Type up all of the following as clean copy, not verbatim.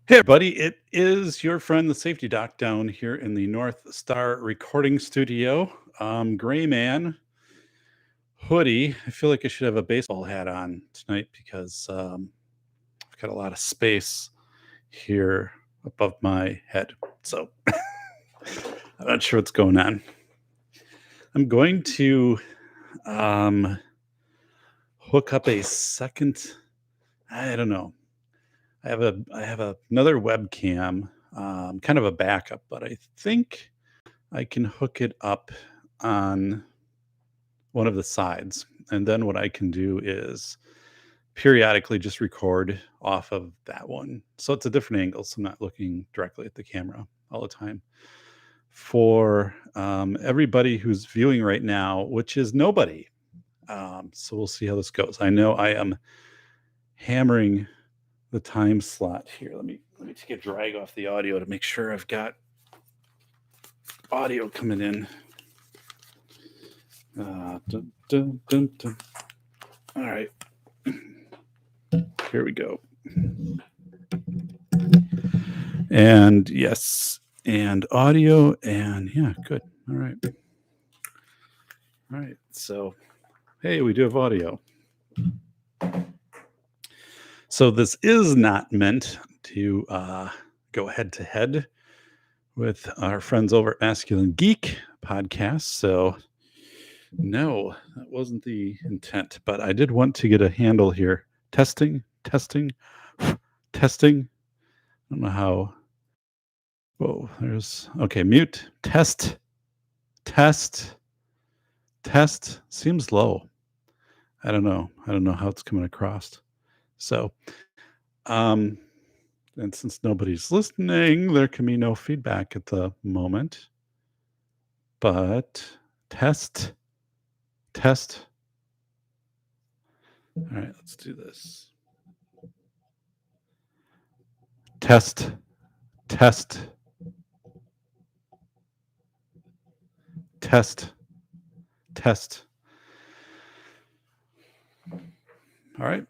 Hey, everybody. It is your friend, the safety doc, down here in the North Star recording studio. Gray man, hoodie. I feel like I should have a baseball hat on tonight because I've got a lot of space here above my head. So I'm not sure what's going on. I'm going to um, hook up a second. I don't know. I have another webcam, kind of a backup, but I think I can hook it up on one of the sides. And then what I can do is periodically just record off of that one. So it's a different angle. So I'm not looking directly at the camera all the time. For everybody who's viewing right now, which is nobody. So we'll see how this goes. I know I am hammering the time slot here. Let me take a drag off the audio to make sure I've got audio coming in. Dun, dun, dun, dun. All right. Here we go. And yes, and audio, and yeah, good. All right. All right. So, hey, we do have audio. So, this is not meant to go head to head with our friends over at Masculine Geek podcast. So, no, that wasn't the intent, but I did want to get a handle here. Testing, testing, testing. I don't know how. Whoa, there's okay. Mute, test, test, test. Seems low. I don't know. I don't know how it's coming across. So, um, and since nobody's listening, there can be no feedback at the moment. But test, test. All right, let's do this. Test, test, test, test. All right.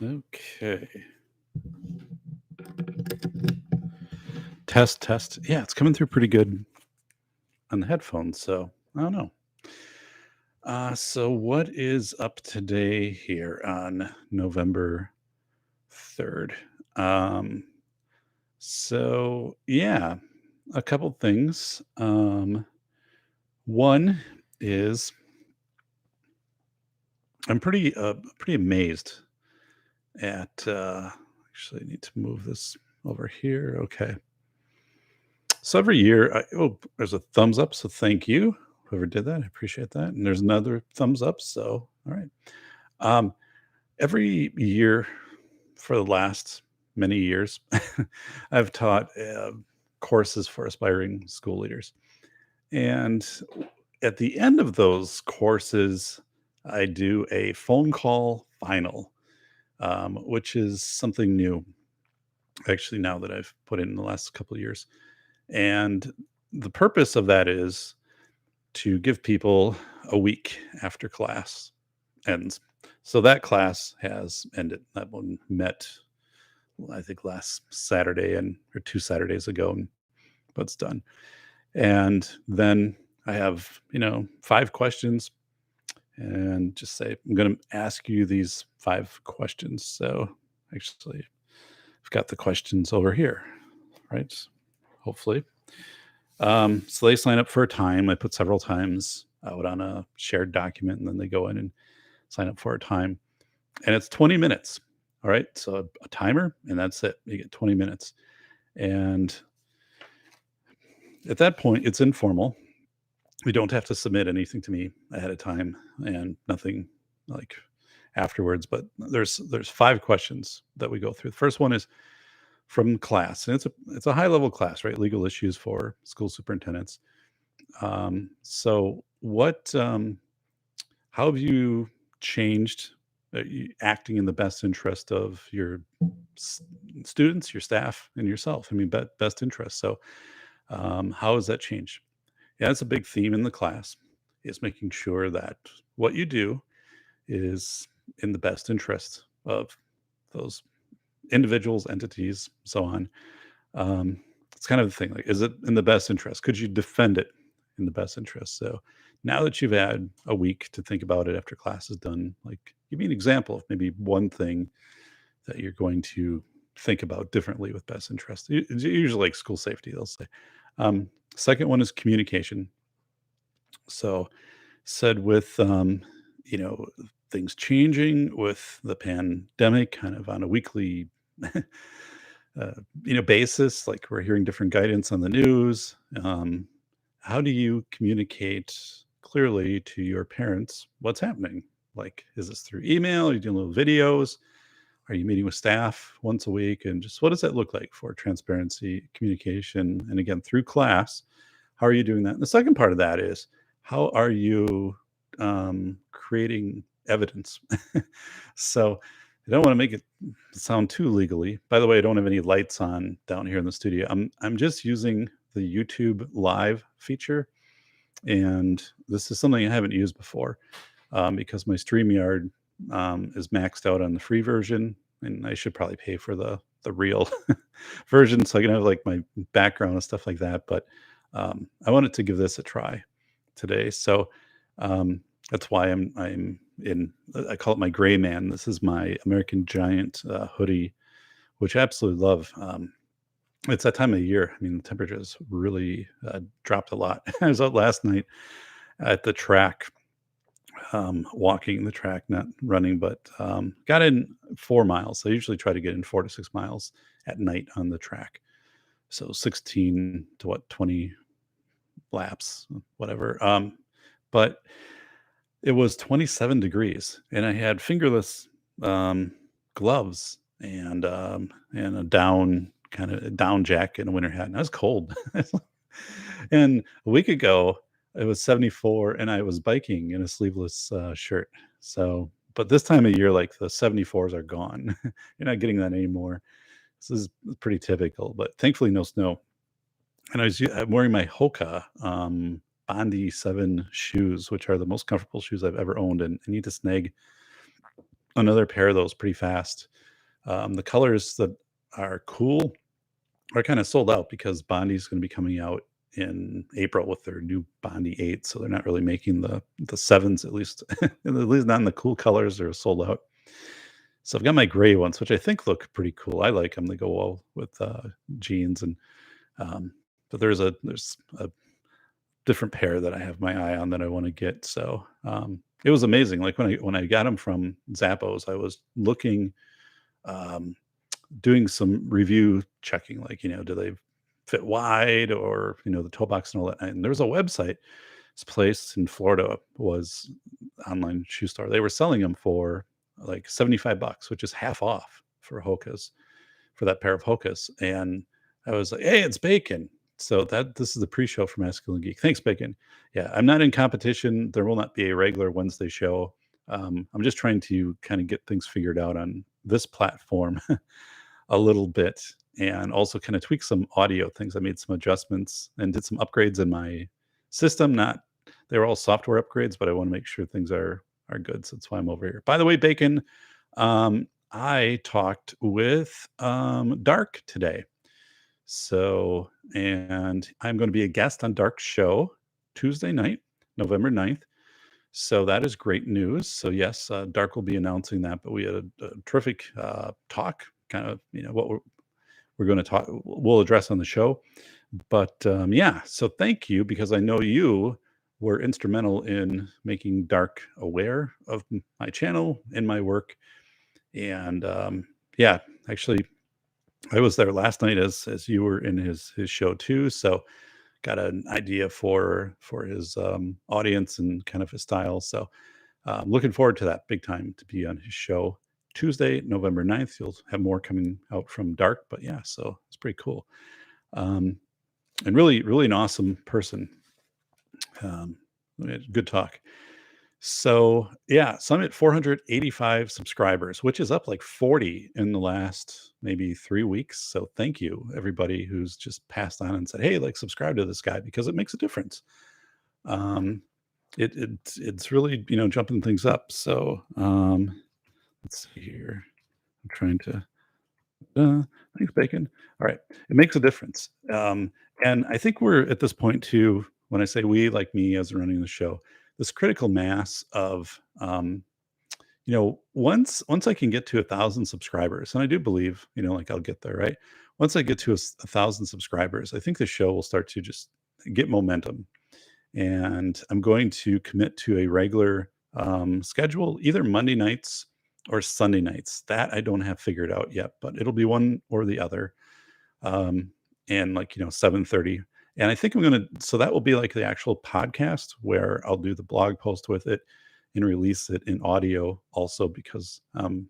Okay. Test, test. Yeah, it's coming through pretty good on the headphones. So I don't know. So what is up today here on November 3rd? So yeah, a couple things. One is I'm pretty amazed at actually I need to move this over here. Okay. So every year, there's a thumbs up. So thank you, whoever did that. I appreciate that. And there's another thumbs up. So all right. Um, every year for the last many years, I've taught courses for aspiring school leaders, and at the end of those courses, I do a phone call final, which is something new. Actually, now that I've put in the last couple of years, and the purpose of that is to give people a week after class ends. So that class has ended. That one met, I think, last Saturday or 2 Saturdays ago, but it's done. And then I have, 5 questions and just say, I'm going to ask you these 5 questions. So actually, I've got the questions over here, right? Hopefully. So they sign up for a time. I put several times out on a shared document, and then they go in and sign up for a time. And it's 20 minutes. All right. So a timer, and that's it. You get 20 minutes. And at that point, it's informal. We don't have to submit anything to me ahead of time and nothing like afterwards. But there's 5 questions that we go through. The first one is from class, and it's a high level class, right? Legal issues for school superintendents. So how have you changed acting in the best interest of your s- students, your staff, and yourself? I mean, best interest. So how has that changed? Yeah, it's a big theme in the class is making sure that what you do is in the best interest of those individuals, entities, so on. Um, it's kind of the thing, like, is it in the best interest? Could you defend it in the best interest? So now that you've had a week to think about it after class is done, like, give me an example of maybe one thing that you're going to think about differently with best interest. It's usually like school safety, they'll say. Um, Second one is communication. So said with you know things changing with the pandemic kind of on a weekly basis, like we're hearing different guidance on the news. How do you communicate clearly to your parents what's happening? Like, is this through email? Are you doing little videos? Are you meeting with staff once a week? And just what does that look like for transparency, communication? And again, through class, how are you doing that? And the second part of that is how are you creating evidence? So I don't want to make it sound too legally. By the way, I don't have any lights on down here in the studio. I'm just using the YouTube live feature, and this is something I haven't used before because my StreamYard is maxed out on the free version, and I should probably pay for the real version so I can have like my background and stuff like that. But I wanted to give this a try today, so um, that's why I'm in. I call it my gray man. This is my American Giant hoodie, which I absolutely love. It's that time of year. I mean, the temperature has really dropped a lot. I was out last night at the track, walking the track, not running, but got in 4 miles. I usually try to get in 4 to 6 miles at night on the track. So 16 to 20 laps, whatever. But it was 27 degrees, and I had fingerless gloves and a down jacket and a winter hat, and I was cold. And a week ago, it was 74, and I was biking in a sleeveless shirt. So, but this time of year, like the 74s are gone. You're not getting that anymore. This is pretty typical, but thankfully, no snow. And I'm wearing my Hoka Bondi 7 shoes, which are the most comfortable shoes I've ever owned, and I need to snag another pair of those pretty fast. The colors that are cool are kind of sold out because Bondi's going to be coming out in April with their new Bondi 8, so they're not really making the sevens, at least at least not in the cool colors. They're sold out. So I've got my gray ones, which I think look pretty cool. I like them. They go well with jeans and um, but there's a different pair that I have my eye on that I want to get. So it was amazing. Like when I got them from Zappos, I was looking, um, doing some review checking, like do they fit wide or the toe box and all that. And there was a website. This place in Florida was online shoe store. They were selling them for like $75, which is half off for Hokas for that pair of Hokas. And I was like, "Hey, it's Bacon." So this is the pre-show for Masculine Geek. Thanks, Bacon. Yeah, I'm not in competition. There will not be a regular Wednesday show. I'm just trying to kind of get things figured out on this platform a little bit and also kind of tweak some audio things. I made some adjustments and did some upgrades in my system. Not They were all software upgrades, but I want to make sure things are good. So that's why I'm over here. By the way, Bacon, I talked with Dark today. So, and I'm going to be a guest on Dark's show Tuesday night, November 9th. So that is great news. So yes, Dark will be announcing that, but we had a terrific talk, kind of, what we're going to talk, we'll address on the show. But yeah, so thank you because I know you were instrumental in making Dark aware of my channel and my work. And yeah, actually, I was there last night as you were in his show too. So got an idea for his audience and kind of his style. So looking forward to that big time to be on his show Tuesday, November 9th. You'll have more coming out from Dark, but yeah, so it's pretty cool. And really, really an awesome person. We had good talk. So yeah, so I'm at 485 subscribers, which is up like 40 in the last maybe 3 weeks. So thank you everybody who's just passed on and said, "Hey, like subscribe to this guy because it makes a difference." Um, it's really, jumping things up. So, let's see here. I'm trying to thanks, bacon. All right. It makes a difference. And I think we're at this point too, when I say we, like me as running the show, this critical mass of, once I can get to 1,000 subscribers, and I do believe, like I'll get there, right? Once I get to 1,000 subscribers, I think the show will start to just get momentum. And I'm going to commit to a regular schedule, either Monday nights or Sunday nights. That I don't have figured out yet, but it'll be one or the other. Um, and like 7:30. And I think I'm gonna. So that will be like the actual podcast where I'll do the blog post with it and release it in audio also because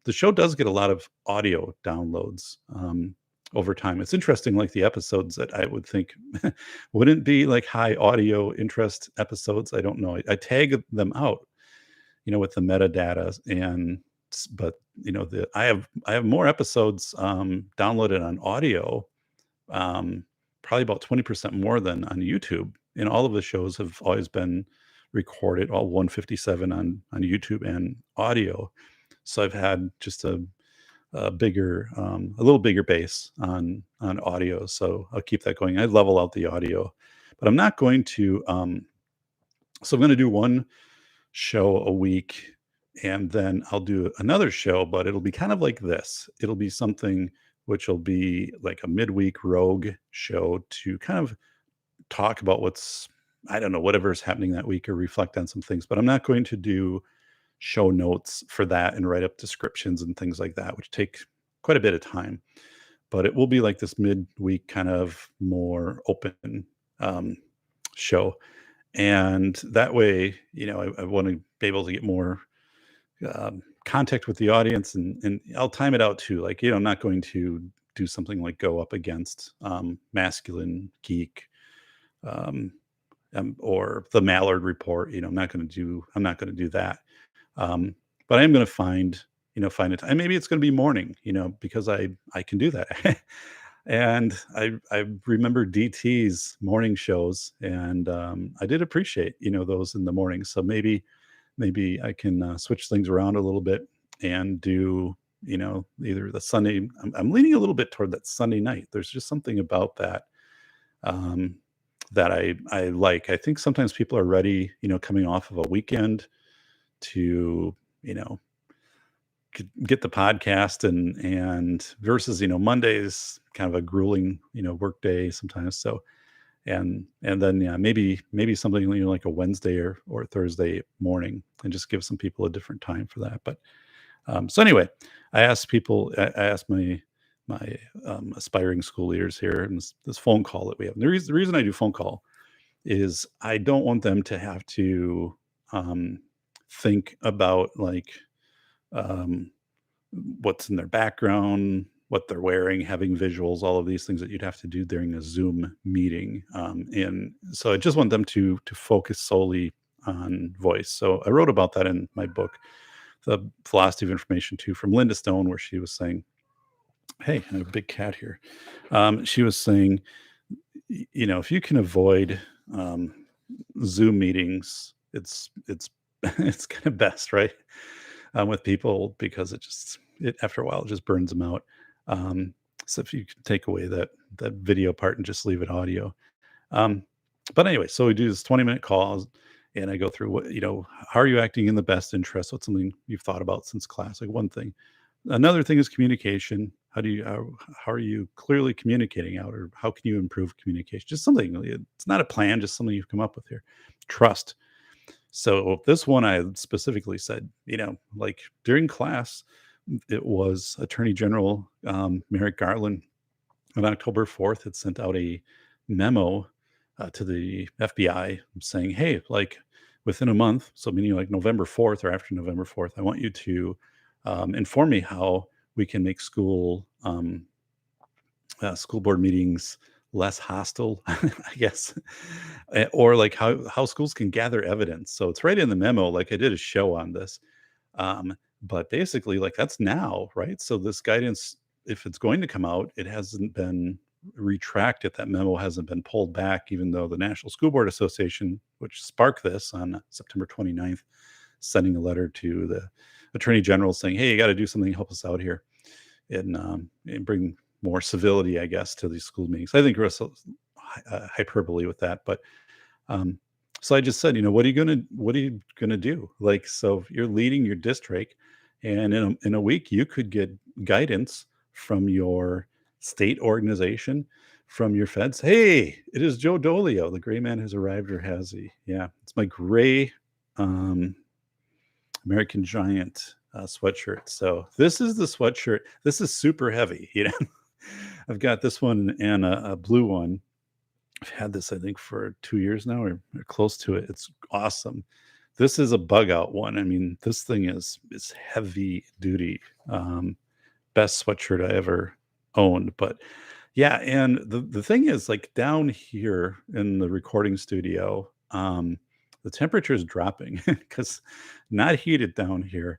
the show does get a lot of audio downloads over time. It's interesting, like the episodes that I would think wouldn't be like high audio interest episodes. I don't know. I tag them out, with the metadata but I have more episodes downloaded on audio, um, probably about 20% more than on YouTube. And all of the shows have always been recorded, all 157 on YouTube and audio. So I've had just a little bigger base on audio. So I'll keep that going. I level out the audio, but I'm not going to. So I'm going to do one show a week, and then I'll do another show, but it'll be kind of like this. It'll be something which will be like a midweek rogue show to kind of talk about I don't know, whatever's happening that week or reflect on some things. But I'm not going to do show notes for that and write up descriptions and things like that, which take quite a bit of time. But it will be like this midweek kind of more open um, show. And that way, I want to be able to get more contact with the audience, and I'll time it out too. Like, I'm not going to do something like go up against masculine geek um, or the Mallard Report. I'm not going to do that. Um, but I am going to find it. And maybe it's going to be morning, because I can do that. And I remember DT's morning shows, and I did appreciate those in the morning. So maybe I can switch things around a little bit and do either the Sunday. I'm leaning a little bit toward that Sunday night. There's just something about that um, that I like. I think sometimes people are ready, coming off of a weekend to you know get the podcast and versus Monday's kind of a grueling work day sometimes. So and then yeah, maybe something like a Wednesday or Thursday morning, and just give some people a different time for that. But so anyway, I asked my aspiring school leaders here in this phone call that we have. And the reason I do phone call is I don't want them to have to um, think about like um, what's in their background, what they're wearing, having visuals, all of these things that you'd have to do during a Zoom meeting. And so I just want them to focus solely on voice. So I wrote about that in my book, The Philosophy of Information 2, from Linda Stone, where she was saying, hey, I have a big cat here. She was saying, if you can avoid um, Zoom meetings, it's it's kind of best, right? With people, because it after a while it just burns them out. Um, so if you can take away that video part and just leave it audio. Um, but anyway, so we do this 20-minute call, and I go through how are you acting in the best interest? What's something you've thought about since class? Like one thing. Another thing is communication. How are you clearly communicating out, or how can you improve communication? Just something. It's not a plan, just something you've come up with here. Trust. So this one I specifically said, like during class, it was Attorney General Merrick Garland on October 4th had sent out a memo to the FBI saying, hey, like within a month, so meaning like November 4th or after November 4th, I want you to inform me how we can make school board meetings less hostile, I guess, or like how schools can gather evidence. So it's right in the memo. Like I did a show on this, but basically, like that's now, right? So this guidance, if it's going to come out, it hasn't been retract it. That memo hasn't been pulled back, even though the National School Board Association, which sparked this on September 29th, sending a letter to the Attorney General saying, "Hey, you got to do something, help us out here, and bring more civility, I guess, to these school meetings." I think there was hyperbole with that, but um, so I just said, what are you gonna do? Like, so you're leading your district, and in a week you could get guidance from your state organization, from your feds. Hey, it is Joe Dolio. The gray man has arrived, or has he? Yeah, it's my gray um, American Giant sweatshirt. So this is the sweatshirt. This is super heavy. I've got this one and a blue one. I've had this, I think, for 2 years now, or close to it. It's awesome. This is a bug out one. I mean, this thing is heavy duty. Best sweatshirt I ever owned. But yeah, and the thing is, like, down here in the recording studio, the temperature is dropping because not heated down here.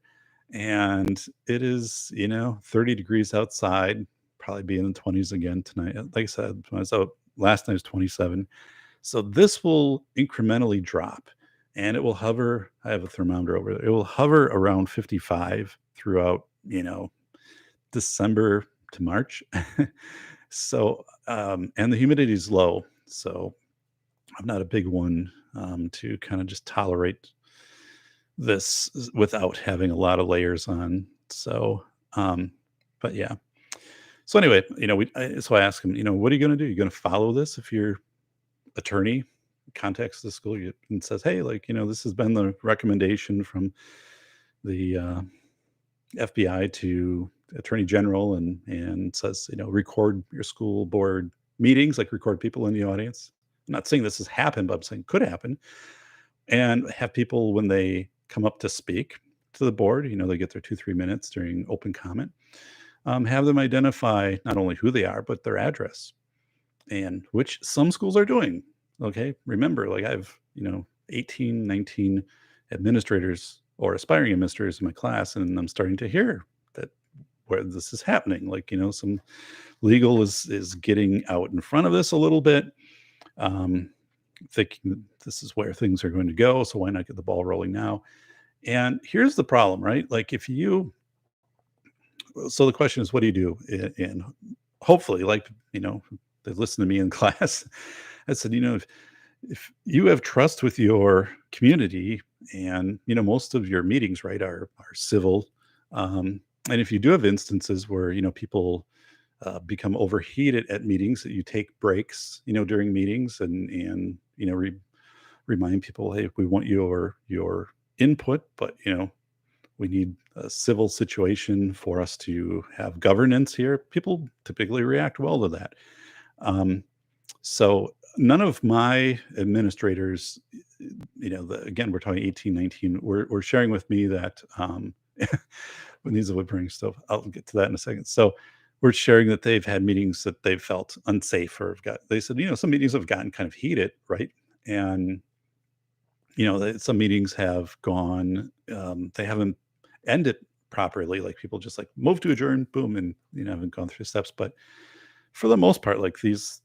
And it is, 30 degrees outside, probably be in the 20s again tonight. Like I said, when I was out last night, it was 27. So this will incrementally drop, and it will hover. I have a thermometer over there. It will hover around 55 throughout, December to March. So, and the humidity is low. So I'm not a big one to kind of just tolerate this without having a lot of layers on. So, but yeah. So anyway, so I asked him, what are you going to do? You're going to follow this if your attorney contacts the school and says, hey, like, this has been the recommendation from the FBI to Attorney General, and says, record your school board meetings, like record people in the audience. I'm not saying this has happened, but I'm saying could happen. And have people, when they come up to speak to the board, they get their 2-3 minutes during open comment, have them identify not only who they are, but their address, and which some schools are doing. Okay. Remember, like, I have, 18, 19 administrators or aspiring administrators in my class, and I'm starting to hear that where this is happening. Like, some legal is getting out in front of this a little bit, thinking that this is where things are going to go. So why not get the ball rolling now? And here's the problem, right? Like, so the question is, what do you do? And hopefully, like, they listen to me in class. I said, if you have trust with your community, and, most of your meetings, right, are civil. And if you do have instances where, people become overheated at meetings, that you take breaks, during meetings, and remind people, hey, we want your input, but, we need a civil situation for us to have governance here. People typically react well to that. So none of my administrators, again, we're talking 18, 19, were sharing with me that, when these would bring stuff, I'll get to that in a second. So we're sharing that they've had meetings that they've felt unsafe, or they said, some meetings have gotten kind of heated, right? And, some meetings have gone, they haven't ended properly. Like, people just like move to adjourn, boom, and, haven't gone through steps. But for the most part, like, these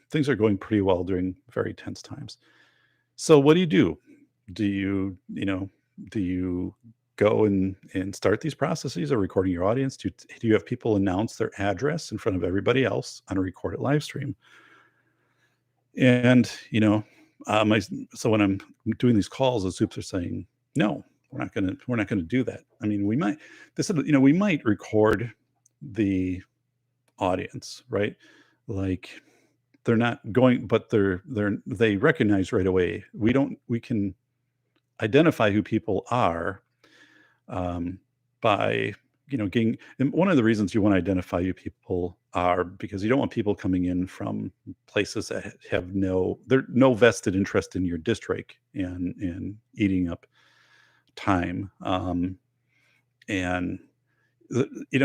things are going pretty well during very tense times. So what do you do? Do you, do you go and start these processes of recording your audience? Do you have people announce their address in front of everybody else on a recorded live stream? And, so when I'm doing these calls, the soups are saying, no, we're not going to do that. I mean, they said, we might record the audience, right? Like, they're not going, but they recognize right away. We can identify who people are, by, getting, and one of the reasons you want to identify who people are, because you don't want people coming in from places that have no vested interest in your district, and eating up time. And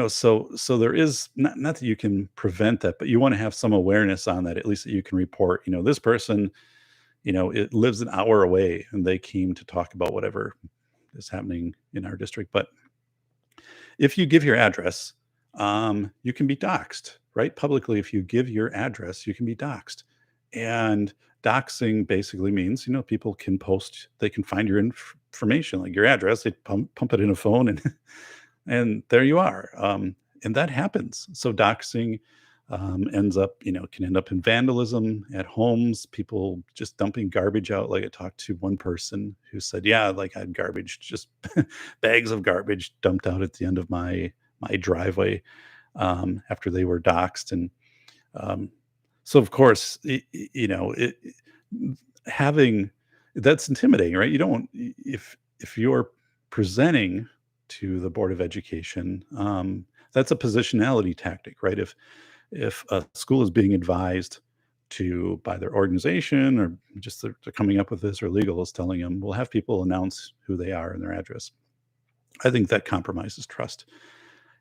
so there is not that you can prevent that, but you want to have some awareness on that, at least, that you can report, this person, it lives an hour away, and they came to talk about whatever is happening in our district. But if you give your address, you can be doxxed, right? Publicly, if you give your address, you can be doxxed. And doxing basically means, people can post, they can find your information, like your address, they pump it in a phone, and and there you are. And that happens. So doxing ends up, can end up in vandalism at homes, people just dumping garbage out. Like I talked to one person who said, yeah, like I had garbage, just bags of garbage dumped out at the end of my driveway after they were doxed. And um, so of course, having that's intimidating, right? You don't if you're presenting to the Board of Education, that's a positionality tactic, right? If a school is being advised to by their organization, or just they're coming up with this, or legal is telling them, we'll have people announce who they are and their address. I think that compromises trust.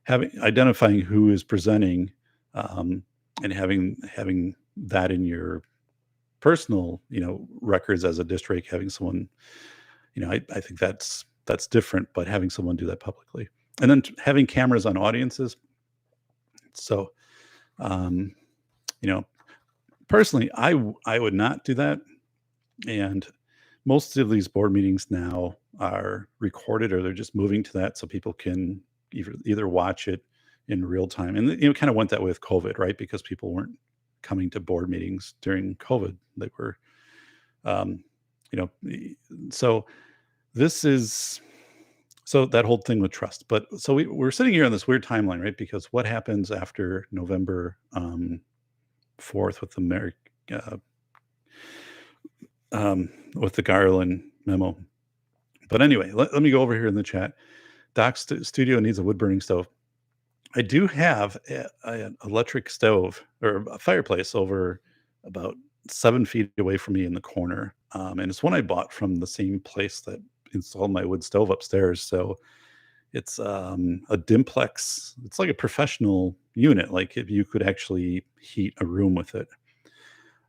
Having identifying who is presenting, um, and having that in your personal, records as a district, having someone, I think that's different, but having someone do that publicly, and then having cameras on audiences. So, um, you know, personally, I would not do that. And most of these board meetings now are recorded, or they're just moving to that so people can either watch it in real time. And kind of went that way with COVID, right? Because people weren't coming to board meetings during COVID. They were, um, you know, so this is so that whole thing with trust. But so we're sitting here on this weird timeline, right? Because what happens after November 4th with the uh, with the Garland memo? But anyway, let me go over here in the chat. Studio needs a wood burning stove. I do have an electric stove, or a fireplace, over about 7 feet away from me in the corner. And it's one I bought from the same place that installed my wood stove upstairs. So it's a Dimplex. It's like a professional unit. Like if you could actually heat a room with it.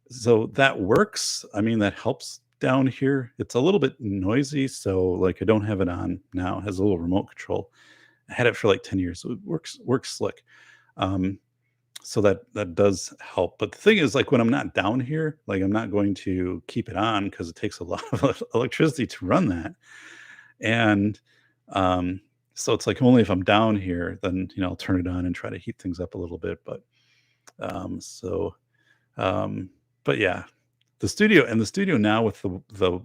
So that works. I mean, that helps down here. It's a little bit noisy. So like I don't have it on now. It has a little remote control. I had it for like 10 years. So it works slick. Um, so that does help. But the thing is, like when I'm not down here, like I'm not going to keep it on because it takes a lot of electricity to run that. And um, so it's like only if I'm down here, then I'll turn it on and try to heat things up a little bit. But so um, but yeah, the studio now with the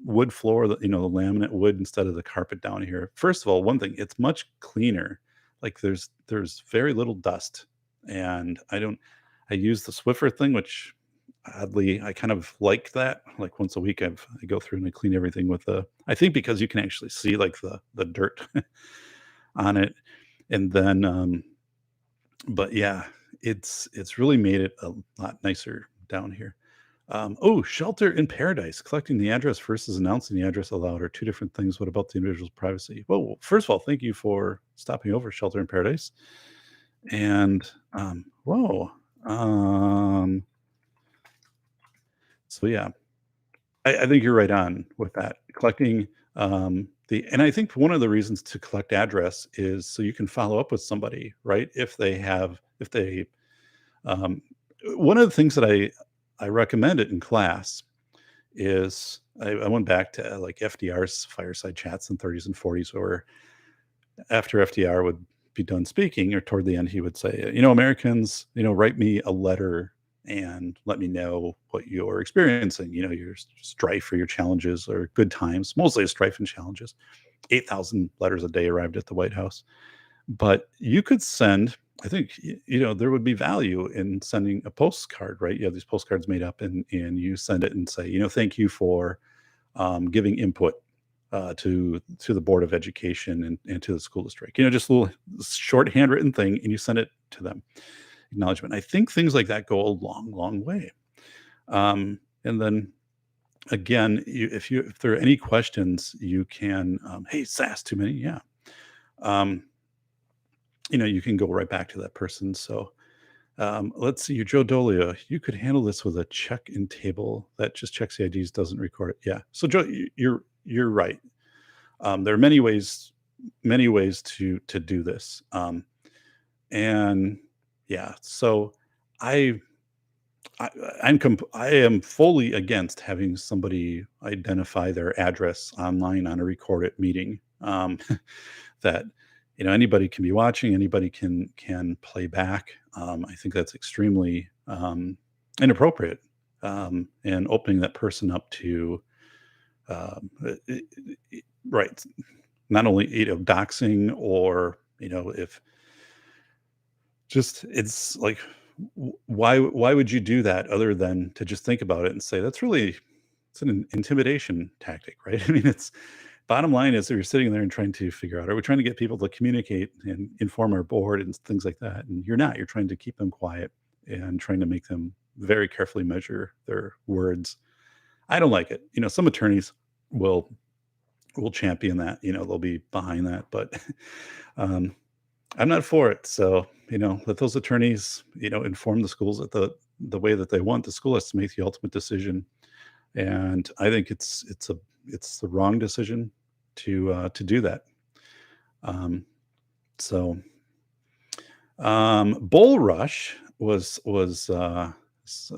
wood floor, the laminate wood instead of the carpet down here. First of all, one thing, it's much cleaner. Like there's very little dust, and I use the Swiffer thing, which oddly I kind of like that. Like once a week, I go through and I clean everything with I think because you can actually see like the dirt on it, and then but yeah, it's really made it a lot nicer down here. Oh, shelter in paradise. Collecting the address versus announcing the address aloud are two different things. What about the individual's privacy? Well, first of all, thank you for stopping over, Shelter in Paradise. And whoa. Um, so yeah, I think you're right on with that. Collecting and I think one of the reasons to collect address is so you can follow up with somebody, right? If they um, one of the things that I recommend it in class is I went back to like FDR's fireside chats in 30s and 40s, where after FDR would be done speaking, or toward the end, he would say, Americans, write me a letter and let me know what you're experiencing, your strife or your challenges or good times, mostly strife and challenges. 8,000 letters a day arrived at the White House. But you could send, I think, there would be value in sending a postcard, right? You have these postcards made up, and you send it and say, thank you for giving input to the Board of Education and to the school district. Just a little short handwritten thing, and you send it to them. Acknowledgement. I think things like that go a long, long way. And then again, if there are any questions, you can, hey, Sass, too many, yeah. You can go right back to that person. So let's see, Joe Dolia, you could handle this with a check-in table that just checks the IDs, doesn't record it. Yeah. So Joe, you're right. There are many ways to do this. And yeah. So I I I am fully against having somebody identify their address online on a recorded meeting. That anybody can be watching, anybody can play back. I think that's extremely inappropriate, and opening that person up to right, not only doxing, or if just it's like, why would you do that other than to just think about it and say that's really it's an intimidation tactic, right? I mean, it's bottom line is that you're sitting there and trying to figure out, are we trying to get people to communicate and inform our board and things like that? And you're not. You're trying to keep them quiet and trying to make them very carefully measure their words. I don't like it. Some attorneys will champion that. They'll be behind that, but um, I'm not for it. So, let those attorneys, inform the schools that the way that they want. The school has to make the ultimate decision, and I think it's the wrong decision to do that. Um, so, Bull Rush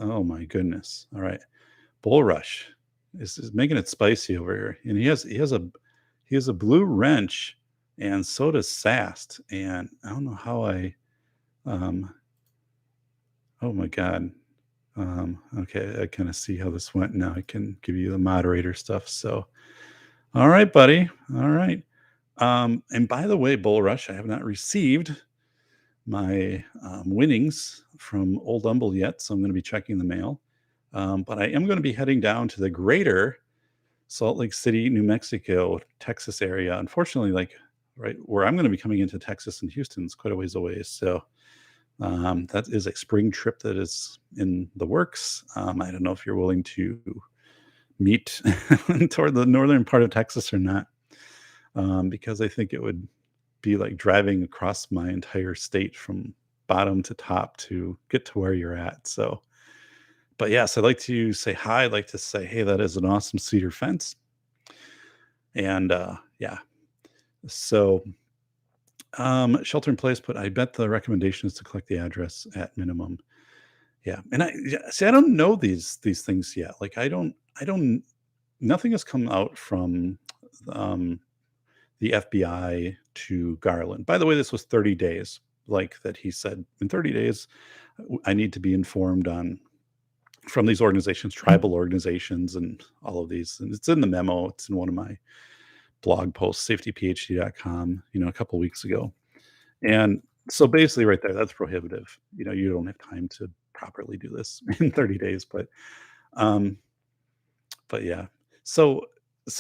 oh my goodness! All right, Bull Rush is making it spicy over here, and he has a blue wrench, and so does Sast, and I don't know how um oh my god. Okay, I kind of see how this went. Now I can give you the moderator stuff. So, all right, buddy. All right. And by the way, Bull Rush, I have not received my winnings from Old Humble yet, so I'm going to be checking the mail. But I am going to be heading down to the greater Salt Lake City, New Mexico, Texas area. Unfortunately, like right where I'm going to be coming into Texas and Houston is quite a ways away. So that is a spring trip that is in the works. I don't know if you're willing to meet toward the northern part of Texas or not, because I think it would be like driving across my entire state from bottom to top to get to where you're at. So, but yes, I'd like to say hi. I'd like to say, hey, that is an awesome cedar fence. And yeah, so shelter in place, but I bet the recommendation is to collect the address at minimum. Yeah, and see, I don't know these things yet. Like, I don't. Nothing has come out from um, the FBI to Garland. By the way, this was 30 days. Like that, he said in 30 days, I need to be informed on from these organizations, tribal organizations, and all of these. And it's in the memo. It's in one of my blog posts, safetyphd.com. A couple weeks ago. And so basically right there, that's prohibitive. You don't have time to properly do this in 30 days, um but yeah. So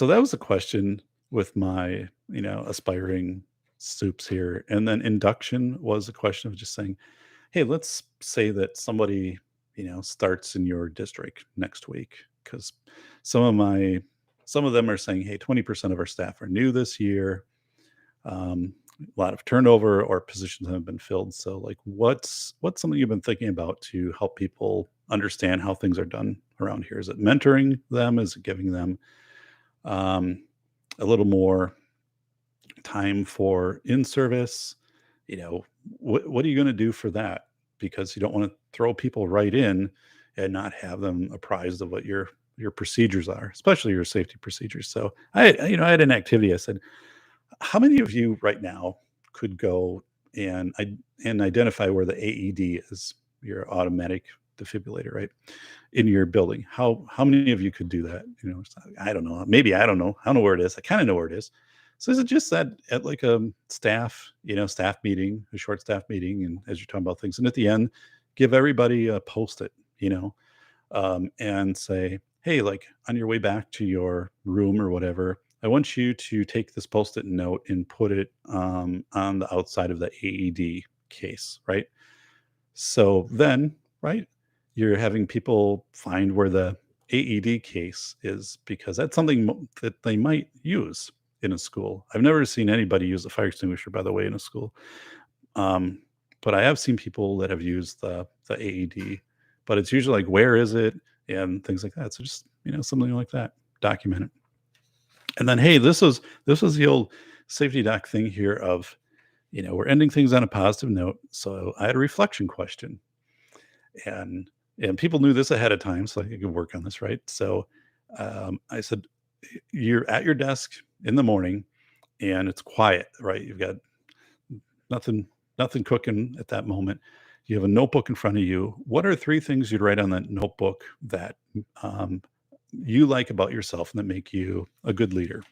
that was a question with my, aspiring soups here. And then induction was a question of just saying, hey, let's say that somebody, starts in your district next week, because some of my some of them are saying, hey, 20% of our staff are new this year. A lot of turnover or positions haven't been filled. So like what's something you've been thinking about to help people understand how things are done around here? Is it mentoring them? Is it giving them um, a little more time for in service? What are you going to do for that? Because you don't want to throw people right in and not have them apprised of what your procedures are, especially your safety procedures. So I had an activity. I said, how many of you right now could go and identify where the AED is, your automatic defibrillator, right, in your building? How many of you could do that? I don't know. Maybe I don't know. I don't know where it is. I kind of know where it is. So is it just that at like a staff meeting, a short staff meeting, and as you're talking about things, and at the end, give everybody a post-it, and say, hey, like on your way back to your room or whatever, I want you to take this post-it note and put it on the outside of the AED case, right? So then, right, you're having people find where the AED case is, because that's something that they might use in a school. I've never seen anybody use a fire extinguisher, by the way, in a school. Um, but I have seen people that have used the AED, but it's usually like, where is it, and things like that. So just something like that, document it. And then, hey, this was the old safety doc thing here of, we're ending things on a positive note. So I had a reflection question, and people knew this ahead of time, so I could work on this, right? So I said, you're at your desk in the morning, and it's quiet, right? You've got nothing, nothing cooking at that moment. You have a notebook in front of you. What are three things you'd write on that notebook that um, you like about yourself and that make you a good leader?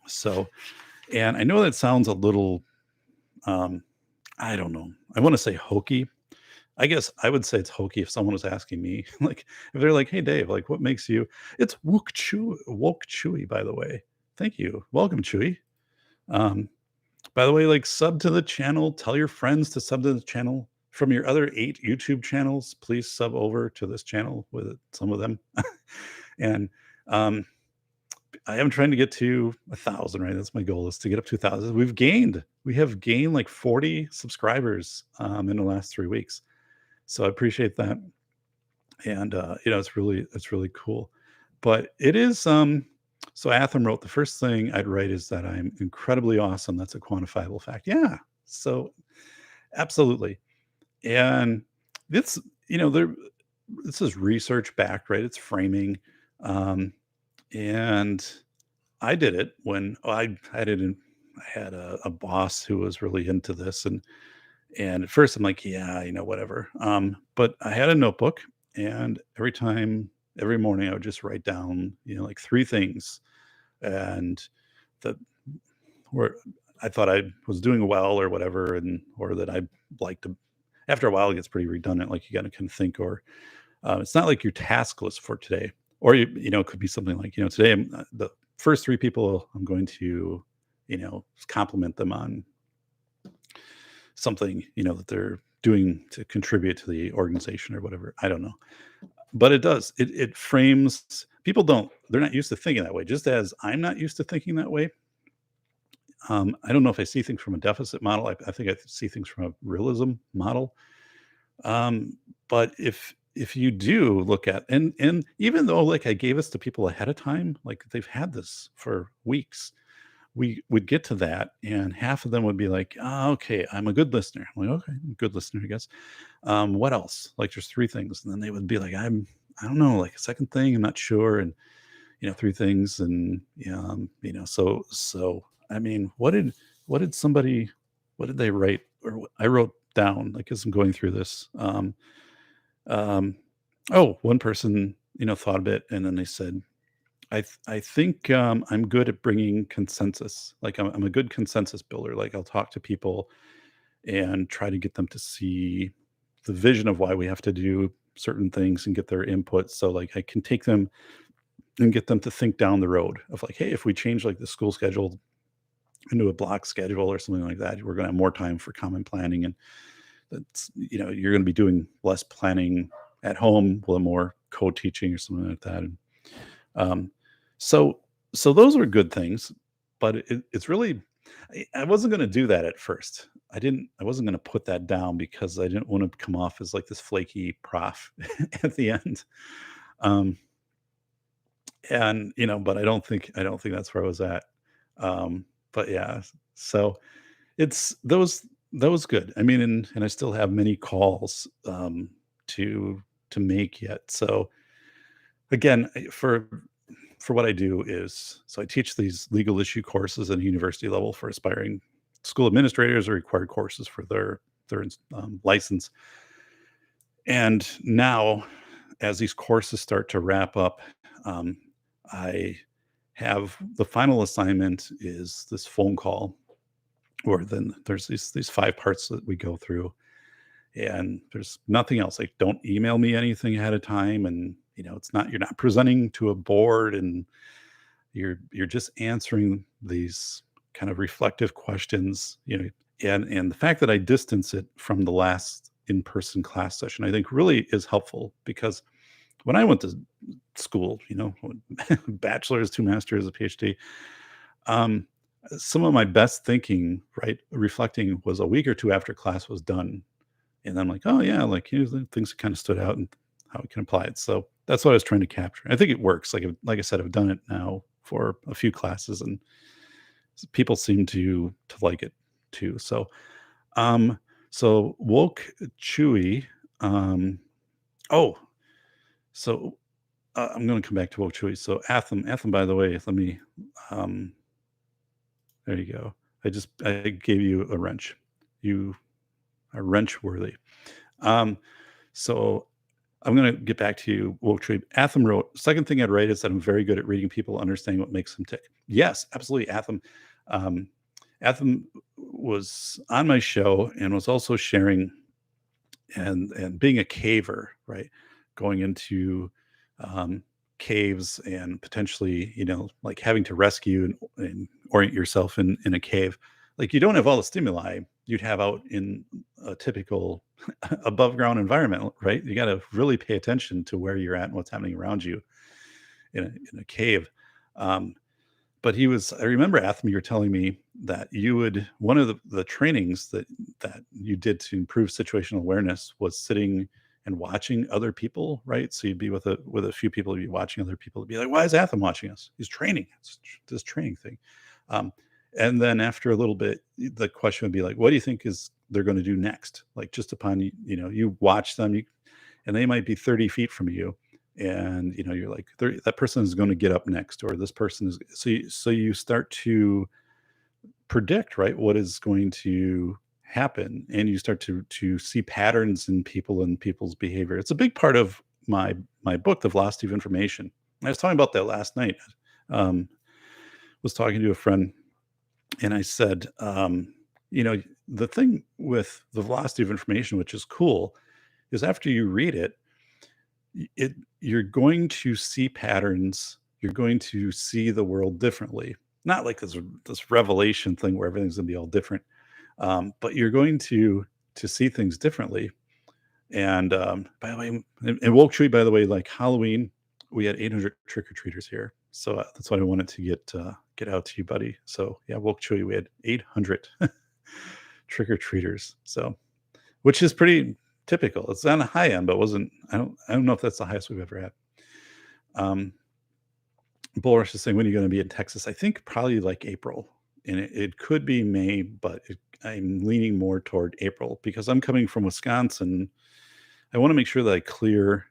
So, and I know that sounds a little, um, I don't know. I want to say hokey. I guess I would say it's hokey if someone was asking me, like, if they're like, "Hey, Dave, like, what makes you?" It's woke chewy, by the way. Thank you, welcome, Chewy. Um, by the way, like, sub to the channel. Tell your friends to sub to the channel. From your other 8 YouTube channels, please sub over to this channel with some of them. And um, I am trying to get to 1,000, right? That's my goal, is to get up to 1,000. We have gained like 40 subscribers in the last 3 weeks. So I appreciate that. And it's really cool. But it is so Atham wrote, the first thing I'd write is that I'm incredibly awesome. That's a quantifiable fact. Yeah. So absolutely. And this, there this is research backed, right? It's framing. Um, and I did it when I didn't I had a boss who was really into this, and at first I'm like, yeah, whatever. But I had a notebook, and every morning I would just write down, like three things, and that were I thought I was doing well or whatever, and or that I like to. After a while, it gets pretty redundant. Like, you got to kind of think, or it's not like your task list for today, or it could be something like, today the first three people I'm going to, compliment them on something, that they're doing to contribute to the organization or whatever. I don't know. But it does. It frames people they're not used to thinking that way. Just as I'm not used to thinking that way. I don't know if I see things from a deficit model. I think I see things from a realism model. Um, but if you do look at, and even though, like, I gave this to people ahead of time, like they've had this for weeks, we would get to that, and half of them would be like, "Ah, okay, I'm a good listener." I'm like, "Okay, I'm a good listener, I guess." What else? Like, there's three things, and then they would be like, I don't know, like a second thing, I'm not sure, and three things, and so I mean, what did somebody, what did they write, or what I wrote down, like, as I'm going through this. Um, oh, one person, thought a bit, and then they said, I think, I'm good at bringing consensus. Like, I'm a good consensus builder. Like, I'll talk to people and try to get them to see the vision of why we have to do certain things and get their input. So, like, I can take them and get them to think down the road of, like, hey, if we change, like, the school schedule into a block schedule or something like that, we're going to have more time for common planning, and that's, you're going to be doing less planning at home, a little more co-teaching or something like that. And um, so so those are good things, but it's really, I wasn't going to do that at first. I wasn't going to put that down because I didn't want to come off as like this flaky prof at the end. Um, and but I don't think that's where I was at. But yeah, so it's those good. I mean, and I still have many calls to make yet. So again, for what I do is, so I teach these legal issue courses at a university level for aspiring school administrators, or required courses for their license. And now, as these courses start to wrap up, um, I have the final assignment is this phone call, or then there's these 5 parts that we go through, and there's nothing else. Like, don't email me anything ahead of time, and it's not, you're not presenting to a board, and you're just answering these kind of reflective questions, and the fact that I distance it from the last in-person class session, I think, really is helpful, because when I went to school, bachelor's, 2 masters, a PhD, um, some of my best thinking, right, reflecting, was a week or 2 after class was done. And I'm like, "Oh, yeah, like, here's the things that kinda stood out and how we can apply it." So, that's what I was trying to capture. I think it works. Like I said, I've done it now for a few classes, and people seem to like it. too. Um, so woke Chewy. Um, oh, so I'm going to come back to woke Chewy. So Atham. By the way, let me. Um, there you go. I gave you a wrench. You are wrench worthy. Um, so I'm going to get back to you, woke Chewy. Atham wrote, second thing I'd write is that I'm very good at reading people, understanding what makes them tick. Yes, absolutely, Atham. Um, Atham was on my show and was also sharing and being a caver, right? Going into um, caves and potentially, like having to rescue and orient yourself in a cave. Like you don't have all the stimuli you'd have out in a typical above ground environment, right? You got to really pay attention to where you're at and what's happening around you in a cave. Um, but I remember Atham, you were telling me that one of the trainings that you did to improve situational awareness was sitting and watching other people, right? So you'd be with a few people, you'd be watching other people, be like, why is Atham watching us? He's training. It's this training thing. Um, and then after a little bit, the question would be like, what do you think they're going to do next? Like just upon you watch them, and they might be 30 feet from you, and you're like, that person is going to get up next, or this person is, so you start to predict, right, what is going to happen, and you start to see patterns in people and people's behavior. It's a big part of my book, The Velocity of Information. I was talking about that last night. um was talking to a friend, and I said, the thing with The Velocity of Information, which is cool, is after you read it, it you're going to see patterns, you're going to see the world differently. Not like this revelation thing where everything's going to be all different, but you're going to see things differently. And by the way, in Woke Tree, by the way, like Halloween, we had 800 trick-or-treaters here, so that's what I wanted to get out to you, buddy. So yeah, Woke Tree, we had 800 trick-or-treaters, so which is pretty typical. It's on a high end, but wasn't. I don't know if that's the highest we've ever had. Um, Boris is saying, when are you going to be in Texas? I think probably like April, and it could be May, but I'm leaning more toward April because I'm coming from Wisconsin. I want to make sure that I clear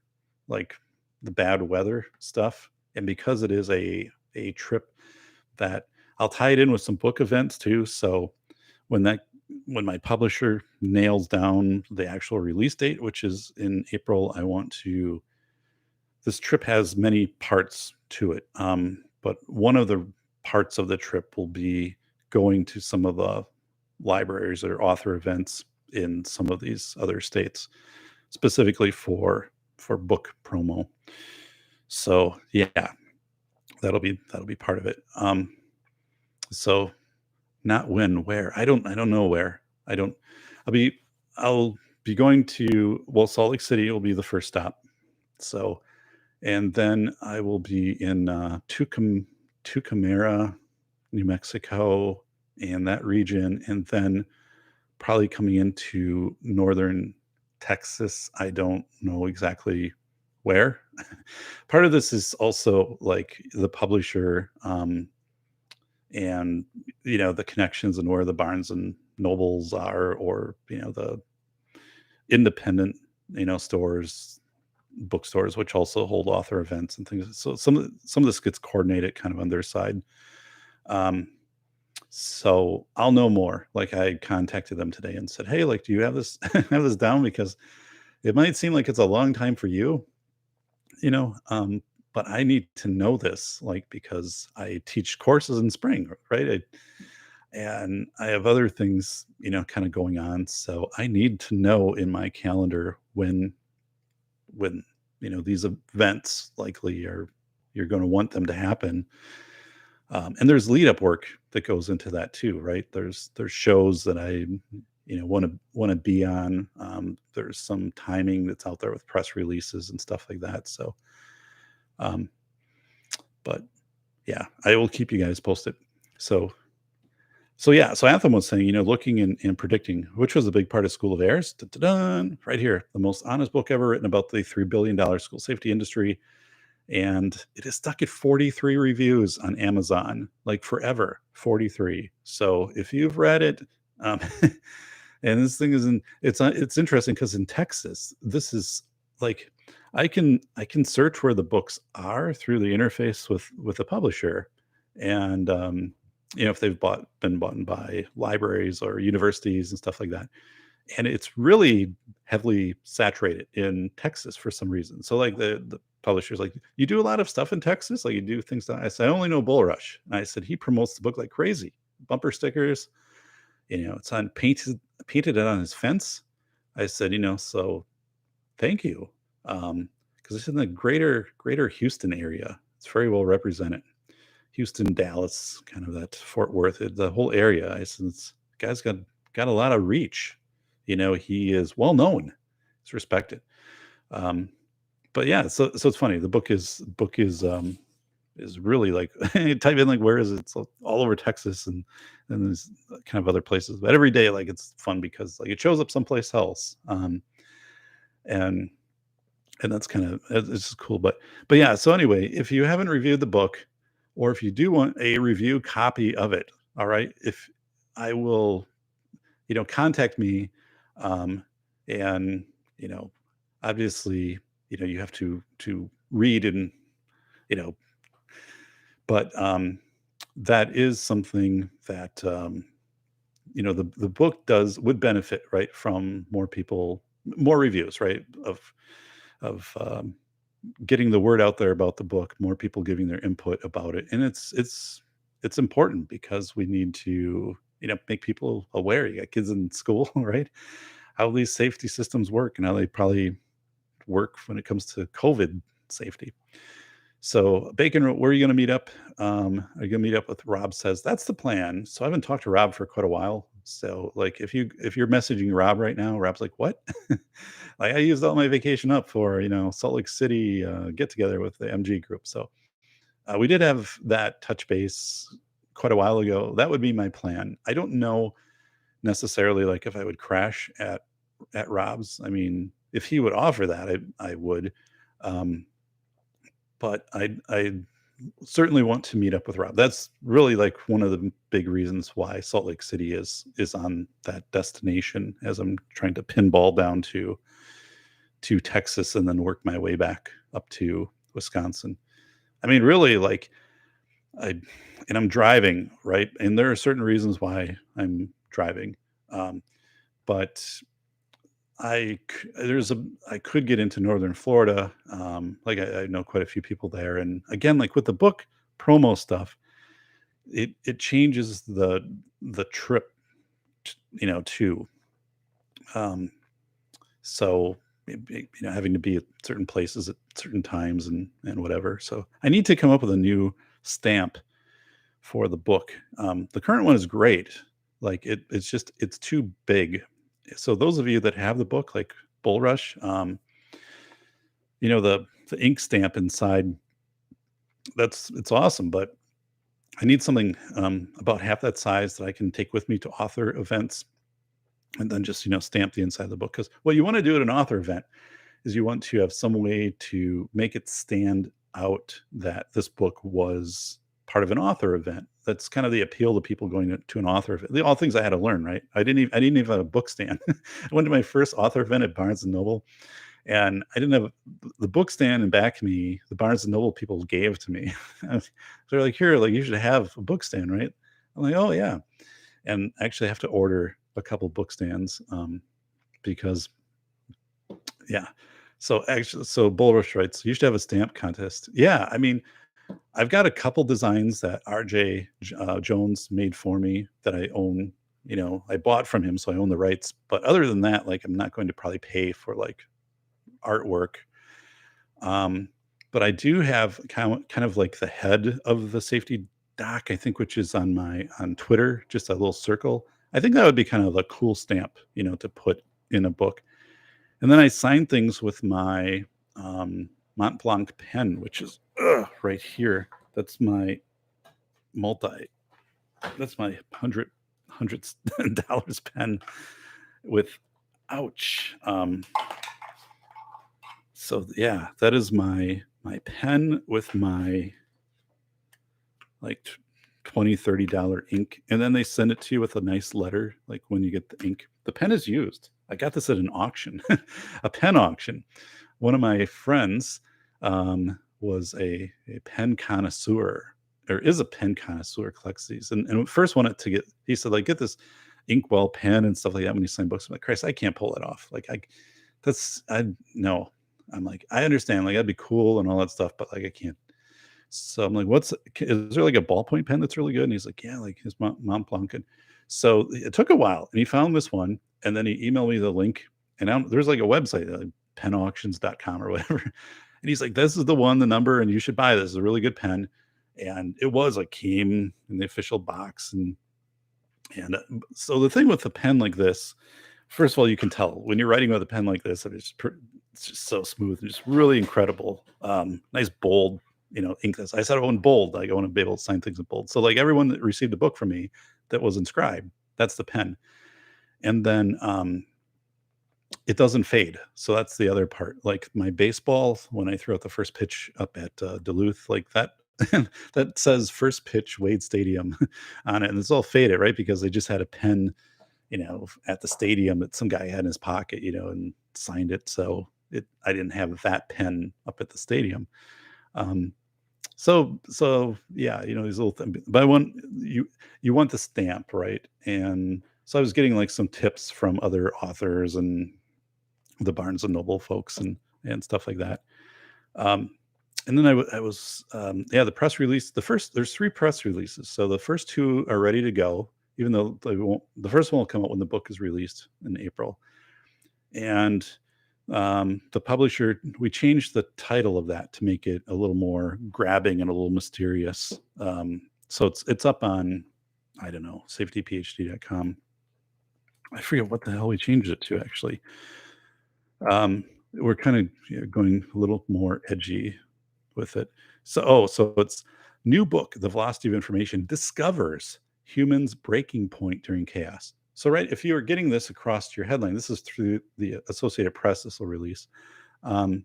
like the bad weather stuff, and because it is a trip that I'll tie it in with some book events too. So when that when my publisher nails down the actual release date, which is in April, I want to. This trip has many parts to it, but one of the parts of the trip will be going to some of the libraries or author events in some of these other states, specifically for book promo. So yeah, that'll be part of it. So not when, where. I don't know where. I don't I'll be I'll be going to, well, Salt Lake City will be the first stop. So, and then I will be in Tucumara, New Mexico, and that region, and then probably coming into northern Texas. I don't know exactly where. Part of this is also like the publisher, and the connections and where the Barnes and Nobles are, or the independent stores, bookstores, which also hold author events and things. So some of this gets coordinated kind of on their side. Um, so I'll know more. Like I contacted them today and said, hey, like, do you have this have this down? Because it might seem like it's a long time for you, you know, um, but I need to know this, like, because I teach courses in spring, right? And I have other things, kind of going on. So I need to know in my calendar when these events likely are you're going to want them to happen. And there's lead up work that goes into that too, right? There's shows that I want to be on. There's some timing that's out there with press releases and stuff like that. So um, but yeah, I will keep you guys posted. So yeah, so Anthem was saying, looking and predicting, which was a big part of School of Airs. Dun-dun-dun, right here, the most honest book ever written about the $3 billion school safety industry. And it is stuck at 43 reviews on Amazon, like forever, 43. So if you've read it, Um, and this thing is in it's interesting because in Texas, this is like I can search where the books are through the interface with the publisher, and if they've been bought by libraries or universities and stuff like that, and it's really heavily saturated in Texas for some reason. So like the publisher's like, "You do a lot of stuff in Texas? Like you do things that," I said, "I only know Bull Rush." And I said, "He promotes the book like crazy. Bumper stickers, it's on painted it on his fence." I said, "So thank you." Because it's in the greater Houston area. It's very well represented. Houston, Dallas, kind of that Fort Worth, the whole area. I said, "This guy's got a lot of reach." He is well known. He's respected. Um, but yeah, so it's funny. The book is really like you type in like where is it? It's all over Texas and there's kind of other places. But every day, like it's fun because like it shows up someplace else. And and that's kind of it's just cool. But yeah, so anyway, if you haven't reviewed the book, or if you do want a review copy of it, all right, if I will contact me, um, and you know, obviously, you have to read and you know, but that is something that the book would benefit right from more people, more reviews, right of getting the word out there about the book, more people giving their input about it, and it's important because we need to make people aware. You got kids in school, right? How these safety systems work and how they probably work when it comes to COVID safety. So, Bacon, where are you going to meet up? Are you going to meet up with Rob? Says that's the plan. So, I haven't talked to Rob for quite a while. So, like, if you're messaging Rob right now, Rob's like, "What?" Like, I used all my vacation up for Salt Lake City get together with the MG group. So, we did have that touch base quite a while ago. That would be my plan. I don't know necessarily like if I would crash at Rob's. I mean, if he would offer that, I would. Um, but I certainly want to meet up with Rob. That's really like one of the big reasons why Salt Lake City is on that destination as I'm trying to pinball down to Texas and then work my way back up to Wisconsin. I mean, really, like I and I'm driving, right? And there are certain reasons why I'm driving. Um, but I could get into Northern Florida. Like I know quite a few people there, and again, like with the book promo stuff, it changes the trip, too. Um, so having to be at certain places at certain times and whatever. So I need to come up with a new stamp for the book. The current one is great. Like it's too big. So those of you that have the book, like Bull Rush, the ink stamp inside, it's awesome. But I need something about half that size that I can take with me to author events, and then just stamp the inside of the book. Because what you want to do at an author event is you want to have some way to make it stand out that this book was part of an author event. That's kind of the appeal to people going to an author event. All things I had to learn, right? I didn't even have a book stand. I went to my first author event at Barnes and Noble, and I didn't have the book stand and back me. The Barnes and Noble people gave to me. They're like, "Here, like you should have a book stand, right?" I'm like, "Oh yeah," and I actually have to order a couple book stands because yeah. So Bull Rush writes, "You should have a stamp contest." Yeah, I mean, I've got a couple designs that Jones made for me that I own. I bought from him, so I own the rights. But other than that, like, I'm not going to probably pay for like artwork. Um, but I do have kind of like the head of the safety doc, I think, which is on Twitter, just a little circle. I think that would be kind of a cool stamp, to put in a book. And then I sign things with my Mont Blanc pen, which is right here. That's my multi. That's my hundred dollars pen with. Ouch. So yeah, that is my pen with my like $20, $30 ink, and then they send it to you with a nice letter, like, when you get the ink. The pen is used. I got this at an auction, a pen auction. One of my friends, was a pen connoisseur, or is a pen connoisseur, collects these, and first wanted to get he said, like, "Get this inkwell pen and stuff like that when you sign books." I'm like, "Christ, I can't pull it off." Like, I no. I'm like, "I understand, like, that'd be cool and all that stuff, but, like, I can't." So I'm like, is there like a ballpoint pen that's really good?" And he's like, "Yeah, like his Mont Blanc." And so it took a while, and he found this one, and then he emailed me the link, and there's like a website, penauctions.com or whatever. And he's like, "This is the one, the number, and you should buy this. It's a really good pen." And it was like came in the official box, and so the thing with a pen like this, first of all, you can tell when you're writing with a pen like this, that it's just so smooth and just really incredible. Nice bold, ink. This I said I want bold. Like I want to be able to sign things in bold. So like everyone that received a book from me that was inscribed, that's the pen. And then it doesn't fade. So that's the other part. Like my baseball, when I threw out the first pitch up at Duluth, like that. That says first pitch Wade Stadium on it, and it's all faded, right? Because they just had a pen, at the stadium that some guy had in his pocket, and signed it. So I didn't have that pen up at the stadium. Um, so yeah, these little things. But you want the stamp, right? And so I was getting like some tips from other authors and the Barnes and Noble folks and stuff like that. Um, and then I was yeah, the press release. There's three press releases, so the first two are ready to go. Even though they won't, the first one will come out when the book is released in April. And the publisher, we changed the title of that to make it a little more grabbing and a little mysterious. So it's up on, I don't know, safetyphd.com. I forget what the hell we changed it to actually. We're kind of going a little more edgy with it. So it's new book, The Velocity of Information discovers humans breaking point during chaos. So, right, if you are getting this across your headline, this is through the Associated Press, this will release. Um,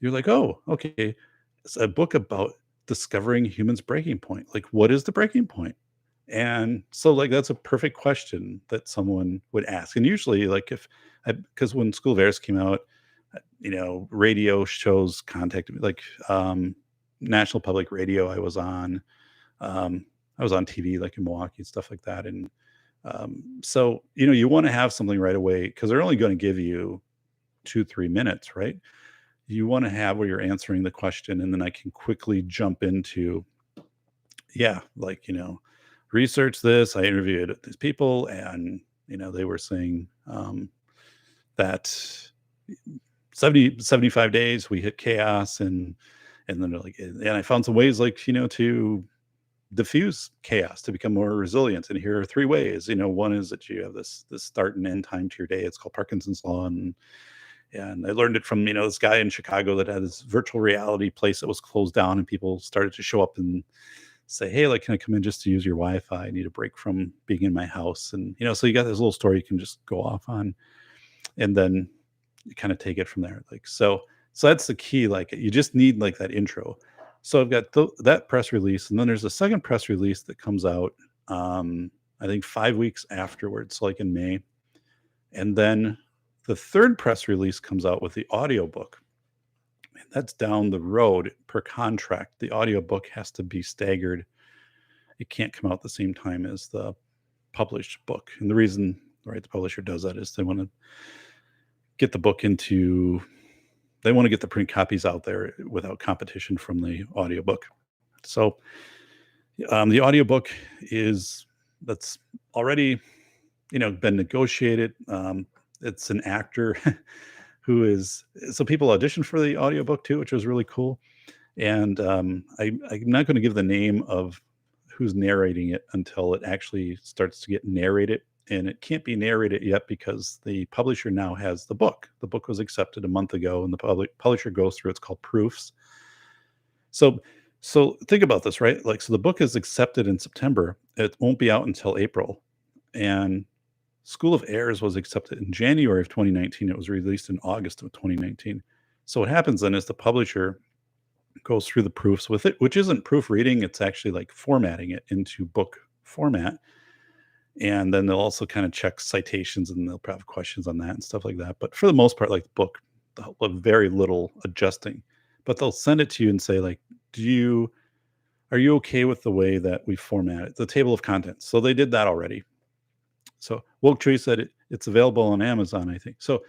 you're like, oh, okay, it's a book about discovering humans breaking point. Like, what is the breaking point? And so, like, that's a perfect question that someone would ask. And usually, like, because when School of Airs came out, radio shows contacted me, like National Public Radio. I was on TV, like in Milwaukee and stuff like that. And so, you want to have something right away because they're only going to give you 2, 3 minutes, right? You want to have where you're answering the question, and then I can quickly jump into, yeah, like, research this. I interviewed these people, and, they were saying that 75 days we hit chaos, and then they're like, and I found some ways, like, to diffuse chaos to become more resilient. And here are three ways. One is that you have this start and end time to your day. It's called Parkinson's law. And I learned it from, this guy in Chicago that had this virtual reality place that was closed down, and people started to show up and say, "Hey, like, can I come in just to use your Wi-Fi? I need a break from being in my house." And, so you got this little story you can just go off on, and then you kind of take it from there. Like, so that's the key. Like, you just need like that intro. So I've got that press release, and then there's a second press release that comes out, I think 5 weeks afterwards, so like in May. And then the third press release comes out with the audiobook. And that's down the road per contract. The audiobook has to be staggered. It can't come out at the same time as the published book. And the reason, right, the publisher does that is they want to get the book they want to get the print copies out there without competition from the audiobook. So the audiobook that's already, been negotiated. It's an actor so people auditioned for the audiobook too, which was really cool. And I'm not going to give the name of who's narrating it until it actually starts to get narrated. And it can't be narrated yet because the publisher now has the book. The book was accepted a month ago, and the publisher goes through, it's called proofs. So think about this, right? Like, so the book is accepted in September. It won't be out until April. And School of Airs was accepted in January of 2019. It was released in August of 2019. So what happens then is the publisher goes through the proofs with it, which isn't proofreading. It's actually like formatting it into book format. And then they'll also kind of check citations and they'll probably have questions on that and stuff like that. But for the most part, like the book, very little adjusting. But they'll send it to you and say, like, do you are you okay with the way that we format it? The table of contents. So they did that already. So Woke Tree said it's available on Amazon, I think. So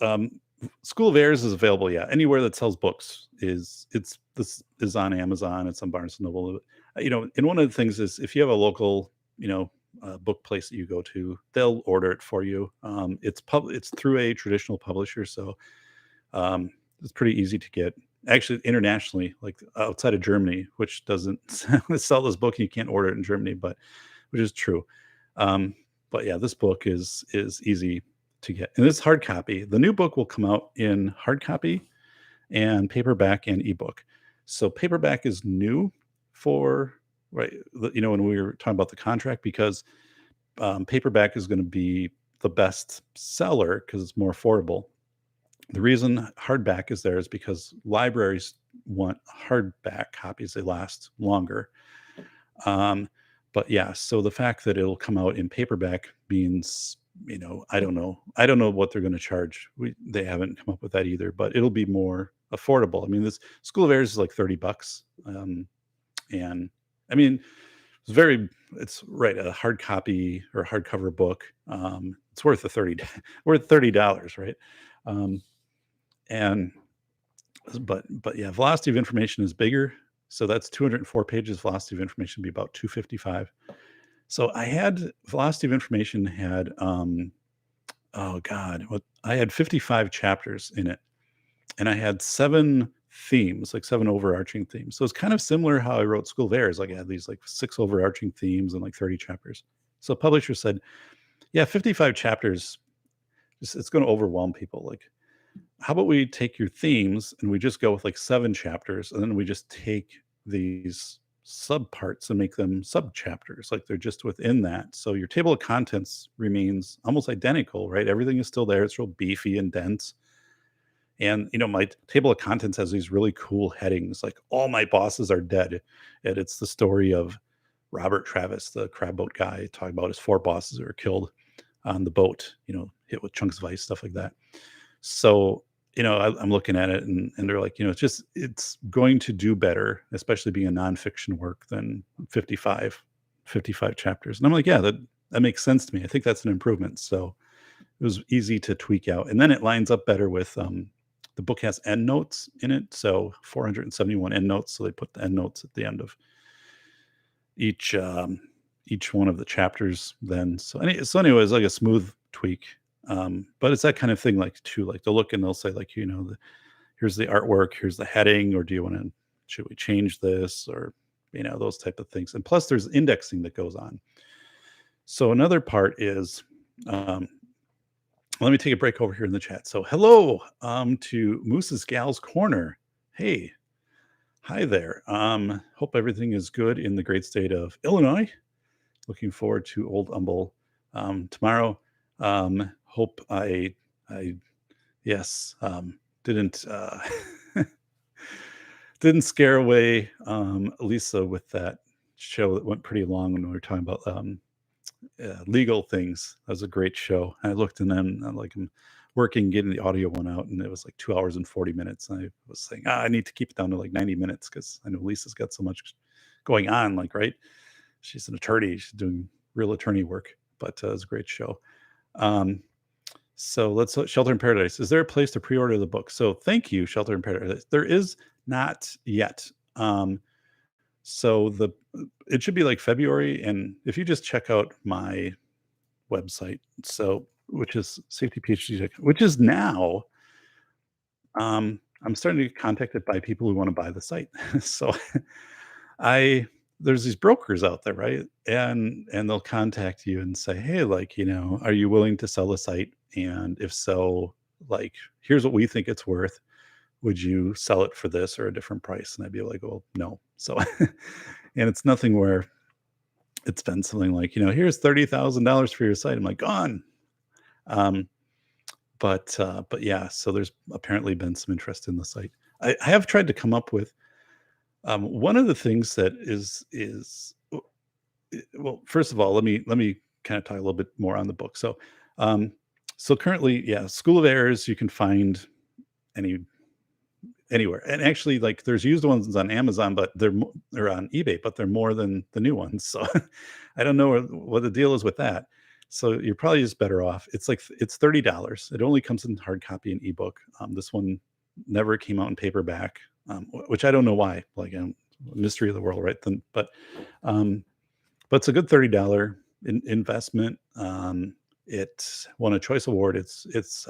um, School of Airs is available. Yeah, anywhere that sells books this is on Amazon. It's on Barnes and Noble. And one of the things is if you have a local, book place that you go to, they'll order it for you. It's through a traditional publisher, so um, it's pretty easy to get. Actually, internationally, like outside of Germany, which doesn't sell this book, you can't order it in Germany, but which is true. Um, but yeah, this book is easy to get, and it's hard copy. The new book will come out in hard copy and paperback and ebook. So paperback is new for right. When we were talking about the contract, because paperback is going to be the best seller because it's more affordable. The reason hardback is there is because libraries want hardback copies; they last longer. Um, but yeah, so the fact that it'll come out in paperback means, I don't know what they're going to charge. They haven't come up with that either, but it'll be more affordable. I mean, this School of Airs is like $30, and I mean, it's right a hard copy or hardcover book. It's worth worth $30, right? Um, and but yeah, velocity of information is bigger. So that's 204 pages. Velocity of information would be about 255. So I had velocity of information had oh god, what I had 55 chapters in it, and I had 7 themes, like 7 overarching themes. So it's kind of similar how I wrote School of Airs. Like I had these like 6 overarching themes and like 30 chapters. So publisher said, "Yeah, 55 chapters, it's going to overwhelm people. Like, how about we take your themes and we just go with like 7 chapters, and then we just take these subparts and make them sub chapters, like they're just within that. So your table of contents remains almost identical, right? Everything is still there. It's real beefy and dense. And my table of contents has these really cool headings, like all my bosses are dead. And it's the story of Robert Travis, the crab boat guy, talking about his 4 bosses who were killed on the boat, hit with chunks of ice, stuff like that. So, I'm looking at it and they're like, it's going to do better, especially being a nonfiction work than 55 chapters. And I'm like, yeah, that makes sense to me. I think that's an improvement. So it was easy to tweak out. And then it lines up better with the book has end notes in it. So 471 end notes. So they put the end notes at the end of each one of the chapters then. So anyway, it's like a smooth tweak. But it's that kind of thing, like too, like they'll look and they'll say, like, here's the artwork, here's the heading, or should we change this, or those type of things. And plus there's indexing that goes on. So another part is let me take a break over here in the chat. So hello to Moose's Gals Corner. Hey, hi there. Hope everything is good in the great state of Illinois. Looking forward to Old Humble tomorrow. Hope I yes, didn't didn't scare away Lisa with that show that went pretty long when we were talking about legal things. That was a great show. I looked and then I'm working getting the audio one out, and it was like 2 hours and 40 minutes. And I was saying, I need to keep it down to like 90 minutes because I know Lisa's got so much going on. Like, right? She's an attorney. She's doing real attorney work, but it was a great show. So let's Shelter in Paradise. Is there a place to pre-order the book? So thank you, Shelter in Paradise. There is not yet. So it should be like February, and if you just check out my website, which is Safety PhD, which is now, I'm starting to get contacted by people who want to buy the site. So there's these brokers out there, right? And they'll contact you and say, hey, like, are you willing to sell the site? And if so, like, here's what we think it's worth. Would you sell it for this or a different price? And I'd be like, well, no. So, and it's nothing where it's been something like, here's $30,000 for your site. I'm like, gone. But yeah, so there's apparently been some interest in the site. I have tried to come up with One of the things that well, first of all, let me kind of talk a little bit more on the book. Um, so currently, yeah, School of Errors you can find any anywhere, and actually, like there's used ones on Amazon, but they're on eBay, but they're more than the new ones. So I don't know what the deal is with that. So you're probably just better off. It's $30. It only comes in hard copy and ebook. This one never came out in paperback, which I don't know why. Like mystery of the world, right? Then, um, but it's a good $30 investment. It won a Choice Award. It's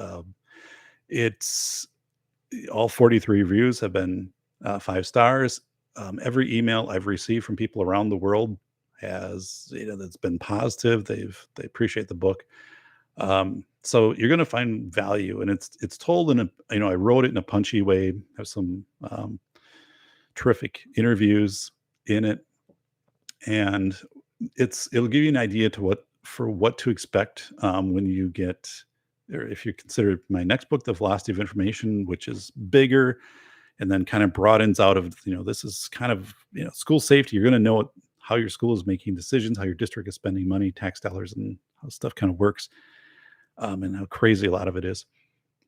all 43 reviews have been 5 stars. Every email I've received from people around the world that's been positive. They appreciate the book. So you're going to find value, and it's told in a I wrote it in a punchy way. Have some terrific interviews in it, and it'll give you an idea what to expect when you get, or if you consider my next book, The Velocity of Information, which is bigger and then kind of broadens out of, this is kind of, school safety. You're going to know how your school is making decisions, how your district is spending money, tax dollars, and how stuff kind of works, and how crazy a lot of it is.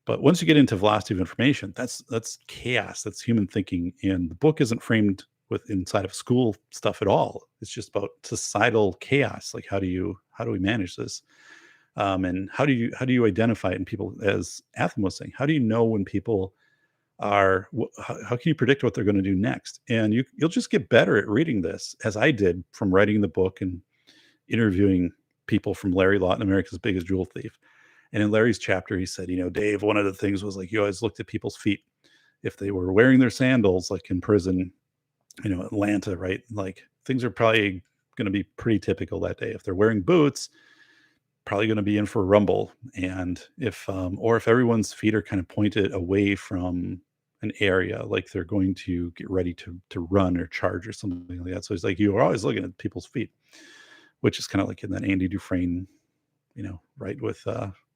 But once you get into velocity of information, that's chaos. That's human thinking, and the book isn't framed with inside of school stuff at all. It's just about societal chaos. Like how do we manage this? And how do you identify it in people? As Atham was saying, how do you know when people how can you predict what they're going to do next? And you'll just get better at reading this, as I did from writing the book and interviewing people, from Larry Lawton, America's Biggest Jewel Thief. And in Larry's chapter, he said, Dave, one of the things was like you always looked at people's feet. If they were wearing their sandals, like in prison, Atlanta, right? Like things are probably going to be pretty typical that day. If they're wearing boots, probably going to be in for a rumble. And if everyone's feet are kind of pointed away from an area, like they're going to get ready to run or charge or something like that. So it's like you are always looking at people's feet, which is kind of like in that Andy Dufresne, right, with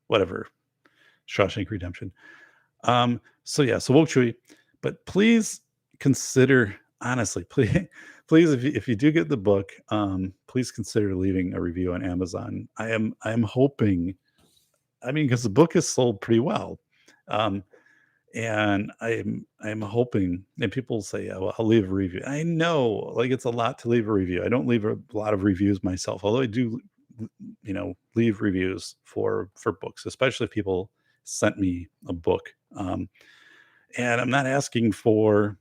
whatever, Shawshank Redemption. So yeah, so woke chewy, but please consider, honestly, please, if you do get the book, please consider leaving a review on Amazon. I am hoping, because the book is sold pretty well. Um, and I'm hoping, and people say, yeah, well, I'll leave a review. I know, like, it's a lot to leave a review. I don't leave a lot of reviews myself, although I do, leave reviews for books, especially if people sent me a book. And I'm not asking for,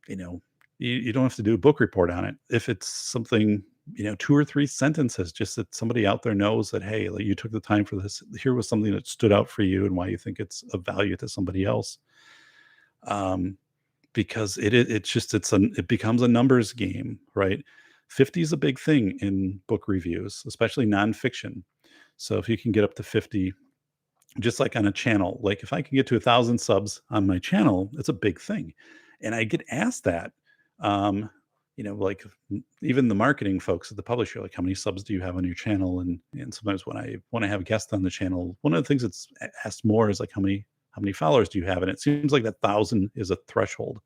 you know, you don't have to do a book report on it. If it's something, 2 or 3 sentences, just that somebody out there knows that, hey, like, you took the time for this. Here was something that stood out for you and why you think it's of value to somebody else. Um, because it becomes a numbers game, right? 50 is a big thing in book reviews, especially nonfiction. So if you can get up to 50, just like on a channel, like if I can get to 1,000 subs on my channel, it's a big thing. And I get asked that, um, like even the marketing folks at the publisher, like, how many subs do you have on your channel? And sometimes when I have guests on the channel, one of the things that's asked more is like, how many followers do you have? And it seems like that 1,000 is a threshold.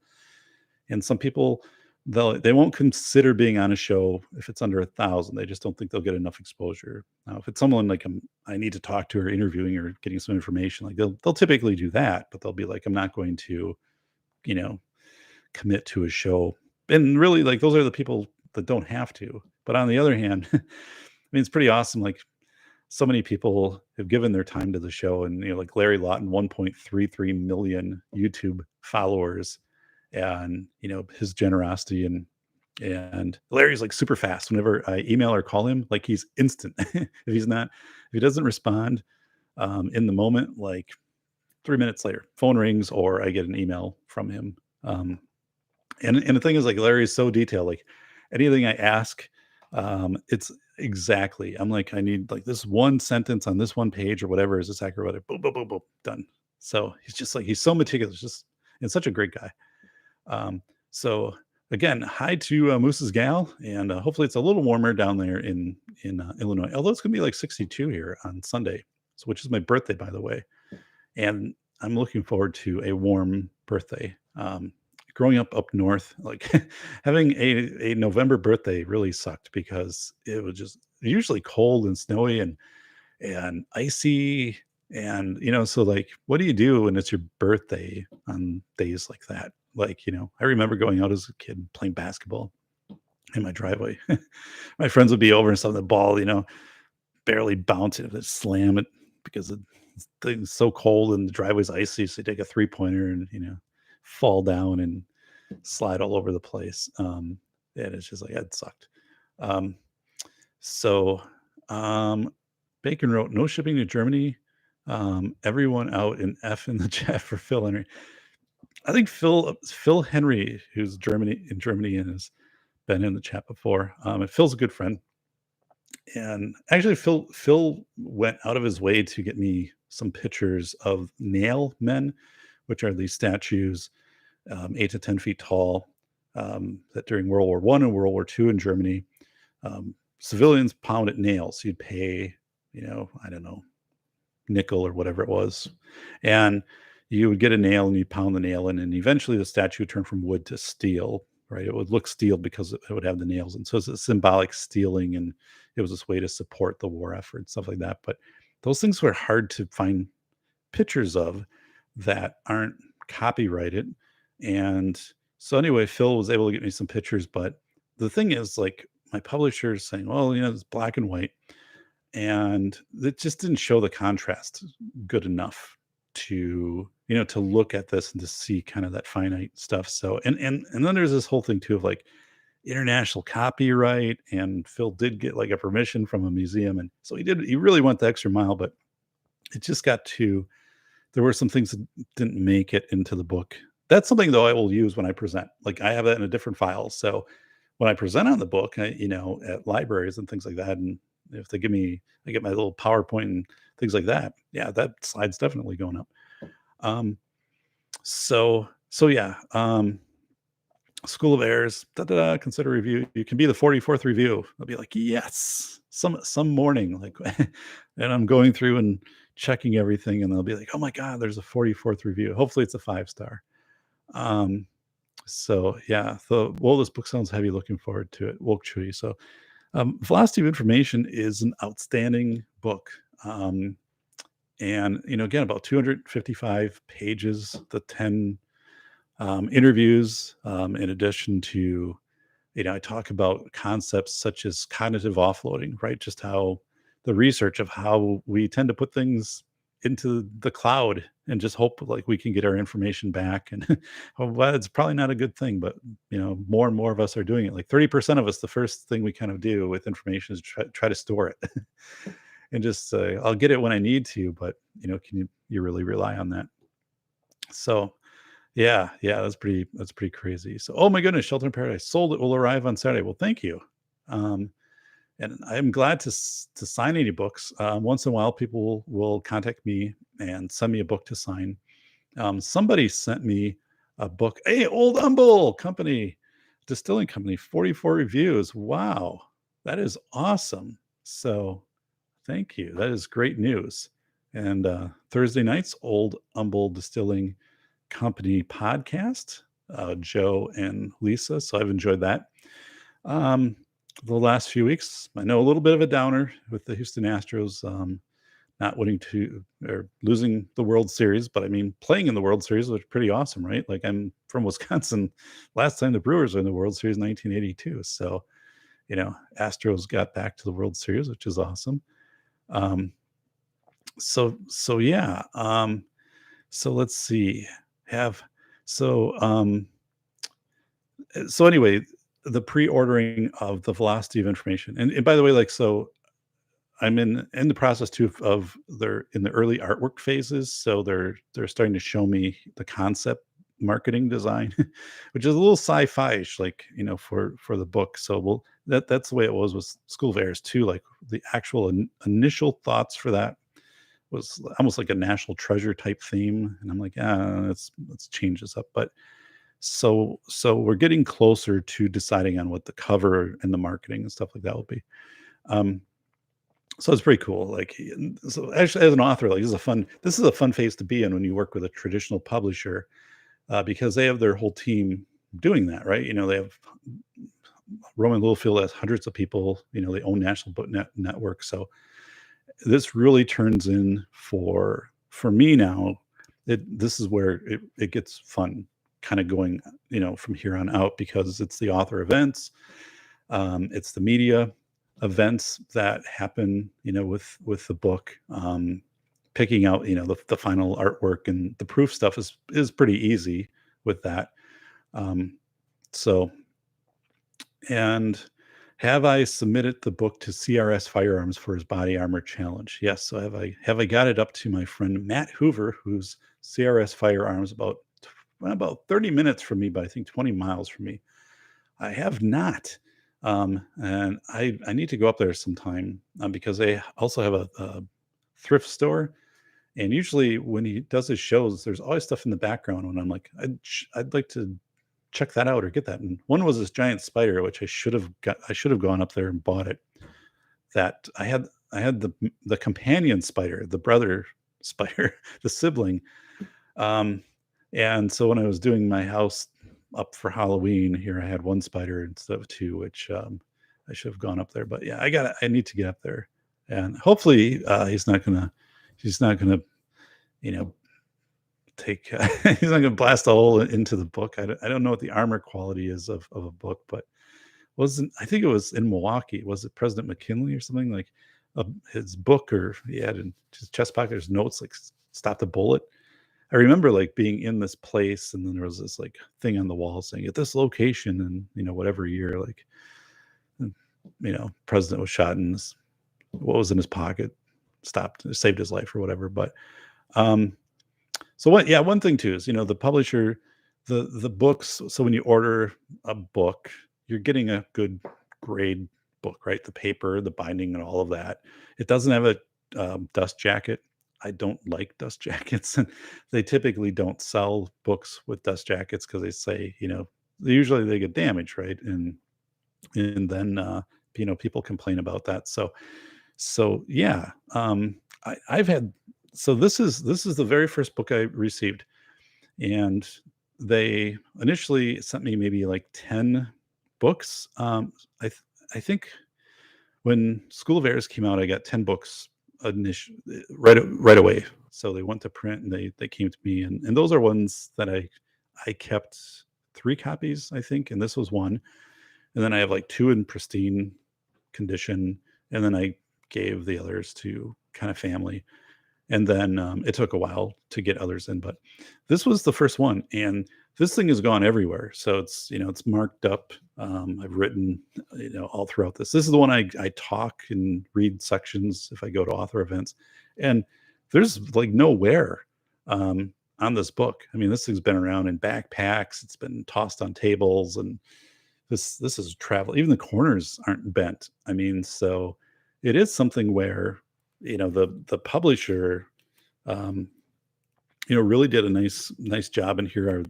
And some people, they won't consider being on a show if it's under 1,000. They just don't think they'll get enough exposure. Now, if it's someone like I need to talk to, or interviewing, or getting some information, like they'll typically do that, but they'll be like, I'm not going to, you know, commit to a show. And really, like, those are the people that don't have to. But on the other hand, it's pretty awesome. Like, so many people have given their time to the show, and like Larry Lawton, 1.33 million YouTube followers, and his generosity, and Larry's like super fast. Whenever I email or call him, like, he's instant. If he doesn't respond in the moment, like 3 minutes later, phone rings or I get an email from him. And the thing is, like, Larry is so detailed. Like, anything I ask, it's exactly. I'm like, I need like this one sentence on this one page or whatever. Is this accurate? Whatever. Boom, boom, boom, boom, done. So he's just like, he's so meticulous, just, and such a great guy. So again, hi to Moose's gal, and hopefully it's a little warmer down there in Illinois. Although it's gonna be like 62 here on Sunday, so, which is my birthday, by the way, and I'm looking forward to a warm birthday. growing up north, like having a November birthday really sucked because it was just usually cold and snowy and icy. And, so like, what do you do when it's your birthday on days like that? Like, I remember going out as a kid playing basketball in my driveway. My friends would be over and stuff. The ball, barely bounce it, would slam it because the thing's so cold and the driveway's icy. So you take a 3-pointer and, fall down and slide all over the place. And it's just like, that sucked. Um, so, um, Bacon wrote, "No shipping to Germany. Everyone out in F in the chat for Phil Henry." I think Phil Henry, who's in Germany and has been in the chat before. And Phil's a good friend. And actually, Phil went out of his way to get me some pictures of nail men, which are these statues, 8 to 10 feet tall, that during World War I and World War II in Germany, civilians pounded nails. You'd pay, I don't know, nickel or whatever it was, and you would get a nail and you pound the nail in, and eventually the statue would turn from wood to steel. Right, it would look steel because it would have the nails, and so it's a symbolic steeling, and it was this way to support the war effort, stuff like that. But those things were hard to find pictures of that aren't copyrighted. And so anyway, Phil was able to get me some pictures, but the thing is, like, my publisher is saying, well, it's black and white, and it just didn't show the contrast good enough to look at this and to see kind of that finite stuff. So and then there's this whole thing too of like international copyright, and Phil did get like a permission from a museum, and so he really went the extra mile, but it just got to there were some things that didn't make it into the book. That's something though I will use when I present. Like, I have that in a different file. So when I present on the book, at libraries and things like that, and if I get my little PowerPoint and things like that. Yeah, that slide's definitely going up. Um, so yeah. School of Airs, da, da, da, consider review. You can be the 44th review. I'll be like, yes, some morning, like, and I'm going through and checking everything, and they'll be like, oh my god, there's a 44th review. Hopefully, it's a 5-star. So yeah, this book sounds heavy. Looking forward to it. Woke Chui. So, Velocity of Information is an outstanding book. And again, about 255 pages, the 10 interviews, in addition to, I talk about concepts such as cognitive offloading, right? Just how the research of how we tend to put things into the cloud and just hope like we can get our information back. And well, it's probably not a good thing, but more and more of us are doing it. Like 30% of us, the first thing we kind of do with information is try to store it and just say, I'll get it when I need to, but can you really rely on that? So yeah, that's pretty crazy. So, oh my goodness, Shelter in Paradise sold. It will arrive on Saturday. Well, thank you. Um, and I'm glad to sign any books. Once in a while, people will contact me and send me a book to sign. Somebody sent me a book. Hey, Old Humble Company, Distilling Company, 44 reviews. Wow, that is awesome. So, thank you. That is great news. And Thursday nights, Old Humble Distilling Company podcast, Joe and Lisa. So I've enjoyed that. The last few weeks, I know a little bit of a downer with the Houston Astros not winning or losing the World Series, but I mean, playing in the World Series was pretty awesome, right? Like, I'm from Wisconsin. Last time the Brewers were in the World Series, 1982. So, Astros got back to the World Series, which is awesome. So yeah. So let's see. Have so so anyway, the pre-ordering of the Velocity of Information, and by the way, like, so I'm in the process too of they're in the early artwork phases, so they're starting to show me the concept marketing design, which is a little sci-fi-ish, like, for the book. So that's the way it was with School of Airs too. Like, the actual initial thoughts for that was almost like a national treasure type theme, and I'm like, let's change this up. But so we're getting closer to deciding on what the cover and the marketing and stuff like that will be. So it's pretty cool. Like, so actually, as an author, like, this is a fun phase to be in when you work with a traditional publisher, because they have their whole team doing that, right? They have Roman Littlefield has hundreds of people. They own National Book Network, so this really turns in for me now. This is where it gets fun, kind of going, from here on out, because it's the author events, it's the media events that happen, with the book. Picking out, the final artwork and the proof stuff is pretty easy with that. Um, so, and have I submitted the book to CRS Firearms for his body armor challenge? Yes. So have I got it up to my friend Matt Hoover, who's CRS Firearms, about 30 minutes from me, but I think 20 miles from me. I have not. And I need to go up there sometime, because they also have a thrift store. And usually when he does his shows, there's always stuff in the background when I'm like, I'd like to check that out or get that. And one was this giant spider, which I should have gone up there and bought it. That I had the companion spider, the brother spider, the sibling. Um, and so when I was doing my house up for Halloween here, I had one spider instead of two, which I should have gone up there. But yeah, I need to get up there, and hopefully he's not gonna, you know, take he's not gonna blast a hole into the book. I don't know what the armor quality is of a book, but I think it was in Milwaukee. Was it President McKinley or something, like his book, or he had in his chest pocket, there's notes like "Stop the bullet." I remember like being in this place, and then there was this like thing on the wall saying at this location, and whatever year, like, president was shot, and what was in his pocket saved his life or whatever. But um so what yeah, one thing too is, the publisher, the books. So when you order a book, you're getting a good grade book, right? The paper, the binding, and all of that. It doesn't have a dust jacket. I don't like dust jackets, and they typically don't sell books with dust jackets because they say, usually they get damaged, right? And then people complain about that. So yeah, I've had. So this is the very first book I received, and they initially sent me maybe like 10 books. I think when School of Airs came out, I got 10 books right away. So they went to print, and they came to me, and those are ones that I kept 3 copies, I think, and this was one. And then I have like 2 in pristine condition, and then I gave the others to kind of family. And then it took a while to get others in, but this was the first one, and this thing has gone everywhere. So it's marked up. I've written all throughout this. This is the one I talk and read sections if I go to author events, and there's like no wear on this book. I mean, this thing's been around in backpacks. It's been tossed on tables, and this is travel. Even the corners aren't bent. I mean, so it is something where the publisher um, really did a nice job. And here are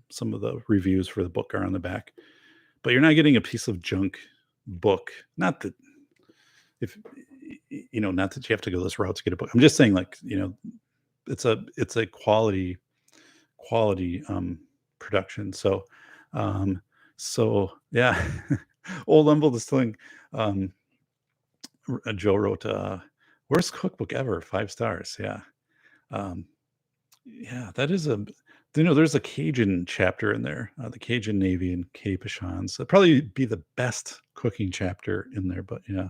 some of the reviews for the book are on the back. But you're not getting a piece of junk book. Not that if not that you have to go this route to get a book. I'm just saying, like, it's a quality production. So yeah, Old Humble Distilling. Joe wrote, "Worst cookbook ever, 5 stars." Yeah, um, yeah, that is there's a Cajun chapter in there, the Cajun Navy and Capuchons. That'd probably be the best cooking chapter in there. But yeah,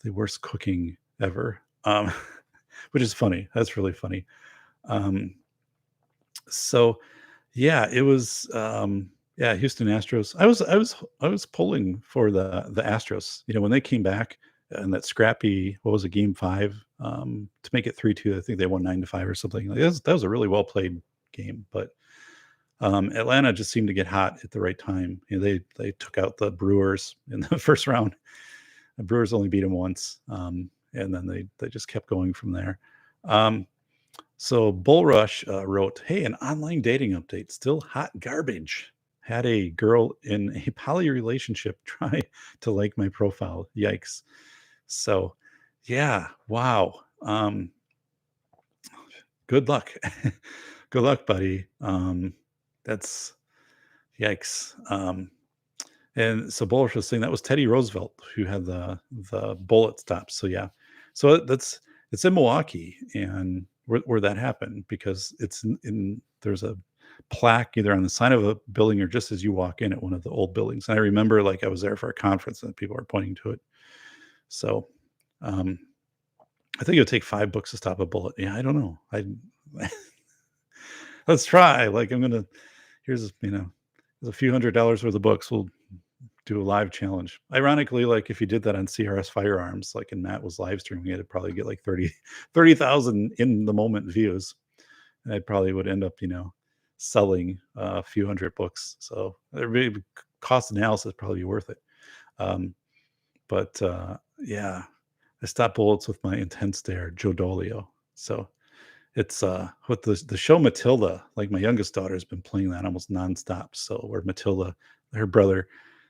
the worst cooking ever, which is funny. That's really funny. Um, so yeah, it was. Yeah, Houston Astros. I was pulling for the Astros. When they came back and that scrappy, what was it, game 5, to make it 3-2. I think they won 9-5 or something. Like that was a really well played game. But Atlanta just seemed to get hot at the right time. They took out the Brewers in the first round. The Brewers only beat them once, and then they just kept going from there. So Bull Rush wrote, "Hey, an online dating update, still hot garbage. Had a girl in a poly relationship try to like my profile. Yikes." So yeah, wow. Good luck. Good luck, buddy. That's yikes. And so Bullish was saying that was Teddy Roosevelt who had the bullet stops. So yeah, so that's it's in Milwaukee, and where that happened because it's in there's a plaque either on the side of a building or just as you walk in at one of the old buildings. And I remember like I was there for a conference and people were pointing to it. So um, I think it would take 5 books to stop a bullet. Yeah, I don't know. I let's try. Like I'm gonna here's there's a few $100s worth of books. We'll do a live challenge. Ironically, like if you did that on CRS Firearms, like and Matt was live streaming, it'd probably get like 30,000 in the moment views. And I probably would end up, selling a few hundred books. So cost analysis probably be worth it. Um, but yeah, I stopped bullets with my intense stare, Joe Dolio. So it's with the show Matilda, like my youngest daughter has been playing that almost nonstop. So where Matilda, her brother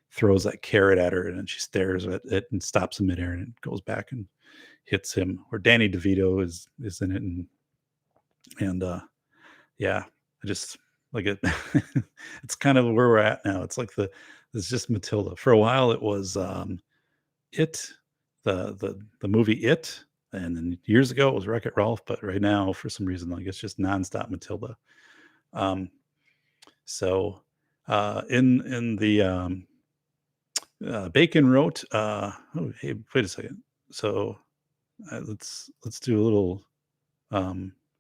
throws that carrot at her and then she stares at it and stops in midair and it goes back and hits him. Or Danny DeVito is in it and yeah, I just like it. It's kind of where we're at now. It's like it's just Matilda. For a while it was it the movie It, and then years ago it was Wreck-It Ralph, but right now for some reason like it's just nonstop Matilda. Um, so in the Bacon wrote, oh hey, wait a second. So let's do a little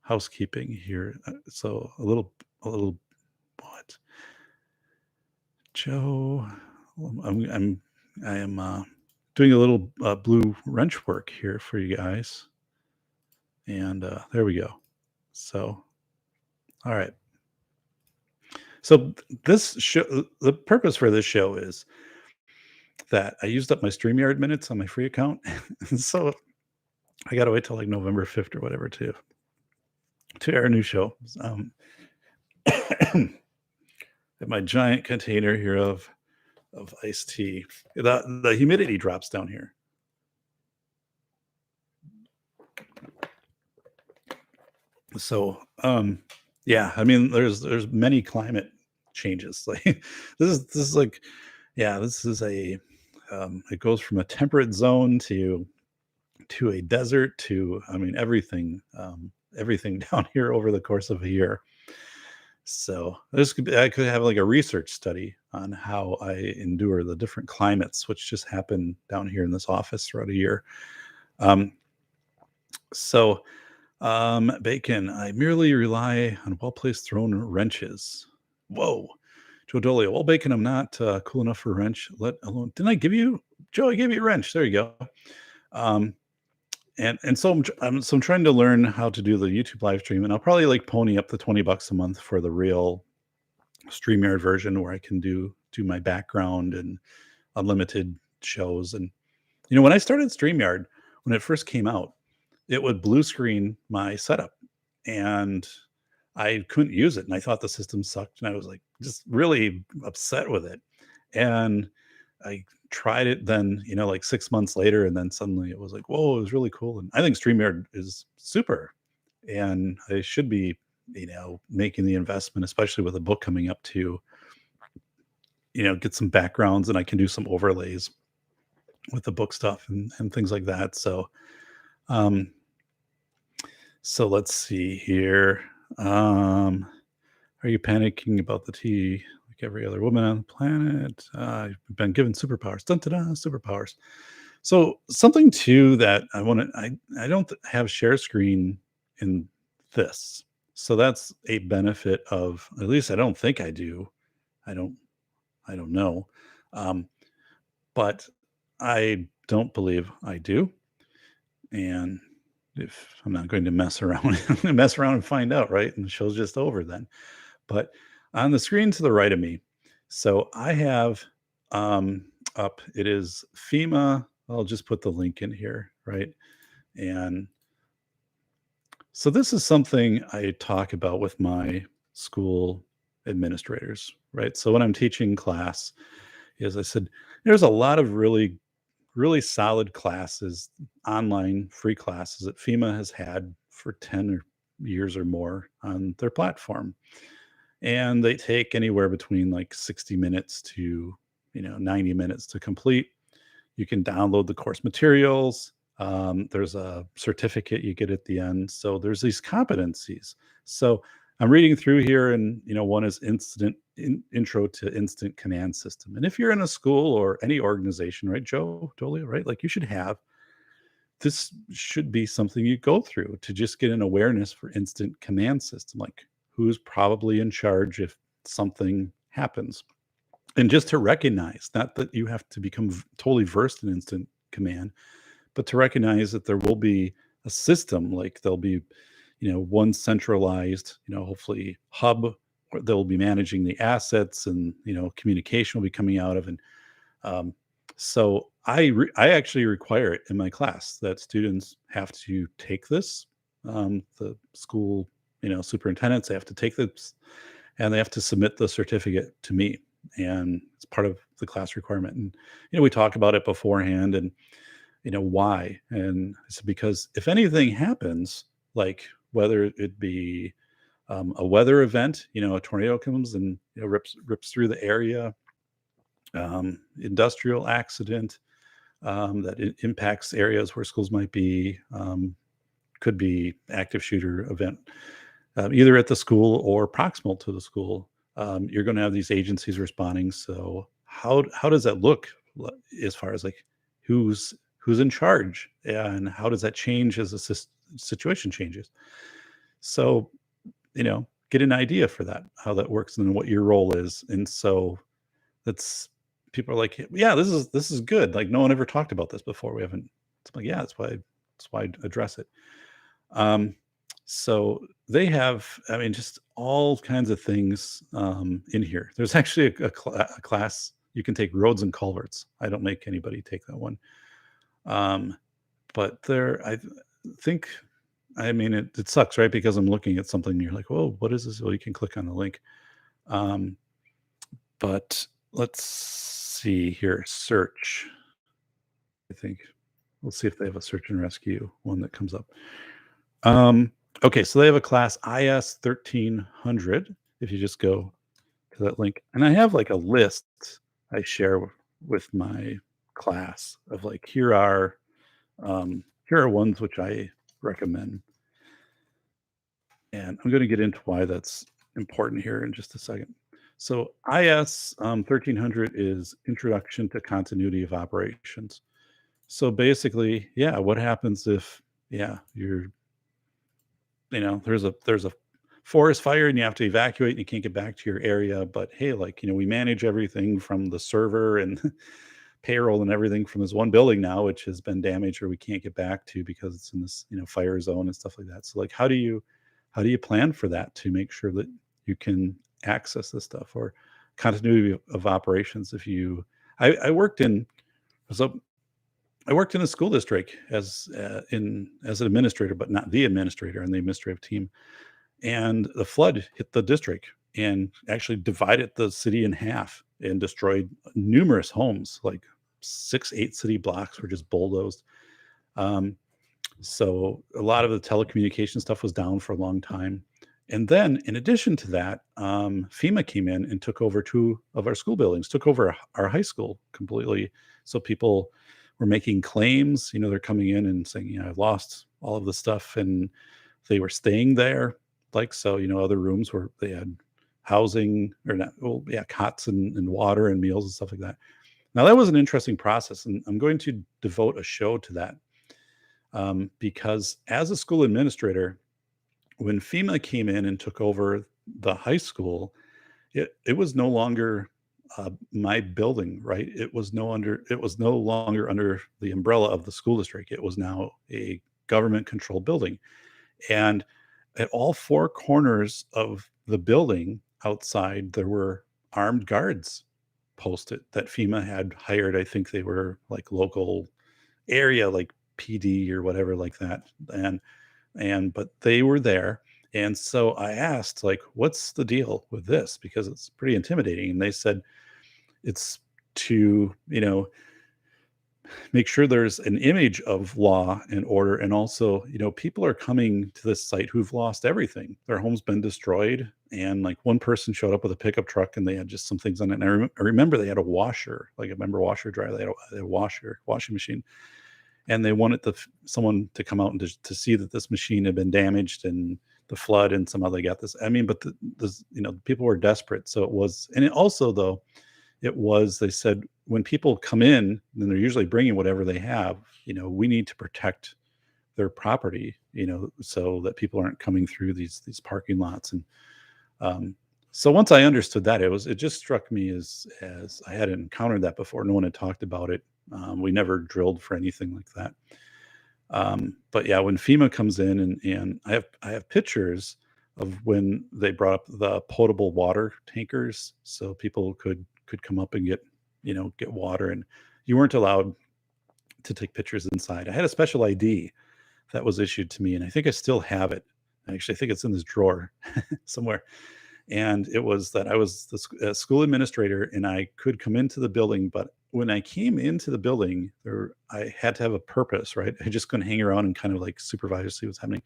housekeeping here. So a little what? Joe, I am doing a little blue wrench work here for you guys, and there we go. So, all right. So this show, the purpose for this show is that I used up my StreamYard minutes on my free account, and so I got to wait till like November 5th or whatever to air a new show. At my giant container here of iced tea. The humidity drops down here. So yeah, I mean there's many climate changes. Like this is like yeah, this is a it goes from a temperate zone to a desert to I mean everything down here over the course of a year. So I could have like a research study on how I endure the different climates, which just happen down here in this office throughout a year. Um, so Bacon, I merely rely on well-placed thrown wrenches. Whoa. Joe Dolio, well, Bacon, I'm not cool enough for a wrench, let alone. Didn't I give you, Joe? I gave you a wrench. There you go. Um, and so I'm trying to learn how to do the YouTube live stream, and I'll probably like pony up the $20 a month for the real StreamYard version where I can do my background and unlimited shows. And when I started StreamYard, when it first came out, it would blue screen my setup, and I couldn't use it. And I thought the system sucked, and I was like just really upset with it. And I tried it then, like 6 months later, and then suddenly it was like, whoa, it was really cool. And I think StreamYard is super, and I should be, making the investment, especially with a book coming up to, get some backgrounds, and I can do some overlays with the book stuff and things like that. Um, so let's see here. Are you panicking about the tea like every other woman on the planet? I've been given superpowers. Dun, dun, dun, superpowers. So something too that I want to, I don't have share screen in this. So that's a benefit of, at least I don't think I do. I don't, I don't know. Um, but I don't believe I do. And if I'm not going to mess around, I'm going to mess around and find out, right? And the show's just over then. But on the screen to the right of me, so I have up, it is FEMA. I'll just put the link in here, right? And so this is something I talk about with my school administrators, right? So when I'm teaching class, is I said, there's a lot of really, really solid classes, online free classes that FEMA has had for 10 years or more on their platform. and they take anywhere between like 60 minutes to 90 minutes to complete. You can download the course materials. There's a certificate you get at the end. So there's these competencies. So I'm reading through here, and one is intro to instant command system. And if you're in a school or any organization, right, Joe Dolia, right, like you should have this should be something you go through to just get an awareness for instant command system, like who's probably in charge if something happens. And just to recognize, not that you have to become totally versed in instant command, but to recognize that there will be a system, like there'll be, one centralized, hopefully hub where they'll be managing the assets, and, communication will be coming out of. And um, so I actually require it in my class that students have to take this. The school, superintendents, they have to take this, and they have to submit the certificate to me, and it's part of the class requirement. And we talk about it beforehand, and why. And it's because if anything happens, like whether it be a weather event, a tornado comes and rips through the area, industrial accident that impacts areas where schools might be, could be active shooter event, either at the school or proximal to the school. You're going to have these agencies responding. So how does that look, as far as like who's in charge, and how does that change as the situation changes? So get an idea for that, how that works, and what your role is. And so that's people are like, yeah, this is good. Like no one ever talked about this before. We haven't. It's like, yeah, that's why I address it. Um, so they have, I mean, just all kinds of things in here. There's actually a class you can take, roads and culverts. I don't make anybody take that one. But I think, I mean, it sucks, right? Because I'm looking at something and you're like, whoa, what is this? Well, you can click on the link. But let's see here, search. I think we'll see if they have a search and rescue one that comes up. Okay, so they have a class IS 1300. If you just go to that link, and I have like a list I share with my class of like, here are ones which I recommend. And I'm going to get into why that's important here in just a second. So IS 1300 is Introduction to Continuity of Operations. So basically, yeah, what happens if, yeah, there's a forest fire and you have to evacuate and you can't get back to your area, but hey, like, we manage everything from the server and payroll and everything from this one building now, which has been damaged or we can't get back to because it's in this, fire zone and stuff like that. So like, how do you plan for that to make sure that you can access this stuff, or continuity of operations? If you, I worked in, so I worked in a school district as an administrator, but not the administrator on the administrative team. And the flood hit the district and actually divided the city in half and destroyed numerous homes. Like 6, 8 city blocks were just bulldozed. So a lot of the telecommunication stuff was down for a long time. And then in addition to that, FEMA came in and took over 2 of our school buildings, took over our high school completely. So people were making claims, they're coming in and saying, I've lost all of the stuff, and they were staying there. Like, so, other rooms where they had housing, or not, well, yeah, cots and water and meals and stuff like that. Now that was an interesting process, and I'm going to devote a show to that. Because as a school administrator, when FEMA came in and took over the high school, it was no longer my building, right? It was no longer under the umbrella of the school district. It was now a government controlled building. And at all 4 corners of the building outside, there were armed guards posted that FEMA had hired. I think they were like local area, like PD or whatever like that. But they were there. And so I asked, like, what's the deal with this? Because it's pretty intimidating. And they said it's to, make sure there's an image of law and order. And also, people are coming to this site who've lost everything. Their home's been destroyed. and like one person showed up with a pickup truck and they had just some things on it. And I remember they had a washer, like I remember washer dryer, they had a washing machine, and they wanted someone to come out and to see that this machine had been damaged and the flood, and somehow they got this. I mean, but people were desperate, so it was, and it also though it was, they said when people come in, then they're usually bringing whatever they have. We need to protect their property, so that people aren't coming through these parking lots. And um, so once I understood that, it just struck me as I hadn't encountered that before. No one had talked about it. We never drilled for anything like that. But yeah, when FEMA comes in, and I have pictures of when they brought up the potable water tankers, so people could come up and get water, and you weren't allowed to take pictures inside. I had a special ID that was issued to me, and I think I still have it. Actually, I think it's in this drawer somewhere. And it was that I was the school administrator, and I could come into the building. But when I came into the building, I had to have a purpose, right? I just couldn't hang around and kind of like supervise, see what's happening.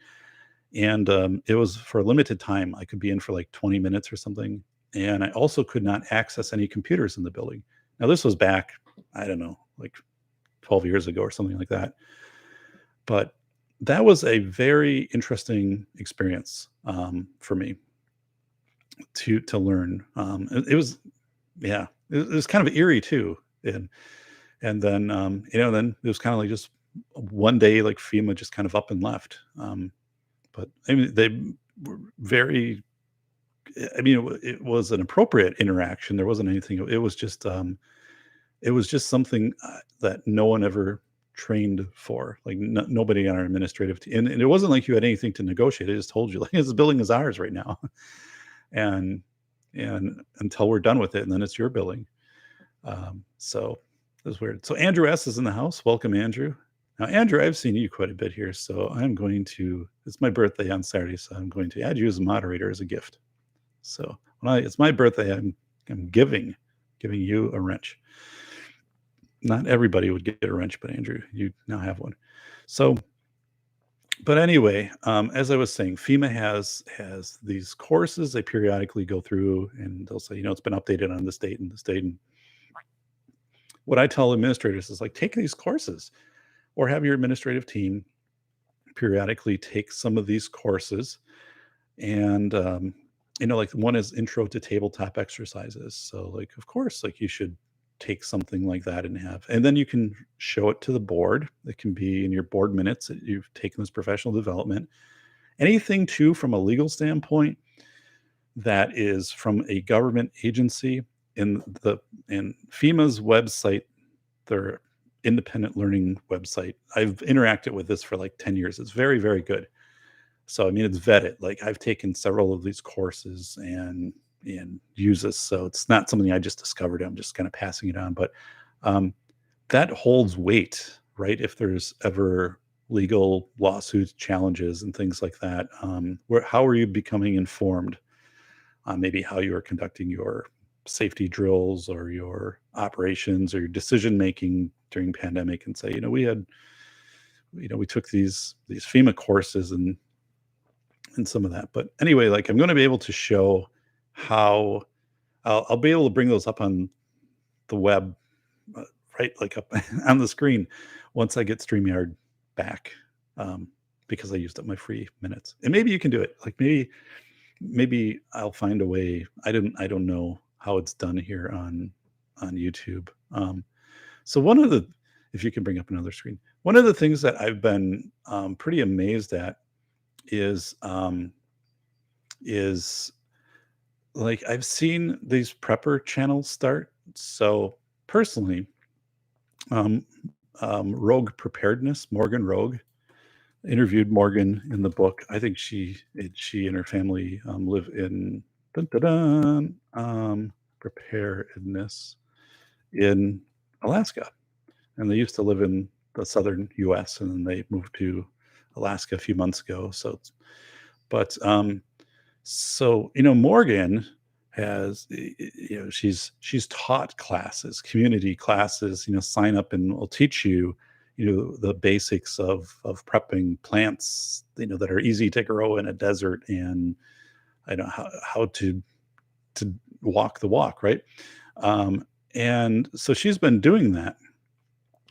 And it was for a limited time. I could be in for like 20 minutes or something. And I also could not access any computers in the building. Now, this was back, I don't know, like 12 years ago or something like that. But that was a very interesting experience for me to learn. It was, yeah, it was kind of eerie too. And then then it was kind of like just one day, like FEMA just kind of up and left. But I mean, they were very. I mean, it was an appropriate interaction. There wasn't anything. It was just something that no one ever trained for. Like nobody on our administrative team, and it wasn't like you had anything to negotiate. They just told you, like, this building is ours right now, and until we're done with it, and then it's your building. So it was weird. So Andrew S is in the house. Welcome, Andrew. Now, Andrew, I've seen you quite a bit here, so I'm going to. It's my birthday on Saturday, so I'm going to add you as a moderator as a gift. So it's my birthday, I'm giving you a wrench. Not everybody would get a wrench, but Andrew, you now have one. So, but anyway, as I was saying, FEMA has these courses they periodically go through, and they'll say, it's been updated on this date and this date. And what I tell administrators is like, take these courses, or have your administrative team periodically take some of these courses. And like one is intro to tabletop exercises. So like, of course, like you should take something like that and then you can show it to the board. It can be in your board minutes that you've taken this professional development. Anything too from a legal standpoint that is from a government agency. In FEMA's website, their independent learning website, I've interacted with this for like 10 years. It's very, very good. So, I mean, it's vetted. Like I've taken several of these courses and use this. So it's not something I just discovered. I'm just kind of passing it on. But that holds weight, right? If there's ever legal lawsuits, challenges, and things like that, how are you becoming informed on maybe how you are conducting your safety drills or your operations or your decision making during pandemic? And say, we took these FEMA courses and some of that. But anyway, like I'm going to be able to show how I'll be able to bring those up on the web, right? Like up on the screen once I get StreamYard back, because I used up my free minutes. And maybe you can do it. Like maybe I'll find a way. I don't know how it's done here on YouTube. So if you can bring up another screen, one of the things that I've been pretty amazed at is like I've seen these prepper channels start. So personally, Rogue Preparedness, Morgan Rogue, interviewed Morgan in the book. I think she and her family live in preparedness in Alaska, and they used to live in the southern U.S. and then they moved to Alaska a few months ago. So Morgan has, she's taught classes, community classes, sign up and we'll teach you, the basics of prepping plants, that are easy to grow in a desert, and I know how to walk the walk, right? Um, and so she's been doing that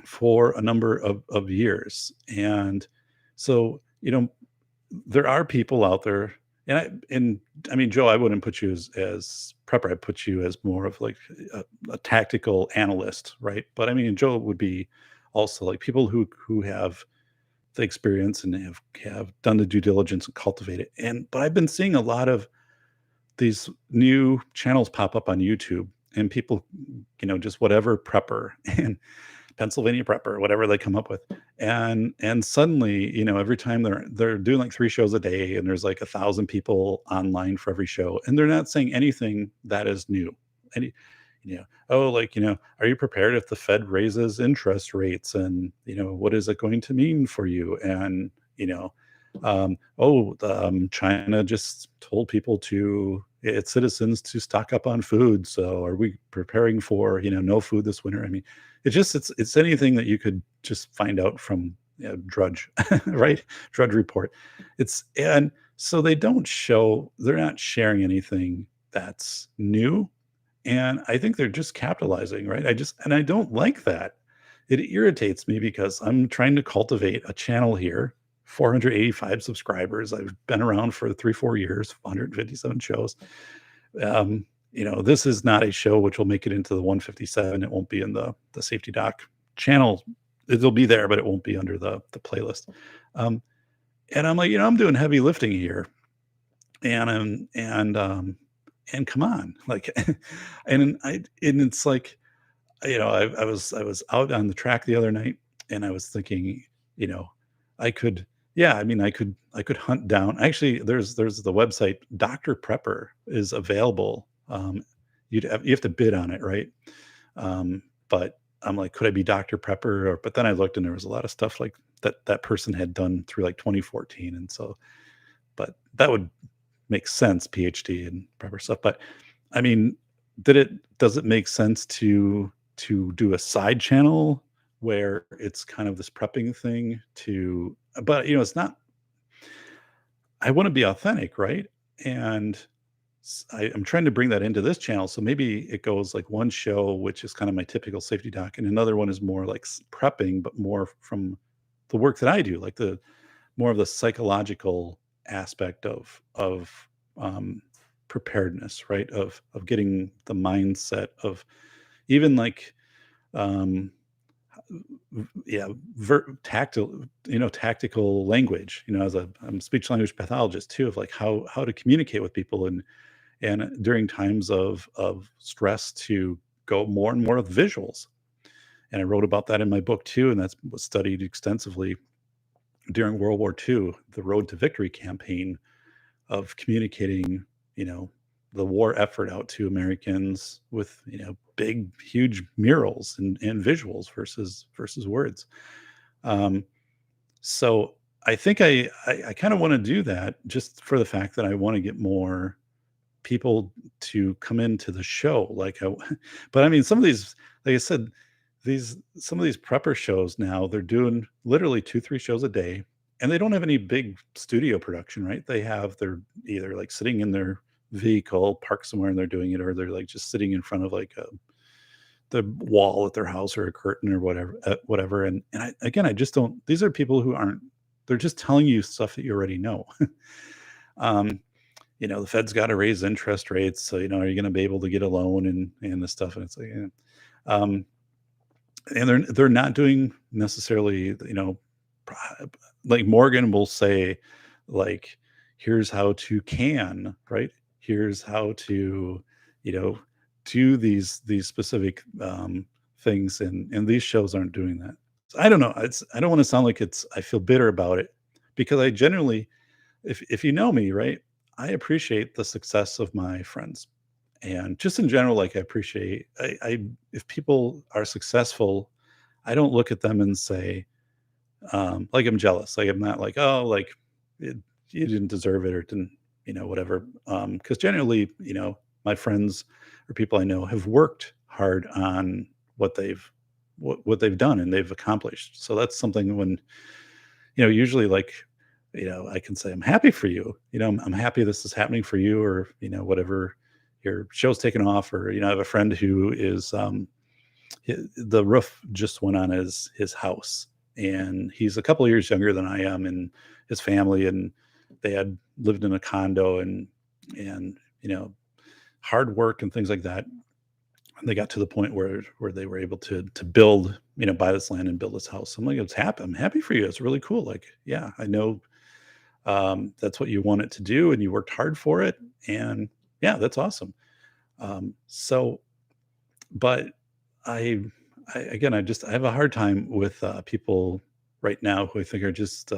for a number of years. And so, there are people out there, and I mean, Joe, I wouldn't put you as prepper. I'd put you as more of like a tactical analyst, right? But I mean, Joe would be also like people who have the experience and have done the due diligence and cultivate it. And but I've been seeing a lot of these new channels pop up on YouTube, and people, just whatever prepper and Pennsylvania prepper, whatever they come up with. And suddenly, every time they're doing like 3 shows a day, and there's like 1,000 people online for every show, and they're not saying anything that is new. Any, oh, like, are you prepared if the Fed raises interest rates, and, what is it going to mean for you? And, China just told people its citizens to stock up on food. So are we preparing for, no food this winter? I mean, it's anything that you could just find out from, Drudge, right? Drudge Report. And so they're not sharing anything that's new. And I think they're just capitalizing, right? And I don't like that. It irritates me because I'm trying to cultivate a channel here, 485 subscribers. I've been around for 3, 4 years, 157 shows. This is not a show which will make it into the 157. It won't be in the safety doc channel. It'll be there, but it won't be under the playlist. Um, and I'm like, I'm doing heavy lifting here, and and come on, like, and it's like, I was out on the track the other night, and I was thinking, you know, I could, yeah, I mean, I could hunt down. Actually, there's the website Doctor Prepper is available. You have to bid on it, right? But I'm like, could I be Doctor Prepper? But then I looked, and there was a lot of stuff like that person had done through like 2014, and so, but that would make sense, PhD and prepper stuff. But I mean, does it make sense to do a side channel where it's kind of this prepping thing but it's not. I want to be authentic, right? And I'm trying to bring that into this channel. So maybe it goes like one show, which is kind of my typical safety doc, and another one is more like prepping, but more from the work that I do, like the more of the psychological aspect of um, preparedness, right? Of getting the mindset of even like um, yeah, tactical language. As I'm a speech language pathologist too, of like how to communicate with people, and during times of stress to go more and more with visuals. And I wrote about that in my book too, and that was studied extensively during World War II, the Road to Victory campaign of communicating, the war effort out to Americans with, big, huge murals and visuals versus words. Um, so I think I kind of want to do that just for the fact that I want to get more people to come into the show. But I mean, some of these, like I said, some of these prepper shows now, they're doing literally 2, 3 shows a day, and they don't have any big studio production, right? They're either like sitting in their vehicle parked somewhere and they're doing it, or they're like just sitting in front of like the wall at their house or a curtain or whatever. And I just don't. These are people who aren't. They're just telling you stuff that you already know. um, the Fed's got to raise interest rates, so are you going to be able to get a loan and this stuff? And it's like, um, and they're not doing necessarily, like Morgan will say, like, here's how to can, right? Here's how to, you know, do these specific things, and these shows aren't doing that. So I don't know. I don't want to sound like I feel bitter about it, because I generally, if you know me, right, I appreciate the success of my friends. And just in general, like, I appreciate, I if people are successful, I don't look at them and say, like, I'm jealous. Like, I'm not like, oh, like, it, you didn't deserve it, or didn't, whatever. Because generally, my friends or people I know have worked hard on what they've done and they've accomplished. So that's something when, usually, like, I can say, I'm happy for you. I'm happy this is happening for you, or, whatever, your show's taken off, or, I have a friend who is, the roof just went on his house, and he's a couple of years younger than I am, and his family, and they had lived in a condo, and, hard work and things like that. And they got to the point where they were able to build, buy this land and build this house. I'm like, I'm happy for you. It's really cool. Like, yeah, I know, that's what you wanted to do, and you worked hard for it. And yeah, that's awesome. So, but I, again, I have a hard time with people right now who I think are just,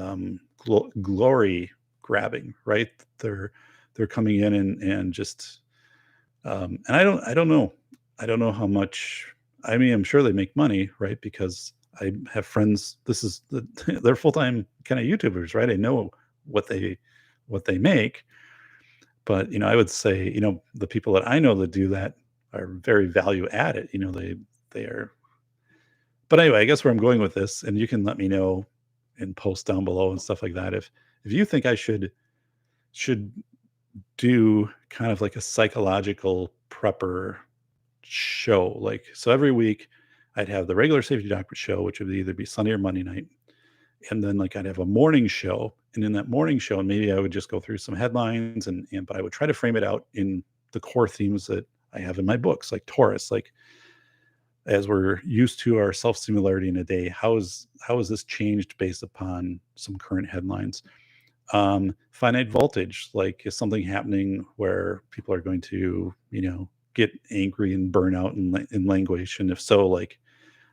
glory grabbing, right? They're they're coming in and just, and I don't know. I don't know how much. I mean, I'm sure they make money, right? Because I have friends. This is they're full time kind of YouTubers, right? I know what they make, but I would say, the people that I know that do that are very value added. They are. But anyway, I guess where I'm going with this, and you can let me know in posts down below and stuff like that, if you think I should do kind of like a psychological prepper show. Like, so every week I'd have the regular safety doctor show, which would either be Sunday or Monday night. And then like I'd have a morning show. And in that morning show, maybe I would just go through some headlines, and but I would try to frame it out in the core themes that I have in my books, like Taurus, like, as we're used to our self-similarity in a day, how is this changed based upon some current headlines? Finite voltage, like, is something happening where people are going to, get angry and burn out and languish? And if so, like,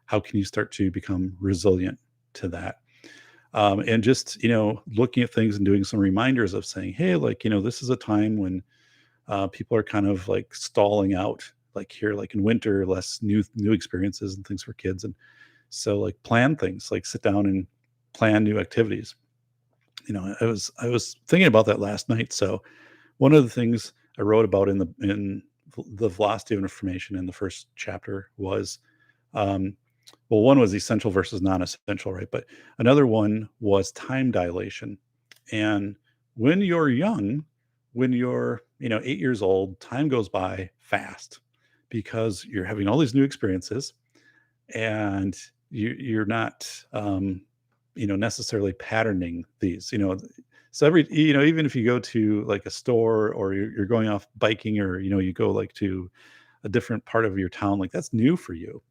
how can you start to become resilient to that? And just, looking at things and doing some reminders of saying, hey, like, this is a time when, people are kind of like stalling out, like here, like in winter, less new experiences and things for kids. And so, like, plan things, like sit down and plan new activities. I was thinking about that last night. So one of the things I wrote about in the velocity of information in the first chapter was, um, well, one was essential versus non-essential, right? But another one was time dilation. And when you're young, when you're 8 years old, time goes by fast because you're having all these new experiences, and you're not, necessarily patterning these. So even if you go to like a store, or you're going off biking, or you go like to a different part of your town, like that's new for you.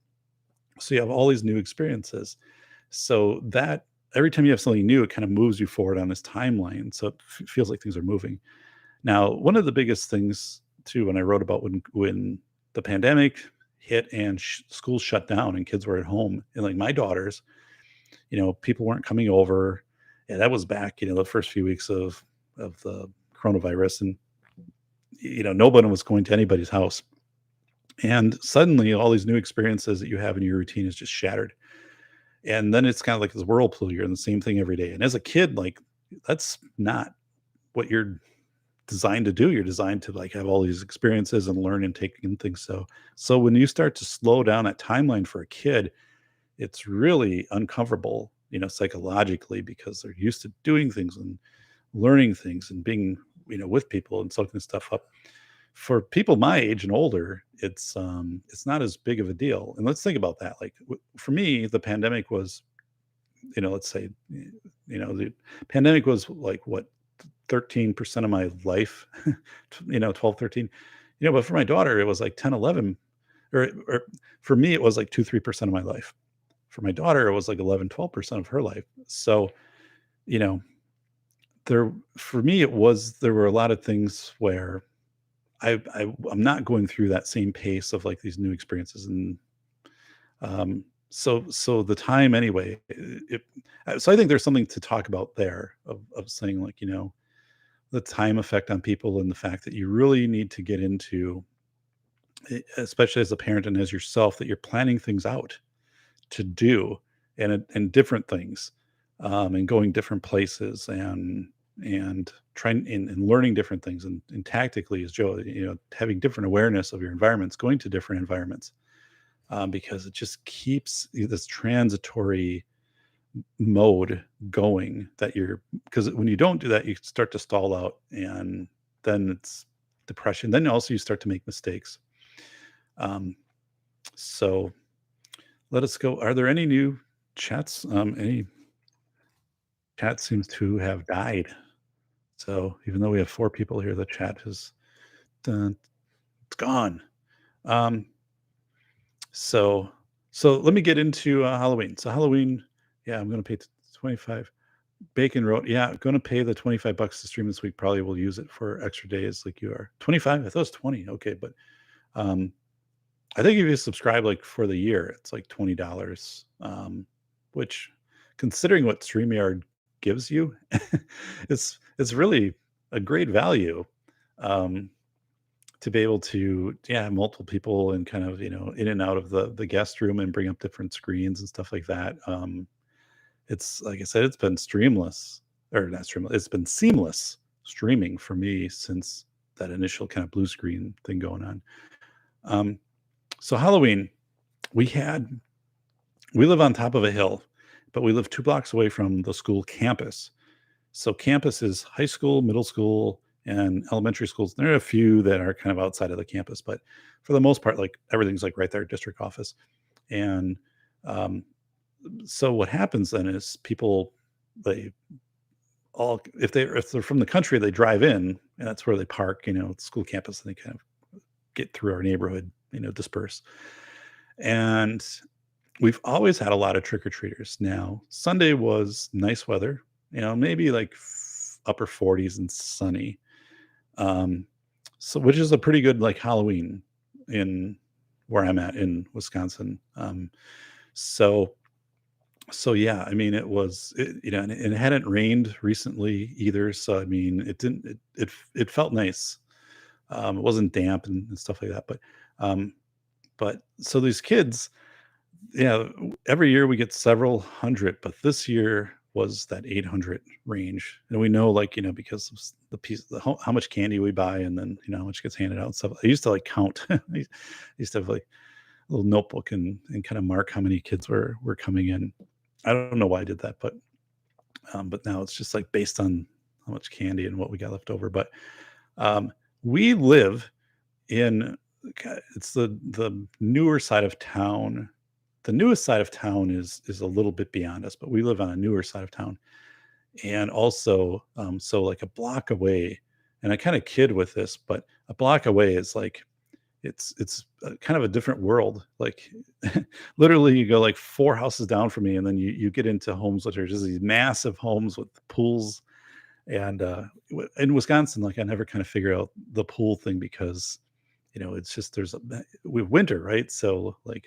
So you have all these new experiences. So that every time you have something new, it kind of moves you forward on this timeline. So it feels like things are moving. Now, one of the biggest things too, when I wrote about when the pandemic hit and schools shut down and kids were at home, and like my daughters, people weren't coming over. And that was back, the first few weeks of the coronavirus, and nobody was going to anybody's house. And suddenly all these new experiences that you have in your routine is just shattered. And then it's kind of like this whirlpool. You're in the same thing every day. And as a kid, like, that's not what you're designed to do. You're designed to like have all these experiences and learn and take in things. So when you start to slow down that timeline for a kid, it's really uncomfortable, psychologically, because they're used to doing things and learning things and being, with people and soaking stuff up. For people my age and older, it's not as big of a deal. And let's think about that. Like, for me, the pandemic was, let's say, the pandemic was like what, 13% of my life, 12, 13, but for my daughter, it was like 10, 11, or for me, it was like 2, 3% of my life. For my daughter, it was like 11, 12% of her life. So, you know, for me, there were a lot of things where I'm not going through that same pace of like these new experiences. And so the time anyway, so I think there's something to talk about there, of saying, like, the time effect on people, and the fact that you really need to get into, especially as a parent and as yourself, that you're planning things out to do, and different things, and going different places, and trying and learning different things, and tactically, as Joe, having different awareness of your environments, going to different environments, because it just keeps this transitory mode going that you're, because when you don't do that, you start to stall out, and then it's depression. Then also you start to make mistakes. Um, so let us go. Are there any new chats? Any chat seems to have died. So even though we have 4 people here, the chat is done. It's gone. Um, so so let me get into Halloween. So Halloween, yeah, I'm gonna pay 25. Bacon wrote, yeah, gonna pay the 25 bucks to stream this week. Probably will use it for extra days like you are. 25? I thought it was 20. Okay, but um I think if you subscribe like for the year, it's like $20. Which, considering what StreamYard gives you, it's really a great value. Um to be able to, yeah, multiple people and kind of, in and out of the guest room and bring up different screens and stuff like that. It's like I said, it's been streamless, or not streamless, it's been seamless streaming for me since that initial kind of blue screen thing going on. Um, so Halloween, we had we live on top of a hill, but we live 2 blocks away from the school campus. So campus is high school, middle school, and elementary schools. There are a few that are kind of outside of the campus, but for the most part, like everything's like right there, district office. And um, so what happens then is people, they all, if they're from the country, they drive in, and that's where they park, school campus, and they kind of get through our neighborhood, disperse. And we've always had a lot of trick-or-treaters. Now, Sunday was nice weather, maybe like upper 40s and sunny. Um, so which is a pretty good like Halloween in where I'm at in Wisconsin. So so yeah, I mean, and it hadn't rained recently either. So I mean, it didn't, it felt nice. It wasn't damp and stuff like that. But so these kids, yeah, every year we get several hundred, but this year was that 800 range. And we know, like, because of how much candy we buy, and then, how much gets handed out and stuff. I used to like count. I used to have like a little notebook and kind of mark how many kids were coming in. I don't know why I did that, but now it's just like based on how much candy and what we got left over. But um, we live in, it's the newer side of town. The newest side of town is a little bit beyond us, but we live on a newer side of town. And also, so like a block away, and I kind of kid with this, but a block away is like, it's kind of a different world. Like literally you go like 4 houses down from me, and then you get into homes which are just these massive homes with pools. And in Wisconsin, like I never kind of figure out the pool thing, because it's just, we have winter, right? So like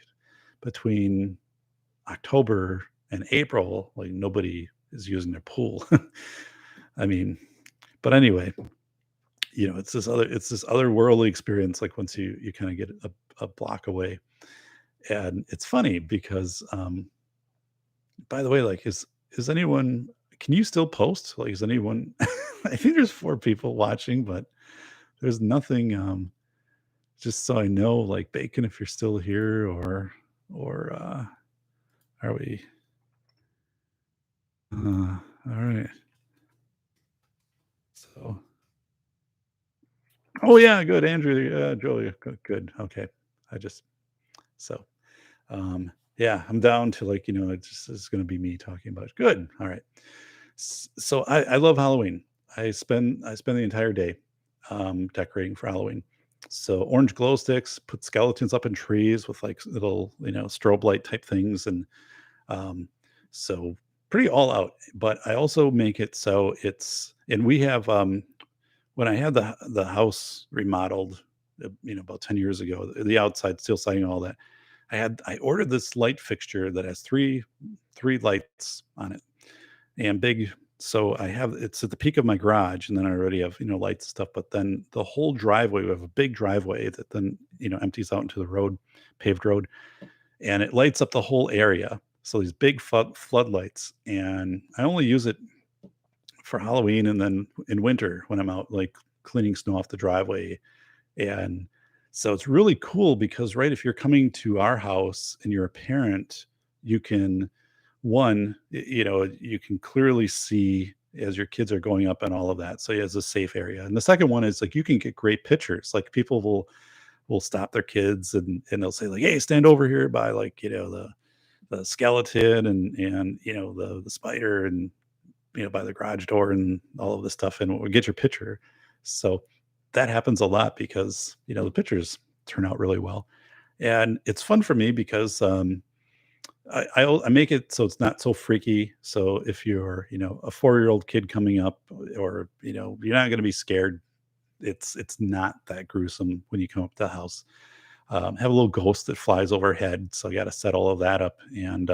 between October and April, like nobody is using their pool. I mean, but anyway, it's this otherworldly experience. Like once you kind of get a block away. And it's funny because, by the way, like, is anyone, can you still post? Like, is anyone, I think there's 4 people watching, but there's nothing, just so I know, like, Bacon, if you're still here, or are we, all right. So, oh yeah, good. Andrew, Julia, good. Okay. I just, so, yeah, I'm down to, like, it just is going to be me talking about it. Good. All right. So I love Halloween. I spend the entire day decorating for Halloween. So orange glow sticks, put skeletons up in trees with like little, strobe light type things, and um, so pretty all out. But I also make it so and we have, when I had the house remodeled, about 10 years ago, the outside steel siding and all that, I ordered this light fixture that has three lights on it, and big. So it's at the peak of my garage, and then I already have, lights and stuff. But then the whole driveway, we have a big driveway that then, empties out into the road, paved road, and it lights up the whole area. So these big floodlights, and I only use it for Halloween, and then in winter when I'm out like cleaning snow off the driveway. And so it's really cool because, right, if you're coming to our house and you're a parent, you can one, you can clearly see as your kids are going up and all of that. So, yeah, it's a safe area. And the second one is like you can get great pictures. Like people will stop their kids and they'll say like, "Hey, stand over here by like, the skeleton and the spider and by the garage door and all of this stuff and we'll get your picture." So that happens a lot because, the pictures turn out really well. And it's fun for me because I make it so it's not so freaky. So if you're, a 4-year-old kid coming up or, you're not going to be scared. It's not that gruesome when you come up to the house. Have a little ghost that flies overhead. So I got to set all of that up and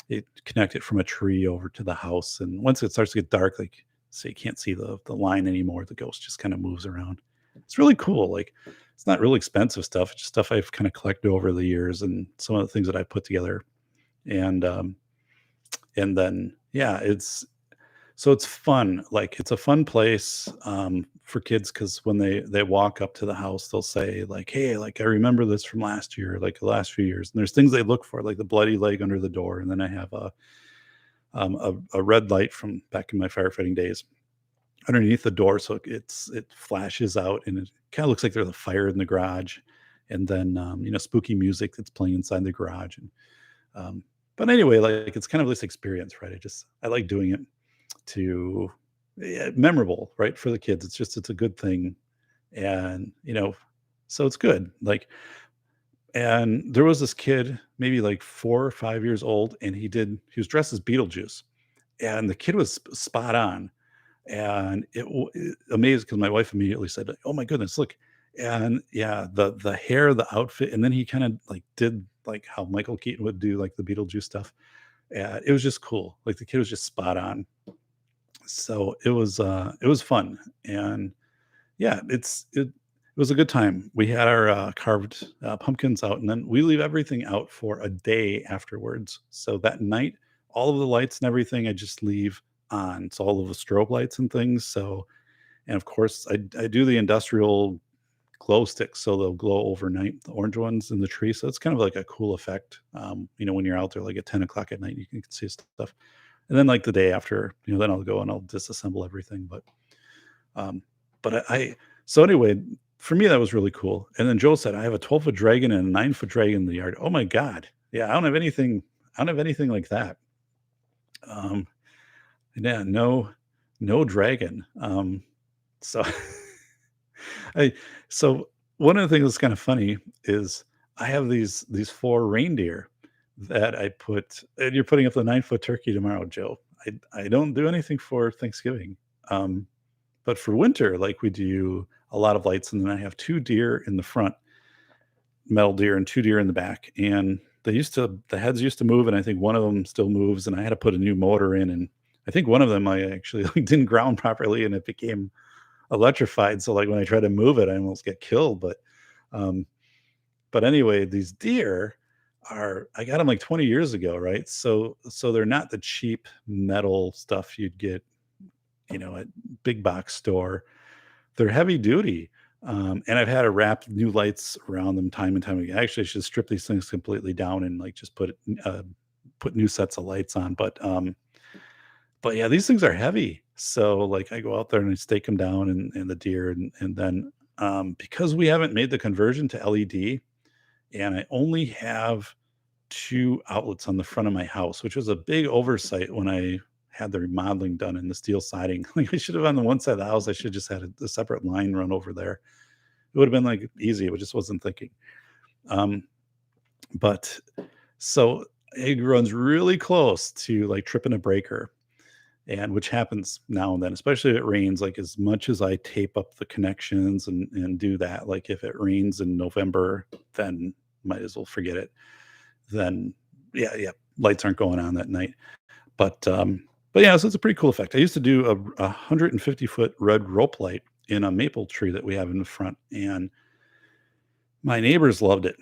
it connect it from a tree over to the house. And once it starts to get dark, like so you can't see the line anymore, the ghost just kind of moves around. It's really cool. Like it's not really expensive stuff. It's just stuff I've kind of collected over the years and some of the things that I put together. And and then yeah, it's fun. Like it's a fun place for kids because when they walk up to the house, they'll say like, "Hey, like I remember this from last year, like the last few years." And there's things they look for, like the bloody leg under the door, and then I have a red light from back in my firefighting days underneath the door, so it flashes out, and it kind of looks like there's a fire in the garage, and then spooky music that's playing inside the garage, and but anyway, like it's kind of this experience, right? I like doing it to yeah, memorable, right, for the kids. It's a good thing, and so it's good. Like, and there was this kid, maybe like 4 or 5 years old, and he was dressed as Beetlejuice, and the kid was spot on, and it amazed because my wife immediately said, like, "Oh my goodness, look!" And yeah, the hair, the outfit, and then he kind of like did like how Michael Keaton would do like the Beetlejuice stuff. And it was just cool. Like the kid was just spot on. So it was fun, and yeah, it was a good time. We had our carved pumpkins out, and then we leave everything out for a day afterwards. So that night, all of the lights and everything, I just leave on. So all of the strobe lights and things. So, and of course, I do the industrial glow sticks, so they'll glow overnight, the orange ones in the tree. So it's kind of like a cool effect. When you're out there like at 10 o'clock at night, you can see stuff. And then like the day after, then I'll go and I'll disassemble everything. Um, but so anyway, for me that was really cool. And then Joe said, "I have a 12-foot dragon and a 9-foot dragon in the yard." Oh my God. Yeah, I don't have anything. I don't have anything like that. Um, yeah, no dragon. So I so one of the things that's kind of funny is I have these four reindeer that I put. And you're putting up the 9-foot turkey tomorrow, Joe. I don't do anything for Thanksgiving, but for winter, like we do a lot of lights, and then I have two deer in the front, metal deer, and two deer in the back. And the heads used to move, and I think one of them still moves. And I had to put a new motor in, and I think one of them I actually like, didn't ground properly, and it became electrified. So like when I try to move it, I almost get killed. Um, but anyway, these deer I got them like 20 years ago, right? So they're not the cheap metal stuff you'd get, at big box store. They're heavy duty. And I've had to wrap new lights around them time and time again. Actually, I should strip these things completely down and like just put new sets of lights on. But yeah, these things are heavy. So like I go out there and I stake them down and the deer and then because we haven't made the conversion to LED and I only have two outlets on the front of my house, which was a big oversight when I had the remodeling done in the steel siding. Like I should have on the one side of the house, I should just had a separate line run over there. It would have been like easy. It just wasn't thinking. Um, but so it runs really close to like tripping a breaker and which happens now and then, especially if it rains. Like as much as I tape up the connections and do that, like if it rains in November, then might as well forget it. Then yeah, lights aren't going on that night. But yeah, so it's a pretty cool effect. I used to do a 150-foot red rope light in a maple tree that we have in the front, and my neighbors loved it,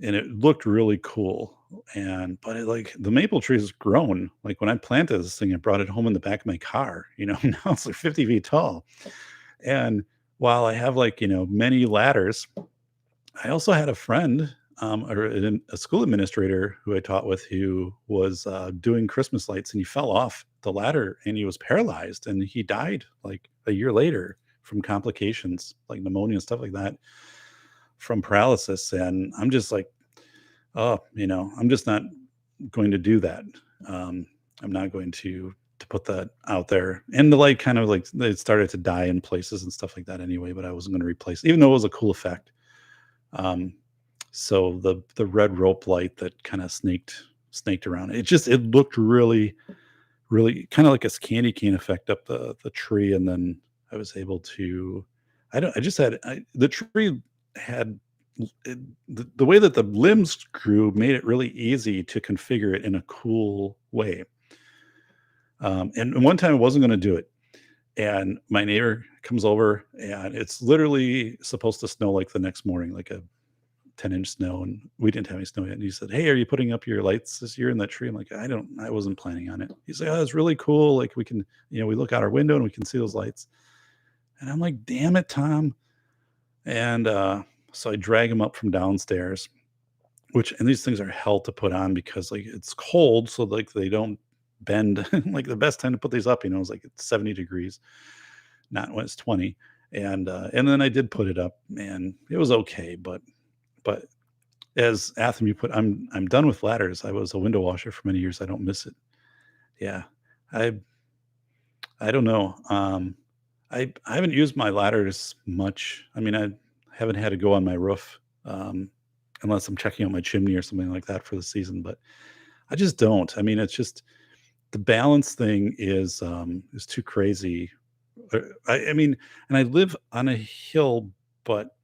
and it looked really cool. And but it like the maple tree has grown. Like when I planted this thing, I brought it home in the back of my car. Now it's like 50 feet tall. And while I have like many ladders, I also had a friend or a school administrator who I taught with who was doing Christmas lights, and he fell off the ladder and he was paralyzed and he died like a year later from complications like pneumonia and stuff like that from paralysis. And I'm just like, oh, I'm just not going to do that. Um, I'm not going to put that out there. And the light kind of like it started to die in places and stuff like that anyway, but I wasn't going to replace it, even though it was a cool effect. Um, so the red rope light that kind of snaked around. It looked really, really kind of like a candy cane effect up the tree. And then I was able to I don't I just had the tree had the way that the limbs grew made it really easy to configure it in a cool way. And one time I wasn't going to do it, and my neighbor comes over, and it's literally supposed to snow like the next morning, like a 10-inch snow, and we didn't have any snow yet. And he said, "Hey, are you putting up your lights this year in that tree?" I'm like, I wasn't planning on it." He's like, "Oh, it's really cool. Like we can, we look out our window and we can see those lights." And I'm like, "Damn it, Tom." And so I drag him up from downstairs, and these things are hell to put on because like it's cold, so like they don't bend. Like the best time to put these up, is like it's 70 degrees, not when it's 20. And then I did put it up and it was okay, but as Atham you put, I'm done with ladders. I was a window washer for many years. I don't miss it. Yeah. I I don't know. I haven't used my ladders much. I mean, I haven't had to go on my roof, unless I'm checking out my chimney or something like that for the season, but I just don't. I mean, it's just the balance thing is too crazy. I mean, and I live on a hill, but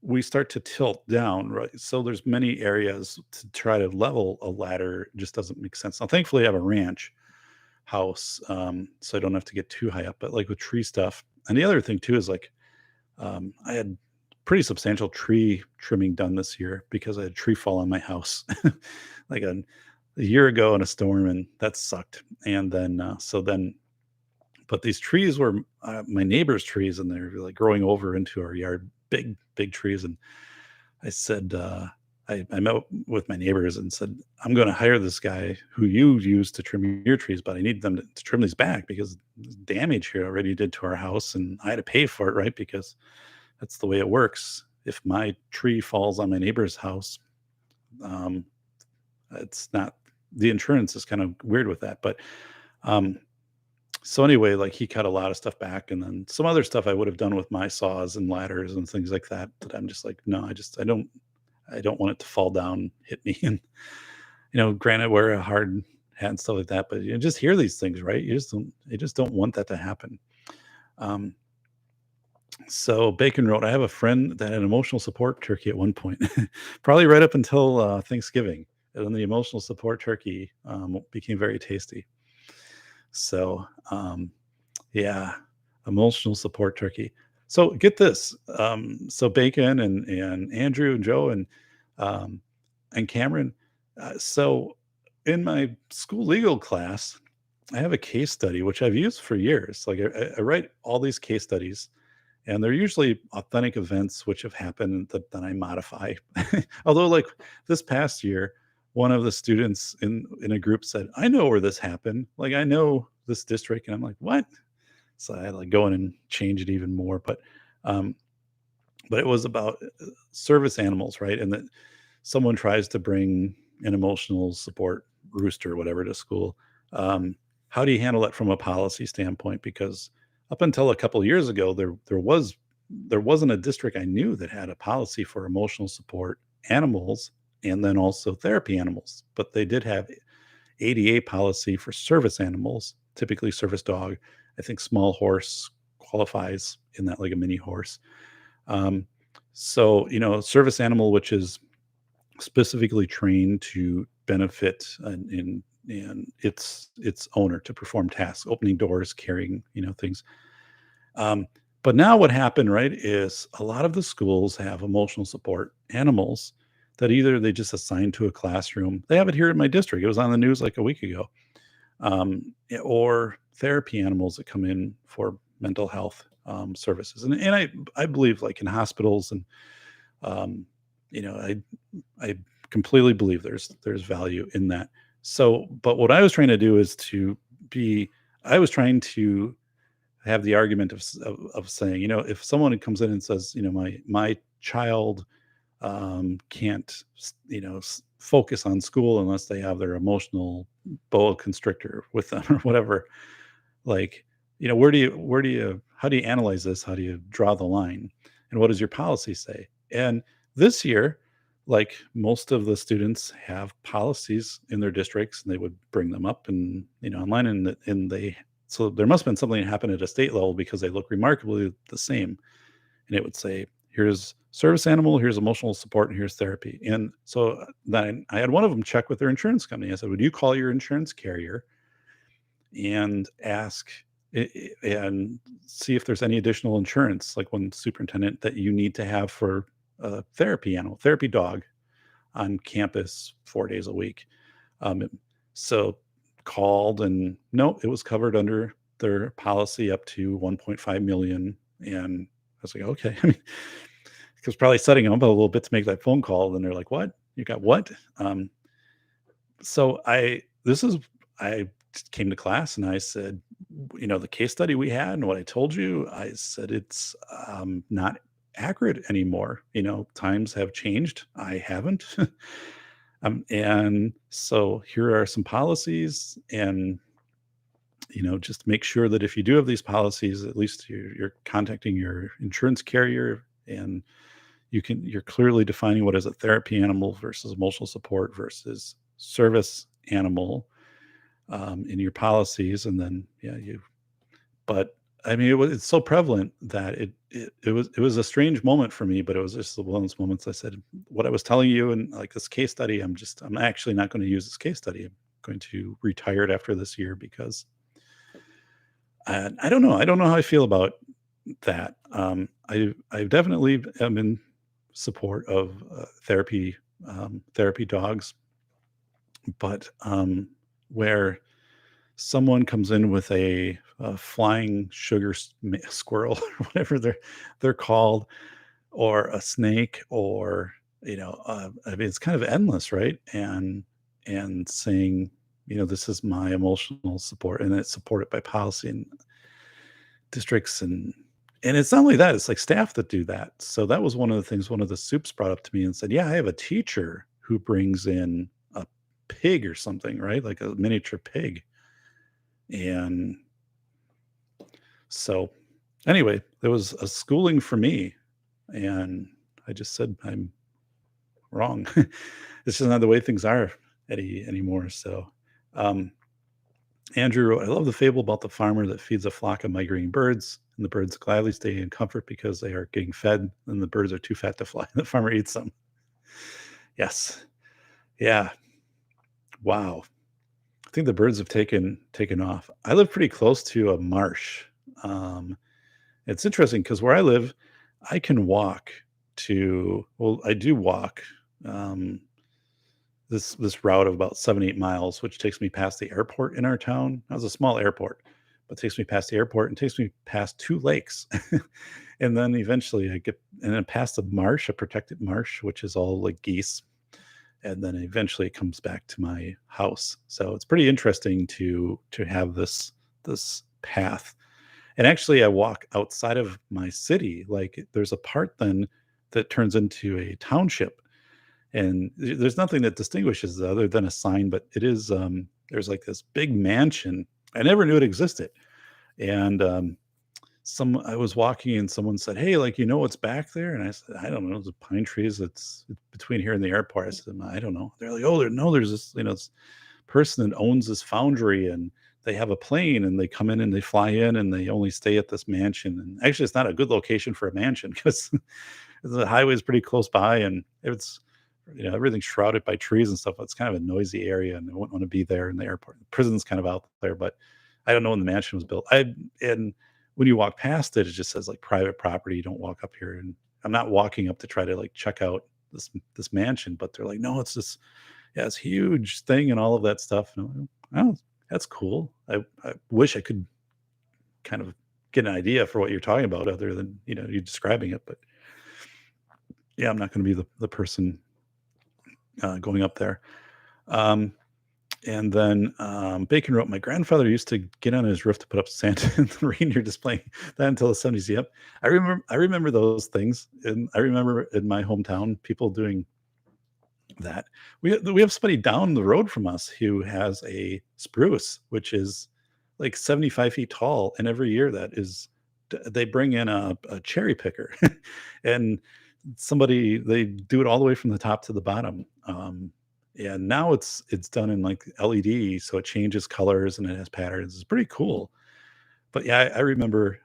we start to tilt down, right? So there's many areas to try to level a ladder just doesn't make sense. Now, thankfully, I have a ranch house, so I don't have to get too high up. But like with tree stuff, and the other thing too is like I had pretty substantial tree trimming done this year because I had a tree fall on my house like a year ago in a storm, and that sucked. And then but these trees were my neighbor's trees, and they're like growing over into our yard, big trees. And I said, I met with my neighbors and said, I'm going to hire this guy who you use to trim your trees, but I need them to trim these back because there's damage here already did to our house. And I had to pay for it, right? Because that's the way it works. If my tree falls on my neighbor's house, um, it's not, the insurance is kind of weird with that. But um, so anyway, like he cut a lot of stuff back, and then some other stuff I would have done with my saws and ladders and things like that. That I'm just like, no, I don't want it to fall down, hit me. And granted, wear a hard hat and stuff like that, but you just hear these things, right? You just don't want that to happen. Um, so Bacon wrote, I have a friend that had an emotional support turkey at one point, probably right up until Thanksgiving. And then the emotional support turkey became very tasty. So yeah, emotional support turkey. So get this. So Bacon and Andrew and Joe um, and Cameron. So in my school legal class, I have a case study which I've used for years. Like I write all these case studies, and they're usually authentic events which have happened that then I modify. Although, like this past year, one of the students in a group said, "I know where this happened. Like I know this district," and I'm like, "What?" So I had to like go in and change it even more. Um, but it was about service animals, right? And that someone tries to bring an emotional support rooster or whatever to school. How do you handle that from a policy standpoint? Because up until a couple of years ago, there wasn't a district I knew that had a policy for emotional support animals and then also therapy animals, but they did have ADA policy for service animals, typically service dog. I think small horse qualifies in that, like a mini horse. Um, so, service animal, which is specifically trained to benefit and its owner to perform tasks, opening doors, carrying, things. Um, but now what happened, right, is a lot of the schools have emotional support animals that either they just assign to a classroom. They have it here in my district. It was on the news like a week ago. Or therapy animals that come in for mental health services. And I believe like in hospitals and um, I completely believe there's value in that. So, but what I was trying to do is to be I was trying to have the argument of saying, if someone comes in and says, my child can't, focus on school unless they have their emotional boa constrictor with them or whatever. Like, how do you analyze this? How do you draw the line? And what does your policy say? And this year, like most of the students have policies in their districts and they would bring them up and, online so there must have been something that happened at a state level because they look remarkably the same. And it would say, here's service animal, here's emotional support, and here's therapy. And so then I had one of them check with their insurance company. I said, would you call your insurance carrier and ask and see if there's any additional insurance, like one superintendent, that you need to have for a therapy dog on campus 4 days a week. Um, so called and no, it was covered under their policy up to 1.5 million. And I was like, okay. I mean, because probably setting them up a little bit to make that phone call. Then they're like, what? You got what? So I came to class and I said, the case study we had and what I told you, I said, it's not accurate anymore. Times have changed. I haven't. And so here are some policies and, just make sure that if you do have these policies, at least you're contacting your insurance carrier and you're clearly defining what is a therapy animal versus emotional support versus service animal in your policies. And then, but I mean, it's so prevalent that it was a strange moment for me, but it was just one of those moments I said, what I was telling you and like this case study, I'm actually not going to use this case study. I'm going to retire it after this year because I don't know. I don't know how I feel about that. I definitely am in support of therapy dogs, but where someone comes in with a flying squirrel or whatever they're called, or a snake, or I mean, it's kind of endless, right? And saying, this is my emotional support, and it's supported by policy and districts, and it's not only that, it's like staff that do that. So that was one of the things one of the soups brought up to me and said, yeah, I have a teacher who brings in a pig or something, right? Like a miniature pig. And so anyway, there was a schooling for me, and I just said, I'm wrong. It's just not the way things are anymore. So, um, Andrew, I love the fable about the farmer that feeds a flock of migrating birds, and the birds gladly stay in comfort because they are getting fed, and the birds are too fat to fly. The farmer eats them. Yes. Yeah. Wow. I think the birds have taken off. I live pretty close to a marsh. Um, it's interesting because where I live, I can walk I do walk um, this route of about 7, 8 miles, which takes me past the airport in our town. That was a small airport, but takes me past the airport and takes me past two lakes. And then eventually I get and then past a marsh, a protected marsh, which is all like geese. And then eventually it comes back to my house. So it's pretty interesting to have this path. And actually I walk outside of my city. Like there's a part then that turns into a township, and there's nothing that distinguishes it other than a sign, but it is there's like this big mansion. I never knew it existed. And some I was walking and someone said, hey, like, what's back there? And I said, I don't know, the pine trees that's between here and the airport. I said, I don't know. They're like, oh, there's this, this person that owns this foundry, and they have a plane, and they come in and they fly in and they only stay at this mansion. And actually it's not a good location for a mansion because the highway is pretty close by, and it's everything's shrouded by trees and stuff. It's kind of a noisy area, and I wouldn't want to be there in the airport. The prison's kind of out there, but I don't know when the mansion was built. And when you walk past it, it just says like private property. You don't walk up here. And I'm not walking up to try to like check out this mansion, but they're like, no, it's this, yeah, it's huge thing and all of that stuff. And I'm like, oh, that's cool. I wish I could kind of get an idea for what you're talking about other than you describing it. But yeah, I'm not going to be the person going up there. Um, and then Bacon wrote, my grandfather used to get on his roof to put up Santa and the reindeer display that until the 70s. Yep. I remember those things. And I remember in my hometown, people doing that. We have somebody down the road from us who has a spruce, which is like 75 feet tall, and every year they bring in a cherry picker, and they do it all the way from the top to the bottom. And now it's done in like LED, so it changes colors and it has patterns. It's pretty cool. But yeah, I remember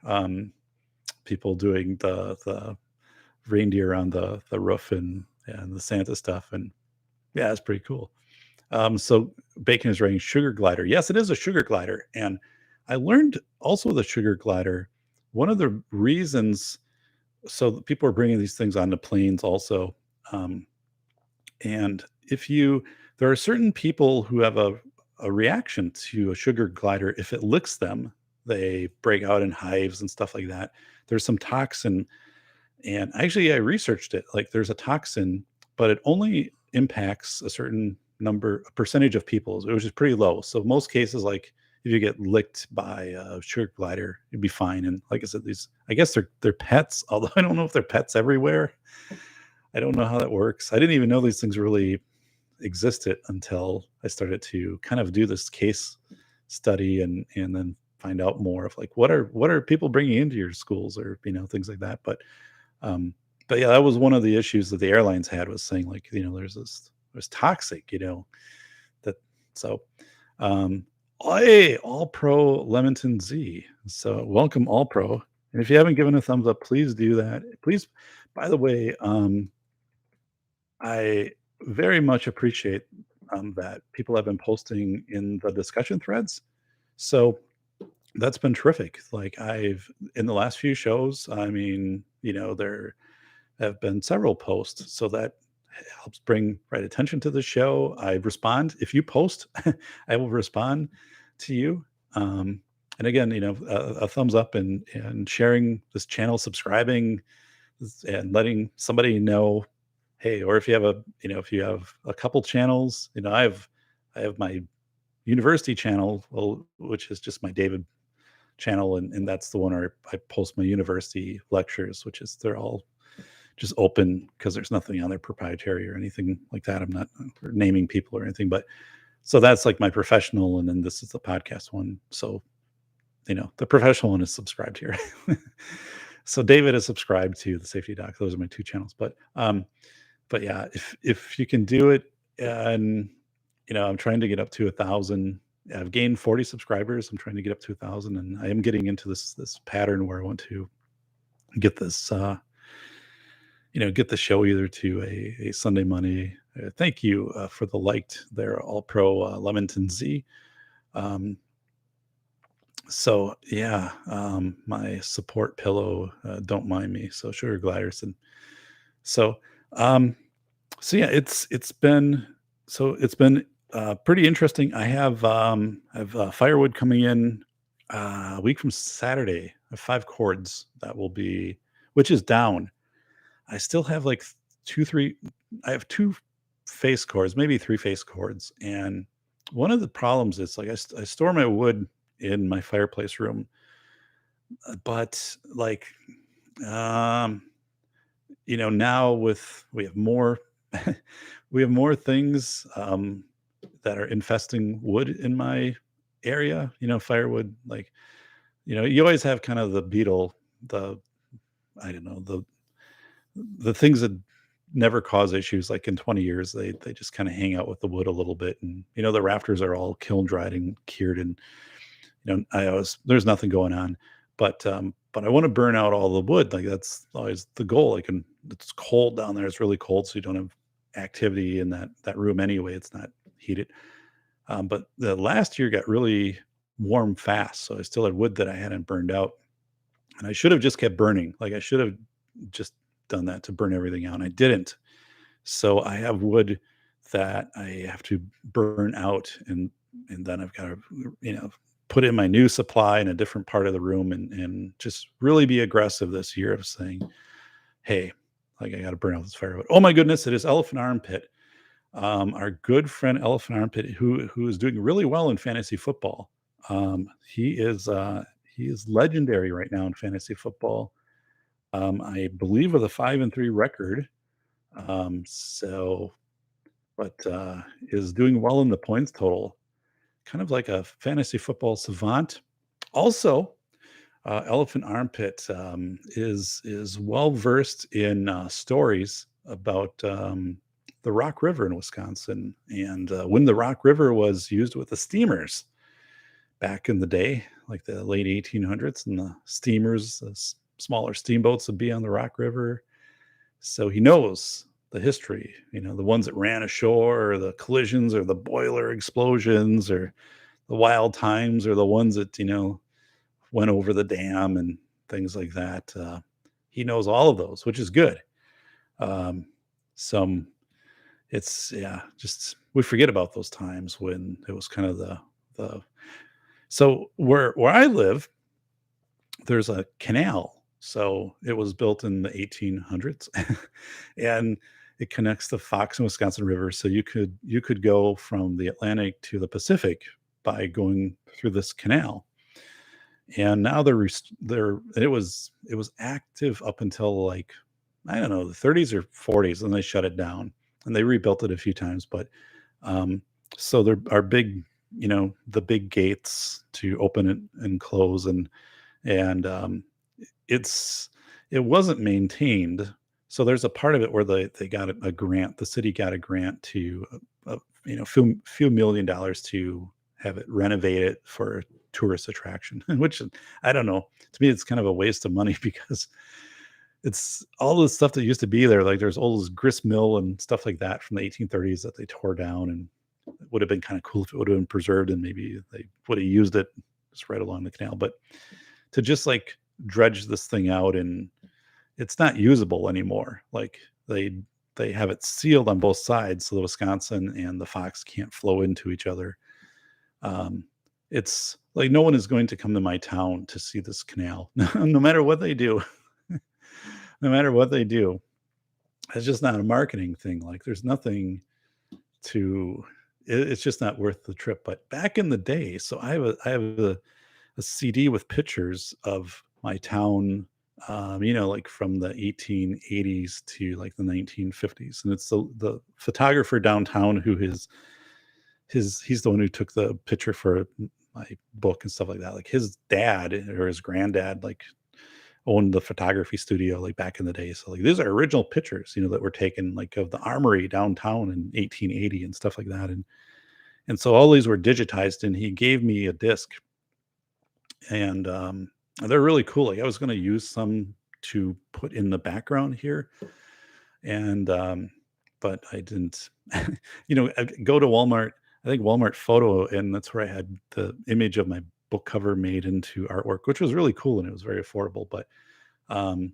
people doing the reindeer on the roof and the Santa stuff, and yeah, it's pretty cool. So Bacon is writing sugar glider. Yes, it is a sugar glider. And I learned also the sugar glider. One of the reasons, so that people are bringing these things onto planes also. Um, and there are certain people who have a reaction to a sugar glider. If it licks them, they break out in hives and stuff like that. There's some toxin, and actually, I researched it. Like, there's a toxin, but it only impacts a certain a percentage of people, which is pretty low. So most cases, like if you get licked by a sugar glider, you'd be fine. And like I said, I guess they're pets. Although I don't know if they're pets everywhere. I don't know how that works. I didn't even know these things really existed until I started to kind of do this case study and then find out more of like what are people bringing into your schools, or things like that. Um, but yeah, that was one of the issues that the airlines had, was saying like, there's toxic, that so um hey, all pro Lemonton Z. So welcome all pro. And if you haven't given a thumbs up, please do that. Please, by the way, I very much appreciate that people have been posting in the discussion threads. So that's been terrific. Like, in the last few shows, I mean, there have been several posts, so that helps bring right attention to the show. I respond if you post. I will respond to you. And again, a thumbs up and sharing this channel, subscribing, and letting somebody know, hey. Or if you have a couple channels, I have my university channel, which is just my David channel, and that's the one where I post my university lectures, which is, they're all just open because there's nothing on there proprietary or anything like that. I'm not naming people or anything, but so that's like my professional, and then this is the podcast one. So the professional one is subscribed here. So David is subscribed to the Safety Doc. Those are my two channels. But yeah, if you can do it, and I'm trying to get up to 1,000. I've gained 40 subscribers. I'm trying to get up to 1,000, and I am getting into this pattern where I want to get this get the show either to a Sunday Money. Thank you for the liked there, all pro Lemonton Z. So yeah, my support pillow, don't mind me. So sugar gliders. And so um, so yeah, it's been pretty interesting. I have firewood coming in a week from Saturday. I have 5 cords that will be, which is down. I still have like 2, 3. I have 2 face cords, maybe 3 face cords, and one of the problems is, like, I store my wood in my fireplace room, but, like, um, now we have more we have more things, that are infesting wood in my area, firewood, like, you always have kind of the beetle, the I don't know, the things that never cause issues. Like, in 20 years, they just kind of hang out with the wood a little bit, and the rafters are all kiln dried and cured, and there's nothing going on. But I want to burn out all the wood. Like, that's always the goal. It's cold down there. It's really cold, so you don't have activity in that room anyway. It's not heated. But the last year got really warm fast, so I still had wood that I hadn't burned out, and I should have just kept burning. Like, I should have just done that to burn everything out, and I didn't. So I have wood that I have to burn out, and then I've got to, put in my new supply in a different part of the room, and just really be aggressive this year of saying, hey, like I got to burn out this fire. But oh my goodness, it is Elephant Armpit, our good friend Elephant Armpit, who is doing really well in fantasy football. He is legendary right now in fantasy football. I believe with a 5-3 record. So, but is doing well in the points total, kind of like a fantasy football savant. Also, Elephant Armpit is well versed in stories about the Rock River in Wisconsin, and when the Rock River was used with the steamers back in the day, like the late 1800s, and the steamers, smaller steamboats would be on the Rock River. So he knows the history, the ones that ran ashore, or the collisions, or the boiler explosions, or the wild times, or the ones that went over the dam and things like that. He knows all of those, which is good. Um, some it's yeah, just we forget about those times when it was kind of the so where I live, there's a canal. So it was built in the 1800s, and it connects the Fox and Wisconsin River. So you could go from the Atlantic to the Pacific by going through this canal. And now it was active up until, like, I don't know, the 30s or 40s, and they shut it down, and they rebuilt it a few times. But um, so there are the big gates to open it and close, and it's it wasn't maintained. So there's a part of it where they got a grant. The city got a grant to few $1 million to have it renovated for a tourist attraction, which I don't know. To me, it's kind of a waste of money because it's all the stuff that used to be there. Like there's old grist mill and stuff like that from the 1830s that they tore down, and it would have been kind of cool if it would have been preserved, and maybe they would have used it just right along the canal. But to just like dredge this thing out, and it's not usable anymore. Like they have it sealed on both sides, so the Wisconsin and the Fox can't flow into each other. Um, it's like no one is going to come to my town to see this canal, no matter what they do. No matter what they do, it's just not a marketing thing. Like there's nothing to. It's just not worth the trip. But back in the day, so I have a CD with pictures of my town, like from the 1880s to like the 1950s, and it's the photographer downtown who he's the one who took the picture for my book and stuff like that. Like his dad or his granddad like owned the photography studio like back in the day. So like these are original pictures, that were taken like of the armory downtown in 1880 and stuff like that. And so all these were digitized, and he gave me a disc, and they're really cool. Like I was going to use some to put in the background here, and but I didn't. I go to Walmart. I think Walmart Photo, and that's where I had the image of my book cover made into artwork, which was really cool, and it was very affordable. Um,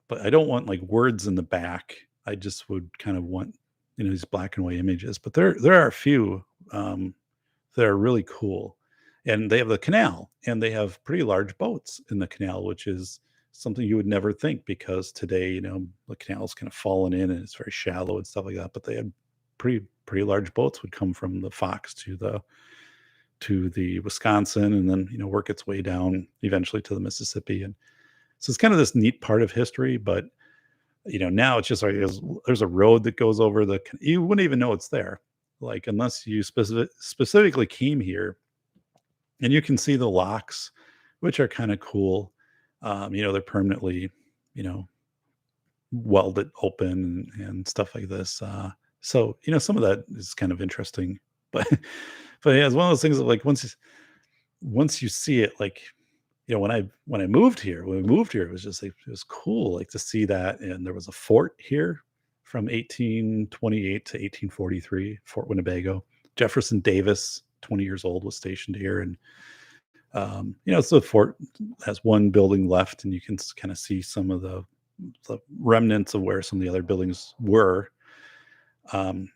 but I don't want like words in the back. I just would kind of want these black and white images. But there are a few that are really cool, and they have the canal, and they have pretty large boats in the canal, which is something you would never think, because today the canal's kind of fallen in and it's very shallow and stuff like that. But they had pretty large boats would come from the Fox to the Wisconsin, and then work its way down eventually to the Mississippi. And so it's kind of this neat part of history. But now it's just like there's a road that goes over you wouldn't even know it's there, like, unless you specifically came here. And you can see the locks, which are kind of cool. They're permanently, you know, welded open and stuff like this. So some of that is kind of interesting, but but yeah, it's one of those things that, like, once you see it, like, when we moved here, it was just like, it was cool, like, to see that. And there was a fort here from 1828 to 1843, Fort Winnebago. Jefferson Davis, 20 years old, was stationed here. And so the fort has one building left, and you can kind of see some of the remnants of where some of the other buildings were. Um,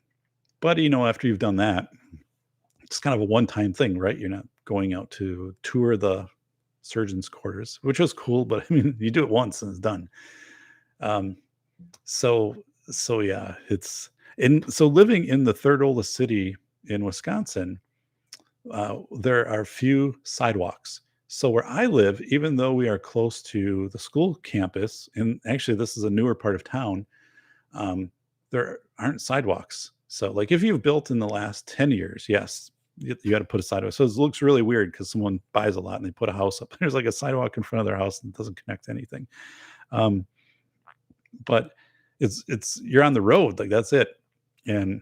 but after you've done that, it's kind of a one-time thing, right? You're not going out to tour the surgeon's quarters, which was cool, but I mean, you do it once and it's done. Um, So so yeah, it's and so living in the third oldest city in Wisconsin, there are few sidewalks. So where I live, even though we are close to the school campus, and actually this is a newer part of town, um, there aren't sidewalks. So like if you've built in the last 10 years, yes, you got to put a sidewalk. So it looks really weird because someone buys a lot and they put a house up. There's like a sidewalk in front of their house and it doesn't connect to anything. Um, but it's you're on the road, like that's it. And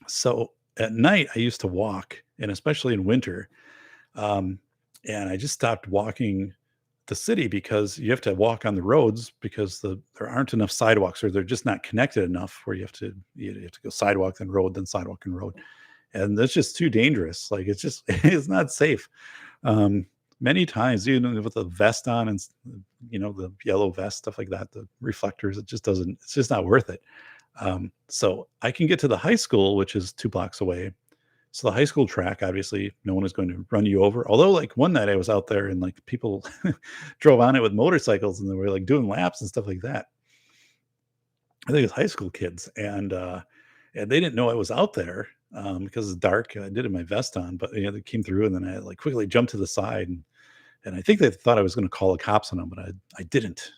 so at night I used to walk, and especially in winter, um, and I just stopped walking the city because you have to walk on the roads because there aren't enough sidewalks, or they're just not connected enough where you have to go sidewalk and road, and that's just too dangerous. Like it's just it's not safe. Um, Many times, even with a vest on and the yellow vest, stuff like that, the reflectors, it just doesn't. It's just not worth it. So I can get to the high school, which is 2 blocks away. So the high school track, obviously, no one is going to run you over. Although, like one night I was out there and like people drove on it with motorcycles and they were like doing laps and stuff like that. I think it's high school kids, and they didn't know I was out there because it's dark. I did have my vest on, but they came through, and then I like quickly jumped to the side, and I think they thought I was going to call the cops on them, but I didn't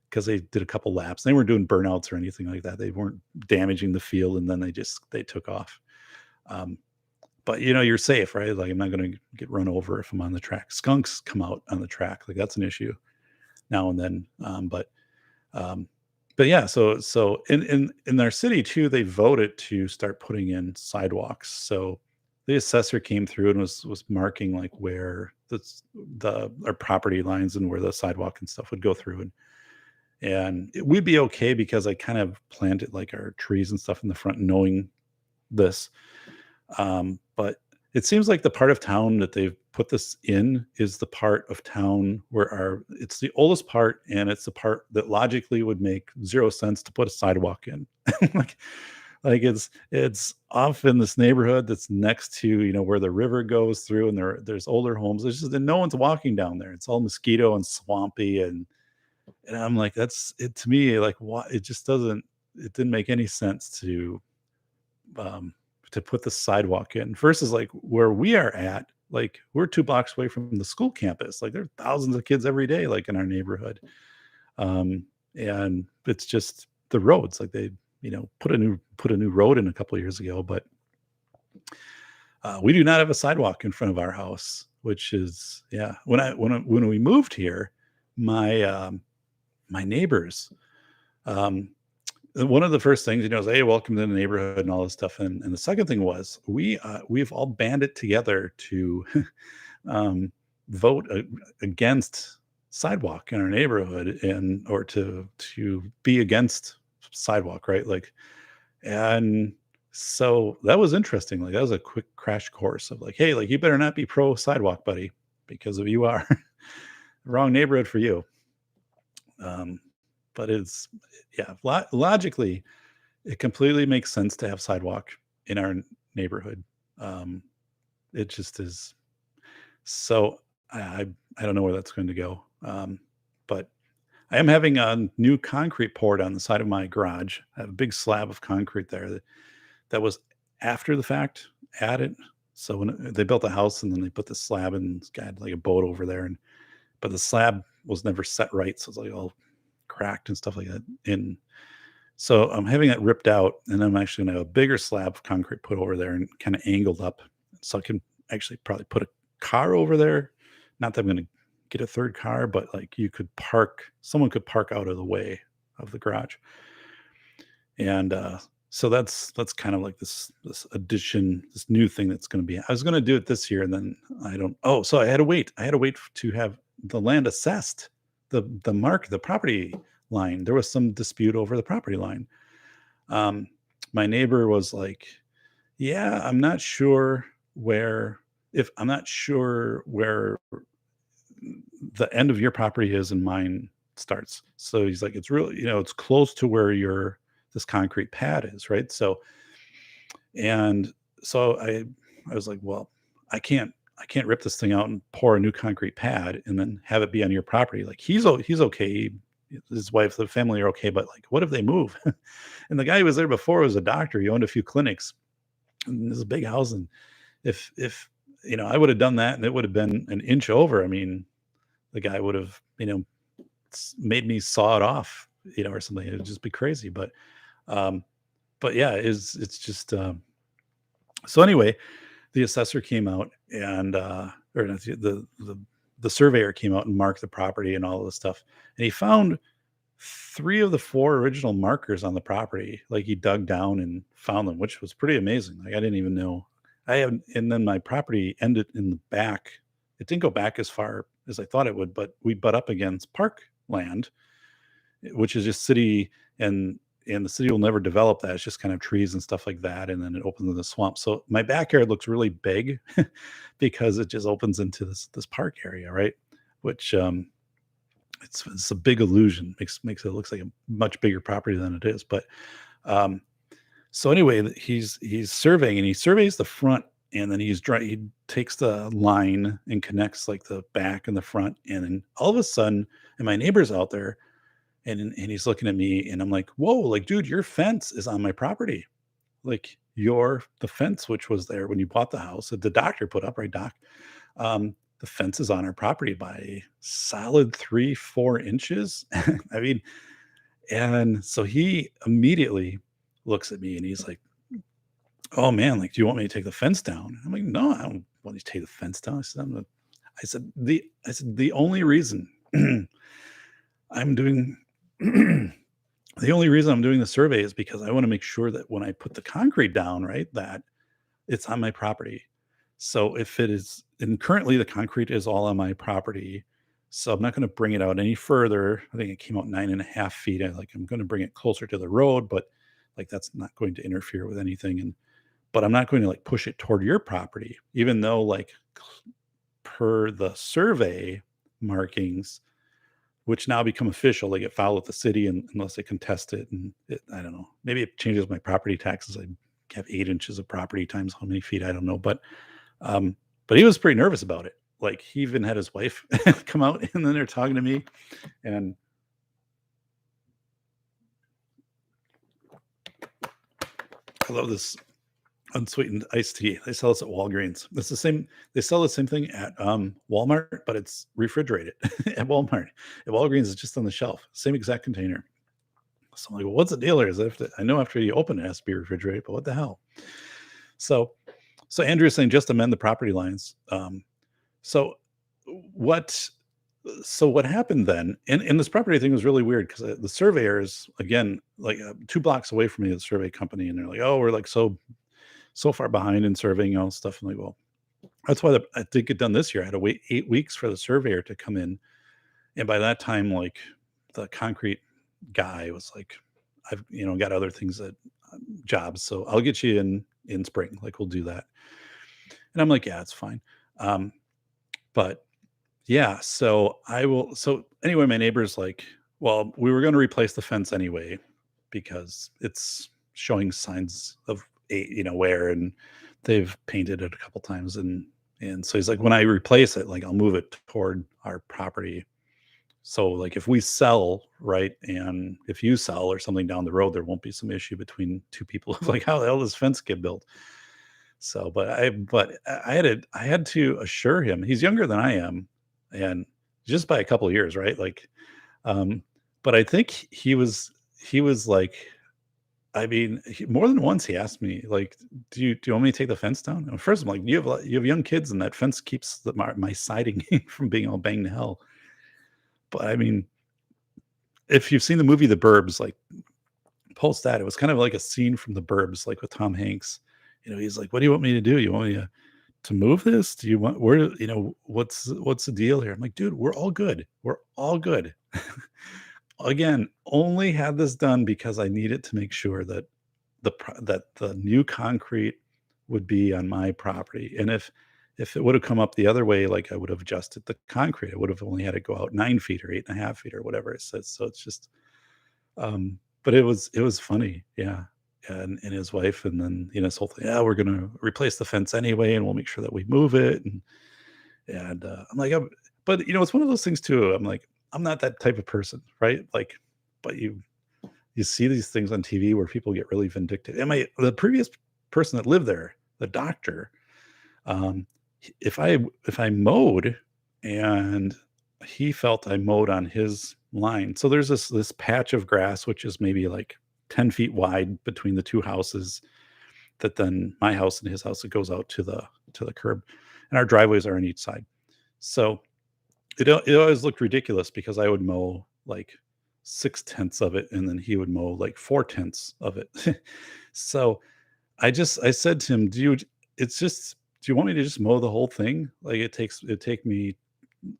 because they did a couple laps. They weren't doing burnouts or anything like that. They weren't damaging the field, and then they took off. Um, but you're safe, right? Like I'm not going to get run over if I'm on the track. Skunks come out on the track, like that's an issue now and then. Um, but yeah, so in our city too, they voted to start putting in sidewalks. So the assessor came through and was marking like where the our property lines and where the sidewalk and stuff would go through, we'd be okay because I kind of planted like our trees and stuff in the front, knowing this. But it seems like the part of town that they've put this in is the part of town where it's the oldest part, and it's the part that logically would make 0 sense to put a sidewalk in. Like it's off in this neighborhood that's next to, where the river goes through, and there's older homes. There's just and no one's walking down there. It's all mosquito and swampy, and I'm like, that's it to me, like, what it just doesn't it didn't make any sense um, to put the sidewalk in versus like where we are at. Like we're 2 blocks away from the school campus. Like there are thousands of kids every day, like in our neighborhood. And it's just the roads. Like they, put a new road in a couple of years ago, but we do not have a sidewalk in front of our house, which is yeah. When we moved here, my my neighbors. Um, One of the first things, is, "Hey, welcome to the neighborhood," and all this stuff, and the second thing was we've all banded together to, um, vote against sidewalk in our neighborhood or to be against sidewalk, right? Like, and so that was interesting, like, that was a quick crash course of like, "Hey, like, you better not be pro sidewalk, buddy, because if you are, wrong neighborhood for you." Um, but it's yeah, logically, it completely makes sense to have sidewalk in our neighborhood. Um, it just is. So I don't know where that's going to go. But I am having a new concrete poured on the side of my garage. I have a big slab of concrete there that was after the fact added. So when they built a house and then they put the slab and it's got like a boat over there, but the slab was never set right, so it's like all cracked and stuff like that. And so I'm having it ripped out, and I'm actually gonna have a bigger slab of concrete put over there and kinda angled up, so I can actually probably put a car over there. Not that I'm gonna get a 3rd car, but, like, someone could park out of the way of the garage. And, so that's kind of like this addition, this new thing that's gonna be I was gonna do it this year, and then I don't oh, so I had to wait to have the land assessed, the property line. There was some dispute over the property line. Um, my neighbor was like, "Yeah, I'm not sure where the end of your property is and mine starts." So he's like, "It's really, it's close to where your this concrete pad is, right?" And so I was like, "Well, I can't rip this thing out and pour a new concrete pad and then have it be on your property." Like he's okay. his wife, the family are okay, but like, what if they move? And the guy who was there before was a doctor. He owned a few clinics. And this is a big house, and if I would have done that, and it would have been an inch over. I mean, the guy would have made me saw it off, or something. It would just be crazy. Um, but yeah, it's just so anyway, the assessor came out and or not the surveyor came out and marked the property and all of this stuff, and he found three of the four original markers on the property. Like, he dug down and found them, which was pretty amazing. Like, I didn't even know. And then my property ended in the back. It didn't go back as far as I thought it would, but we butt up against park land, which is just city, and the city will never develop that. It's just kind of trees and stuff like that, and then it opens in the swamp. So my backyard looks really big because it just opens into this park area, right? Which it's a big illusion. Makes it looks like a much bigger property than it is. But um, so anyway, he's surveying, and he surveys the front, and then he takes the line and connects like the back and the front, and then all of a sudden, and my neighbor's out there, and he's looking at me, and I'm like, whoa, like, dude, your fence is on my property. Like, the fence, which was there when you bought the house, that the doctor put up, right, Doc? The fence is on our property by solid 3-4 inches. I mean, and so he immediately looks at me, and he's like, oh man, like, do you want me to take the fence down? I'm like, no, I don't want you to take the fence down. I said, the only reason I'm doing the only reason I'm doing the survey is because I want to make sure that when I put the concrete down, right, that it's on my property. So if it is, and currently the concrete is all on my property, so I'm not going to bring it out any further. I think it came out 9.5 feet. I'm going to bring it closer to the road, but like, that's not going to interfere with anything. But I'm not going to like push it toward your property, even though, like, per the survey markings, which now become official, they get filed with the city, and unless they contest it, and I don't know, maybe it changes my property taxes. I have 8 inches of property times how many feet, I don't know, um, but he was pretty nervous about it. Like, he even had his wife come out, and then they're talking to me, and I love this unsweetened iced tea. They sell this at Walgreens. It's the same. They sell the same thing at Walmart, but it's refrigerated at Walmart. At Walgreens, it's just on the shelf, same exact container. So I'm like, well, what's the deal here? I know after you open it, it has to be refrigerated, but what the hell? So, so Andrew's saying just amend the property lines. So what? So what happened then? And this property thing was really weird because the surveyors, again, like 2 blocks away from me, the survey company, and they're like, oh, we're like so far behind in surveying all this stuff. I'm like, well, that's why I did get done this year. I had to wait 8 weeks for the surveyor to come in. And by that time, like, the concrete guy was like, I've, got other things that jobs. So I'll get you in spring. Like, we'll do that. And I'm like, yeah, it's fine. But yeah, so I will. So anyway, my neighbor's like, well, we were going to replace the fence anyway, because it's showing signs of wear, and they've painted it a couple times, and so he's like, when I replace it, like, I'll move it toward our property. So like, if we sell, right, and if you sell or something down the road, there won't be some issue between two people of like, how the hell does this fence get built? So, I had to assure him, he's younger than I am, and just by a couple of years, right? Like, um, but I think he was like, I mean, more than once he asked me, like, "Do you want me to take the fence down?" And first, I'm like, you have young kids, and that fence keeps my siding from being all banged to hell." But I mean, if you've seen the movie The Burbs, like, post that, it was kind of like a scene from The Burbs, like with Tom Hanks. He's like, "What do you want me to do? You want me to move this? Do you want what's the deal here?" I'm like, "Dude, we're all good. We're all good." Again, only had this done because I needed to make sure that the new concrete would be on my property. And if it would have come up the other way, like, I would have adjusted the concrete. I would have only had to go out 9 feet or 8.5 feet or whatever it says. So it's just, but it was funny, yeah. And his wife, and then this whole thing. Yeah, we're gonna replace the fence anyway, and we'll make sure that we move it. And I'm like, but it's one of those things too. I'm like, I'm not that type of person, right? Like, but you see these things on TV where people get really vindictive. And the previous person that lived there, the doctor, um, if I mowed and he felt I mowed on his line. So there's this patch of grass which is maybe like 10 feet wide between the two houses, that then my house and his house, it goes out to the curb, and our driveways are on each side. So it always looked ridiculous because I would mow like 6 tenths of it, and then he would mow like 4 tenths of it. So I said to him, it's just, do you want me to just mow the whole thing? Like it take me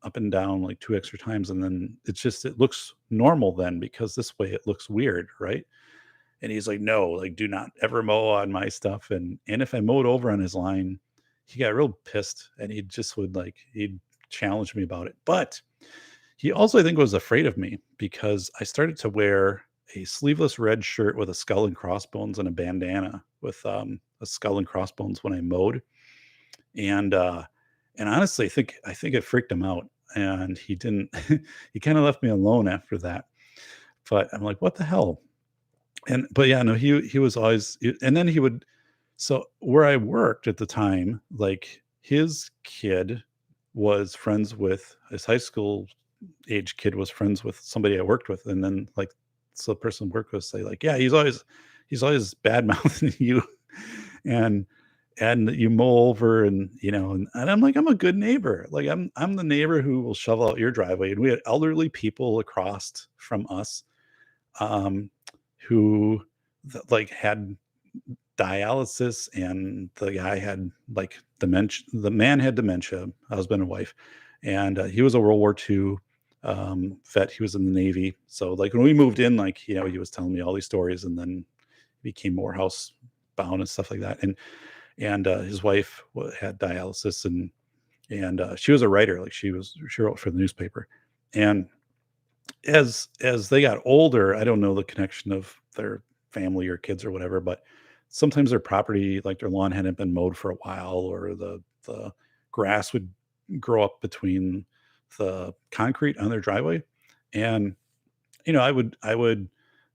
up and down like 2 extra times, and then it looks normal then, because this way it looks weird, right?" And he's like, "No, like, do not ever mow on my stuff." And if I mowed over on his line, he got real pissed, and he just would like he'd challenge me about it. But he also, I think, was afraid of me because I started to wear a sleeveless red shirt with a skull and crossbones and a bandana with a skull and crossbones when I mowed. And and honestly, I think it freaked him out, and he didn't he kind of left me alone after that. But I'm like, what the hell? And but yeah, no, he was always, and then he would, so where I worked at the time, like his kid was friends with his high school age kid was friends with somebody I worked with, and then like, so the person I worked with say like, yeah, he's always bad mouthing you, and you mow over, and and I'm like, I'm a good neighbor, like I'm the neighbor who will shovel out your driveway, and we had elderly people across from us, um, who like had dialysis, and the guy had like dementia. The man had dementia, husband and wife, and he was a World War II vet. He was in the Navy. So like when we moved in, like he was telling me all these stories, and then became more house bound and stuff like that. And his wife had dialysis, and she was a writer. Like she wrote for the newspaper, and as they got older, I don't know the connection of their family or kids or whatever, but sometimes their property, like their lawn hadn't been mowed for a while, or the grass would grow up between the concrete on their driveway. And I would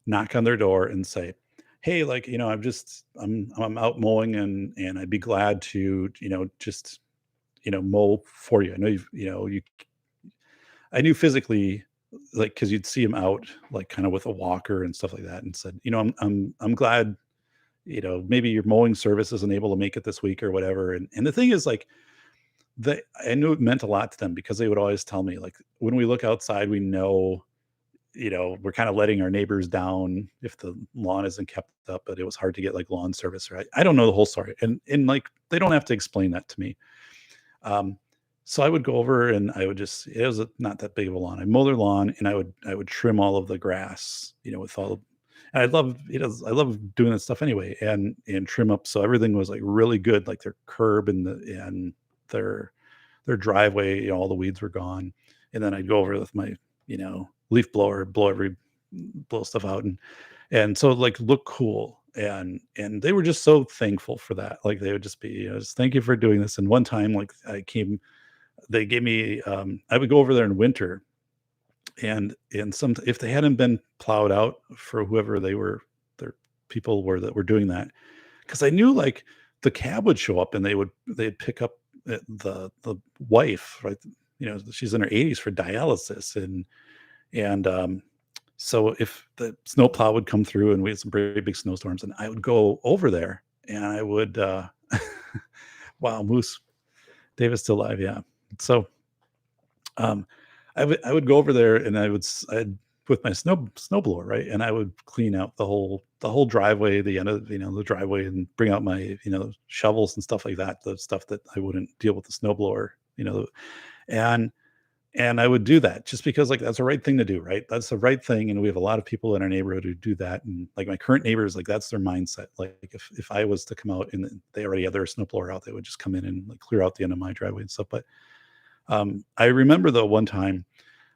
knock on their door and say, "Hey, like, I'm out mowing, and I'd be glad to, just, mow for you. I know you I knew physically, like, because you'd see him out, like, kinda with a walker and stuff like that, and said, I'm glad, maybe your mowing service isn't able to make it this week or whatever." And the thing is, like, I knew it meant a lot to them, because they would always tell me, like, "When we look outside, we know, we're kinda letting our neighbors down if the lawn isn't kept up, but it was hard to get, like, lawn service," right? I don't know the whole story, and, like, they don't have to explain that to me. Um, so I would go over, and I would just, it was not that big of a lawn. I mow their lawn, and I would trim all of the grass, with all, and I love doing that stuff anyway, and trim up so everything was like really good, like their curb and their driveway, all the weeds were gone. And then I'd go over with my, leaf blower, blow stuff out, and so it, like, look cool. And they were just so thankful for that. Like they would just be, just, "Thank you for doing this." And one time, like, they gave me, I would go over there in winter, and some, if they hadn't been plowed out for whoever they were, their people were that were doing that, because I knew, like, the cab would show up, and they'd pick up the wife, right? She's in her 80s for dialysis, and so if the snowplow would come through, and we had some pretty big snowstorms, and I would go over there, and I would, wow, Moose, David's still alive, yeah. So, um, I would go over there, and I'd with my snowblower, right? And I would clean out the whole driveway, the end of, the driveway, and bring out my, shovels and stuff like that, the stuff that I wouldn't deal with the snowblower, and I would do that just because, like, that's the right thing to do, right? That's the right thing, and we have a lot of people in our neighborhood who do that, and, like, my current neighbors, like, that's their mindset. Like, if I was to come out and they already had their snowblower out, they would just come in and, like, clear out the end of my driveway and stuff. But, I remember, though, one time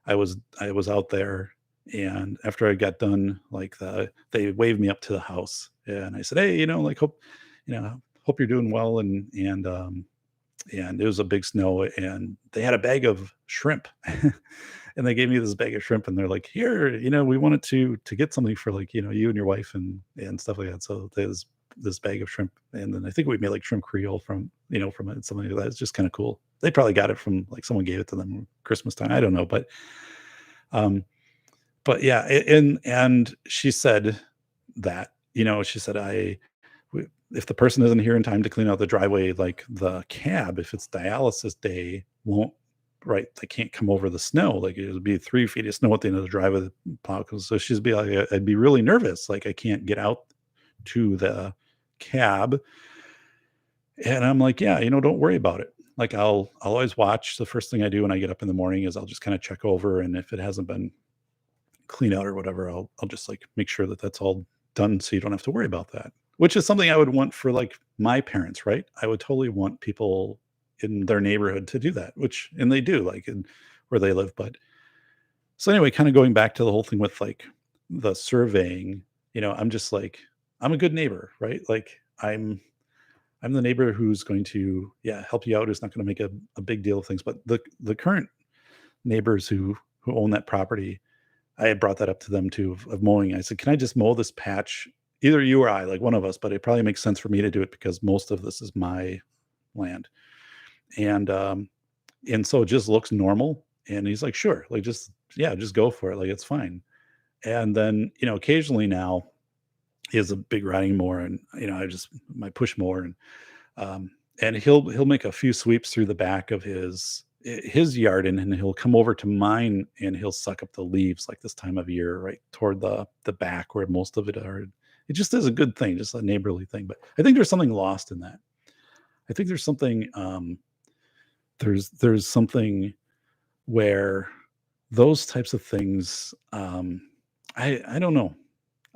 I was out there, and after I got done, like, they waved me up to the house, and I said, "Hey, like, hope you're doing well," and it was a big snow, and they had a bag of shrimp. and they gave me this bag of shrimp, and they're like, "Here, we wanted to get something for, like, you and your wife and stuff like that." So there's this bag of shrimp, and then I think we made like shrimp Creole from it, something like that. It's just kind of cool. They probably got it from, like, someone gave it to them Christmas time. I don't know, um, but yeah, and she said that, she said, if the person isn't here in time to clean out the driveway, like the cab, if it's dialysis day, won't right, they can't come over the snow. Like, it would be 3 feet of snow at the end of the driveway. So she'd be like, I'd be really nervous. Like, I can't get out to the cab. And I'm like, yeah, don't worry about it. Like, I'll always watch. The first thing I do when I get up in the morning is I'll just kind of check over. And if it hasn't been clean out or whatever, I'll just, like, make sure that that's all done so you don't have to worry about that. Which is something I would want for, like, my parents, right? I would totally want people in their neighborhood to do that, and they do, like, in where they live. But so anyway, kind of going back to the whole thing with, like, the surveying, I'm just like, I'm a good neighbor, right? Like, I'm the neighbor who's going to, yeah, help you out, who's not going to make a big deal of things. But the current neighbors who own that property, I had brought that up to them too, of mowing. I said, "Can I just mow this patch? Either you or I, like one of us, but it probably makes sense for me to do it because most of this is my land." And so it just looks normal. And he's like, "Sure, like, just, yeah, just go for it. Like, it's fine." And then, occasionally now he has a big riding mower, and I just my push mower, um, and he'll make a few sweeps through the back of his yard, and he'll come over to mine, and he'll suck up the leaves, like, this time of year, right toward the back where most of it are. It just is a good thing, just a neighborly thing. But I think there's something lost in that. I think there's something where those types of things, I don't know.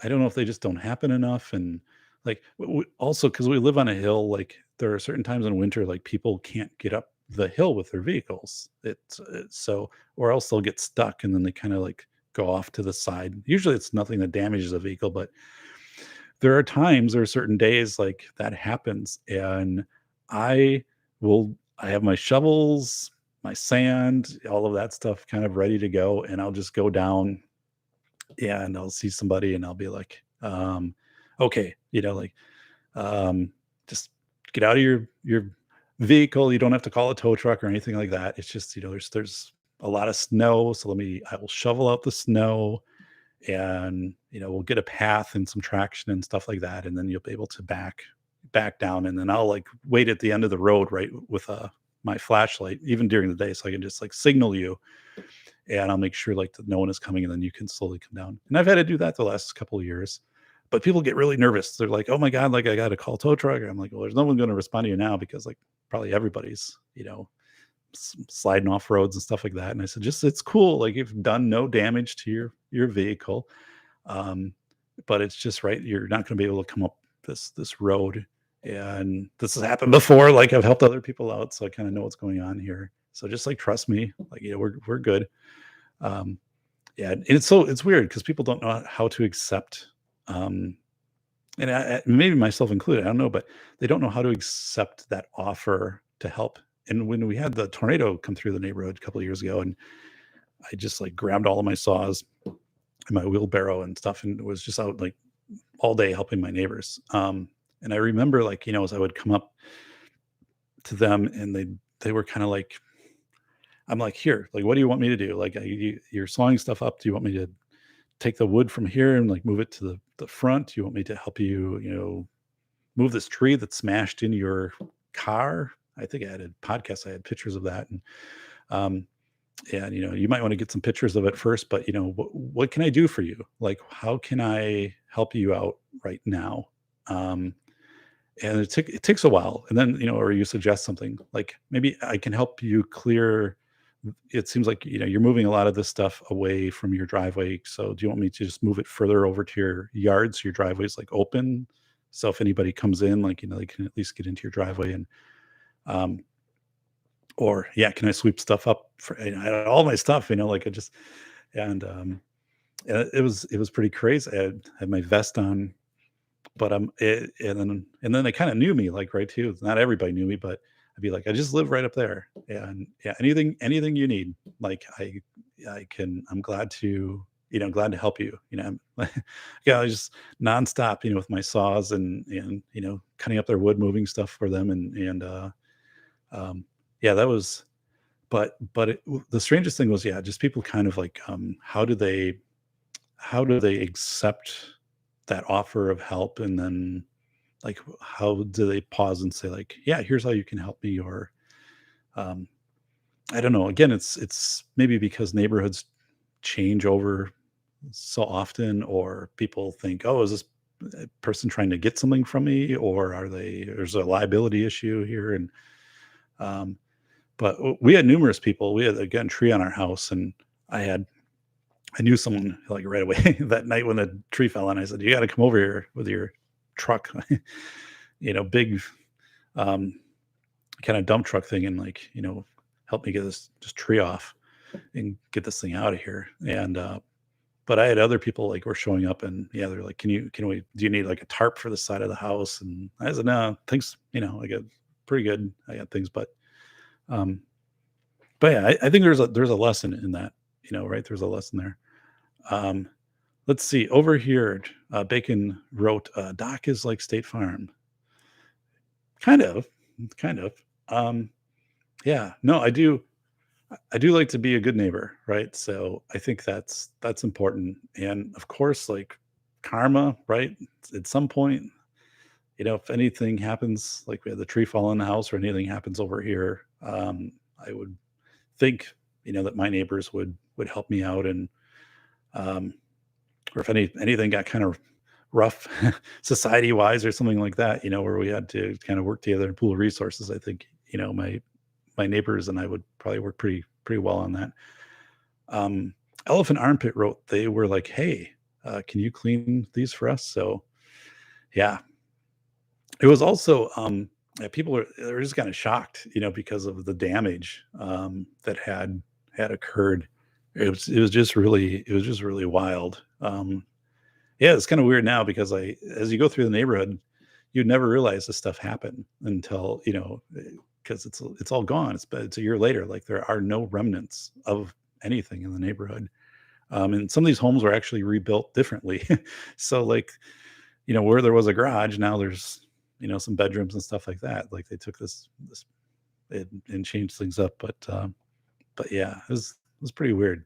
I don't know if they just don't happen enough. And, like, also because we live on a hill, like, there are certain times in winter, like, people can't get up the hill with their vehicles. It's so, or else they'll get stuck, and then they kind of, like, go off to the side. Usually it's nothing that damages a vehicle, but there are certain days like that happens. And I I have my shovels, my sand, all of that stuff kind of ready to go, and I'll just go down, and I'll see somebody, and I'll be like, okay, like, um, just get out of your vehicle. You don't have to call a tow truck or anything like that. It's just, there's a lot of snow, so I will shovel out the snow, and we'll get a path and some traction and stuff like that, and then you'll be able to back down, and then I'll, like, wait at the end of the road, right, with my flashlight, even during the day, so I can just, like, signal you, and I'll make sure, like, that no one is coming, and then you can slowly come down. And I've had to do that the last couple of years. But people get really nervous. They're like, "Oh my god, like, I got to call tow truck." I'm like, "Well, there's no one going to respond to you now because, like, probably everybody's, sliding off roads and stuff like that." And I said, "Just, it's cool. Like, you've done no damage to your vehicle, um, but it's just, right. You're not going to be able to come up this road, and this has happened before. Like, I've helped other people out, so I kind of know what's going on here. So just, like, trust me. Like, we're good." Um, yeah, and it's weird because people don't know how to accept. Um, and maybe myself included, I don't know, but they don't know how to accept that offer to help. And when we had the tornado come through the neighborhood a couple of years ago, and I just, like, grabbed all of my saws and my wheelbarrow and stuff, and was just out, like, all day helping my neighbors. And I remember, like, as I would come up to them, and they were kind of like, I'm like, "Here, like, what do you want me to do? Like, you're sawing stuff up. Do you want me to take the wood from here and, like, move it to the front? Do you want me to help you, move this tree that's smashed in your car?" I think I had a podcast. I had pictures of that. Um, and, you might want to get some pictures of it first, but, what can I do for you? Like, how can I help you out right now? Um, and it takes a while. And then, or you suggest something like, maybe I can help you clear. It seems like, you're moving a lot of this stuff away from your driveway. So do you want me to just move it further over to your yard so your driveway is, like, open? So if anybody comes in, like, they can at least get into your driveway. And um or, yeah, can I sweep stuff up for, I had all my stuff, like, I just, and and it was pretty crazy. I had my vest on, but and then they kind of knew me, like, right too. Not everybody knew me, but I'd be like, "I just live right up there." And yeah, anything you need, like, I'm glad to, glad to help you, yeah, I just nonstop, with my saws and, cutting up their wood, moving stuff for them. Um, yeah, that was, but the strangest thing was, yeah, just people kind of like, how do they accept that offer of help? And then like, how do they pause and say like, yeah, here's how you can help me? Or, um, I don't know. Again, it's maybe because neighborhoods change over so often, or people think, "Oh, is this person trying to get something from me, or are they? There's a liability issue here." And um, but we had numerous people. We had again tree on our house, and I had I knew someone like right away that night when the tree fell, and I said, "You got to come over here with your truck, big um, kind of dump truck thing, and like help me get this tree off and get this thing out of here." And but I had other people like were showing up, and yeah, they're like, can we, do you need like a tarp for the side of the house? And I said, no, thanks. I got pretty good. I got things, um, but yeah, I think there's a lesson in that, right? There's a lesson there. Um, let's see over here. Bacon wrote, Doc is like State Farm. Kind of, kind of. Um, yeah, no, I do like to be a good neighbor, right? So I think that's important. And of course, like karma, right? At some point, if anything happens, like we had the tree fall in the house or anything happens over here, I would think, that my neighbors would help me out. And um, or if anything got kind of rough society wise or something like that, where we had to kind of work together and pool resources, I think, my neighbors and I would probably work pretty well on that. Um, Elephant Armpit wrote, they were like, "Hey, can you clean these for us?" So yeah, it was also, yeah, they were just kind of shocked, because of the damage that had occurred. It was just really wild. Yeah, it's kind of weird now because as you go through the neighborhood, you'd never realize this stuff happened until because it's all gone. It's a year later. Like there are no remnants of anything in the neighborhood. And some of these homes were actually rebuilt differently. So like, where there was a garage, now there's, some bedrooms and stuff like that. Like they took this and changed things up. But yeah, it was pretty weird.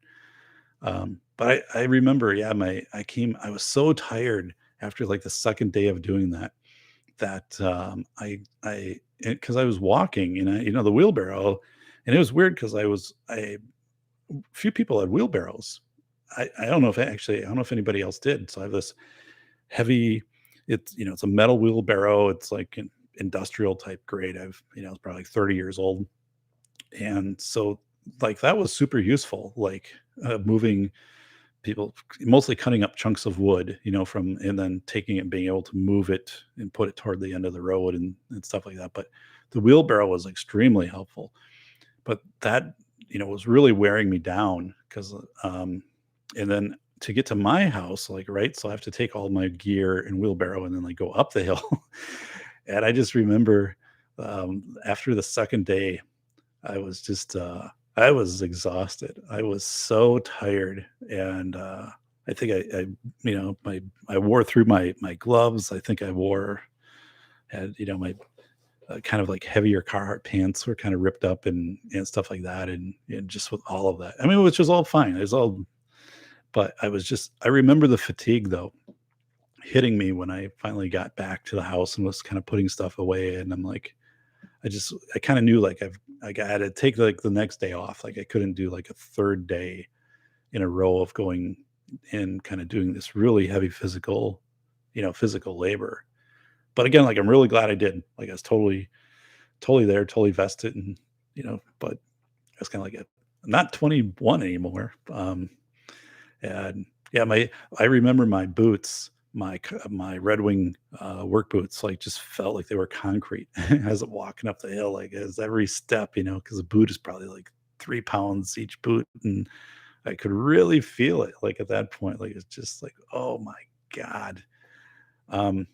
But I remember, yeah, I was so tired after like the second day of doing that, that because I was walking and the wheelbarrow, and it was weird because few people had wheelbarrows. I don't know if actually, I don't know if anybody else did. So I have this heavy, it's a metal wheelbarrow. It's like an industrial type grade. It's probably like 30 years old. And so like that was super useful, like moving people, mostly cutting up chunks of wood, from, and then taking it and being able to move it and put it toward the end of the road and stuff like that. But the wheelbarrow was extremely helpful. But that, was really wearing me down because, and then to get to my house, like, right, so I have to take all my gear and wheelbarrow and then like go up the hill. And I just remember, after the second day, I was just, I was exhausted. I was so tired, and I think I wore through my gloves. I think I wore had my kind of like heavier Carhartt pants were kind of ripped up and stuff like that, and just with all of that, I mean, which was all fine. It was all, but I remember the fatigue though hitting me when I finally got back to the house and was kind of putting stuff away, and I'm like, I kind of knew like I had to take like the next day off. Like I couldn't do like a third day in a row of going and kind of doing this really heavy physical labor. But again, like I'm really glad I did. Like I was totally there, totally vested, and but I was kind of like I'm not 21 anymore. And yeah, I remember my boots, my Red Wing work boots, like just felt like they were concrete as I'm walking up the hill. Like as every step, because a boot is probably like 3 pounds each boot, and I could really feel it. Like at that point, like it's just like, oh my god. Um,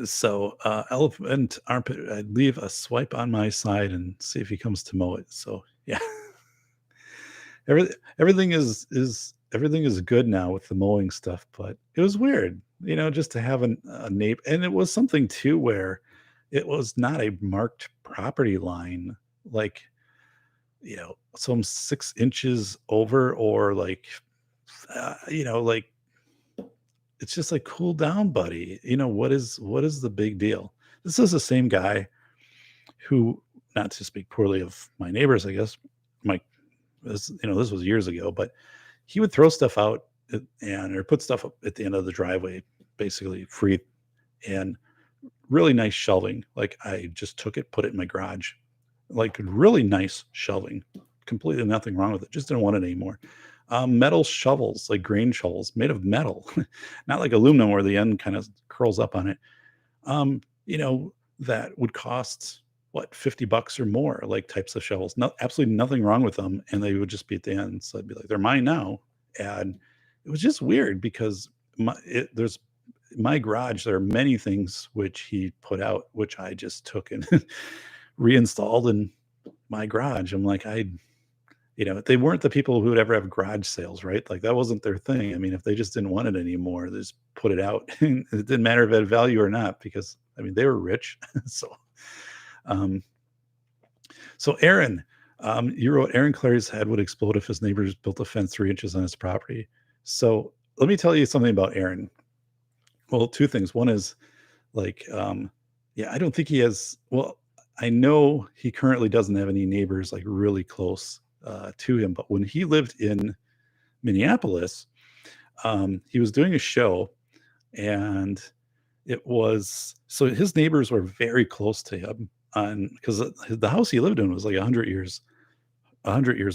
so Elephant Armpit, I'd leave a swipe on my side and see if he comes to mow it. So yeah. Everything everything is good now with the mowing stuff, but it was weird, just to have a neighbor, and it was something too where it was not a marked property line, like, some 6 inches over, or like, like, it's just like, cool down, buddy. What is the big deal? This is the same guy who, not to speak poorly of my neighbors, I guess, my this was years ago, but he would throw stuff out or put stuff up at the end of the driveway, basically free, and really nice shelving. Like, I just took it, put it in my garage, like really nice shelving, completely nothing wrong with it. Just didn't want it anymore. Metal shovels, like grain shovels made of metal, not like aluminum where the end kind of curls up on it. Um, you know, that would cost what, $50 or more, like types of shovels. No, absolutely nothing wrong with them. And they would just be at the end. So I'd be like, they're mine now. And it was just weird because there's my garage, there are many things which he put out, which I just took and reinstalled in my garage. I'm like, they weren't the people who would ever have garage sales, right? Like, that wasn't their thing. I mean, if they just didn't want it anymore, they just put it out. And it didn't matter if it had value or not, because I mean, they were rich. So, um, so Aaron, you wrote Aaron Clary's head would explode if his neighbors built a fence 3 inches on his property. So let me tell you something about Aaron. Well, two things. One is, like, yeah, I don't think he has. Well, I know he currently doesn't have any neighbors like really close to him. But when he lived in Minneapolis, he was doing a show, and it was so his neighbors were very close to him, on because the house he lived in was like 100 years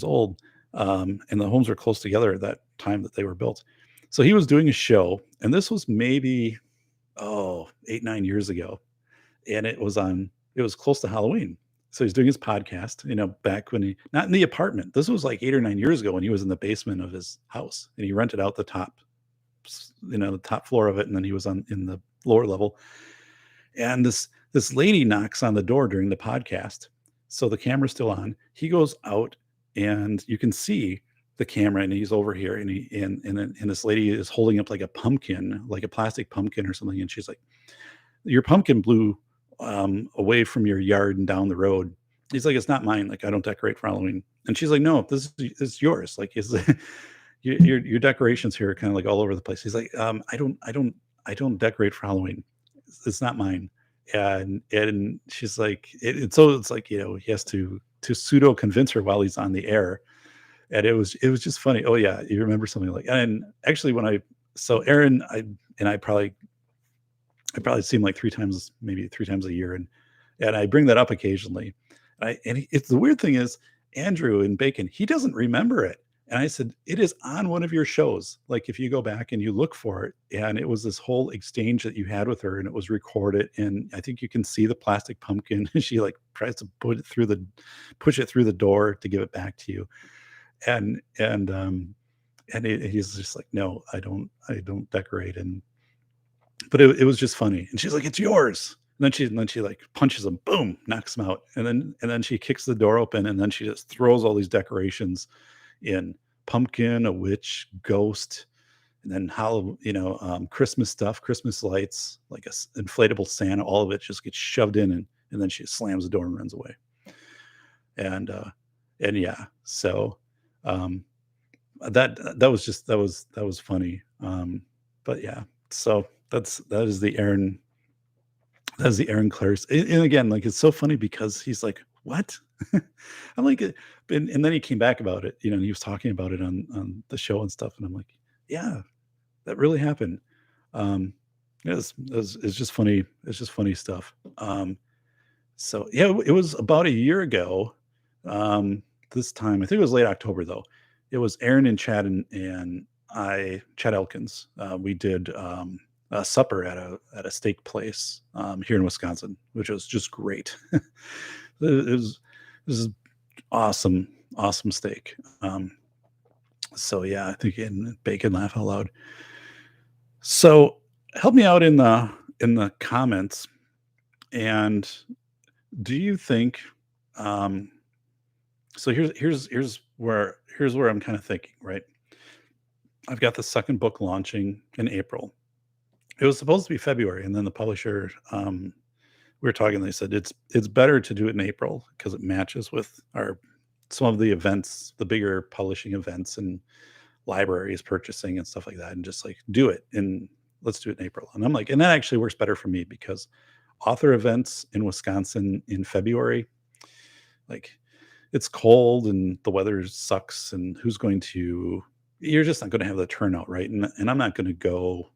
old, and the homes were close together at that time that they were built. So he was doing a show, and this was maybe 8, 9 years ago, and it was close to Halloween. So he's doing his podcast, back when he not in the apartment. This was like 8 or 9 years ago when he was in the basement of his house, and he rented out the top floor of it, and then he was on in the lower level. And this lady knocks on the door during the podcast. So the camera's still on. He goes out, and you can see the camera, and he's over here, and this lady is holding up like a pumpkin, like a plastic pumpkin or something, and she's like, "Your pumpkin blew away from your yard and down the road." He's like, "It's not mine. Like, I don't decorate for Halloween." And she's like, "No, this is yours. Like, is your decorations here are kind of like all over the place." He's like, I don't decorate for Halloween. It's not mine." And she's like, so it's like, he has to pseudo convince her while he's on the air. And it was just funny. Oh yeah, you remember something like, and actually so Aaron, I probably see him like 3 times, maybe 3 times a year, and I bring that up occasionally. It's the weird thing is, Andrew in Bacon, he doesn't remember it. And I said, "It is on one of your shows. Like, if you go back and you look for it." And it was this whole exchange that you had with her, and it was recorded. And I think you can see the plastic pumpkin. She like tries to push it through the door to give it back to you. And he's just like, "No, I don't decorate." But it was just funny. And she's like, "It's yours." And then she like punches him, boom, knocks him out. And then she kicks the door open, and then she just throws all these decorations in: pumpkin, a witch, ghost, and then Christmas stuff, Christmas lights, like inflatable Santa. All of it just gets shoved in, and then she slams the door and runs away. And yeah, so um, that was funny. But yeah, so that is the Aaron Clares. And again, like, it's so funny because he's like, "What?" I'm like, and then he came back about it, and he was talking about it on the show and stuff, and I'm like, "Yeah, that really happened." It's just funny. It's just funny stuff. So yeah, it was about a year ago. This time, I think it was late October though. It was Aaron and Chad Elkins. We did a supper at a steak place here in Wisconsin, which was just great. This is awesome, awesome steak. So yeah, I think in bacon, laugh out loud. So help me out in the comments. And do you think, um, So here's where I'm kind of thinking, right? I've got the second book launching in April. It was supposed to be February, and then the publisher, we were talking. They said it's better to do it in April because it matches with our some of the events, the bigger publishing events and libraries purchasing and stuff like that, and just like do it and let's do it in April. And I'm like, and that actually works better for me because author events in Wisconsin in February, like it's cold and the weather sucks, and who's going to you're just not going to have the turnout, right? And I'm not going to go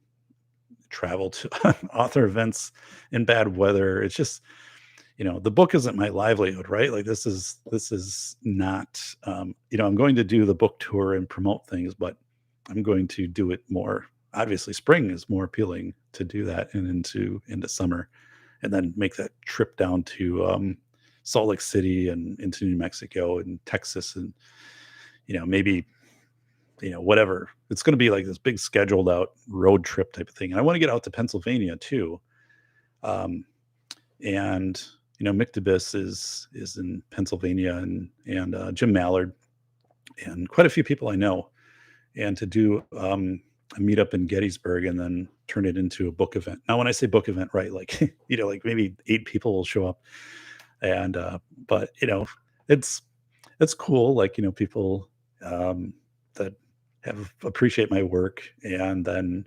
travel to author events in bad weather. It's just, the book isn't my livelihood, right? Like this is not, I'm going to do the book tour and promote things, but I'm going to do it more. Obviously, spring is more appealing to do that, and into summer, and then make that trip down to Salt Lake City and into New Mexico and Texas, and maybe whatever. It's going to be like this big scheduled out road trip type of thing. And I want to get out to Pennsylvania too. Um, and Mictobis is in Pennsylvania, and Jim Mallard and quite a few people I know, and to do a meetup in Gettysburg and then turn it into a book event. Now, when I say book event, right, like like maybe 8 people will show up, and but it's it's cool. Like people that have appreciate my work, and then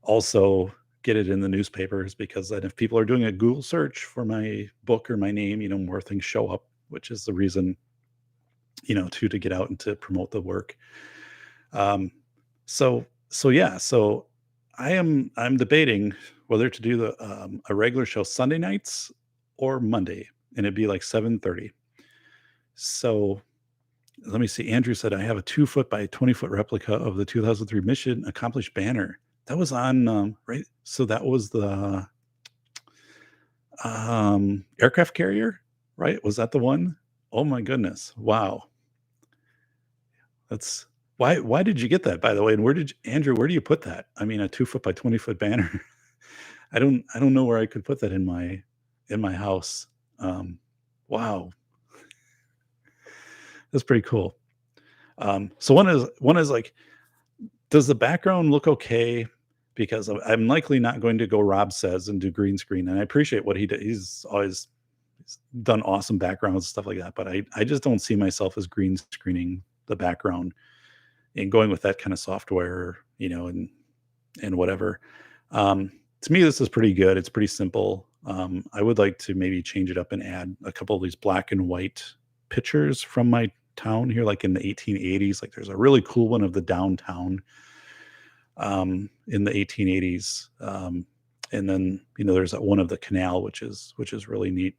also get it in the newspapers, because then if people are doing a Google search for my book or my name, more things show up, which is the reason, to get out and to promote the work. Um, so yeah, so I'm debating whether to do the a regular show Sunday nights or Monday, and it'd be like 7:30. So let me see. Andrew said I have a 2 foot by 20 foot replica of the 2003 Mission Accomplished banner. That was on right. So that was the aircraft carrier, right? Was that the one? Oh my goodness! Wow, that's why did you get that, by the way? And Andrew? Where do you put that? I mean, a 2 foot by 20 foot banner. I don't know where I could put that in my house. Wow, that's pretty cool. So one is like, does the background look okay? Because I'm likely not going to go Rob Says and do green screen, and I appreciate what he did. He's done awesome backgrounds and stuff like that, but I just don't see myself as green screening the background and going with that kind of software, and whatever. To me, this is pretty good. It's pretty simple. I would like to maybe change it up and add a couple of these black and white pictures from my town here, like in the 1880s. Like there's a really cool one of the downtown in the 1880s. And then, there's that one of the canal, which is really neat.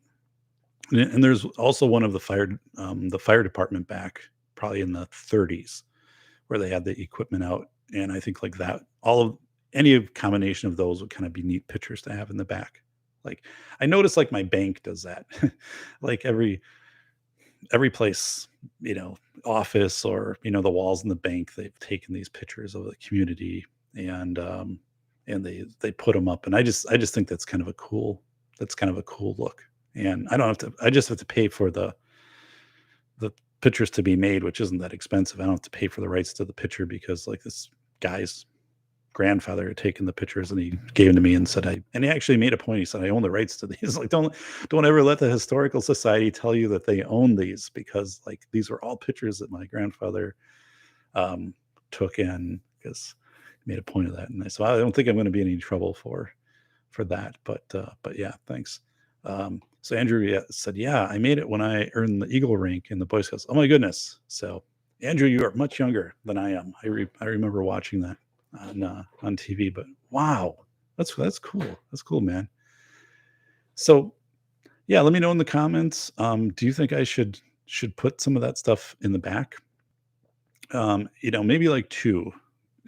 And there's also one of the fire department back, probably in the 30s, where they had the equipment out. And I think like that, any combination of those would kind of be neat pictures to have in the back. Like I noticed, like my bank does that. Like every place, office, or the walls in the bank, they've taken these pictures of the community, and they put them up, and I just think that's kind of a cool look. And I just have to pay for the pictures to be made, which isn't that expensive. I don't have to pay for the rights to the picture, because like this guy's grandfather had taken the pictures and he gave them to me and said and he actually made a point. He said, I own the rights to these. Like, don't ever let the historical society tell you that they own these, because like these were all pictures that my grandfather took in, because he made a point of that. And so I don't think I'm going to be in any trouble for that. But yeah, thanks. So Andrew, yeah, said, yeah, I made it when I earned the Eagle rank in the Boy Scouts. Oh my goodness. So Andrew, you are much younger than I am. I remember watching that on TV. But wow, that's cool. That's cool, man. So yeah, let me know in the comments. Do you think I should put some of that stuff in the back? Maybe like two,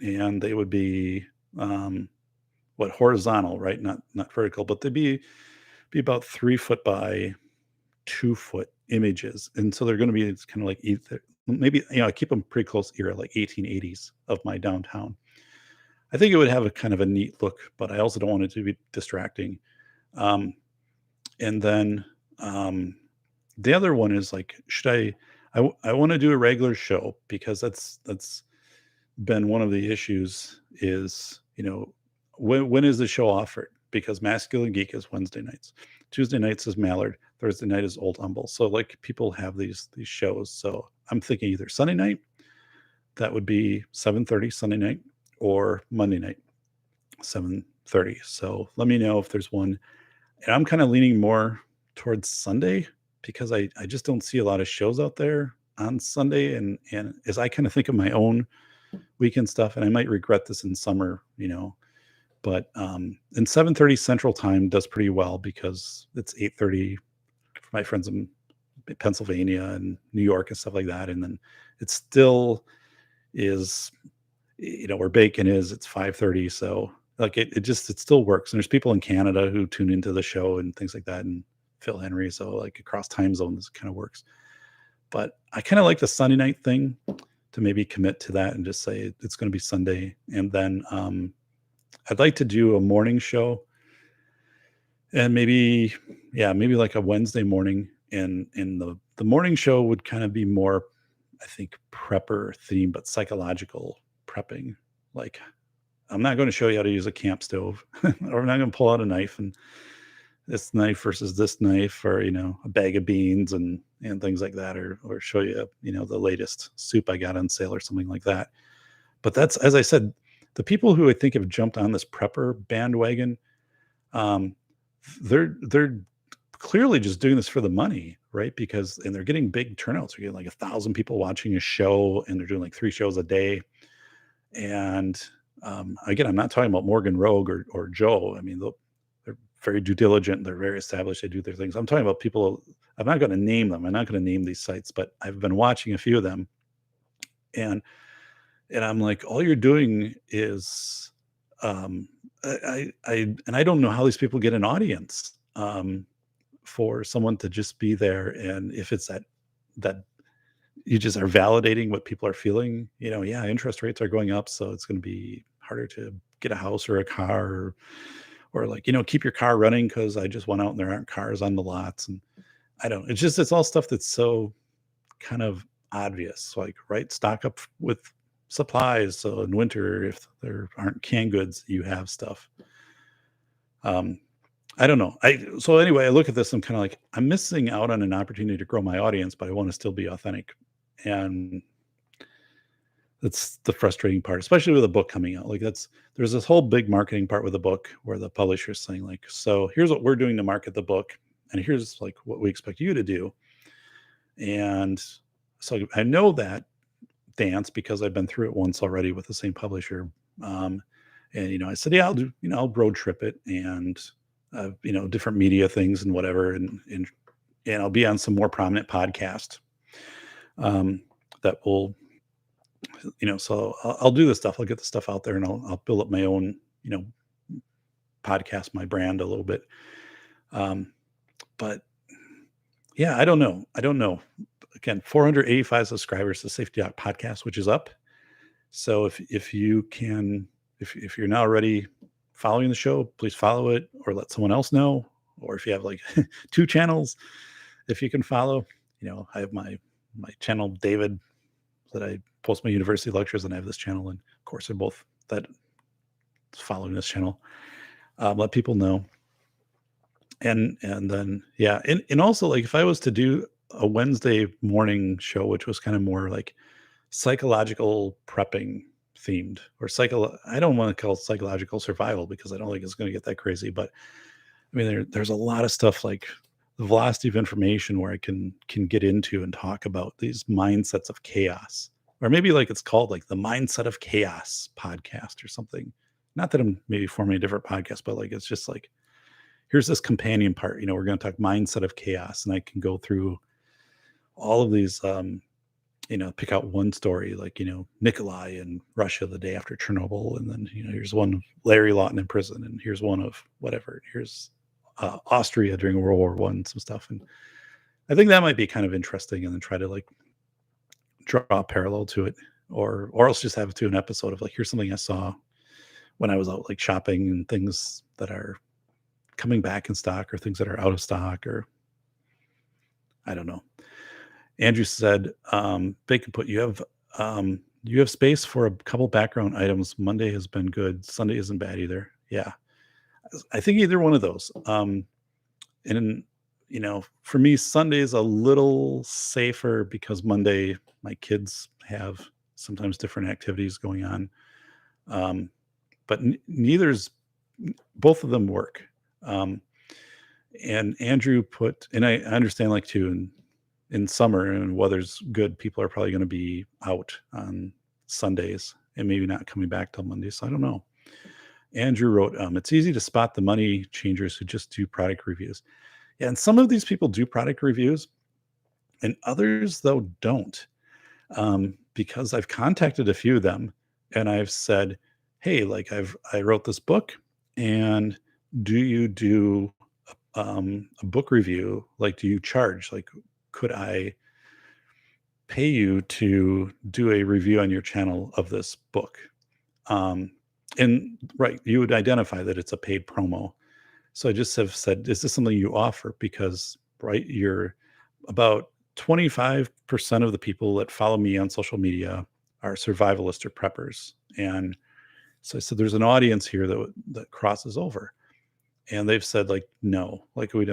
and they would be what, horizontal, right? Not vertical, but they'd be about 3 foot by 2 foot images, and so they're going to be, it's kind of like either maybe I keep them pretty close era, like 1880s of my downtown. I think it would have a kind of a neat look, but I also don't want it to be distracting. Um, and then the other one is like, should I want to do a regular show because that's been one of the issues is, when is the show offered? Because Masculine Geek is Wednesday nights. Tuesday nights is Mallard. Thursday night is Old Humble. So like people have these shows. So I'm thinking either Sunday night, that would be 7:30 Sunday night, or Monday night, 7:30. So let me know if there's one. And I'm kind of leaning more towards Sunday because I just don't see a lot of shows out there on Sunday. And as I kind of think of my own weekend stuff, and I might regret this in summer, but and 7:30 Central Time does pretty well because it's 8:30 for my friends in Pennsylvania and New York and stuff like that. And then it still is, where bacon is, it's 5:30. So like it still works. And there's people in Canada who tune into the show and things like that, and Phil Henry. So like across time zones, it kind of works. But I kind of like the Sunday night thing to maybe commit to that and just say it's going to be Sunday. And then I'd like to do a morning show, and maybe like a Wednesday morning. And the morning show would kind of be more, I think, prepper theme, but psychological prepping. Like, I'm not going to show you how to use a camp stove, or I'm not going to pull out a knife and this knife versus this knife, or a bag of beans and things like that, or show you the latest soup I got on sale or something like that. But that's, as I said, the people who I think have jumped on this prepper bandwagon, um, they're clearly just doing this for the money, right? And they're getting big turnouts. They're getting like 1,000 people watching a show, and they're doing like 3 shows a day. And again, I'm not talking about Morgan Rogue or Joe. I mean, they're very due diligent. They're very established. They do their things. I'm talking about people. I'm not going to name them. I'm not going to name these sites, but I've been watching a few of them, and I'm like, all you're doing is, I don't know how these people get an audience, for someone to just be there. And if it's that you just are validating what people are feeling, yeah, interest rates are going up, so it's going to be harder to get a house or a car, or like, keep your car running because I just went out and there aren't cars on the lots. And it's all stuff that's so kind of obvious, like, right, stock up with supplies, so in winter, if there aren't canned goods, you have stuff. I don't know. So anyway, I look at this, I'm kind of like, I'm missing out on an opportunity to grow my audience, but I want to still be authentic. And that's the frustrating part, especially with a book coming out. Like, there's this whole big marketing part with the book where the publisher's saying like, so here's what we're doing to market the book, and here's like what we expect you to do. And so I know that dance because I've been through it once already with the same publisher. And I said, yeah, I'll do, I'll road trip it, and different media things and whatever, and I'll be on some more prominent podcast, that will, so I'll do this stuff. I'll get the stuff out there, and I'll build up my own, podcast, my brand a little bit. But yeah, I don't know. Again, 485 subscribers to Safety Doc Podcast, which is up. So if you can, if you're not already following the show, please follow it, or let someone else know. Or if you have like 2 channels, if you can follow, I have my channel, David, that I post my university lectures, and I have this channel. And of course, they're both that following this channel. Let people know. And then, yeah. And also, like, if I was to do a Wednesday morning show, which was kind of more like psychological prepping themed, or I don't want to call it psychological survival because I don't think it's going to get that crazy. But I mean, there's a lot of stuff like the velocity of information where I can get into and talk about these mindsets of chaos, or maybe like it's called like the Mindset of Chaos podcast or something. Not that I'm maybe forming a different podcast, but like, it's just like, here's this companion part, we're going to talk mindset of chaos, and I can go through all of these, pick out one story, like, Nikolai in Russia the day after Chernobyl. And then, here's one of Larry Lawton in prison, and here's one of whatever. Here's Austria during World War I, some stuff. And I think that might be kind of interesting, and then try to like draw a parallel to it, or else just have it to an episode of like, here's something I saw when I was out like shopping, and things that are coming back in stock, or things that are out of stock, or I don't know. Andrew said, Bacon put, you have space for a couple background items. Monday has been good. Sunday isn't bad either. Yeah. I think either one of those. And for me, Sunday is a little safer because Monday, my kids have sometimes different activities going on. Um, but neither's both of them work. Um, and Andrew put, and I understand like too, in summer and weather's good, people are probably going to be out on Sundays and maybe not coming back till Monday. So I don't know. Andrew wrote, it's easy to spot the money changers who just do product reviews. Yeah, and some of these people do product reviews and others though don't. Because I've contacted a few of them and I've said, hey, like I wrote this book, and do you do a book review? Like, do you charge? Like, could I pay you to do a review on your channel of this book? Um, and right, you would identify that it's a paid promo. So I just have said, is this something you offer? Because right, you're about 25% of the people that follow me on social media are survivalists or preppers. And so I said, there's an audience here that crosses over. And they've said, like, no, like I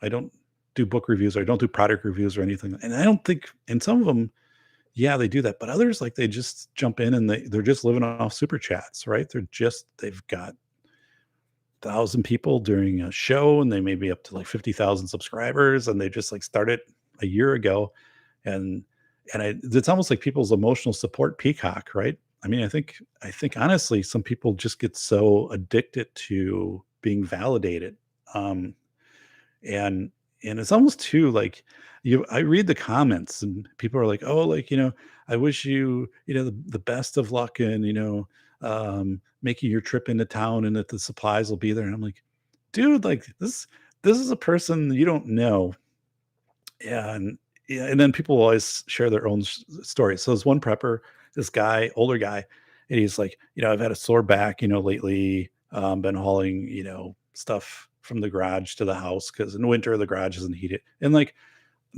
don't do book reviews, or I don't do product reviews or anything. And I don't think, and some of them, yeah, they do that. But others, like, they just jump in and they're just living off super chats, right? They've got 1,000 people during a show and they may be up to like 50,000 subscribers, and they just like started a year ago. And it's almost like people's emotional support peacock, right? I mean, I think honestly, some people just get so addicted to being validated. Um, and it's almost too like, I read the comments and people are like, oh, like, I wish you, the best of luck in, making your trip into town, and that the supplies will be there. And I'm like, dude, like this is a person you don't know. And yeah, and then people always share their own stories. So there's one prepper, this guy, older guy, and he's like, I've had a sore back, lately, been hauling, stuff from the garage to the house because in winter the garage isn't heated. And like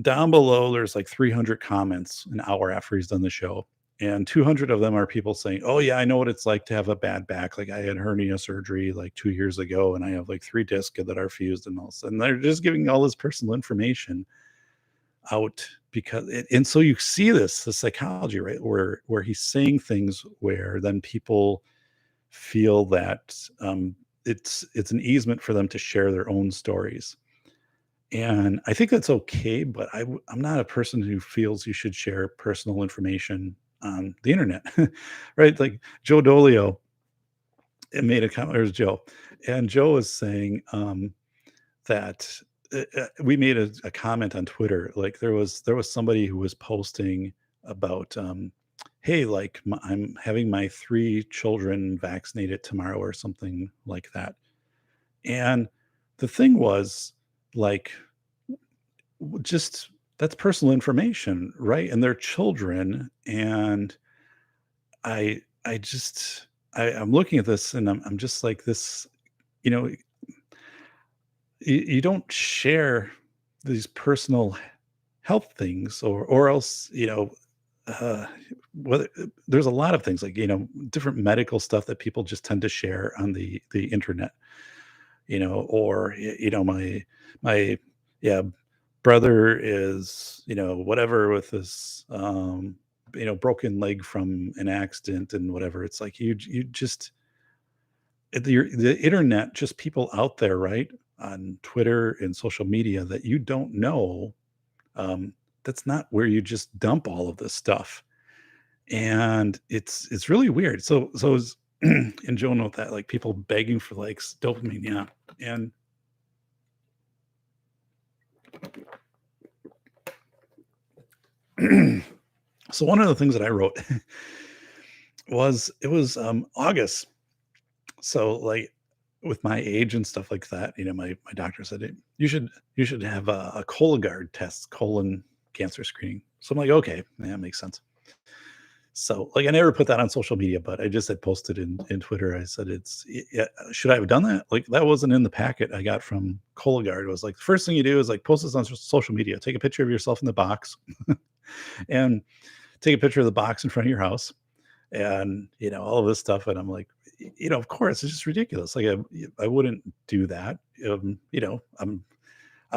down below, there's like 300 comments an hour after he's done the show. And 200 of them are people saying, oh, yeah, I know what it's like to have a bad back. Like, I had hernia surgery like 2 years ago, and I have like 3 discs that are fused and all. And they're just giving all this personal information out and so you see the psychology, right? Where he's saying things where then people feel that it's an easement for them to share their own stories. And I think that's okay, but I'm not a person who feels you should share personal information on the internet, right? Like Joe Dolio made a comment, or Joe, and Joe was saying that we made a comment on Twitter. Like there was somebody who was posting about, hey, like I'm having my 3 children vaccinated tomorrow or something like that. And the thing was, like, just that's personal information, right? And they're children. And I just I'm looking at this and I'm just like this, you know, you don't share these personal health things, or else, uh, whether there's a lot of things like, different medical stuff that people just tend to share on the internet, or my yeah, brother is, whatever with this, broken leg from an accident and whatever. It's like you just the internet, just people out there, right? On Twitter and social media that you don't know. That's not where you just dump all of this stuff. And it's really weird. So is and Joe note that, like, people begging for likes, dopamine, yeah. And so one of the things that I wrote was, it was August. So, like, with my age and stuff like that, my doctor said, "Hey, you should have a Cologuard test, colon cancer screening." So I'm like, okay, yeah, that makes sense. So, like, I never put that on social media, but I just had posted in Twitter. I said, yeah, should I have done that? Like, that wasn't in the packet I got from Cologuard. It was like, the first thing you do is like post this on social media, take a picture of yourself in the box and take a picture of the box in front of your house and, all of this stuff. And I'm like, of course, it's just ridiculous. Like, I wouldn't do that. I'm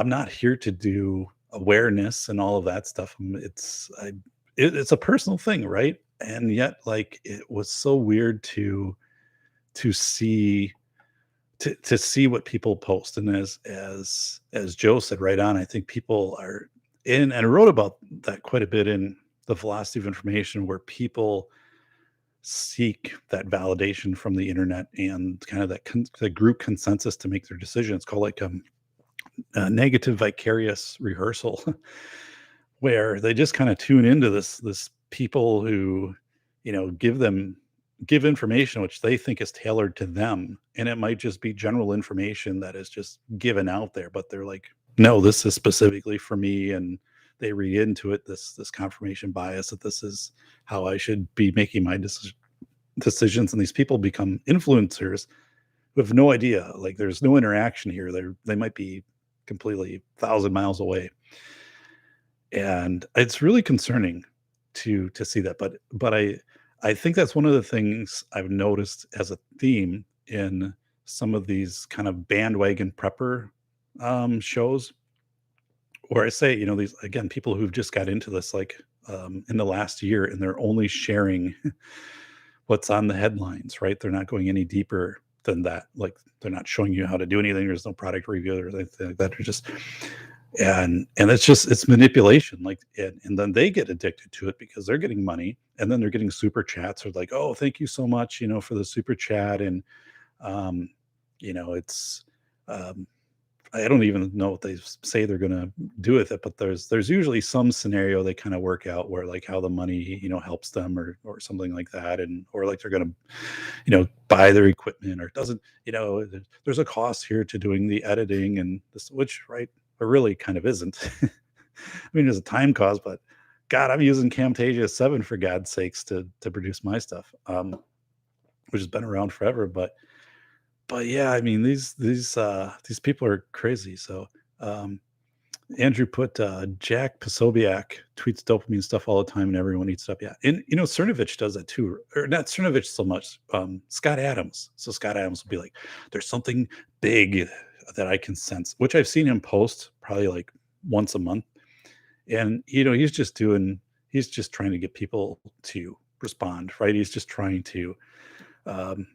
not here to do awareness and all of that stuff. It's a personal thing, right? And yet, like, it was so weird to see to see what people post. And as Joe said right on, I think people are in, and I wrote about that quite a bit in the Velocity of Information, where people seek that validation from the internet and kind of the group consensus to make their decision. It's called like negative vicarious rehearsal, where they just kind of tune into this people who, give information which they think is tailored to them, and it might just be general information that is just given out there, but they're like, no, this is specifically for me, and they read into it this confirmation bias that this is how I should be making my decisions, and these people become influencers who have no idea, like, there's no interaction here. They might be completely 1,000 miles away, and it's really concerning to see that. But I think that's one of the things I've noticed as a theme in some of these kind of bandwagon prepper shows, where I say, these, again, people who've just got into this, like, in the last year, and they're only sharing what's on the headlines, right? They're not going any deeper than that. Like, they're not showing you how to do anything. There's no product review or anything like that. They're just, and it's manipulation. Like, and then they get addicted to it because they're getting money, and then they're getting super chats, or like, oh, thank you so much, for the super chat. And um, it's um I don't even know what they say they're gonna do with it, but there's usually some scenario they kind of work out where, like, how the money, helps them, or something like that, and or like they're gonna, buy their equipment, or it doesn't, there's a cost here to doing the editing and this, which, right, there really kind of isn't. I mean, there's a time cost, but God, I'm using Camtasia 7 for God's sakes to produce my stuff, which has been around forever, but yeah, I mean, these people are crazy. So, um, Andrew put, Jack Posobiec tweets dopamine stuff all the time, and everyone eats up. Yeah, and Cernovich does that too, or not Cernovich so much. Scott Adams. So Scott Adams will be like, "There's something big that I can sense," which I've seen him post probably like once a month, and he's just trying to get people to respond, right? He's just trying um,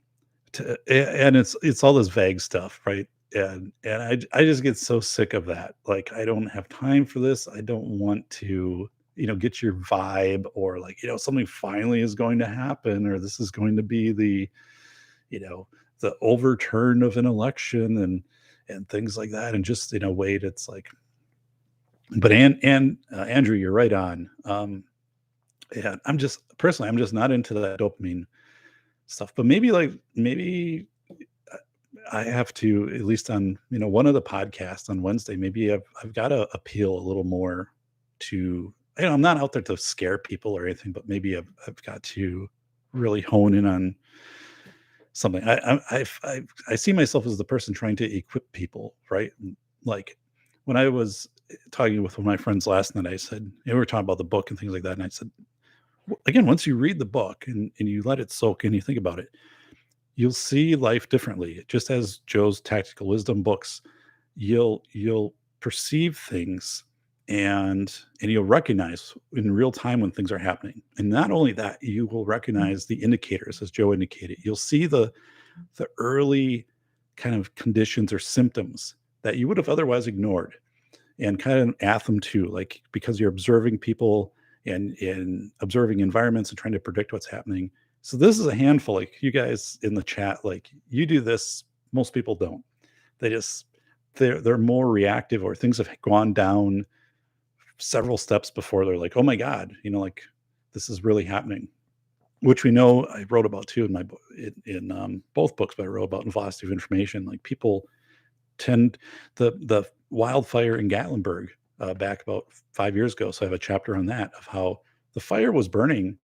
and it's all this vague stuff, right? And I just get so sick of that. Like, I don't have time for this. I don't want to, get your vibe, or like, something finally is going to happen, or this is going to be you know, the overturn of an election, and things like that. And just in a way that's like, but Andrew, you're right on. Yeah, I'm just not into that dopamine stuff. But maybe I have to, at least on, one of the podcasts on Wednesday, maybe I've got to appeal a little more to, I'm not out there to scare people or anything, but maybe I've got to really hone in on something. I see myself as the person trying to equip people, right? Like, when I was talking with one of my friends last night, I said, we were talking about the book and things like that. And I said, again, once you read the book and you let it soak in, you think about it, you'll see life differently. Just as Joe's Tactical Wisdom books, you'll perceive things, and you'll recognize in real time when things are happening. And not only that, you will recognize the indicators, as Joe indicated. You'll see the early kind of conditions or symptoms that you would have otherwise ignored, and kind of add them to, like, because you're observing people and observing environments and trying to predict what's happening. So this is a handful, like you guys in the chat, like, you do this, most people don't. They just, they're more reactive, or things have gone down several steps before they're like, oh my God, like, this is really happening, which we know I wrote about too in my book, in both books, but I wrote about in Velocity of Information. Like, people tend, the wildfire in Gatlinburg, back about 5 years ago. So I have a chapter on that, of how the fire was burning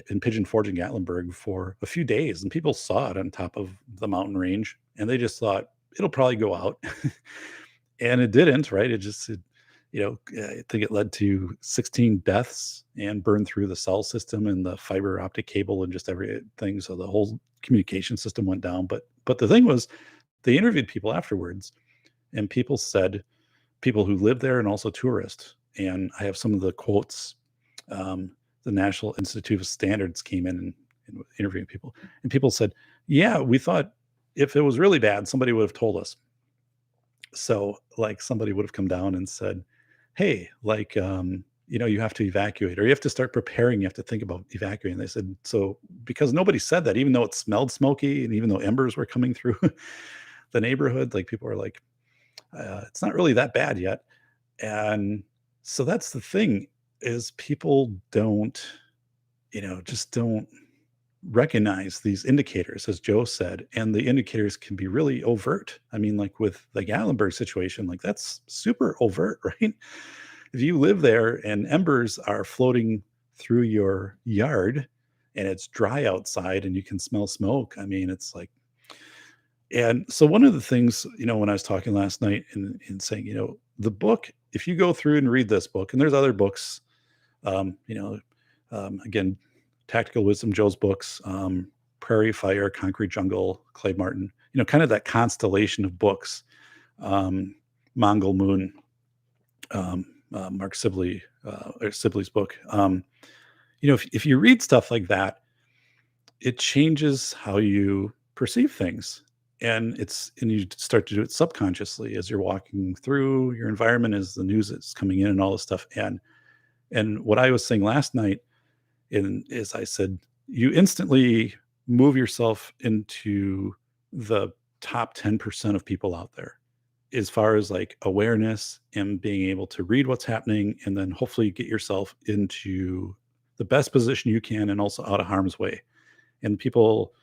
in Pigeon Forge in Gatlinburg for a few days, and people saw it on top of the mountain range, and they just thought it'll probably go out, and it didn't. Right? I think it led to 16 deaths and burned through the cell system and the fiber optic cable and just everything. So the whole communication system went down. But the thing was, they interviewed people afterwards, and people who live there and also tourists. And I have some of the quotes. The National Institute of Standards came in and interviewing people, and people said, "Yeah, we thought if it was really bad, somebody would have told us." So, like, somebody would have come down and said, "Hey, like, you have to evacuate, or you have to start preparing. You have to think about evacuating." They said, "So, because nobody said that, even though it smelled smoky, and even though embers were coming through the neighborhood, like people were like, it's not really that bad yet." And so that's the thing, is people just don't recognize these indicators, as Joe said, and the indicators can be really overt. I mean, like with the Gallenberg situation, like that's super overt, right? If you live there and embers are floating through your yard and it's dry outside and you can smell smoke, I mean, it's like, and so one of the things, when I was talking last night and saying, the book, if you go through and read this book, and there's other books, um, you know, again, Tactical Wisdom, Joe's books, Prairie Fire, Concrete Jungle, Clay Martin, kind of that constellation of books, Mongol Moon, Mark Sibley, or Sibley's book. If you read stuff like that, it changes how you perceive things. And you start to do it subconsciously as you're walking through your environment, as the news is coming in and all this stuff. And what I was saying last night is I said, you instantly move yourself into the top 10% of people out there, as far as like awareness and being able to read what's happening, and then hopefully get yourself into the best position you can and also out of harm's way. And people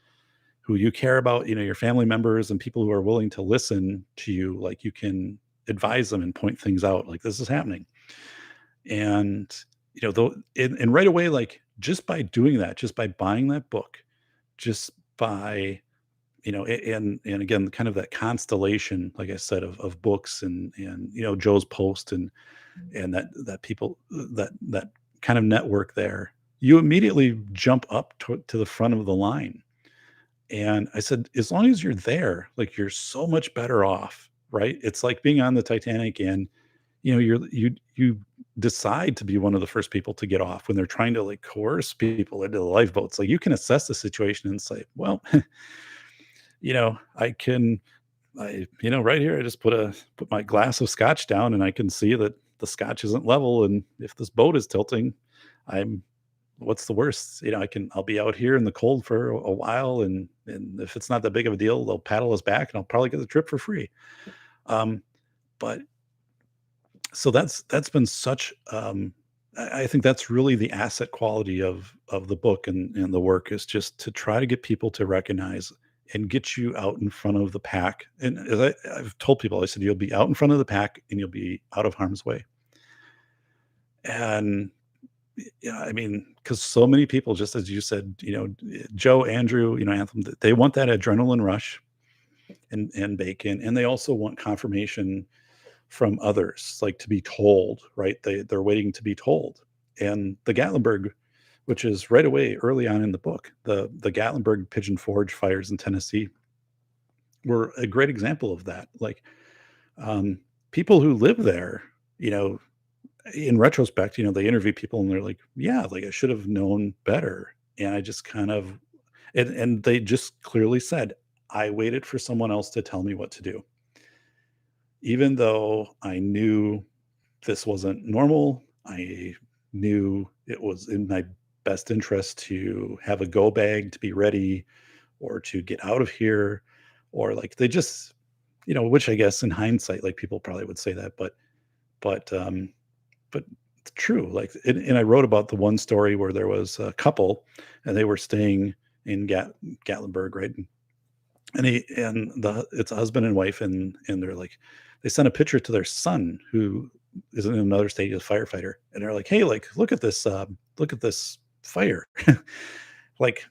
who you care about, your family members and people who are willing to listen to you, like you can advise them and point things out, like this is happening. And though, and right away, like just by doing that, just by buying that book, just by and again, kind of that constellation, like I said, of books and Joe's post and that people, that kind of network there, you immediately jump up to the front of the line. And I said, as long as you're there, like you're so much better off, right? It's like being on the Titanic, and you decide to be one of the first people to get off when they're trying to like coerce people into the lifeboats. Like you can assess the situation and say, well, I can, right here, I just put my glass of scotch down and I can see that the scotch isn't level. And if this boat is tilting, what's the worst? I'll be out here in the cold for a while. And if it's not that big of a deal, they'll paddle us back and I'll probably get the trip for free. But so that's been such, I think that's really the asset quality of the book and the work, is just to try to get people to recognize and get you out in front of the pack. And as I've told people, I said, you'll be out in front of the pack and you'll be out of harm's way. And yeah, I mean, because so many people, just as you said, Joe, Andrew, Anthem, they want that adrenaline rush and bacon, and they also want confirmation from others, like to be told, right? They're waiting to be told. And the Gatlinburg, which is right away early on in the book, the Gatlinburg Pigeon Forge fires in Tennessee were a great example of that. Like, people who live there, in retrospect, they interview people and they're like, yeah, like I should have known better. And I just kind of, and they just clearly said, I waited for someone else to tell me what to do. Even though I knew this wasn't normal, I knew it was in my best interest to have a go bag to be ready, or to get out of here, or like they just, which I guess in hindsight, like people probably would say that, but but it's true. Like, and I wrote about the one story where there was a couple and they were staying in Gatlinburg, right? It's a husband and wife, and they're like, they sent a picture to their son who is in another state as a firefighter, and they're like, hey, like look at this fire. Like,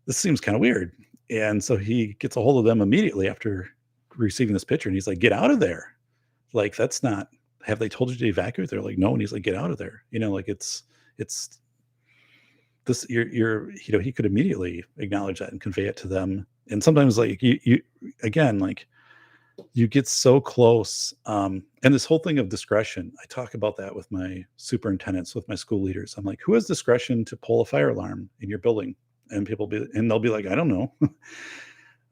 this seems kind of weird. And so he gets a hold of them immediately after receiving this picture. And he's like, get out of there. Like, that's not, have they told you to evacuate? They're like, no. And he's like, get out of there. Like it's this, he could immediately acknowledge that and convey it to them. And sometimes like again, like you get so close. And this whole thing of discretion, I talk about that with my superintendents, with my school leaders. I'm like, who has discretion to pull a fire alarm in your building? And they'll be like, I don't know.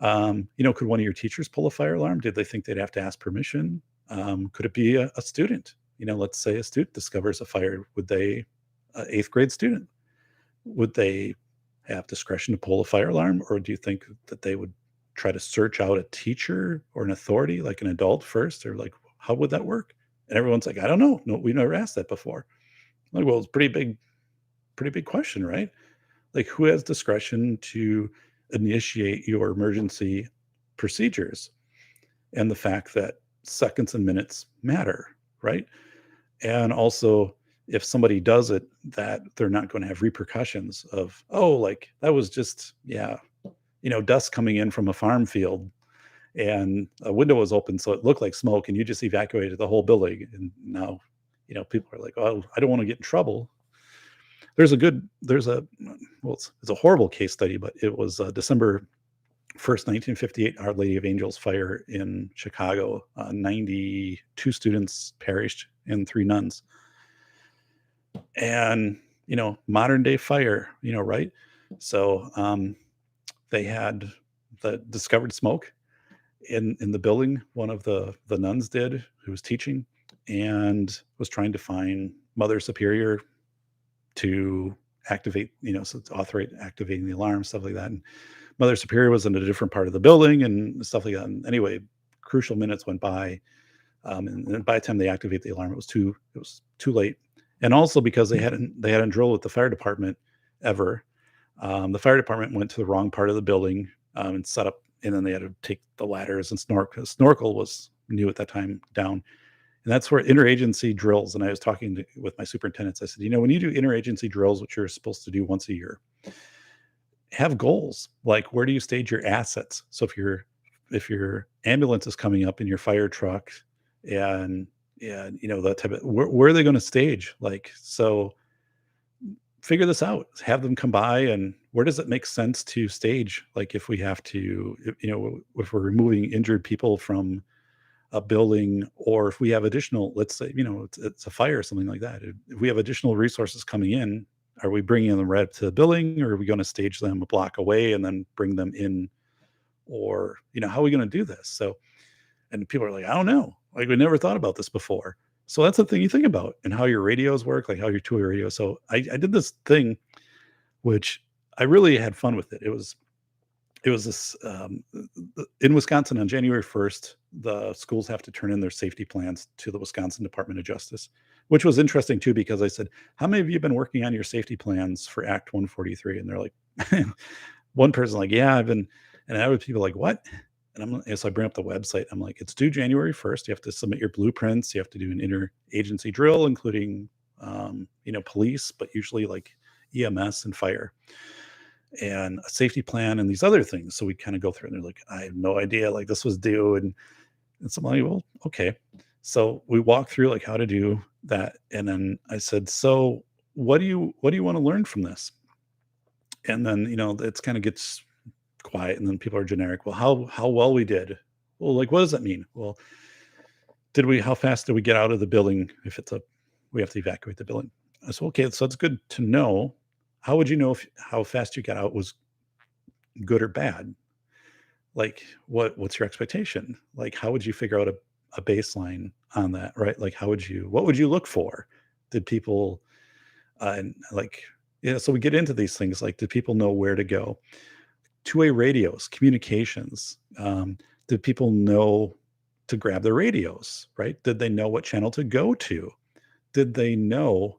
Could one of your teachers pull a fire alarm? Did they think they'd have to ask permission? Could it be a student? Let's say a student discovers a fire. Would they, eighth grade student, would they have discretion to pull a fire alarm? Or do you think that they would try to search out a teacher or an authority, like an adult first? Or like, how would that work? And everyone's like, I don't know. No, we've never asked that before. I'm like, well, it's pretty big question, right? Like, who has discretion to initiate your emergency procedures? And the fact that seconds and minutes matter, right? And also, if somebody does it, that they're not going to have repercussions of, oh, like that was just, dust coming in from a farm field and a window was open, so it looked like smoke, and you just evacuated the whole building. And now, people are like, oh, I don't want to get in trouble. There's a it's a horrible case study, but it was December 1st, 1958, Our Lady of Angels fire in Chicago. 92 students perished and 3 nuns. And, modern day fire, right? So they had the discovered smoke in the building. One of the nuns did, who was teaching, and was trying to find Mother Superior to activate, so to authorate activating the alarm, stuff like that. And Mother Superior was in a different part of the building and stuff like that. And anyway, crucial minutes went by. And by the time they activate the alarm, it was too late. And also because they hadn't drilled with the fire department ever. The fire department went to the wrong part of the building and set up, and then they had to take the ladders and snorkel. Snorkel was new at that time, down. And that's where interagency drills. And I was talking with my superintendents. I said, when you do interagency drills, which you're supposed to do once a year, have goals. Like, where do you stage your assets? So if your ambulance is coming up in your fire truck, and that type of, where are they going to stage? Like, so figure this out, have them come by, and where does it make sense to stage? Like, if we have to, if we're removing injured people from a building, or if we have additional, let's say, it's a fire or something like that. If we have additional resources coming in, are we bringing them right up to the building, or are we going to stage them a block away and then bring them in? Or, how are we going to do this? So, and people are like, I don't know. Like, we never thought about this before. So that's the thing you think about, and how your radios work, like how your two-way radio. So I did this thing, which I really had fun with it. It was this, in Wisconsin on January 1st, the schools have to turn in their safety plans to the Wisconsin Department of Justice, which was interesting too, because I said, how many of you have been working on your safety plans for Act 143? And they're like, one person like, yeah, I've been, and other people like, what? And so I bring up the website. I'm like, it's due January 1st. You have to submit your blueprints. You have to do an interagency drill, including, police, but usually like EMS and fire, and a safety plan and these other things. So we kind of go through, and they're like, I have no idea, like this was due. And so I'm like, well, okay. So we walk through like how to do that. And then I said, so what do you want to learn from this? And then, it's kind of gets quiet, and then people are generic. Well, how well we did. Well, like, what does that mean? Well, how fast did we get out of the building? If we have to evacuate the building. I said, okay, so it's good to know. How would you know how fast you got out was good or bad? Like, what's your expectation? Like, how would you figure out a baseline on that, right? Like, what would you look for? Did people, and like, so we get into these things, like, did people know where to go? Two-way radios, communications. Did people know to grab their radios, right? Did they know what channel to go to? Did they know,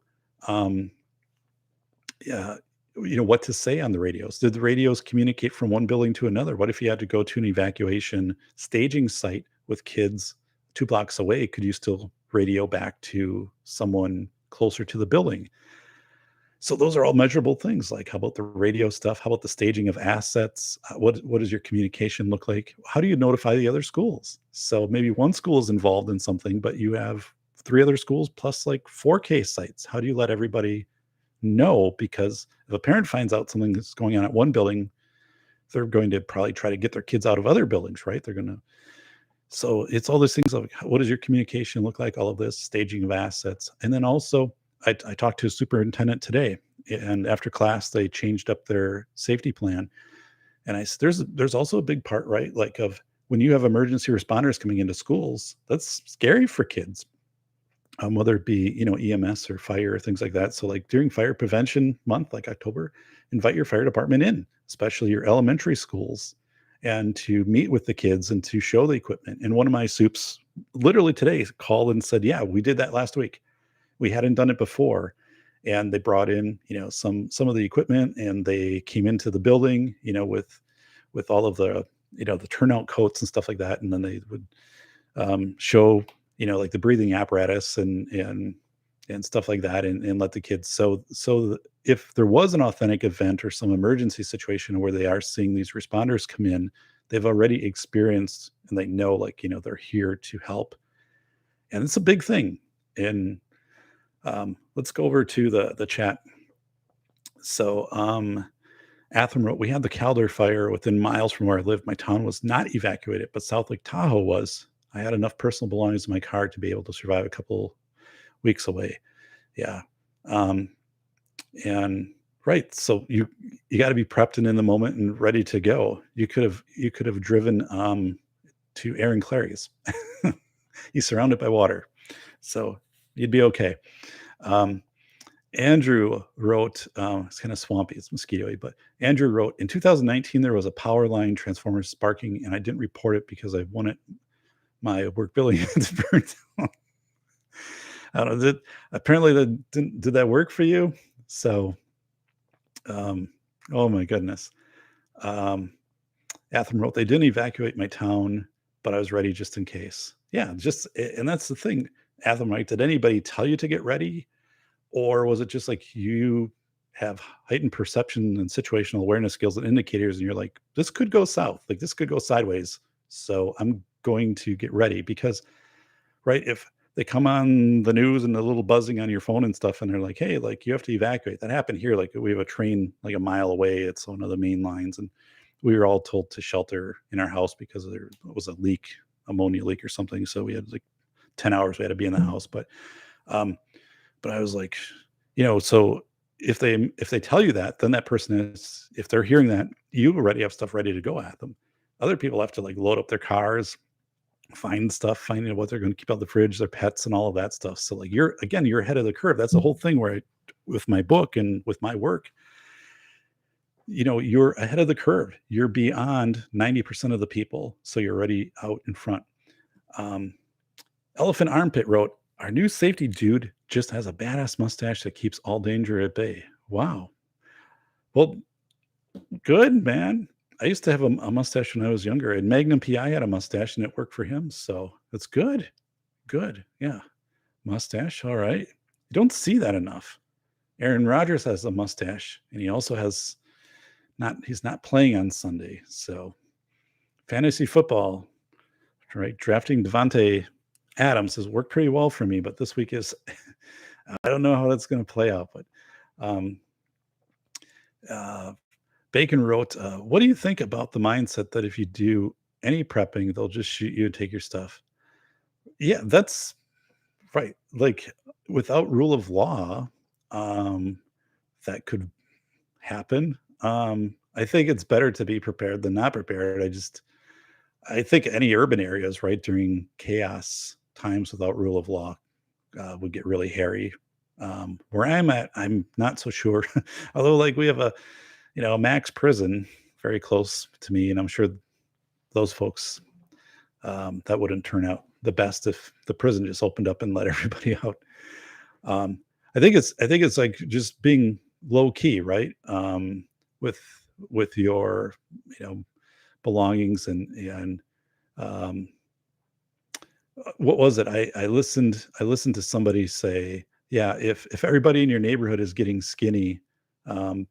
what to say on the radios? Did the radios communicate from one building to another? What if you had to go to an evacuation staging site with kids 2 blocks away? Could you still radio back to someone closer to the building? So those are all measurable things. Like, how about the radio stuff? How about the staging of assets? What does your communication look like? How do you notify the other schools? So maybe one school is involved in something, but you have three other schools plus like 4K sites. How do you let everybody know? Because if a parent finds out something that's going on at one building, they're going to probably try to get their kids out of other buildings, right? They're going to. So it's all those things of what does your communication look like? All of this staging of assets, and then also I talked to a superintendent today, and after class they changed up their safety plan, and there's also a big part, right? Like of when you have emergency responders coming into schools, that's scary for kids, whether it be EMS or fire or things like that. So like during fire prevention month, like October, invite your fire department in, especially your elementary schools, and to meet with the kids and to show the equipment. And one of my soups literally today called and said, "Yeah, we did that last week. We hadn't done it before." And they brought in, some of the equipment, and they came into the building, with all of the, the turnout coats and stuff like that. And then they would show, like the breathing apparatus and stuff like that, and let the kids. So if there was an authentic event or some emergency situation where they are seeing these responders come in, they've already experienced and they know, like, they're here to help. And it's a big thing. And let's go over to the chat. So Atham wrote, "We had the Calder fire within miles from where I lived. My town was not evacuated, but South Lake Tahoe was. I had enough personal belongings in my car to be able to survive a couple weeks away." Yeah. Um, and right. So you got to be prepped and in the moment and ready to go. You could have driven to Aaron Clary's. He's surrounded by water. So you'd be okay. Um, Andrew wrote, it's kind of swampy, it's mosquito-y, but Andrew wrote, "In 2019, there was a power line transformer sparking, and I didn't report it because I wanted my work building to burn down." I don't know. Apparently did that work for you? So, um, oh my goodness. Um, Atham wrote, "They didn't evacuate my town, but I was ready just in case." Yeah, and that's the thing. Atham, right? Did anybody tell you to get ready? Or was it just like you have heightened perception and situational awareness skills and indicators, and you're like, this could go south, like this could go sideways. So I'm going to get ready because, right, if they come on the news and a little buzzing on your phone and stuff, and they're like, hey, like you have to evacuate. That happened here. Like we have a train like a mile away. It's one of the main lines. And we were all told to shelter in our house because there was a leak, ammonia leak or something. So we had like 10 hours we had to be in the house. Um, but I was like, so if they tell you that, then that person is, if they're hearing that, you already have stuff ready to go at them. Other people have to like load up their cars, find stuff, finding what they're going to keep out of the fridge, their pets, and all of that stuff. So like you're ahead of the curve. That's the whole thing where with my book and with my work, you're ahead of the curve. You're beyond 90% of the people, so you're already out in front. Um, Elephant Armpit wrote, "Our new safety dude just has a badass mustache that keeps all danger at bay." Wow. Well, good, man. I used to have a mustache when I was younger, and Magnum PI had a mustache, and it worked for him. So that's good. Good. Yeah. Mustache. All right. You don't see that enough. Aaron Rodgers has a mustache, and he also he's not playing on Sunday. So fantasy football, right? Drafting Devontae Adams has worked pretty well for me, but this week is, I don't know how that's going to play out. But um, uh, Bacon wrote, "What do you think about the mindset that if you do any prepping, they'll just shoot you and take your stuff?" Yeah, that's right. Like without rule of law, um, that could happen. I think it's better to be prepared than not prepared. I think any urban areas, right, during chaos times without rule of law, would get really hairy. Where I'm at, I'm not so sure. Although, like, we have a max prison very close to me, and I'm sure those folks, that wouldn't turn out the best if the prison just opened up and let everybody out. Um, I think it's like just being low key, right? With your belongings and um, what was it? I listened to somebody say Yeah, if everybody in your neighborhood is getting skinny,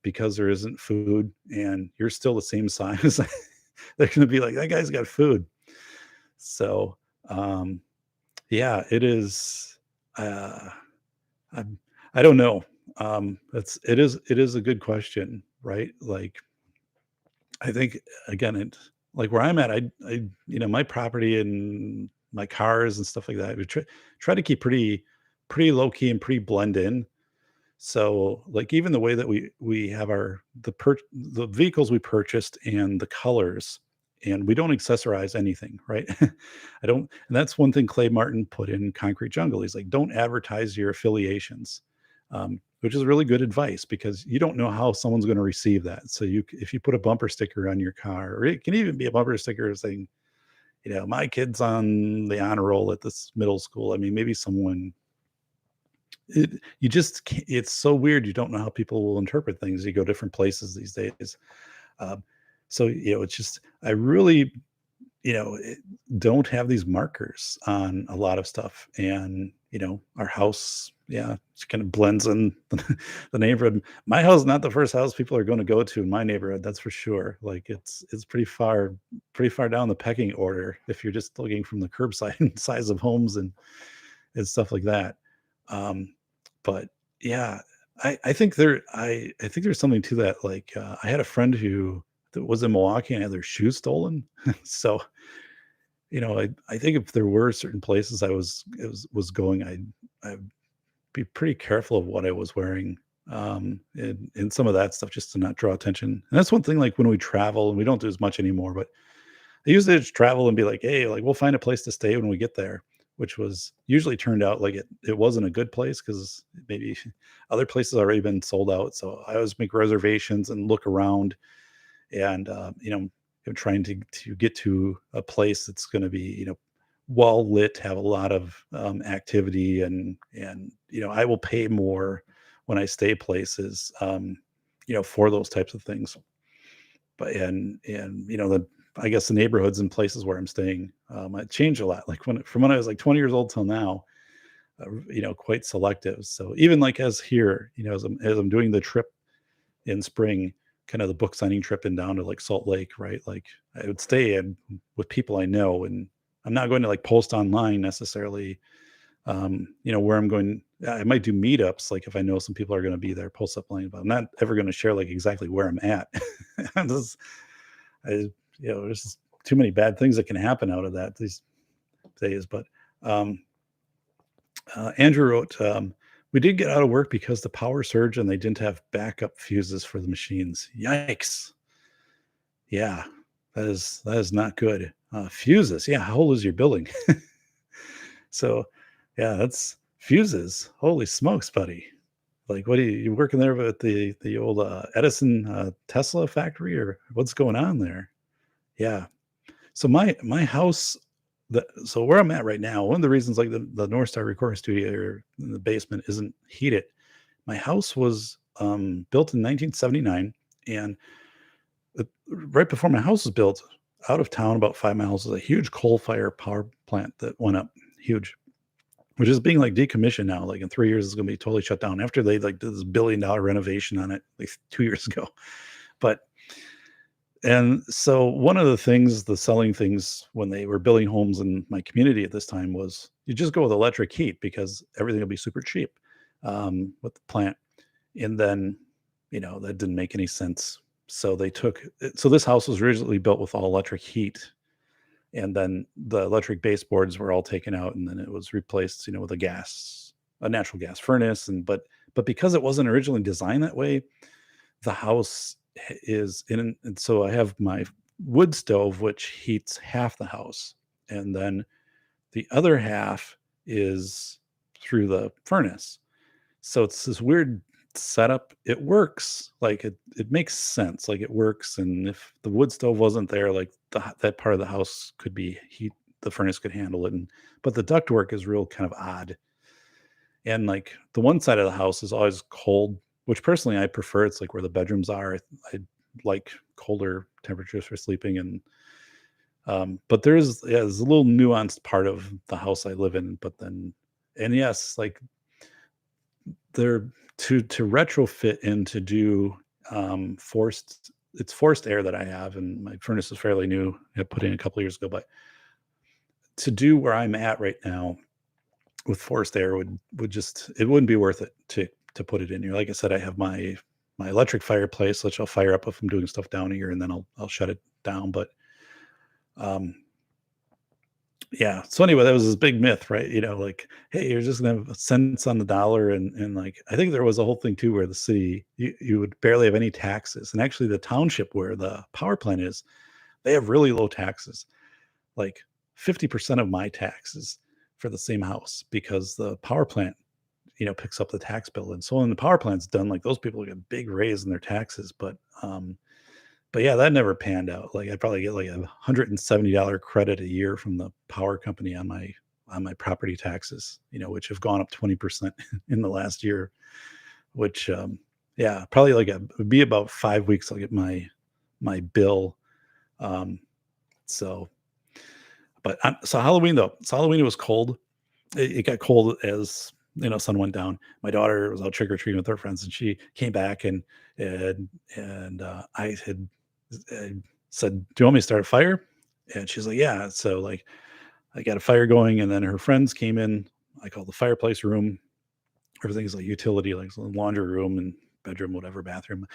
because there isn't food and you're still the same size, they're gonna be like, "That guy's got food." So, um, yeah, it is, uh, I'm I don't know. It is a good question, right? Like, I think, again, like, where I'm at, my property and my cars and stuff like that, we try to keep pretty low key and pretty blend in. So, like, even the way that we have the vehicles we purchased and the colors, and we don't accessorize anything, right? I don't, and that's one thing Clay Martin put in Concrete Jungle. He's like, don't advertise your affiliations, which is really good advice because you don't know how someone's going to receive that. So if you put a bumper sticker on your car, or it can even be a bumper sticker saying, my kid's on the honor roll at this middle school. I mean, maybe someone you just can't, it's so weird. You don't know how people will interpret things. You go different places these days. Um, so, it's just, I really, don't have these markers on a lot of stuff. And, our house, yeah, it kind of blends in the neighborhood. My house is not the first house people are going to go to in my neighborhood. That's for sure. Like it's pretty far down the pecking order if you're just looking from the curbside size of homes and stuff like that. Um, but yeah, I think there's something to that. Like, I had a friend who that was in Milwaukee and had their shoes stolen. So, I think if there were certain places I was going, I'd be pretty careful of what I was wearing. And some of that stuff just to not draw attention. And that's one thing, like when we travel, and we don't do as much anymore, but I used to just travel and be like, "Hey, like, we'll find a place to stay when we get there," which was usually turned out like it wasn't a good place because maybe other places already been sold out. So I always make reservations and look around and, trying to get to a place that's gonna be, well lit, have a lot of, activity and, I will pay more when I stay places, for those types of things. But and the I guess the neighborhoods and places where I'm staying, it changed a lot. Like when I was like 20 years old till now, quite selective. So even like as here, as I'm doing the trip in spring, kind of the book signing trip and down to like Salt Lake, right? Like I would stay in with people I know, and I'm not going to like post online necessarily. Where I'm going, I might do meetups, like if I know some people are going to be there, post up line, but I'm not ever going to share like exactly where I'm at. I'm just, I, there's just too many bad things that can happen out of that these days. But um, Andrew wrote, we did get out of work because the power surged and they didn't have backup fuses for the machines. Yikes! Yeah, that is not good. Fuses. Yeah, how old is your building? So, yeah, that's fuses. Holy smokes, buddy! Like, what are you working there with the old Edison Tesla factory, or what's going on there? Yeah. So my house, so where I'm at right now, one of the reasons like the North Star recording studio here in the basement isn't heated. My house was built in 1979, and right before my house was built, out of town about 5 miles, is a huge coal fire power plant that went up, huge, which is being like decommissioned now. Like in 3 years, it's going to be totally shut down after they like did this $1 billion renovation on it like 2 years ago. But And so one of the things, the selling things when they were building homes in my community at this time was you just go with electric heat because everything will be super cheap with the plant. And then, that didn't make any sense. So so this house was originally built with all electric heat. And then the electric baseboards were all taken out and then it was replaced, with a natural gas furnace. But because it wasn't originally designed that way, the house is in, and so I have my wood stove, which heats half the house, and then the other half is through the furnace. So it's this weird setup. It works, like it makes sense, like it works. And if the wood stove wasn't there, like that part of the house could be heat, the furnace could handle it. But the ductwork is real kind of odd. And like the one side of the house is always cold, which personally I prefer. It's like where the bedrooms are. I like colder temperatures for sleeping. And but there's a little nuanced part of the house I live in. But then, and yes, like they're to retrofit and to do, forced it's forced air that I have, and my furnace is fairly new. I put in a couple years ago, but to do where I'm at right now with forced air would just it wouldn't be worth it to put it in here. Like I said, I have my electric fireplace, which I'll fire up if I'm doing stuff down here, and then I'll shut it down. But um, yeah. So anyway, that was this big myth, right? Like, hey, you're just gonna have cents on the dollar, and like I think there was a whole thing too where the city you would barely have any taxes, and actually the township where the power plant is, they have really low taxes, like 50% of my taxes for the same house because the power plant picks up the tax bill. And so when the power plant's done, like those people get a big raise in their taxes. But yeah, that never panned out. Like I'd probably get like $170 credit a year from the power company on my property taxes, which have gone up 20% in the last year, which yeah, probably like it'd be about 5 weeks I'll get my bill. Um so but so Halloween though. So Halloween it was cold. It got cold as sun went down. My daughter was out trick or treating with her friends, and she came back and I had uh, said, "Do you want me to start a fire?" And she's like, "Yeah." So like I got a fire going, and then her friends came in. I call the fireplace room. Everything's like utility, like laundry room and bedroom, whatever, bathroom,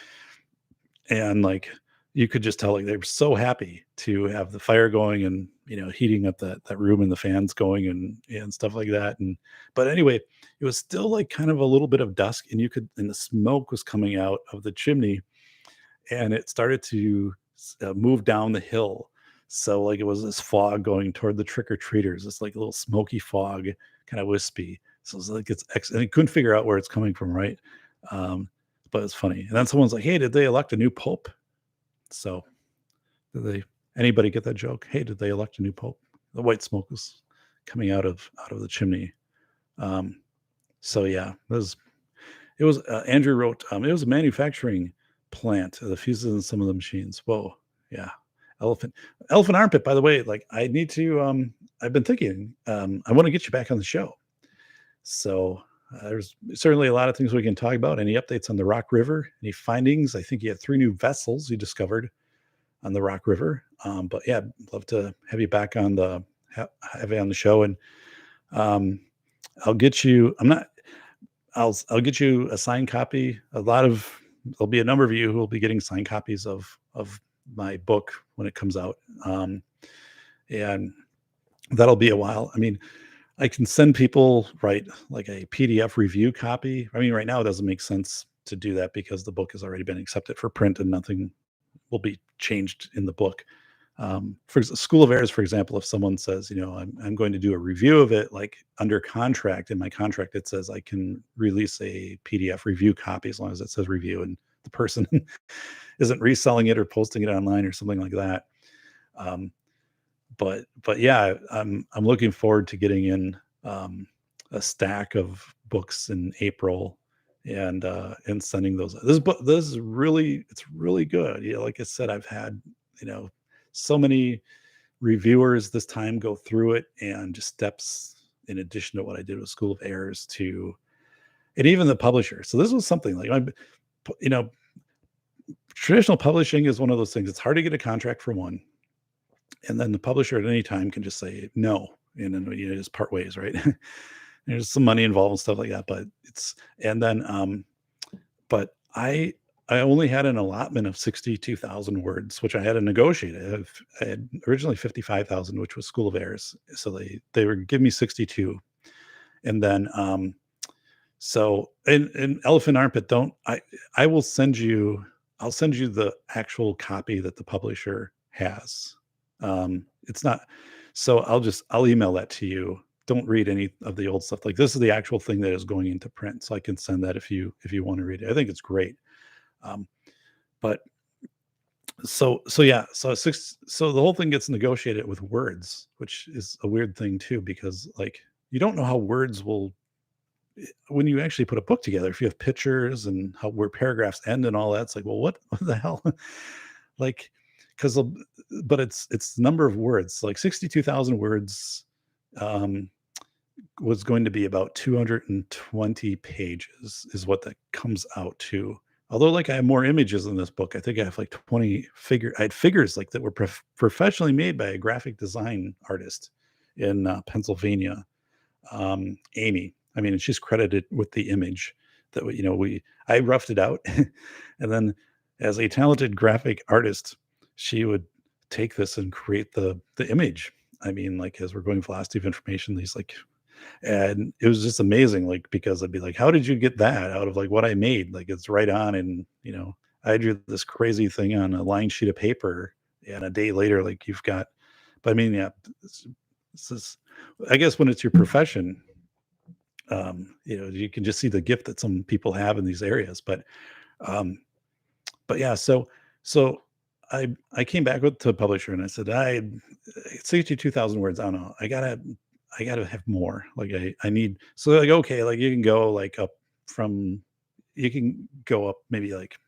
and like you could just tell like they were so happy to have the fire going and heating up that room and the fans going and stuff like that. And but anyway, it was still like kind of a little bit of dusk, and the smoke was coming out of the chimney, and it started to move down the hill. So like it was this fog going toward the trick-or-treaters, this like little smoky fog, kind of wispy. So it's like and I couldn't figure out where it's coming from, right? um but it's funny. And then someone's like, hey, did they elect a new pope? So did they anybody get that joke? Hey, did they elect a new pope? The white smoke was coming out of the chimney. Um, so yeah, it was Andrew wrote, it was a manufacturing plant, the fuses in some of the machines. Whoa, yeah. Elephant elephant armpit, by the way, like I need to I've been thinking, I want to get you back on the show. So there's certainly a lot of things we can talk about. Any updates on the Rock River? Any findings? I think you had 3 new vessels you discovered on the Rock River. But yeah, I'd love to have you back on have you on the show, and um, I'll get you. I'll get you a signed copy. There'll be a number of you who will be getting signed copies of my book when it comes out, and that'll be a while. I mean, I can send people right like a PDF review copy. I mean, right now it doesn't make sense to do that because the book has already been accepted for print and nothing will be changed in the book. For School of Airs, for example, if someone says, I'm going to do a review of it, like under contract, in my contract, it says I can release a PDF review copy as long as it says review and the person isn't reselling it or posting it online or something like that. Um, but yeah, I'm looking forward to getting in a stack of books in April and sending those. This is really it's really good. Like I said, I've had so many reviewers this time go through it and just steps in addition to what I did with School of Airs to and even the publisher. So this was something like you know traditional publishing is one of those things. It's hard to get a contract for one, and then the publisher at any time can just say no, and then just part ways, right? There's some money involved and stuff like that, but it's and then but I only had an allotment of 62,000 words, which I had to negotiate. I had originally 55,000, which was School of Airs. So they were giving me 62. And then so in Elephant Armpit, don't I will send you I'll send you the actual copy that the publisher has. It's not so I'll email that to you. Don't read any of the old stuff. Like this is the actual thing that is going into print. So I can send that if you want to read it. I think it's great. Um, but so yeah, so the whole thing gets negotiated with words, which is a weird thing too, because like you don't know how words will when you actually put a book together, if you have pictures and how where paragraphs end and all that, it's like, well, what the hell? Like, because but it's the number of words, like 62,000 words. Um, was going to be about 220 pages is what that comes out to. Although, like, I have more images in this book. I think I have like 20 I had figures like that were professionally made by a graphic design artist in Pennsylvania, Amy. I mean, and she's credited with the image that I roughed it out, and then as a talented graphic artist, she would take this and create the image. I mean, like, as we're going velocity of information, these like, and it was just amazing, like, because I'd be like, how did you get that out of like what I made? Like, it's right on, and I drew this crazy thing on a lined sheet of paper, and a day later, like, you've got. But I mean, yeah, this, this is, I guess, when it's your profession, you can just see the gift that some people have in these areas. Um, but yeah, so I came back to the publisher and I said, 62,000 words. I don't know. I gotta have more. Like, I need. So they're like, okay, like, you can go like up from, you can go up maybe like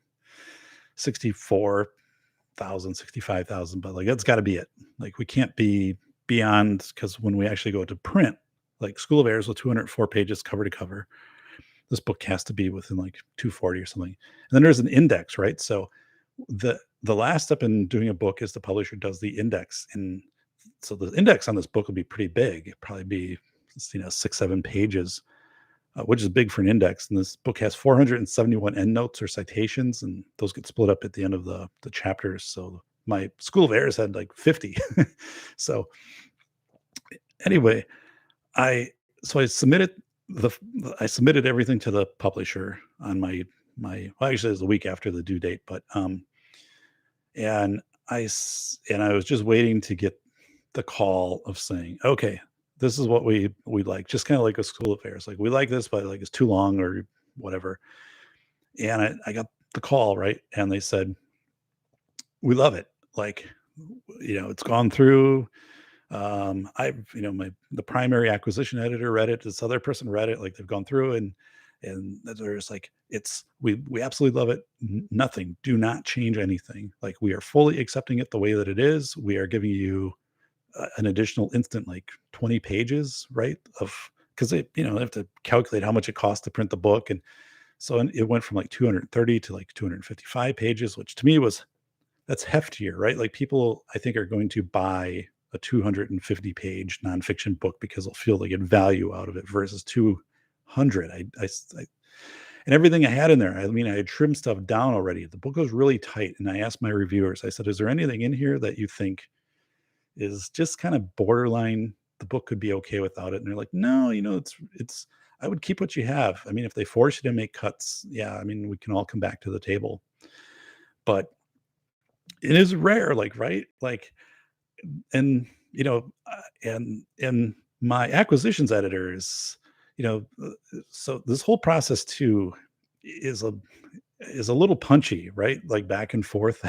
64,000, 65,000, but like, that's got to be it. Like, we can't be beyond, because when we actually go to print, like School of Airs with 204 pages cover to cover, this book has to be within like 240 or something. And then there's an index, right? So the last step in doing a book is the publisher does the index, and so the index on this book will be pretty big. It'd probably be 6-7 pages, which is big for an index. And this book has 471 endnotes or citations, and those get split up at the end of the chapters. So my School of Airs had like 50. So anyway, I so I submitted everything to the publisher on well, actually it was a week after the due date, but and I was just waiting to get the call of saying, okay, this is what we like, just kind of like a School of Affairs, like, we like this, but like, it's too long or whatever. And I got the call, right, and they said, we love it, like, it's gone through. I've, my the primary acquisition editor read it. This other person read it. Like, they've gone through, and they're just like, we absolutely love it. Nothing. Do not change anything. Like, we are fully accepting it the way that it is. We are giving you an additional instant, like 20 pages, right? Because they have to calculate how much it costs to print the book, and so it went from like 230 to like 255 pages, which to me was that's heftier, right? Like, people, I think, are going to buy a 250-page nonfiction book because they'll feel they get value out of it versus 200. And everything I had in there, I mean, I had trimmed stuff down already. The book was really tight, and I asked my reviewers, I said, is there anything in here that you think is just kind of borderline? The book could be okay without it. And they're like, no, it's. I would keep what you have. I mean, if they force you to make cuts, yeah, I mean, we can all come back to the table. But it is rare, like, right? Like, and and my acquisitions editors, so this whole process too is a little punchy, right? Like, back and forth.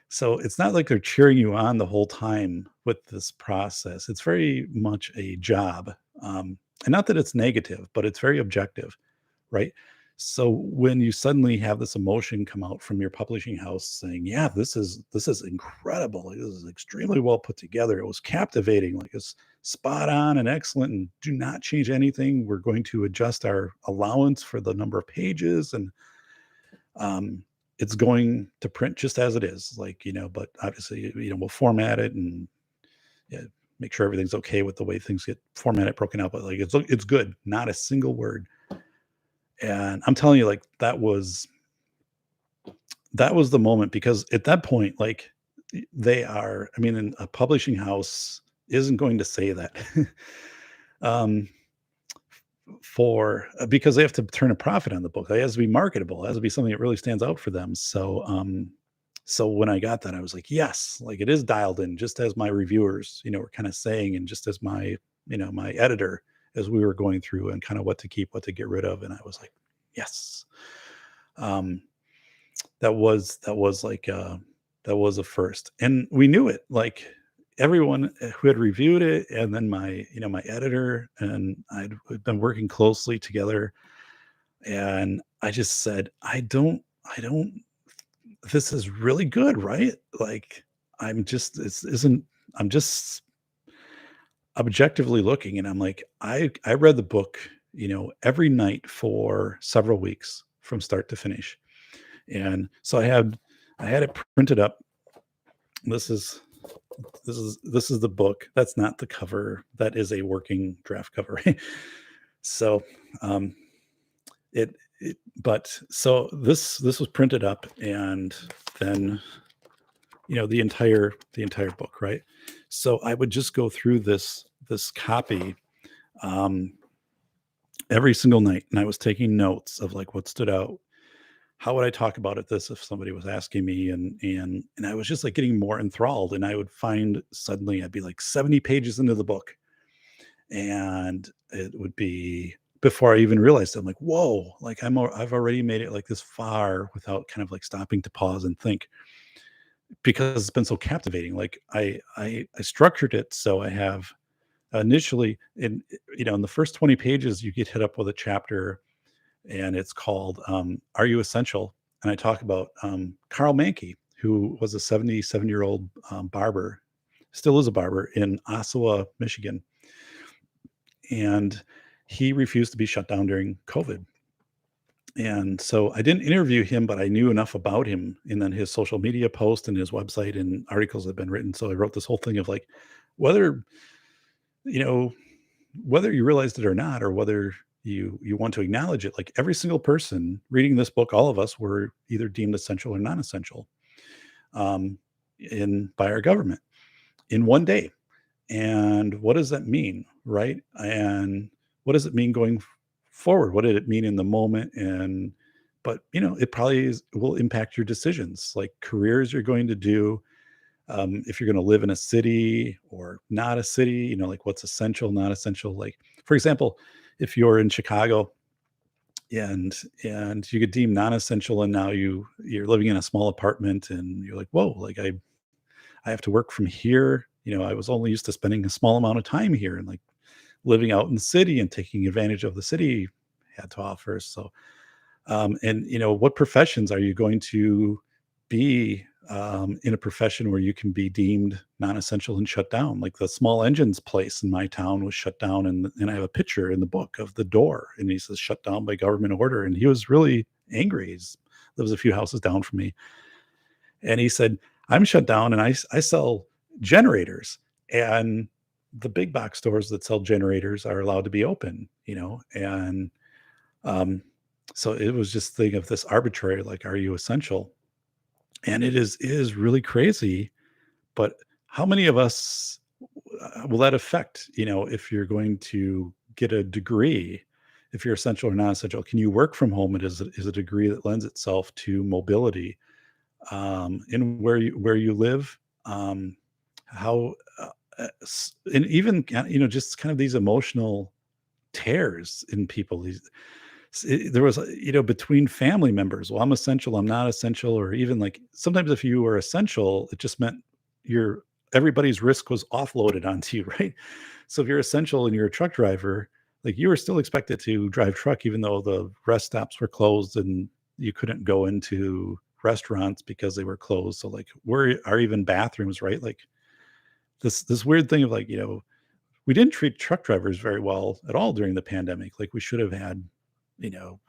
So it's not like they're cheering you on the whole time with this process. It's very much a job, and not that it's negative, but it's very objective, right? So when you suddenly have this emotion come out from your publishing house saying, "Yeah, this is incredible. Like, this is extremely well put together. It was captivating. Like, it's spot on and excellent. And do not change anything. We're going to adjust our allowance for the number of pages, and um, it's going to print just as it is. Like, but obviously, we'll format it and, yeah, make sure everything's okay with the way things get formatted, broken out. But like, it's good. Not a single word." And I'm telling you, like, that was the moment, because at that point, like, they are, I mean, a publishing house isn't going to say that. um for because they have to turn a profit on the book. It has to be marketable. It has to be something that really stands out for them. So when I got that, I was like, yes, like, it is dialed in, just as my reviewers, were kind of saying, and just as my editor, as we were going through and kind of what to keep, what to get rid of. And I was like, yes. Um, that was like that was a first. And we knew it. Like, everyone who had reviewed it, and then my editor and we'd been working closely together. And I just said, I don't this is really good, right? Like, I'm just this isn't I'm just objectively looking, and I'm like, I read the book, every night for several weeks from start to finish. And so I had it printed up. This is this is the book. That's not the cover. That is a working draft cover. So, um, but so this was printed up, and then the entire book, right? So I would just go through this copy um, every single night, and I was taking notes of like what stood out. How would I talk about it this if somebody was asking me? And I was just like getting more enthralled, and I would find suddenly I'd be like 70 pages into the book, and it would be before I even realized it, I'm like, whoa, like I've already made it like this far without kind of like stopping to pause and think, because it's been so captivating. Like I structured it so I have initially in the first 20 pages you get hit up with a chapter, and it's called "Are You Essential?" And I talk about Carl Mankey, who was a 77-year-old barber, still is a barber in Ossawa, Michigan, and he refused to be shut down during COVID. And so I didn't interview him, but I knew enough about him, and then his social media post and his website and articles had been written. So I wrote this whole thing of like, whether you know whether you realized it or not, or whether you want to acknowledge it, like every single person reading this book, all of us were either deemed essential or non-essential, um, in by our government in one day. And what does that mean, right? And what does it mean going forward? What did it mean in the moment? And but it probably will impact your decisions, like careers you're going to do, if you're going to live in a city or not a city, like what's essential, not essential. Like, for example, if you're in Chicago and you get deemed non-essential, and now you're living in a small apartment, and you're like, whoa, like I have to work from here. I was only used to spending a small amount of time here, and like living out in the city and taking advantage of the city had to offer. So and what professions are you going to be in a profession where you can be deemed non-essential and shut down? Like the small engines place in my town was shut down, and I have a picture in the book of the door, and he says shut down by government order, and he was really angry. He lives a few houses down from me, and he said, "I'm shut down, and I sell generators, and the big box stores that sell generators are allowed to be open, and." Um, so it was just think of this arbitrary, like, are you essential? And it is really crazy. But how many of us will that affect? If you're going to get a degree, if you're essential or not essential, can you work from home? It is a degree that lends itself to mobility, in where you live. How and even just kind of these emotional tears in people. There was between family members, well, I'm essential, I'm not essential, or even like sometimes if you were essential, it just meant your everybody's risk was offloaded onto you, right? So if you're essential and you're a truck driver, like you were still expected to drive truck even though the rest stops were closed and you couldn't go into restaurants because they were closed. So like where are even bathrooms, right? Like this weird thing of like, we didn't treat truck drivers very well at all during the pandemic. Like we should have had, you know,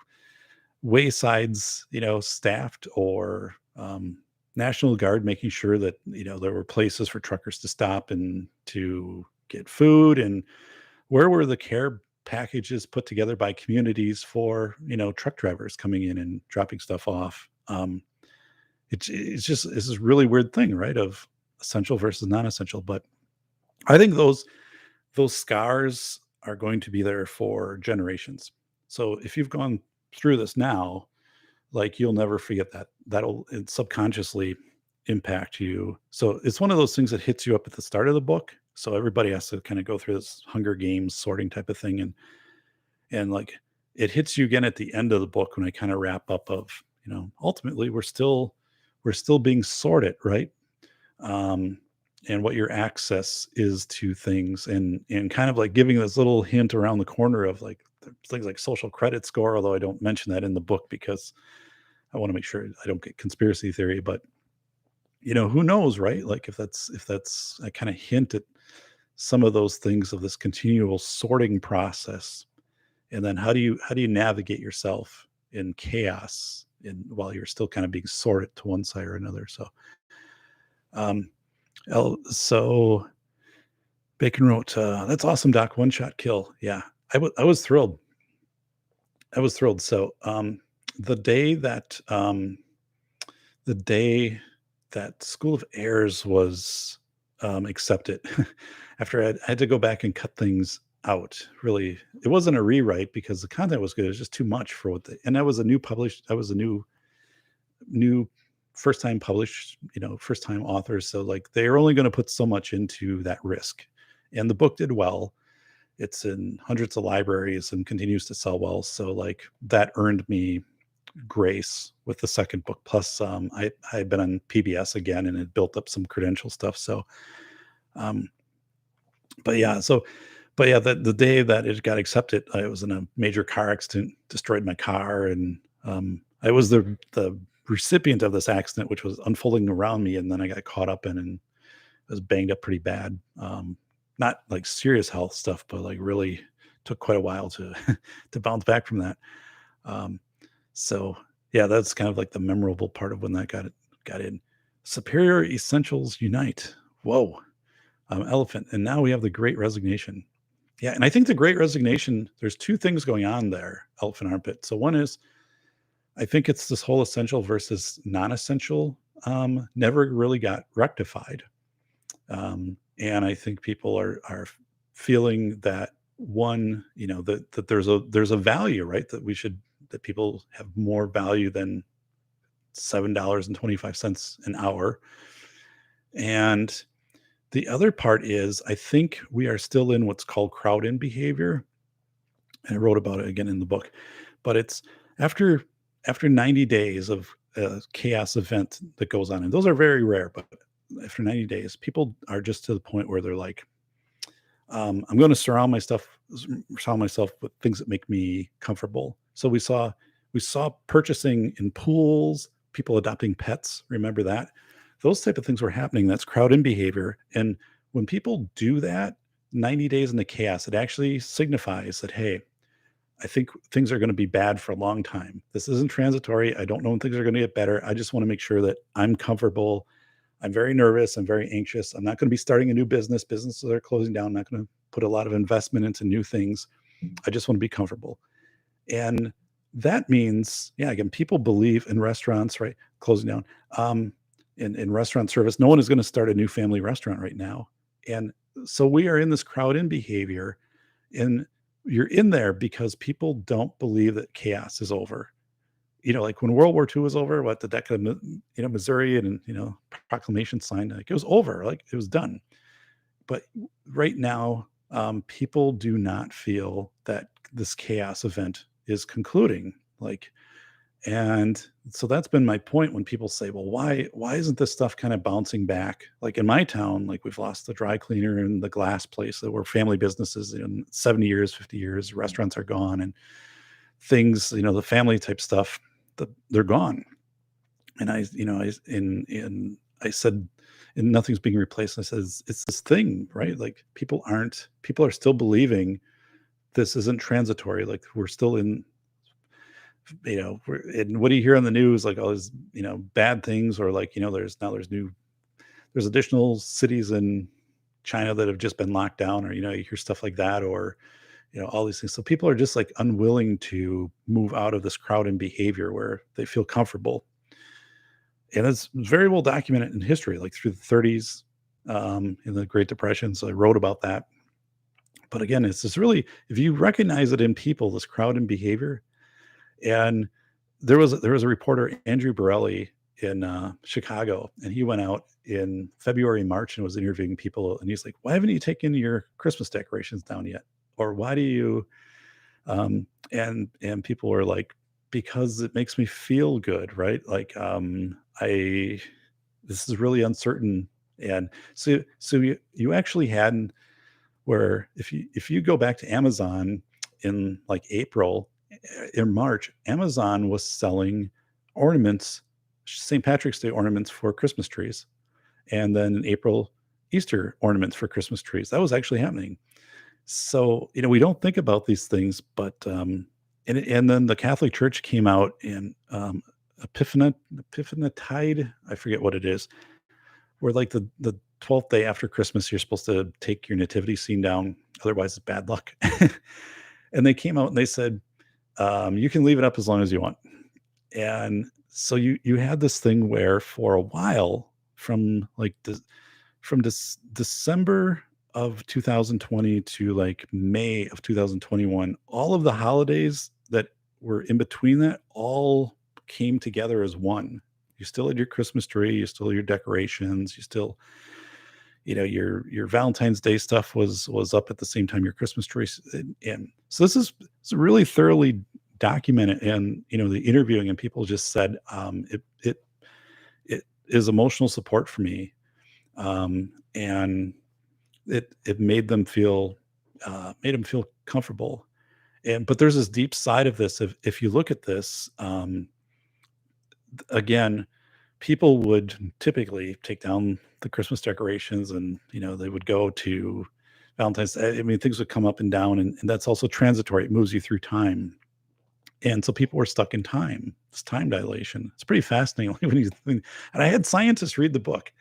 waysides, staffed, or National Guard making sure that, there were places for truckers to stop and to get food. And where were the care packages put together by communities for, truck drivers coming in and dropping stuff off? It's just, it's this really weird thing, right? Of essential versus non-essential. But I think those scars are going to be there for generations. So if you've gone through this now, like you'll never forget that. It subconsciously impact you. So it's one of those things that hits you up at the start of the book. So everybody has to kind of go through this Hunger Games sorting type of thing, and like it hits you again at the end of the book when I kind of wrap up of, ultimately we're still being sorted, right? Um, and what your access is to things, and kind of like giving this little hint around the corner of like things like social credit score, although I don't mention that in the book because I want to make sure I don't get conspiracy theory. But who knows, right? Like if that's I kind of hint at some of those things of this continual sorting process, and then how do you navigate yourself in chaos in while you're still kind of being sorted to one side or another. So um so Bacon wrote, "That's awesome, Doc. One shot kill." Yeah, I was thrilled. I was thrilled. So the day that the day that School of Airs was accepted, after I had to go back and cut things out. Really, it wasn't a rewrite because the content was good. It was just too much for what and I was a new published. I was a new first time published, first time author. So like they're only going to put so much into that risk. And the book did well. It's in hundreds of libraries and continues to sell well. So like that earned me grace with the second book. Plus, I had been on PBS again and it built up some credential stuff. So, um, but yeah, so but yeah, the day that it got accepted, I was in a major car accident, destroyed my car, and I was the recipient of this accident, which was unfolding around me, and then I got caught up in and was banged up pretty bad. Not like serious health stuff, but like really took quite a while to to bounce back from that. Um, so yeah, that's kind of like the memorable part of when that got in. Superior Essentials Unite. Whoa, Elephant, and now we have the Great Resignation. Yeah, and I think the Great Resignation. There's two things going on there. Elephant Armpit. So one is I think it's this whole essential versus non-essential never really got rectified. And I think people are feeling that one, that there's a value, right? That people have more value than $7.25 an hour. And the other part is I think we are still in what's called crowd in behavior. And I wrote about it again in the book. But it's after after 90 days of a chaos event that goes on, and those are very rare, but after 90 days, people are just to the point where they're like, I'm going to surround myself with things that make me comfortable. So we saw purchasing in pools, people adopting pets. Remember that? Those type of things were happening. That's crowd in behavior. And when people do that, 90 days in the chaos, it actually signifies that, hey, I think things are going to be bad for a long time. This isn't transitory. I don't know when things are going to get better. I just want to make sure that I'm comfortable. I'm very nervous. I'm very anxious. I'm not going to be starting a new business. Businesses are closing down. I'm not going to put a lot of investment into new things. I just want to be comfortable. And that means, yeah, again, people believe in restaurants, right? Closing down. In restaurant service, no one is going to start a new family restaurant right now. And so we are in this crowd in behavior. And you're in there because people don't believe that chaos is over. Like when World War II was over, what the Decade of Missouri and proclamation signed, like it was over, like it was done. But right now, people do not feel that this chaos event is concluding. Like, and so that's been my point when people say, well, why isn't this stuff kind of bouncing back? Like in my town, like we've lost the dry cleaner and the glass place that were family businesses in 70 years, 50 years, restaurants are gone, and things, the family type stuff, they're gone. And I said, and nothing's being replaced. I says, it's this thing, right? Like people are still believing this isn't transitory. Like we're still in, and what do you hear on the news? Like all these, bad things, or like, there's additional cities in China that have just been locked down, or, you hear stuff like that, or, all these things. So people are just like unwilling to move out of this crowd and behavior where they feel comfortable. And it's very well documented in history, like through the 30s, in the Great Depression. So I wrote about that. But again, it's just really, if you recognize it in people, this crowd and behavior. And there was a reporter, Andrew Borelli, in Chicago, and he went out in February, March, and was interviewing people. And he's like, "Why haven't you taken your Christmas decorations down yet? Or why do you?" And people were like, "Because it makes me feel good, right? Like, I this is really uncertain." And so you actually had where if you go back to Amazon in like April, in March, Amazon was selling ornaments, St. Patrick's Day ornaments for Christmas trees. And then in April, Easter ornaments for Christmas trees. That was actually happening. So, we don't think about these things, but, and then the Catholic Church came out and, Epiphanitide, I forget what it is, where, like, the 12th day after Christmas, you're supposed to take your nativity scene down, otherwise it's bad luck. And they came out and they said, "You can leave it up as long as you want." And so you had this thing where for a while, from, like, December of 2020 to, like, May of 2021, all of the holidays that were in between that all came together as one. You still had your Christmas tree, you still had your decorations, you still, your Valentine's Day stuff was up at the same time your Christmas tree. And so this is really thoroughly documented, and the interviewing, and people just said, it is emotional support for me, and it made them feel comfortable. And but there's this deep side of this. If you look at this, again, people would typically take down the Christmas decorations, and they would go to Valentine's. I mean, things would come up and down, and that's also transitory. It moves you through time. And so people were stuck in time. It's time dilation. It's pretty fascinating when you think. And I had scientists read the book.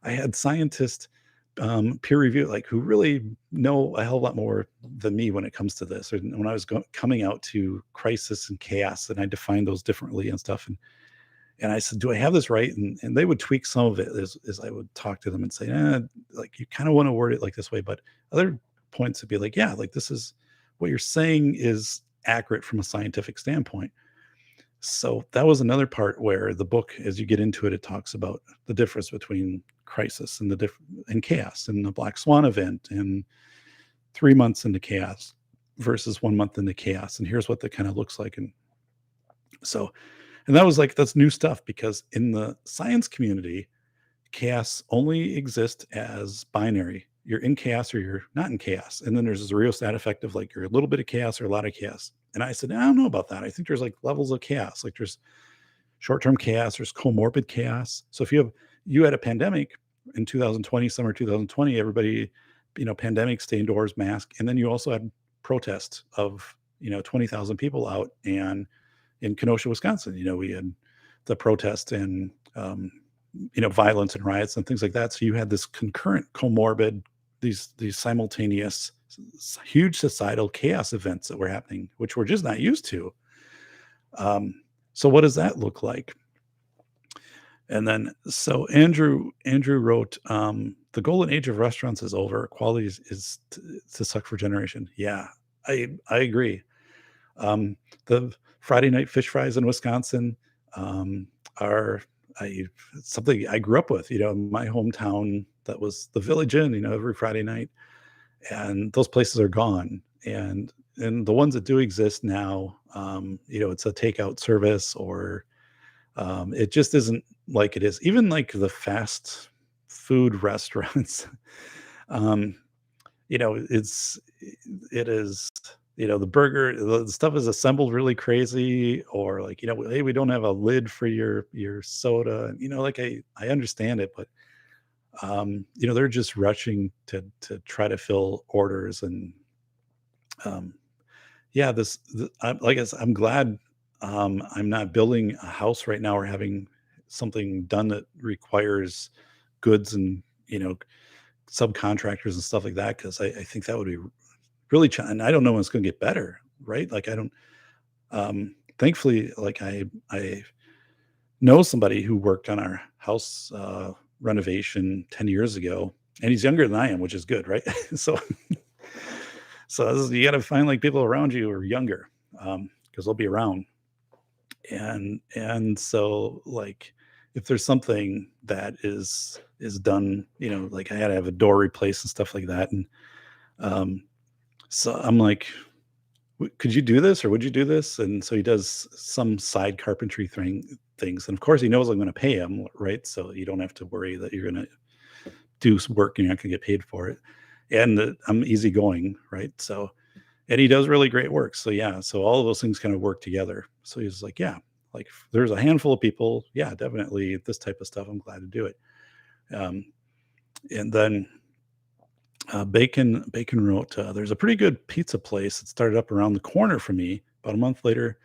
I had scientists, peer review, like, who really know a hell of a lot more than me when it comes to this. And when I was coming out to crisis and chaos, and I defined those differently and stuff. And I said, "Do I have this right?" And they would tweak some of it as I would talk to them and say, like, you kind of want to word it like this way. But other points would be like, yeah, like, this is what you're saying is accurate from a scientific standpoint. So that was another part where the book, as you get into it, it talks about the difference between crisis and and chaos, and the black swan event, and 3 months into chaos versus 1 month into chaos. And here's what that kind of looks like. And so, and that was like, that's new stuff, because in the science community, chaos only exists as binary. You're in chaos or you're not in chaos. And then there's this rheostat effect of, like, you're a little bit of chaos or a lot of chaos. And I said, I don't know about that. I think there's, like, levels of chaos. Like, there's short-term chaos, there's comorbid chaos. So if you had a pandemic in 2020, summer 2020, everybody, pandemic, stay indoors, mask. And then you also had protest of, 20,000 people out. And in Kenosha, Wisconsin, we had the protest, and, violence and riots and things like that. So you had this concurrent comorbid, these simultaneous huge societal chaos events that were happening, which we're just not used to. So what does that look like? And then, so Andrew wrote, the golden age of restaurants is over. Quality is to suck for generation. Yeah, I agree. The Friday night fish fries in Wisconsin, are I something I grew up with. In my hometown, that was the Village Inn. Every Friday night, and those places are gone. And the ones that do exist now, it's a takeout service, or, it just isn't like it is. Even, like, the fast food restaurants, um, it is, the burger, the stuff is assembled really crazy, or, like, hey, we don't have a lid for your soda. Like, I understand it, but, they're just rushing to try to fill orders. And, um, yeah, like I said, I'm glad, I'm not building a house right now, or having something done that requires goods and, subcontractors and stuff like that, because I think that would be really and I don't know when it's going to get better, right? Like, I don't. Thankfully, like, I know somebody who worked on our house, renovation 10 years ago, and he's younger than I am, which is good, right? so you got to find, like, people around you who are younger, because they'll be around. And so, like, if there's something that is done, like, I had to have a door replaced and stuff like that. And, so I'm like, Could you do this, or would you do this?" And so he does some side carpentry things, and of course he knows I'm going to pay him, right? So you don't have to worry that you're going to do some work and you're not going to get paid for it. And I'm easygoing, right? So, and he does really great work. So yeah, so all of those things kind of work together. So he's like, yeah, like, if there's a handful of people, yeah, definitely this type of stuff, I'm glad to do it. Um, And then Bacon wrote, "There's a pretty good pizza place that started up around the corner from me about a month later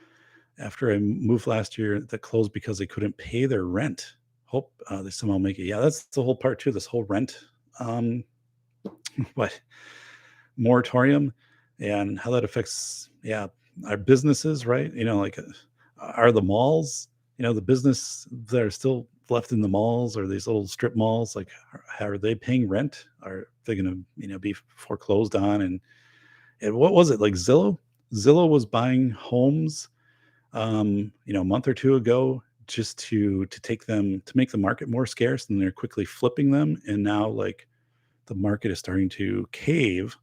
after I moved last year that closed because they couldn't pay their rent. Hope they somehow make it." Yeah, that's the whole part too. This whole rent, um, what moratorium, and how that affects, yeah, our businesses, right? Like, are the malls, the business that are still left in the malls or these little strip malls, like, are they paying rent? Are they going to, be foreclosed on? And what was it like? Zillow was buying homes, a month or two ago, just to take them to make the market more scarce, and they're quickly flipping them. And now, like, the market is starting to cave,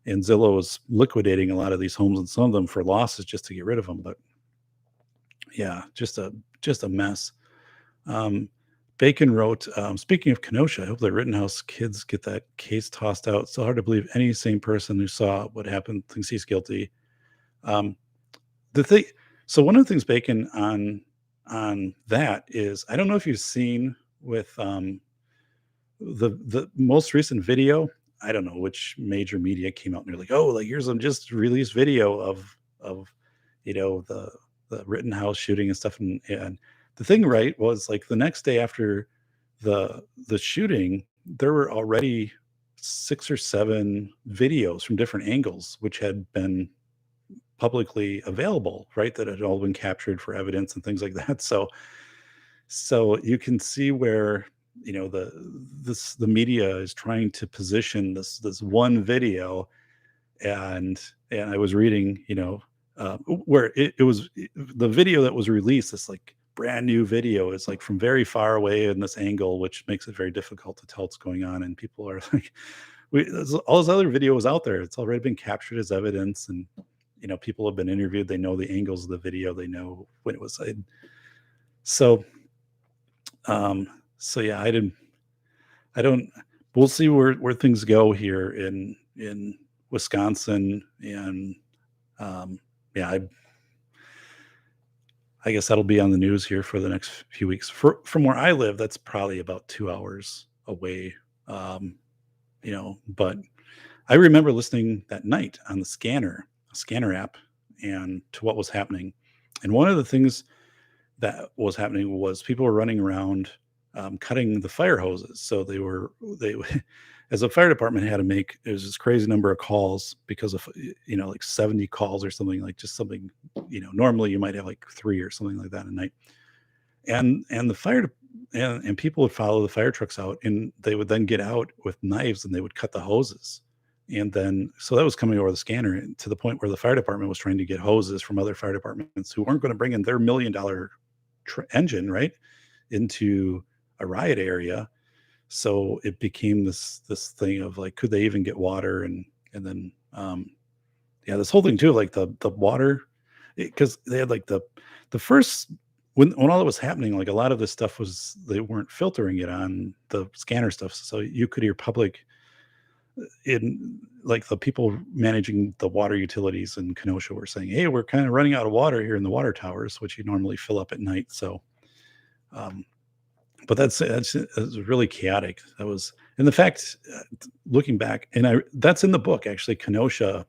and Zillow is liquidating a lot of these homes and some of them for losses just to get rid of them. But yeah, just a mess. Um, Bacon wrote, "Speaking of Kenosha, I hope the Rittenhouse kids get that case tossed out. So hard to believe any sane person who saw what happened thinks he's guilty." Um, the thing, so one of the things, Bacon, on that is, I don't know if you've seen with the most recent video. I don't know which major media came out and they're like, "Oh, like, here's some just released video of the Rittenhouse shooting and stuff." And the thing, right, was like the next day after the shooting, there were already 6 or 7 videos from different angles which had been publicly available, right? That had all been captured for evidence and things like that. So you can see where, the media is trying to position this one video. And I was reading, where the video that was released, this like brand new video, is like from very far away in this angle, which makes it very difficult to tell what's going on. And people are like, all this other video is out there. It's already been captured as evidence. And, people have been interviewed. They know the angles of the video. They know when it was. So, um, so yeah, I don't, we'll see where things go here in Wisconsin. And, yeah, I guess that'll be on the news here for the next few weeks. From where I live, that's probably about 2 hours away. Um, but I remember listening that night on the scanner app, and to what was happening. And one of the things that was happening was people were running around, cutting the fire hoses. So they as a fire department had to make, it was this crazy number of calls because of, like 70 calls or something, like just something, normally you might have like 3 or something like that a night. And the and people would follow the fire trucks out, and they would then get out with knives and they would cut the hoses. And then, so that was coming over the scanner, and to the point where the fire department was trying to get hoses from other fire departments who weren't going to bring in their $1 million engine, right, into a riot area. So it became this thing of like, could they even get water? And then, yeah, this whole thing too, like the water, because they had like the first, when all that was happening, like a lot of this stuff was, they weren't filtering it on the scanner stuff, so you could hear public, in like the people managing the water utilities in Kenosha were saying, "Hey, we're kind of running out of water here in the water towers," which you normally fill up at night. So, um, but that's really chaotic. That was, and the fact, looking back, and that's in the book actually. Kenosha,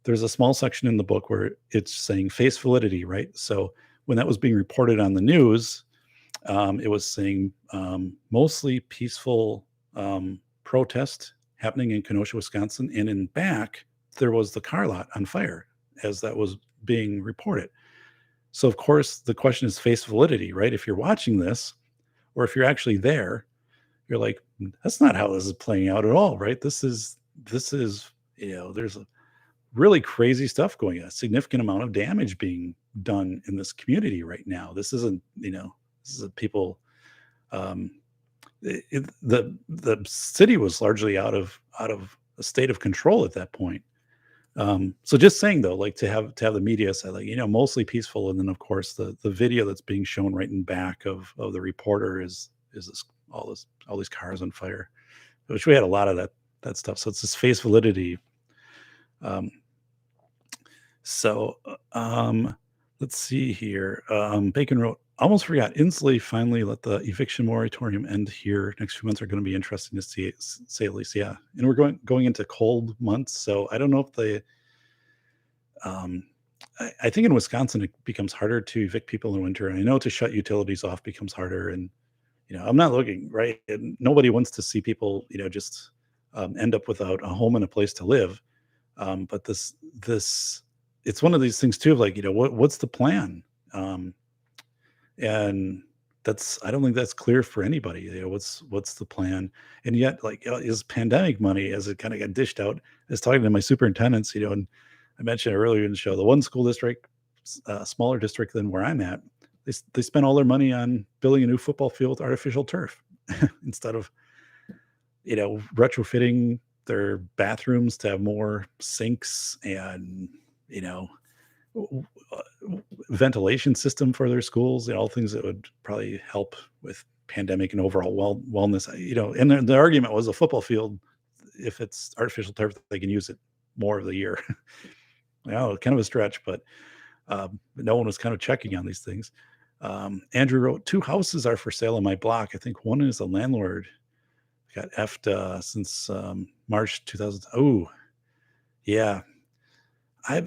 there's a small section in the book where it's saying face validity, right? So when that was being reported on the news, it was saying, mostly peaceful, protest happening in Kenosha, Wisconsin, and in back there was the car lot on fire as that was being reported. So of course the question is face validity, right? If you're watching this, or if you're actually there, you're like, that's not how this is playing out at all, right? This is there's a really crazy stuff going on, a significant amount of damage being done in this community right now. This isn't, this is a people, um, the city was largely out of a state of control at that point. So just saying though, like to have the media say, like, mostly peaceful, and then of course the video that's being shown right in back of the reporter is all these cars on fire, which we had a lot of that stuff. So it's this face validity. Um, so let's see here. Bacon wrote, almost forgot. Inslee finally let the eviction moratorium end here. Next few months are going to be interesting to see, say at least. Yeah, and we're going into cold months, so I don't know if they. Um, I think in Wisconsin it becomes harder to evict people in winter. And I know to shut utilities off becomes harder, and I'm not looking right. And nobody wants to see people, just end up without a home and a place to live. But this it's one of these things too of like, what's the plan? Um, and I don't think that's clear for anybody. What's the plan? And yet, like, is pandemic money as it kind of got dished out. I was talking to my superintendents, and I mentioned earlier in the show, the one school district, smaller district than where I'm at, they spent all their money on building a new football field with artificial turf instead of retrofitting their bathrooms to have more sinks and you know w- ventilation system for their schools, all things that would probably help with pandemic and overall wellness. And the argument was a football field, if it's artificial turf, they can use it more of the year. Kind of a stretch, but no one was kind of checking on these things. Andrew wrote, two houses are for sale on my block. I think one is a landlord got effed since March 2000. Oh, yeah.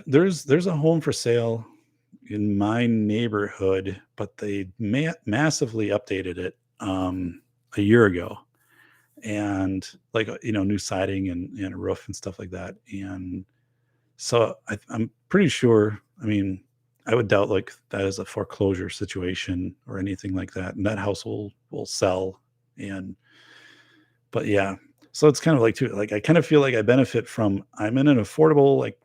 There's a home for sale in my neighborhood, but they massively updated it a year ago, and like new siding and a roof and stuff like that. And so I'm pretty sure. I mean, I would doubt like that is a foreclosure situation or anything like that, and that house will sell. And but yeah, so it's kind of like too like I kind of feel like I benefit from I'm in an affordable like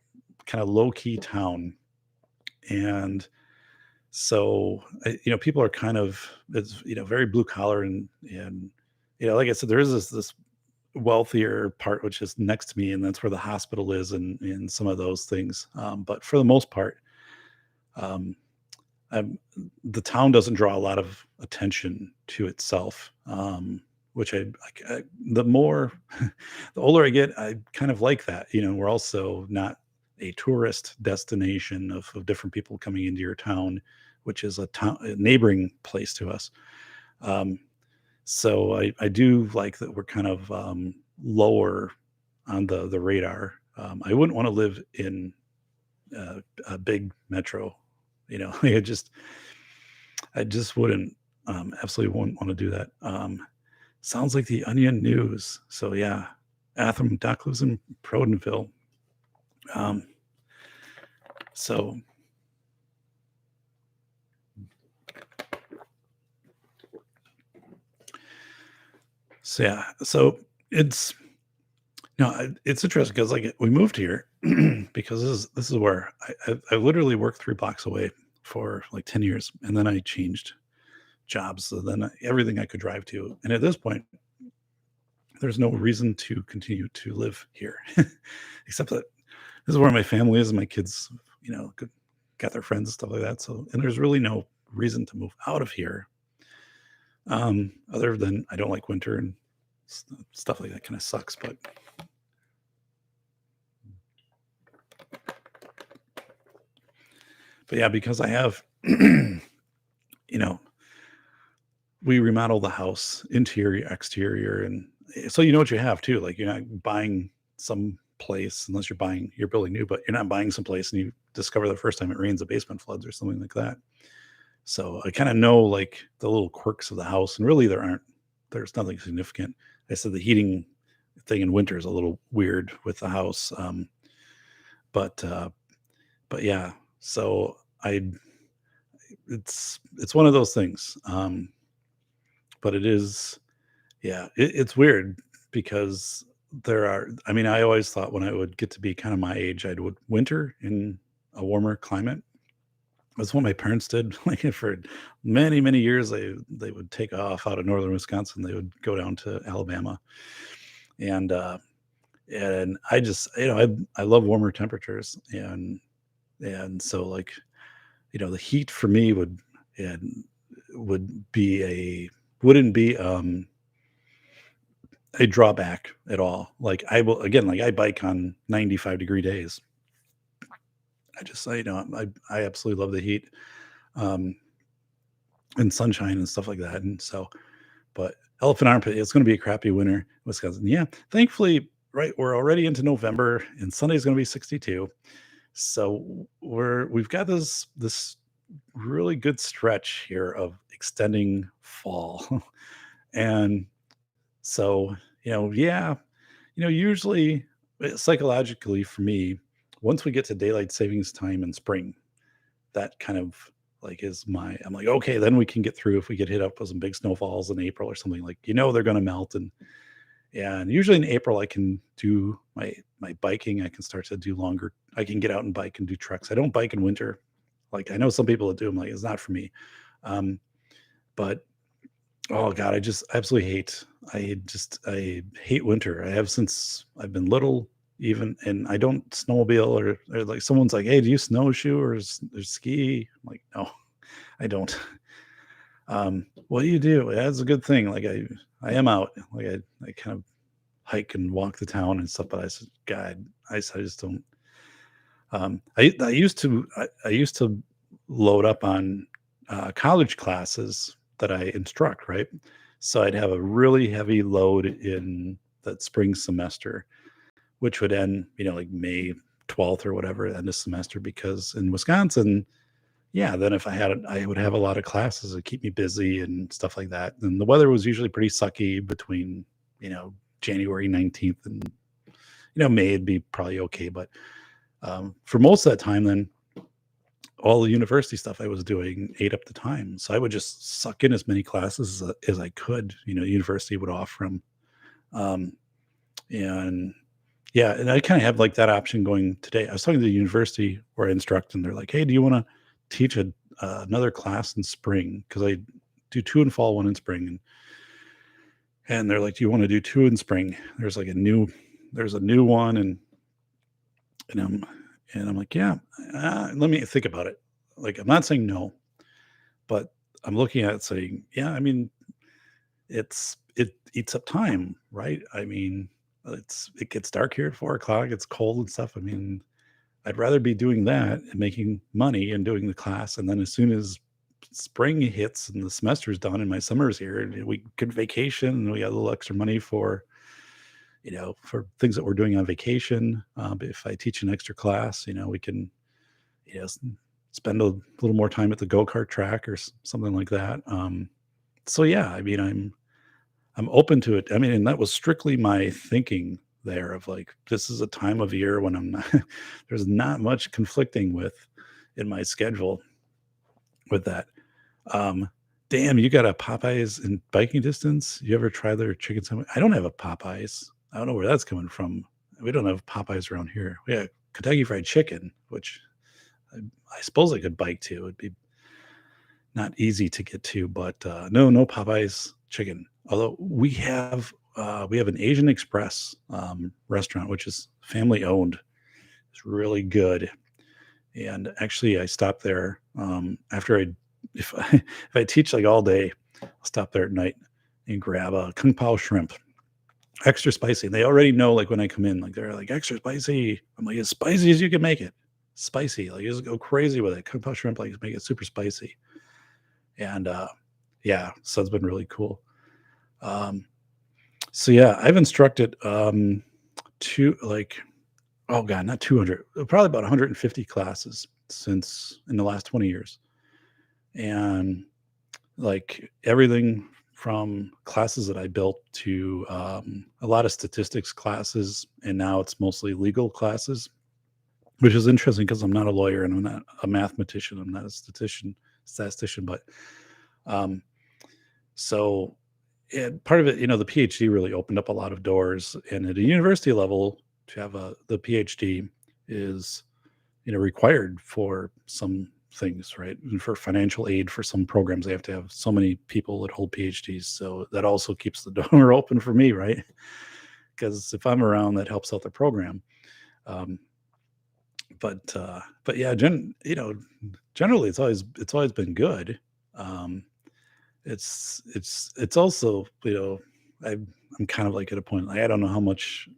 kind of low key town, and so people are kind of it's very blue collar and like I said, there is this wealthier part which is next to me, and that's where the hospital is and some of those things. But for the most part, um, the town doesn't draw a lot of attention to itself. Which the more the older I get, I kind of like that. We're also not a tourist destination of different people coming into your town, which is a neighboring place to us. Um, so I do like that we're kind of lower on the radar. I wouldn't want to live in a big metro. I just wouldn't absolutely wouldn't want to do that. Sounds like the Onion News. So yeah, Atham Doc lives in Prodenville. Um, so yeah, so it's it's interesting because like we moved here because this is where I literally worked 3 blocks away for like 10 years, and then I changed jobs. So then everything I could drive to, and at this point, there's no reason to continue to live here, except that this is where my family is and my kids, got their friends and stuff like that. So, and there's really no reason to move out of here, other than I don't like winter and stuff like that. Kind of sucks, but yeah, because I have, we remodel the house, interior, exterior, and so what you have too. Like you're not buying some place unless you're building new, but you're not buying some place and you discover the first time it rains, a basement floods or something like that. So I kind of know like the little quirks of the house, and really there's nothing significant. I said the heating thing in winter is a little weird with the house, but but yeah. So it's one of those things. But it is, yeah, it's weird because I mean, I always thought when I would get to be kind of my age, I would winter in a warmer climate. That's what my parents did. Like for many, many years, they would take off out of northern Wisconsin. They would go down to Alabama, and I just, I love warmer temperatures, and so like, the heat for me and would be wouldn't be a drawback at all. Like I will again, like I bike on 95-degree days. I just, I absolutely love the heat. Um, and sunshine and stuff like that. And so, but elephant armpit, it's going to be a crappy winter in Wisconsin. Yeah, thankfully, right, we're already into November, and Sunday's going to be 62. So we've got this really good stretch here of extending fall, and so yeah, usually psychologically for me, once we get to daylight savings time in spring, that kind of like is my I'm like, okay, then we can get through if we get hit up with some big snowfalls in April or something, like they're gonna melt. And usually in April I can do my biking. I can start to do longer. I can get out and bike and do treks. I don't bike in winter. Like I know some people that do. I'm like, it's not for me. Um, but oh god, I just absolutely hate. I hate winter. I have since I've been little, even, and I don't snowmobile or like someone's like, hey, do you snowshoe or ski? I'm like, no, I don't. What do you do? That's a good thing. Like I am out. Like I kind of hike and walk the town and stuff. But I said, God, I just don't. I used to load up on college classes that I instruct, right? So I'd have a really heavy load in that spring semester, which would end, like May 12th or whatever, end of semester. Because in Wisconsin, yeah, then if I would have a lot of classes that keep me busy and stuff like that. And the weather was usually pretty sucky between, January 19th and, May would be probably okay. But for most of that time, then all the university stuff I was doing ate up the time. So I would just suck in as many classes as I could, university would offer them. Um, and yeah, and I kind of have like that option going today. I was talking to the university where I instruct, and they're like, hey, do you want to teach another class in spring? Because I do two in fall, one in spring. And they're like, do you want to do two in spring? There's a new one. And I'm like, yeah, let me think about it. Like, I'm not saying no, but I'm looking at it saying, yeah, I mean, it eats up time, right? I mean, it gets dark here at 4 o'clock. It's cold and stuff. I mean, I'd rather be doing that and making money and doing the class. And then as soon as spring hits and the semester's done and my summer's here, and we could vacation and we got a little extra money for things that we're doing on vacation. If I teach an extra class, we can, you know, s- spend a little more time at the go-kart track or something like that. So yeah, I mean, I'm open to it. I mean, and that was strictly my thinking there of like, this is a time of year when I'm not, there's not much conflicting with in my schedule with that. Um, Damn, you got a Popeyes in biking distance? You ever try their chicken sandwich? I don't have a Popeyes. I don't know where that's coming from. We don't have Popeyes around here. We have Kentucky Fried Chicken, which I suppose I could bike to. It'd be not easy to get to, but no Popeyes chicken. Although we have an Asian Express restaurant, which is family owned. It's really good. And actually, I stopped there after if I if I teach like all day, I'll stop there at night and grab a kung pao shrimp, extra spicy. They already know like when I come in, like they're like extra spicy. I'm like as spicy as you can make it, spicy. Like just go crazy with it. Kung pao shrimp, like make it super spicy. And yeah, so it's been really cool. Um, so yeah, I've instructed two like oh god, not 200, probably about 150 classes since in the last 20 years. And like everything from classes that I built to a lot of statistics classes, and now it's mostly legal classes, which is interesting because I'm not a lawyer and I'm not a mathematician. I'm not a statistician, but um, so part of it, the PhD really opened up a lot of doors. And at a university level, to have the PhD is required for some things, right? And for financial aid for some programs, they have to have so many people that hold PhDs. So that also keeps the door open for me, right? Because if I'm around, that helps out the program. Um, but yeah, generally it's always been good. Um, it's also I'm kind of like at a point like I don't know how much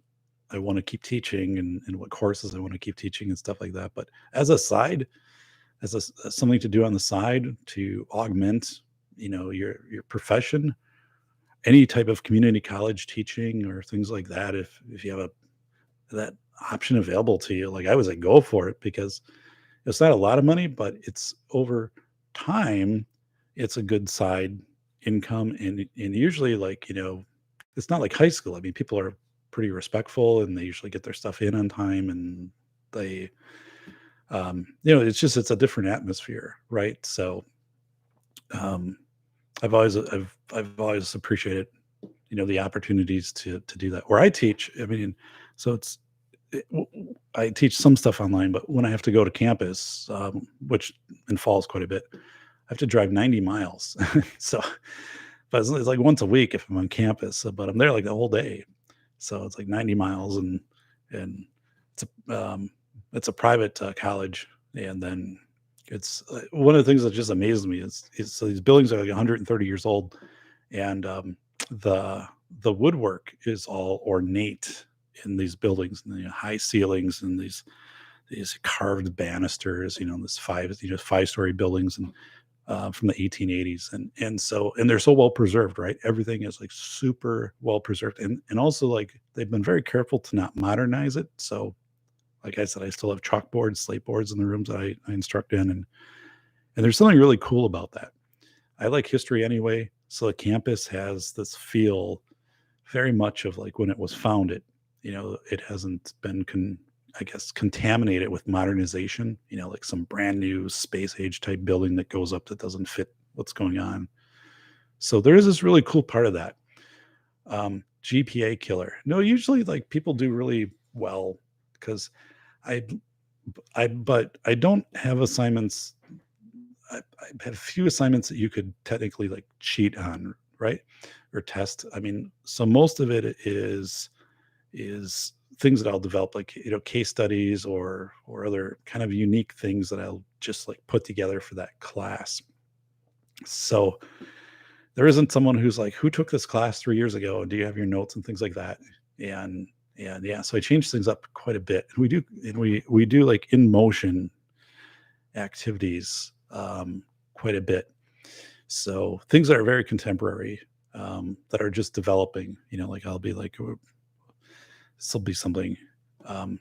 I want to keep teaching and what courses I want to keep teaching and stuff like that. But as a side, as something to do on the side to augment. your profession, any type of community college teaching or things like that, if you have that option available to you, like I would say go for it because it's not a lot of money, but it's over time, it's a good side income. And usually like, it's not like high school. I mean, people are pretty respectful and they usually get their stuff in on time and they it's a different atmosphere, right? So um I've always appreciated, the opportunities to do that. Where I teach, I mean, so I teach some stuff online, but when I have to go to campus, which involves quite a bit, I have to drive 90 miles. So, but it's like once a week if I'm on campus, but I'm there like the whole day. So it's like 90 miles, and it's it's a private college, and then it's one of the things that just amazes me is so these buildings are like 130 years old, and the the woodwork is all ornate in these buildings, and high ceilings and these carved banisters, this 5-story buildings and from the 1880s, and they're so well preserved, right? Everything is like super well preserved, and also like they've been very careful to not modernize it. So, like I said, I still have chalkboards, slate boards in the rooms that I instruct in, and there's something really cool about that. I like history anyway, so the campus has this feel very much of like when it was founded. It hasn't been I guess contaminated with modernization, like some brand new space age type building that goes up that doesn't fit what's going on. So there is this really cool part of that. GPA killer. No, usually like people do really well because I but I don't have assignments. I have a few assignments that you could technically like cheat on, right? Or test. I mean, so most of it is things that I'll develop, like case studies or other kind of unique things that I'll just like put together for that class. So there isn't someone who's like, who took this class 3 years ago, and do you have your notes and things like that? And yeah, so I changed things up quite a bit. And we do like in motion activities quite a bit. So things that are very contemporary, that are just developing. Like I'll be like, this will be something. Um,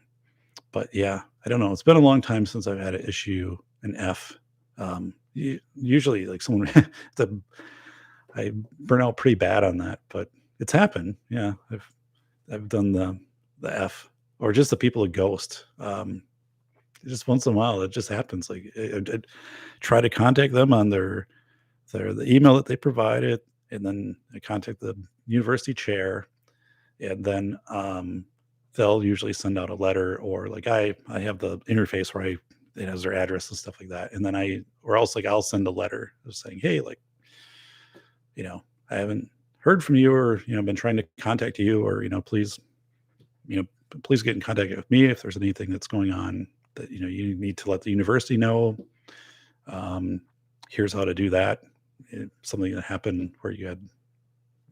but yeah, I don't know. It's been a long time since I've had an issue an F. Usually, like someone, the I burn out pretty bad on that, but it's happened. Yeah, I've done the F, or just the people a ghost. Just once in a while, it just happens. Like I try to contact them on the email that they provided, and then I contact the university chair, and then they'll usually send out a letter, or like I have the interface where it has their address and stuff like that, and then or else like I'll send a letter just saying, hey, like I haven't heard from you, or been trying to contact you, or please you know please get in contact with me if there's anything that's going on that you need to let the university know. um, Here's how to do that. Something that happened where you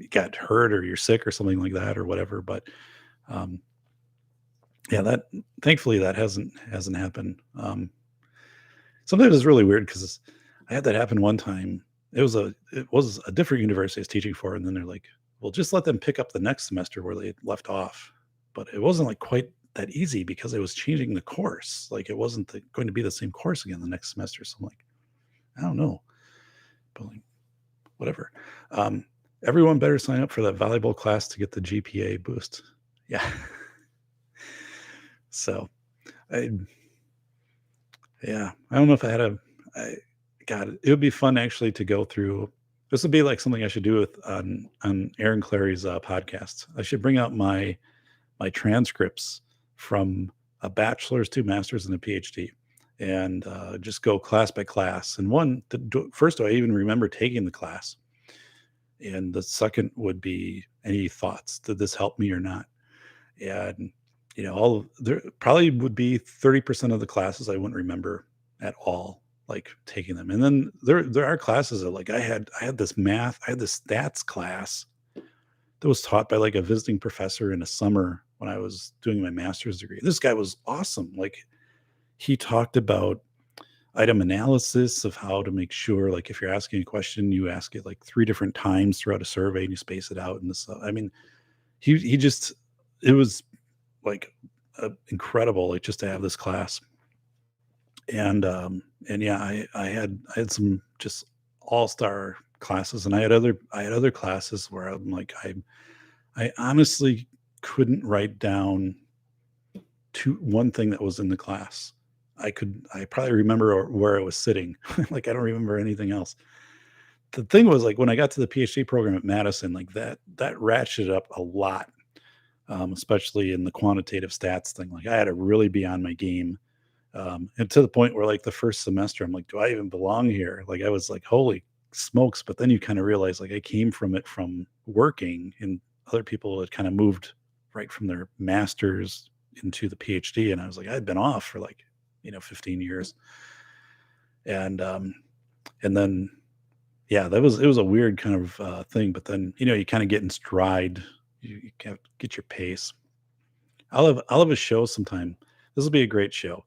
got hurt or you're sick or something like that or whatever. But um, yeah, that thankfully that hasn't happened. Sometimes it's really weird because I had that happen one time. It was a different university I was teaching for, and then they're like, "Well, just let them pick up the next semester where they left off." But it wasn't like quite that easy because it was changing the course. Like it wasn't going to be the same course again the next semester. So I'm like, I don't know, but like whatever. Um, Everyone better sign up for that volleyball class to get the GPA boost. Yeah. So I yeah, I don't know if I had I God, it would be fun actually to go through. This would be like something I should do with on Aaron Clary's podcast. I should bring out my transcripts from a bachelor's, 2 masters, and a PhD, and just go class by class. And first, do I even remember taking the class? And the second would be, any thoughts? Did this help me or not? And there probably would be 30% of the classes I wouldn't remember at all, like taking them. And then there are classes that like I had this math, I had this stats class that was taught by like a visiting professor in a summer when I was doing my master's degree. This guy was awesome. Like he talked about item analysis of how to make sure, like, if you're asking a question, you ask it like 3 different times throughout a survey and you space it out and this, I mean, he just it was like, incredible, like, just to have this class. And yeah, I had some just all-star classes, and I had other classes where I'm like, I honestly couldn't write down one thing that was in the class. I probably remember where I was sitting. Like, I don't remember anything else. The thing was, like, when I got to the PhD program at Madison, like, that ratcheted up a lot, especially in the quantitative stats thing. Like, I had to really be on my game, and to the point where, like, the first semester, I'm like, "Do I even belong here?" Like, I was like, "Holy smokes," but then you kinda realize, like, I came from it from working, and other people had kinda moved right from their masters into the PhD, and I was like, I'd been off for, like, 15 years, and, um, and then, yeah, it was a weird kind of, thing, but then, you kinda get in stride, you kind of get your pace. I'll have a show sometime. This will be a great show.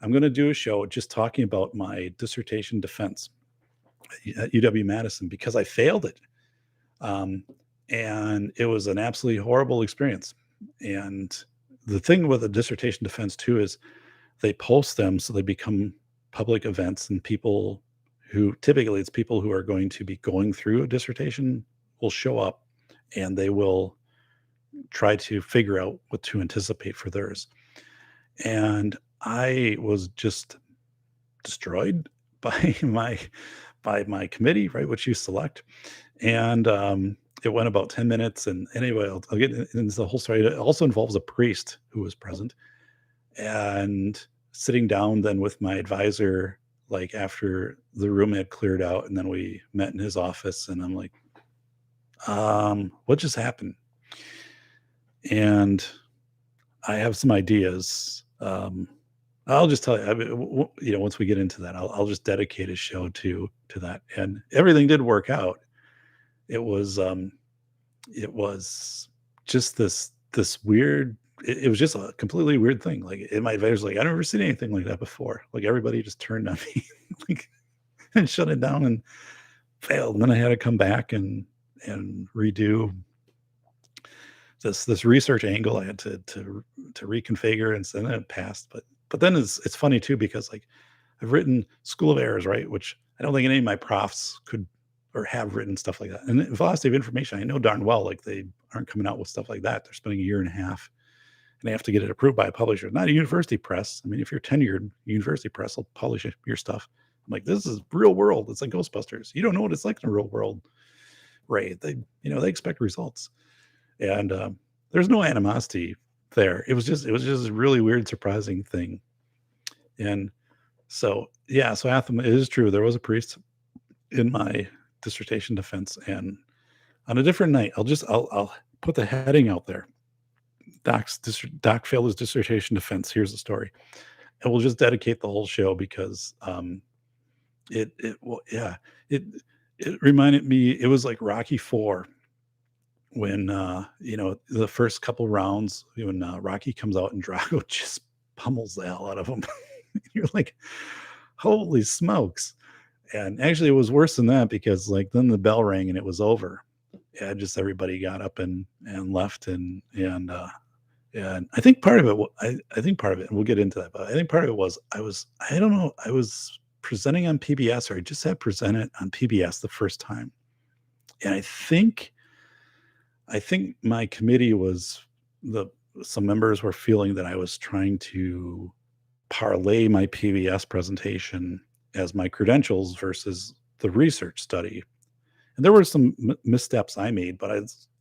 I'm gonna do a show just talking about my dissertation defense at UW-Madison because I failed it, um, and it was an absolutely horrible experience, and the thing with a dissertation defense too is they post them so they become public events, and people who typically it's people who are going to be going through a dissertation will show up, and they will try to figure out what to anticipate for theirs. And I was just destroyed by my committee, right, which you select. And it went about 10 minutes. And anyway, I'll get into the whole story. It also involves a priest who was present and sitting down then with my advisor, like, after the room had cleared out. And then we met in his office. And I'm like, what just happened? And I have some ideas. I'll just tell you, I mean, once we get into that, I'll just dedicate a show to that. And everything did work out. It was it was just this weird. It was just a completely weird thing. Like, in my advisor's like, I've never seen anything like that before. Like, everybody just turned on me, like, and shut it down and failed. And then I had to come back and redo this research angle. I had to reconfigure, and then it passed. But then it's funny too because, like, I've written School of Errors, right? Which I don't think any of my profs could or have written stuff like that. And velocity of information, I know darn well, like, they aren't coming out with stuff like that. They're spending a year and a half, and they have to get it approved by a publisher, not a university press. I mean, if you're tenured, university press will publish your stuff. I'm like, this is real world. It's like Ghostbusters. You don't know what it's like in the real world, right? They expect results, and there's no animosity there. It was just a really weird, surprising thing. And so, yeah, so Atham, it is true. There was a priest in my dissertation defense, and on a different night, I'll put the heading out there. Doc failed his dissertation defense. Here's the story, and we'll just dedicate the whole show because well, yeah, it it reminded me. It was like Rocky Four when the first couple rounds when Rocky comes out and Drago just pummels the hell out of him. You're like, holy smokes! And actually, it was worse than that because, like, then the bell rang and it was over. Yeah, just everybody got up and left, and I think part of it. I think part of it, and we'll get into that, but I think part of it was I don't know, I was presenting on PBS, or I just had presented on PBS the first time, and I think my committee was the some members were feeling that I was trying to parlay my PBS presentation as my credentials versus the research study. And there were some missteps I made, but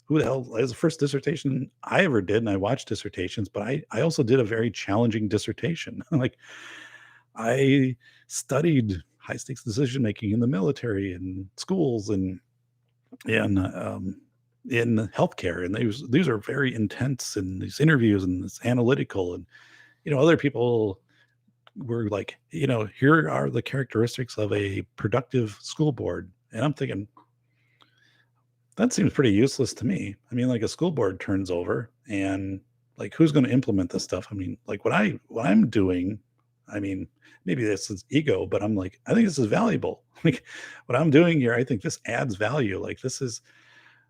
who the hell, it was the first dissertation I ever did. And I watched dissertations, but I also did a very challenging dissertation. Like, I studied high stakes decision making in the military and schools and in healthcare. And these are very intense, and these interviews, and it's analytical. And, other people were like, here are the characteristics of a productive school board. And I'm thinking, that seems pretty useless to me. I mean, like, a school board turns over, and, like, who's going to implement this stuff? I mean, like, what I'm doing, I mean, maybe this is ego, but I'm like, I think this is valuable. Like what I'm doing here, I think this adds value. Like this is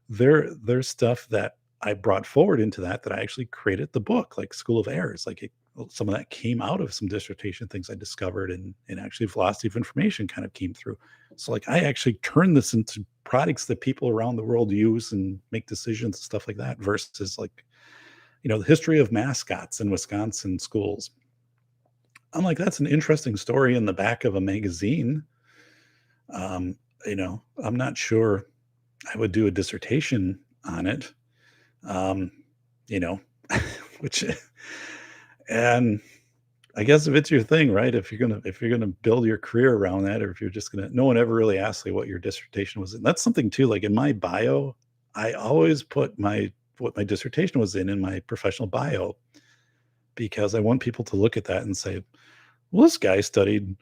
there's stuff that I brought forward into that I actually created the book, like School of Errors. Like some of that came out of some dissertation things I discovered, and actually philosophy of information kind of came through. So like I actually turned this into products that people around the world use and make decisions and stuff like that versus like, the history of mascots in Wisconsin schools. I'm like, that's an interesting story in the back of a magazine. I'm not sure I would do a dissertation on it. Um, you know, which and I guess if it's your thing, right? If you're gonna build your career around that, or if you're just gonna no one ever really asks you what your dissertation was in. That's something too. Like in my bio, I always put my what my dissertation was in my professional bio because I want people to look at that and say, well, this guy studied,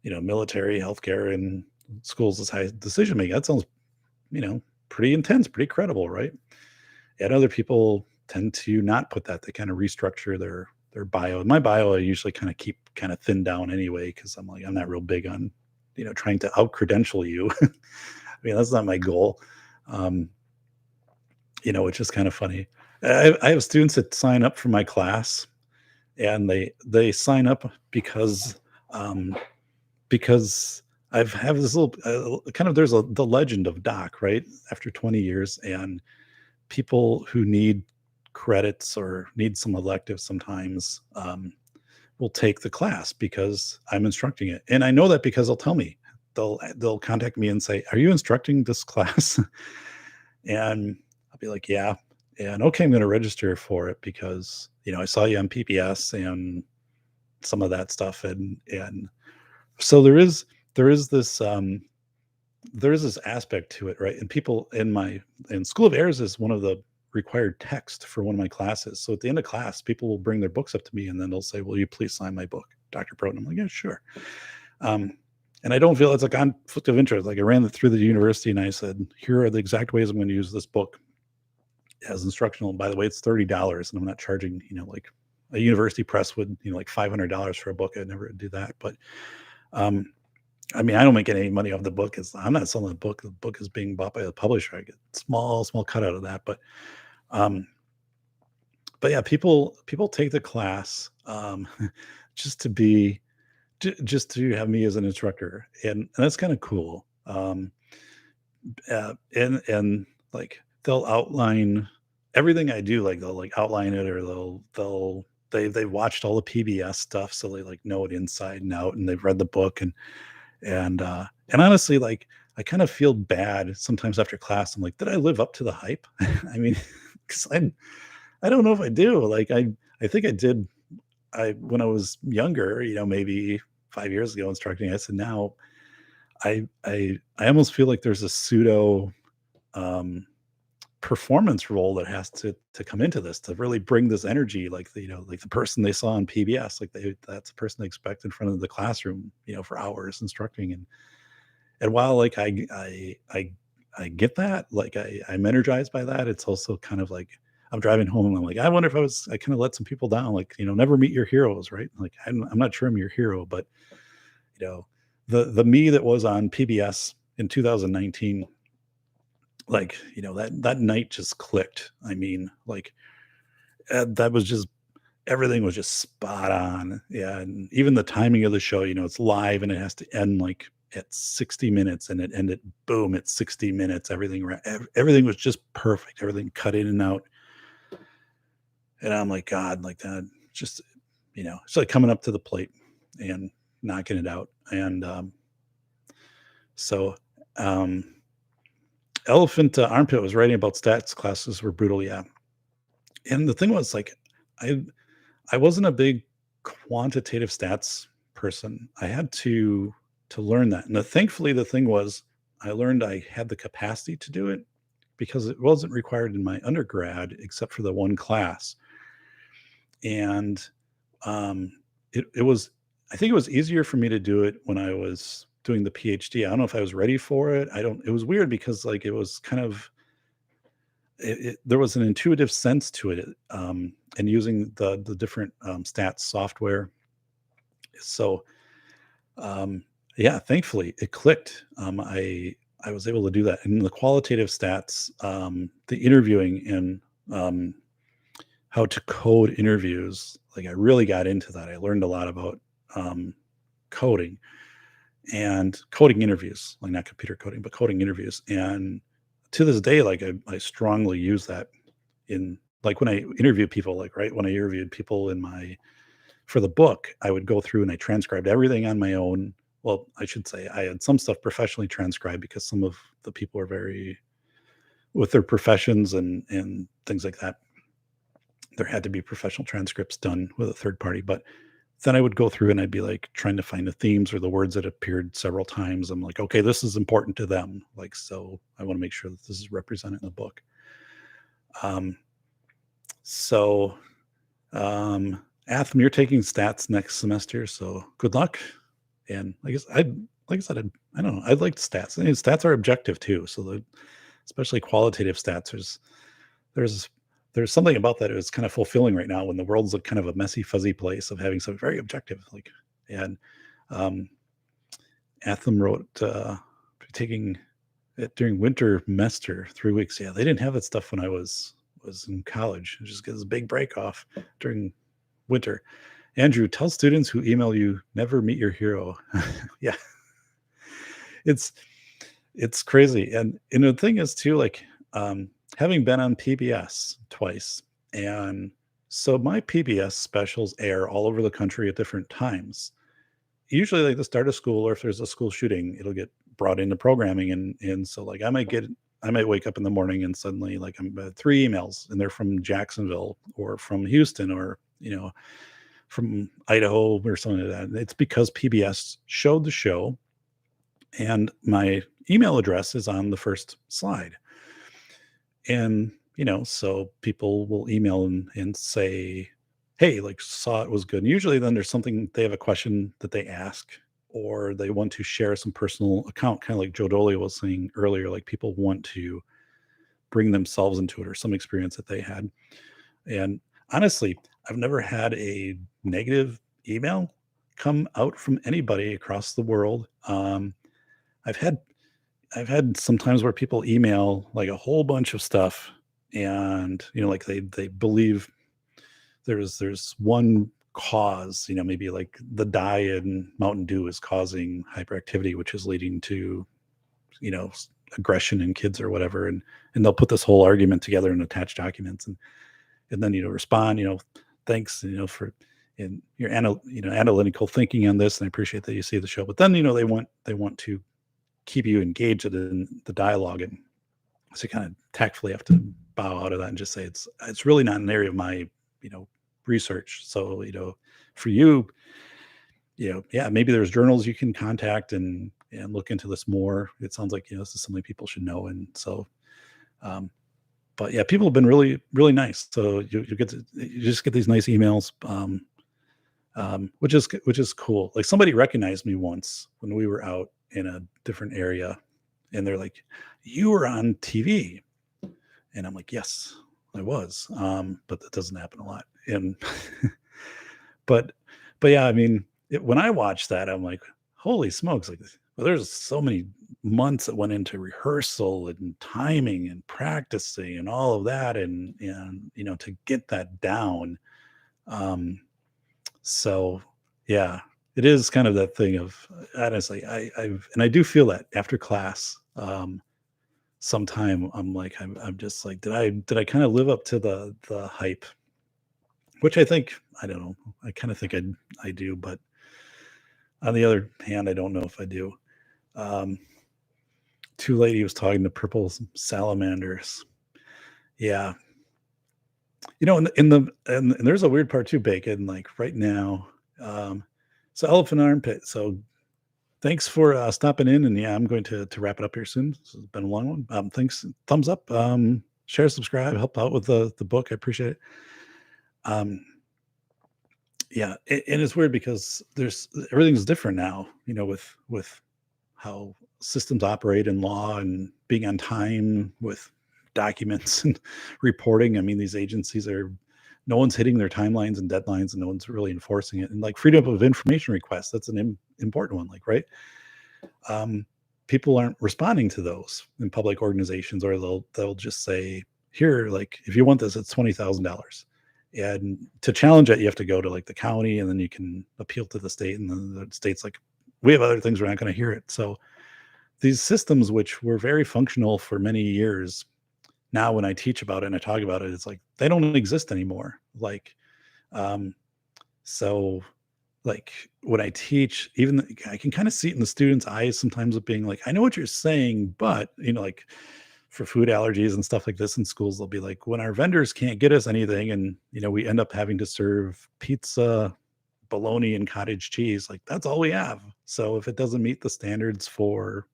military, healthcare, and schools as high decision making. That sounds, pretty intense, pretty credible, right? And other people tend to not put that. They kind of restructure their bio. My bio, I usually kind of keep kind of thinned down anyway because I'm like I'm not real big on, trying to out credential you. I mean that's not my goal. Um, which is kind of funny. I have students that sign up for my class, and they sign up um, because I've have this little kind of there's the legend of doc right after 20 years, and people who need credits or need some electives sometimes will take the class because I'm instructing it. And I know that because they'll tell me, they'll contact me and say, "Are you instructing this class?" And I'll be like, "Yeah." And okay, I'm going to register for it because, I saw you on PBS and some of that stuff. And so there is this aspect to it, right? And people in School of Airs is one of the required text for one of my classes. So at the end of class, people will bring their books up to me and then they'll say, "Will you please sign my book, Dr. Proton?" I'm like, "Yeah, sure." Um, and I don't feel it's a conflict of interest. Like I ran it through the university and I said, "Here are the exact ways I'm going to use this book as instructional. And by the way, it's $30 and I'm not charging, like a university press would, like $500 for a book. I'd never do that. But um, I mean, I don't make any money off the book. I'm not selling the book. The book is being bought by the publisher. I get small cut out of that. Um, but yeah, people take the class just to be just to have me as an instructor, and that's kind of cool. And like they'll outline everything I do. Like they'll like outline it, or they watched all the PBS stuff, so they like know it inside and out, and they've read the book, and honestly, like, I kind of feel bad sometimes after class. I'm like, "Did I live up to the hype?" I mean, 'cause I don't know if I do. Like, I think I did. When I was younger, maybe 5 years ago instructing, I said now I almost feel like there's a pseudo, um, performance role that has to come into this to really bring this energy, like like the person they saw on PBS, like that's the person they expect in front of the classroom, for hours instructing. And while like I get that, like I'm energized by that, it's also kind of like I'm driving home and I'm like, I kind of let some people down, like, never meet your heroes, right? Like I'm not sure I'm your hero, but you know, the me that was on PBS in 2019, like, that night just clicked. I mean, like that was just everything was just spot on. Yeah, and even the timing of the show, it's live and it has to end like at 60 minutes, and it ended boom at 60 minutes. Everything was just perfect. Everything cut in and out. And I'm like, God, like that just, it's like coming up to the plate and knocking it out. And so um Elephant Armpit was writing about stats classes were brutal, yeah. And the thing was like I I wasn't a big quantitative stats person. I had to learn that. And thankfully the thing was I learned I had the capacity to do it because it wasn't required in my undergrad except for the one class. And um it was I think it was easier for me to do it when I was doing the PhD. I don't know if I was ready for it. I don't It was weird because like it was kind of there was an intuitive sense to it, and using the different stats software So, um, yeah, thankfully it clicked. I was able to do that. And the qualitative stats, the interviewing and how to code interviews, like I really got into that. I learned a lot about um, coding and coding interviews, like not computer coding, but coding interviews. And to this day, like I strongly use that in like when I interview people, like right when I interviewed people in my for the book, I would go through and I transcribed everything on my own. Well, I should say I had some stuff professionally transcribed because some of the people are very with their professions and things like that. There had to be professional transcripts done with a third party, but then I would go through and I'd be like trying to find the themes or the words that appeared several times. I'm like, okay, this is important to them. Like, so I want to make sure that this is represented in the book. Um, so, Atham, you're taking stats next semester, so good luck. And I guess like I said, I don't know. I like stats. And stats are objective too. So especially qualitative stats, there's there's something about that is kind of fulfilling right now when the world's a kind of a messy, fuzzy place of having something very objective. Like, and um, Atham wrote taking it during winter semester 3 weeks. Yeah, they didn't have that stuff when I was in college. It just gets a big break off during winter. Andrew, tell students who email you never meet your hero. Yeah, it's it's crazy. And the thing is too, like having been on PBS twice, and so my PBS specials air all over the country at different times. Usually like the start of school, or if there's a school shooting, it'll get brought into programming. And so like I might wake up in the morning and suddenly like I'm three emails and they're from Jacksonville or from Houston or from Idaho or something like that. And it's because PBS showed the show and my email address is on the first slide. And, so people will email and say, hey, like saw it was good. And usually then there's something, they have a question that they ask, or they want to share some personal account, kind of like Joe Dolia was saying earlier, like people want to bring themselves into it or some experience that they had. And honestly, I've never had a negative email come out from anybody across the world. I've had I've had some times where people email like a whole bunch of stuff, and like they believe there's one cause, maybe like the dye in Mountain Dew is causing hyperactivity, which is leading to aggression in kids or whatever, and they'll put this whole argument together in attached documents, and then respond, thanks, for in your analytical thinking on this, and I appreciate that you see the show, but then they want to keep you engaged in the dialogue, and so you kind of tactfully have to bow out of that and just say it's really not an area of my research. So for you, yeah, maybe there's journals you can contact and look into this more. It sounds like this is something people should know, and so but yeah, people have been really really nice. So you just get these nice emails, which is cool. Like somebody recognized me once when we were out in a different area, and they're like, "You were on TV," and I'm like, "Yes, I was," but that doesn't happen a lot. And but yeah, I mean, when I watched that, I'm like, "Holy smokes!" Like, well, there's so many months that went into rehearsal and timing and practicing and all of that, and to get that down. Um, So, yeah, it is kind of that thing of honestly, I do feel that after class, sometime I'm like, I'm just like, did I kind of live up to the hype? Which I don't know. I kind of think I do, but on the other hand, I don't know if I do. Um, Too late. He was talking to purple salamanders. Yeah, and there's a weird part too, Bacon. Like right now, um, so elephant armpit. So thanks for stopping in, and yeah, I'm going to wrap it up here soon. This has been a long one. Thanks, thumbs up, share, subscribe, help out with the book. I appreciate it. Um, yeah, and it's weird because there's everything's different now. With how systems operate in law and being on time with documents and reporting. I mean, these agencies are no one's hitting their timelines and deadlines, and no one's really enforcing it. And like freedom of information requests, that's an important one, like, right? Um, People aren't responding to those in public organizations, or they'll just say, here, like, if you want this, it's $20,000. And to challenge it, you have to go to like the county, and then you can appeal to the state, and then the state's like, we have other things, we're not going to hear it. So these systems, which were very functional for many years, now when I teach about it and I talk about it, it's like they don't exist anymore. Like, um, so like when I teach, I can kind of see it in the students' eyes sometimes of being like, I know what you're saying, but like for food allergies and stuff like this in schools, they'll be like, when our vendors can't get us anything, and we end up having to serve pizza, bologna, and cottage cheese, like that's all we have. So if it doesn't meet the standards for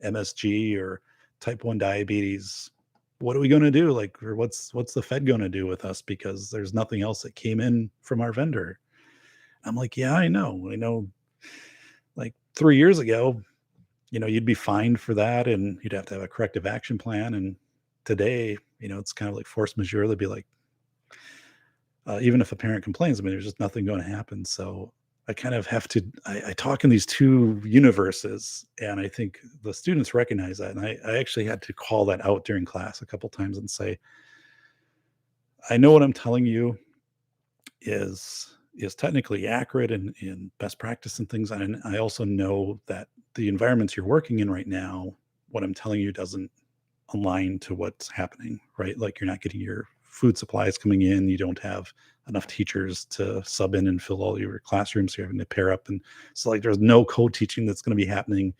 MSG or type 1 diabetes, what are we going to do? Like, or what's the Fed going to do with us, because there's nothing else that came in from our vendor? I'm like, yeah, I know. Like 3 years ago, you'd be fined for that, and you'd have to have a corrective action plan. And today, it's kind of like force majeure. They'd be like, even if a parent complains, I mean, there's just nothing going to happen. So I kind of have to, I talk in these two universes, and I think the students recognize that. And I actually had to call that out during class a couple times and say, I know what I'm telling you is technically accurate and in best practice and things. And I also know that the environments you're working in right now, what I'm telling you doesn't align to what's happening, right? Like, you're not getting your food supplies coming in. You don't have enough teachers to sub in and fill all your classrooms. So you're having to pair up. And so like, there's no co-teaching that's going to be happening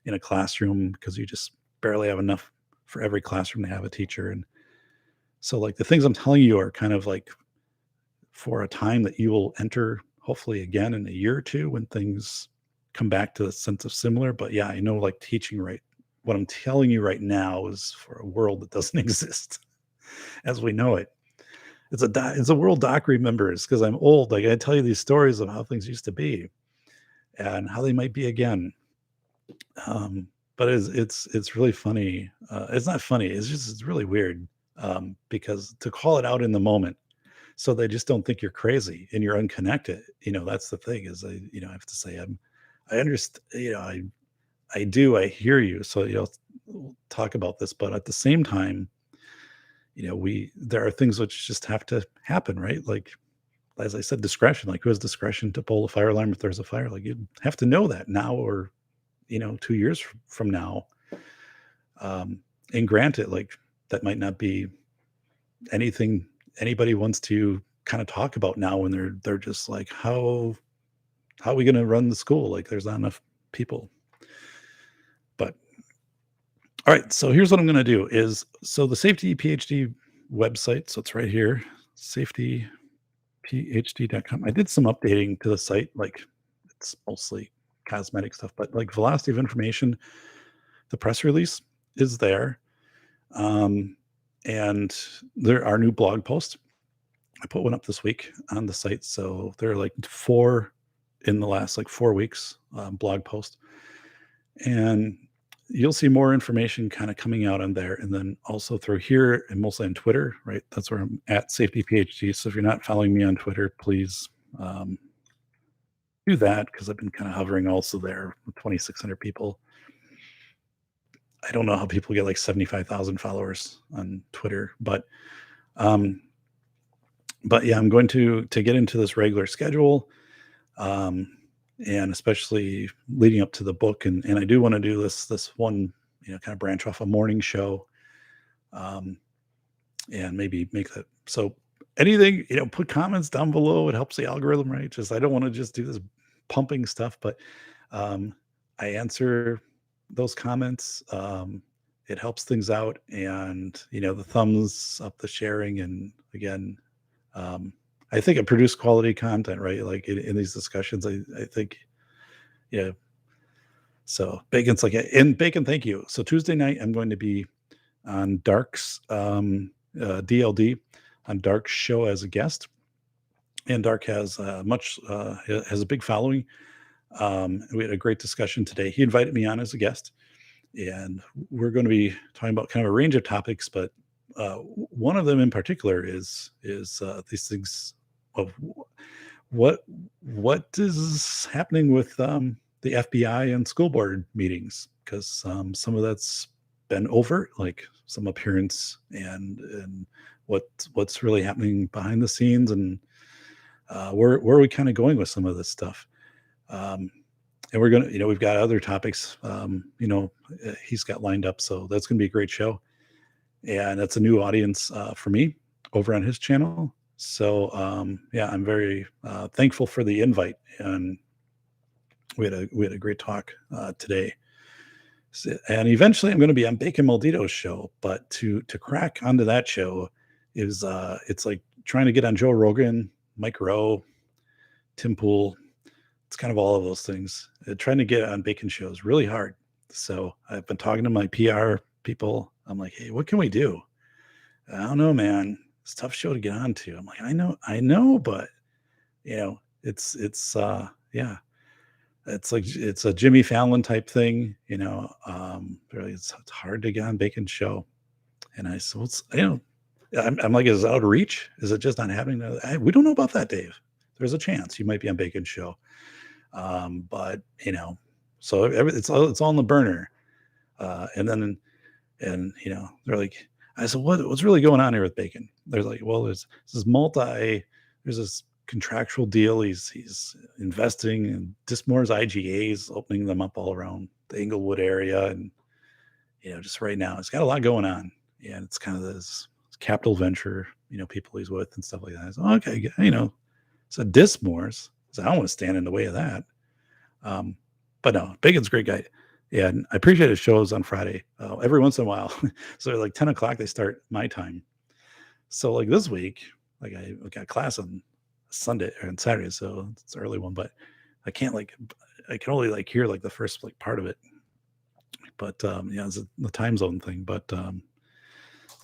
in a classroom, because you just barely have enough for every classroom to have a teacher. And so like the things I'm telling you are kind of like for a time that you will enter hopefully again in a year or two when things come back to a sense of similar. But yeah, I know, like, teaching, right, what I'm telling you right now is for a world that doesn't exist as we know it. It's a world Doc remembers, because I'm old. Like, I tell you these stories of how things used to be and how they might be again. But it's really funny. It's not funny. It's really weird, because to call it out in the moment, so they just don't think you're crazy and you're unconnected. That's the thing, is I have to say, I understand. I hear you. So we'll talk about this, but at the same time, there are things which just have to happen, right? Like, as I said, discretion. Like, who has discretion to pull a fire alarm if there's a fire? Like, you have to know that now, or 2 years from now. And granted, like, that might not be anything anybody wants to kind of talk about now, when they're just like, how are we going to run the school? Like, there's not enough people. But all right, so here's what I'm going to do is, so the Safety PhD website, so it's right here, safetyphd.com. I did some updating to the site, like, it's mostly cosmetic stuff, but like velocity of information, the press release is there. And there are new blog posts. I put one up this week on the site. So there are like 4 in the last like 4 weeks, blog posts. And you'll see more information kind of coming out on there. And then also through here, and mostly on Twitter, right? That's where I'm at, Safety PhD. So if you're not following me on Twitter, please do that, because I've been kind of hovering also there with 2,600 people. I don't know how people get like 75,000 followers on Twitter, but yeah, I'm going to get into this regular schedule, and especially leading up to the book, and I do want to do this one, kind of branch off a morning show, and maybe make that. So anything, put comments down below. It helps the algorithm, right? Just, I don't want to just do this pumping stuff, but I answer those comments. It helps things out, and the thumbs up, the sharing, and again, I think I produce quality content, right? Like in these discussions, I think, yeah. So Bacon's like, and Bacon, thank you. So Tuesday night, I'm going to be on Dark's DLD, on Dark's show as a guest, and Dark has has a big following. We had a great discussion today. He invited me on as a guest, and we're going to be talking about kind of a range of topics, but one of them in particular is these things of what what is happening with the FBI and school board meetings, because some of that's been overt, like some appearance, and what's really happening behind the scenes, and where are we kind of going with some of this stuff. Um, and we're gonna, we've got other topics, he's got lined up, so that's gonna be a great show, and that's a new audience for me over on his channel. So yeah, I'm very thankful for the invite, and we had a great talk today. And eventually, I'm going to be on Bacon Maldito's show, but to crack onto that show is it's like trying to get on Joe Rogan, Mike Rowe, Tim Pool. It's kind of all of those things. Trying to get on Bacon shows really hard. So I've been talking to my PR people. I'm like, hey, what can we do? I don't know, man. It's a tough show to get onto. I'm like, I know, but it's yeah, it's like it's a Jimmy Fallon type thing. Really, it's hard to get on Bacon's show. And I said, I'm like, is it out of reach? Is it just not happening? We don't know about that, Dave. There's a chance you might be on Bacon's show. But so it's all in the burner. And then they're like, I said, what's really going on here with Bacon? They're like, well, there's this contractual deal. He's investing in Dismore's IGAs, opening them up all around the Inglewood area, and just right now, it's got a lot going on. Yeah, it's kind of this capital venture, people he's with and stuff like that. So, okay, so Dismore's. So I don't want to stand in the way of that. But no, Bacon's a great guy. Yeah, and I appreciate his shows on Friday. Every once in a while, so like 10 o'clock they start my time. So like this week, like I got class on Sunday or on Saturday, so it's an early one. But I can't I can only hear the first part of it. But yeah, it's the time zone thing. But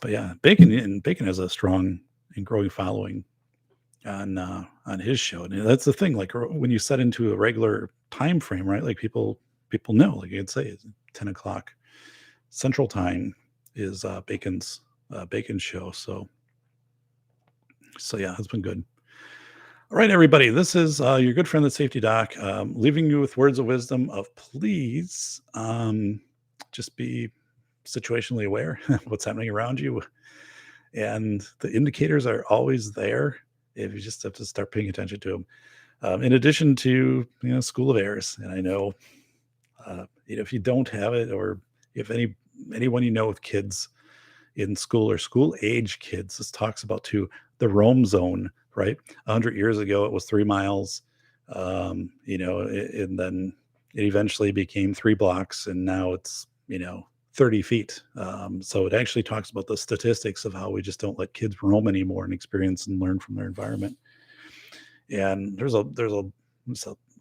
yeah, Bacon has a strong and growing following on his show, and that's the thing. Like when you set into a regular time frame, right? Like people know, like I'd say, 10 o'clock Central Time is Bacon's show. So yeah, it's been good. All right, everybody, this is your good friend, the Safety Doc, leaving you with words of wisdom of please just be situationally aware what's happening around you, and the indicators are always there. If you just have to start paying attention to them. In addition to School of Errors, and I know if you don't have it, or if anyone with kids in school or school age kids, this talks about too the roam zone, right? 100 years ago, it was 3 miles, and then it eventually became 3 blocks, and now it's 30 feet. So it actually talks about the statistics of how we just don't let kids roam anymore and experience and learn from their environment. And there's a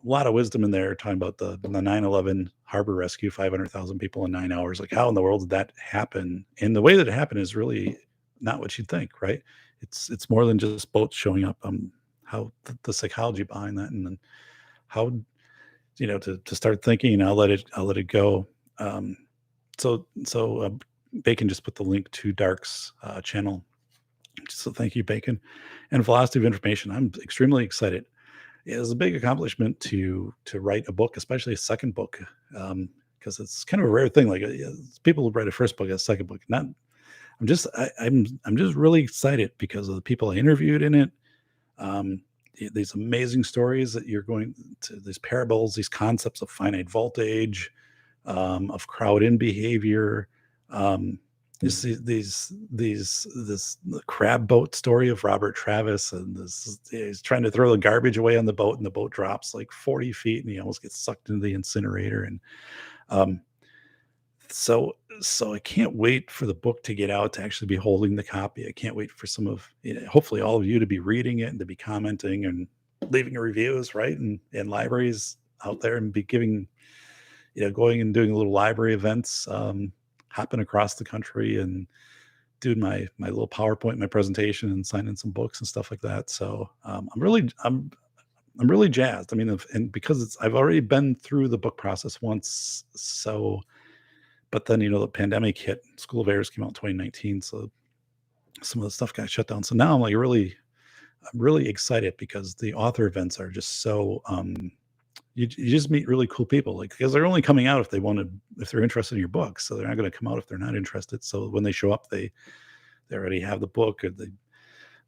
lot of wisdom in there talking about the 9/11 harbor rescue, 500,000 people in 9 hours. Like, how in the world did that happen? And the way that it happened is really not what you'd think, right? It's more than just boats showing up. How the psychology behind that, and then how to start thinking, and I'll let it go. So Bacon just put the link to Dark's channel. So thank you, Bacon. And Velocity of Information. I'm extremely excited. It was a big accomplishment to write a book, especially a second book, because it's kind of a rare thing. Like people who write a first book, a second book. I'm just really excited because of the people I interviewed in it. These amazing stories that you're going to, these parables, these concepts of finite voltage, of crowd-in behavior. This crab boat story of Robert Travis, and he's trying to throw the garbage away on the boat, and the boat drops like 40 feet, and he almost gets sucked into the incinerator. And so I can't wait for the book to get out, to actually be holding the copy. I can't wait for some of, hopefully all of you to be reading it and to be commenting and leaving reviews, right? And libraries out there, and be giving, going and doing little library events, hopping across the country and doing my little PowerPoint, my presentation, and signing some books and stuff like that. So I'm really jazzed. I mean, and because I've already been through the book process once. So, but then, the pandemic hit. School of Errors came out in 2019. So some of the stuff got shut down. So now I'm really excited because the author events are just so you just meet really cool people, like, because they're only coming out if they want to, if they're interested in your book. So they're not going to come out if they're not interested. So when they show up, they already have the book, or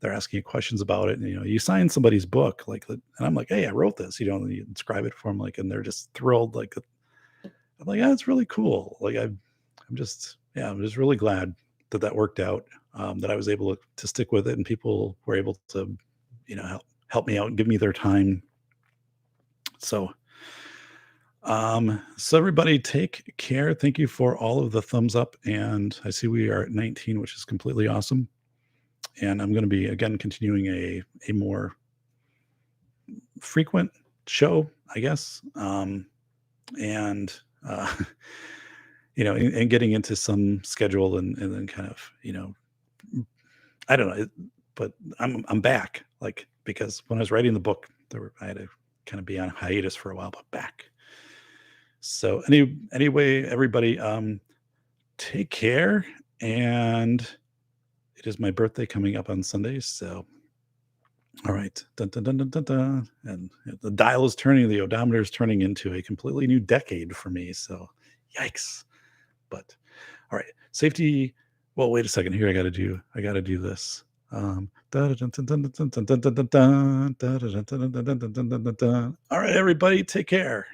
they're asking you questions about it. And, you sign somebody's book, like, and I'm like, hey, I wrote this, and you inscribe it for them, like, and they're just thrilled. Like, I'm like, yeah, it's really cool. Like, I'm just really glad that that worked out. That I was able to stick with it, and people were able to, help me out and give me their time. So, so everybody take care. Thank you for all of the thumbs up. And I see we are at 19, which is completely awesome. And I'm going to be again continuing a more frequent show, I guess. And and getting into some schedule, and then kind of, I don't know, but I'm back, like, because when I was writing the book, I had to kind of be on hiatus for a while, but back. So anyway, everybody, take care, and it is my birthday coming up on Sunday. So, all right, dun, dun, dun, dun, dun, dun. And the dial is turning, the odometer is turning into a completely new decade for me. So, yikes! But all right, safety. Well, wait a second here. I got to do this. All right, everybody, take care.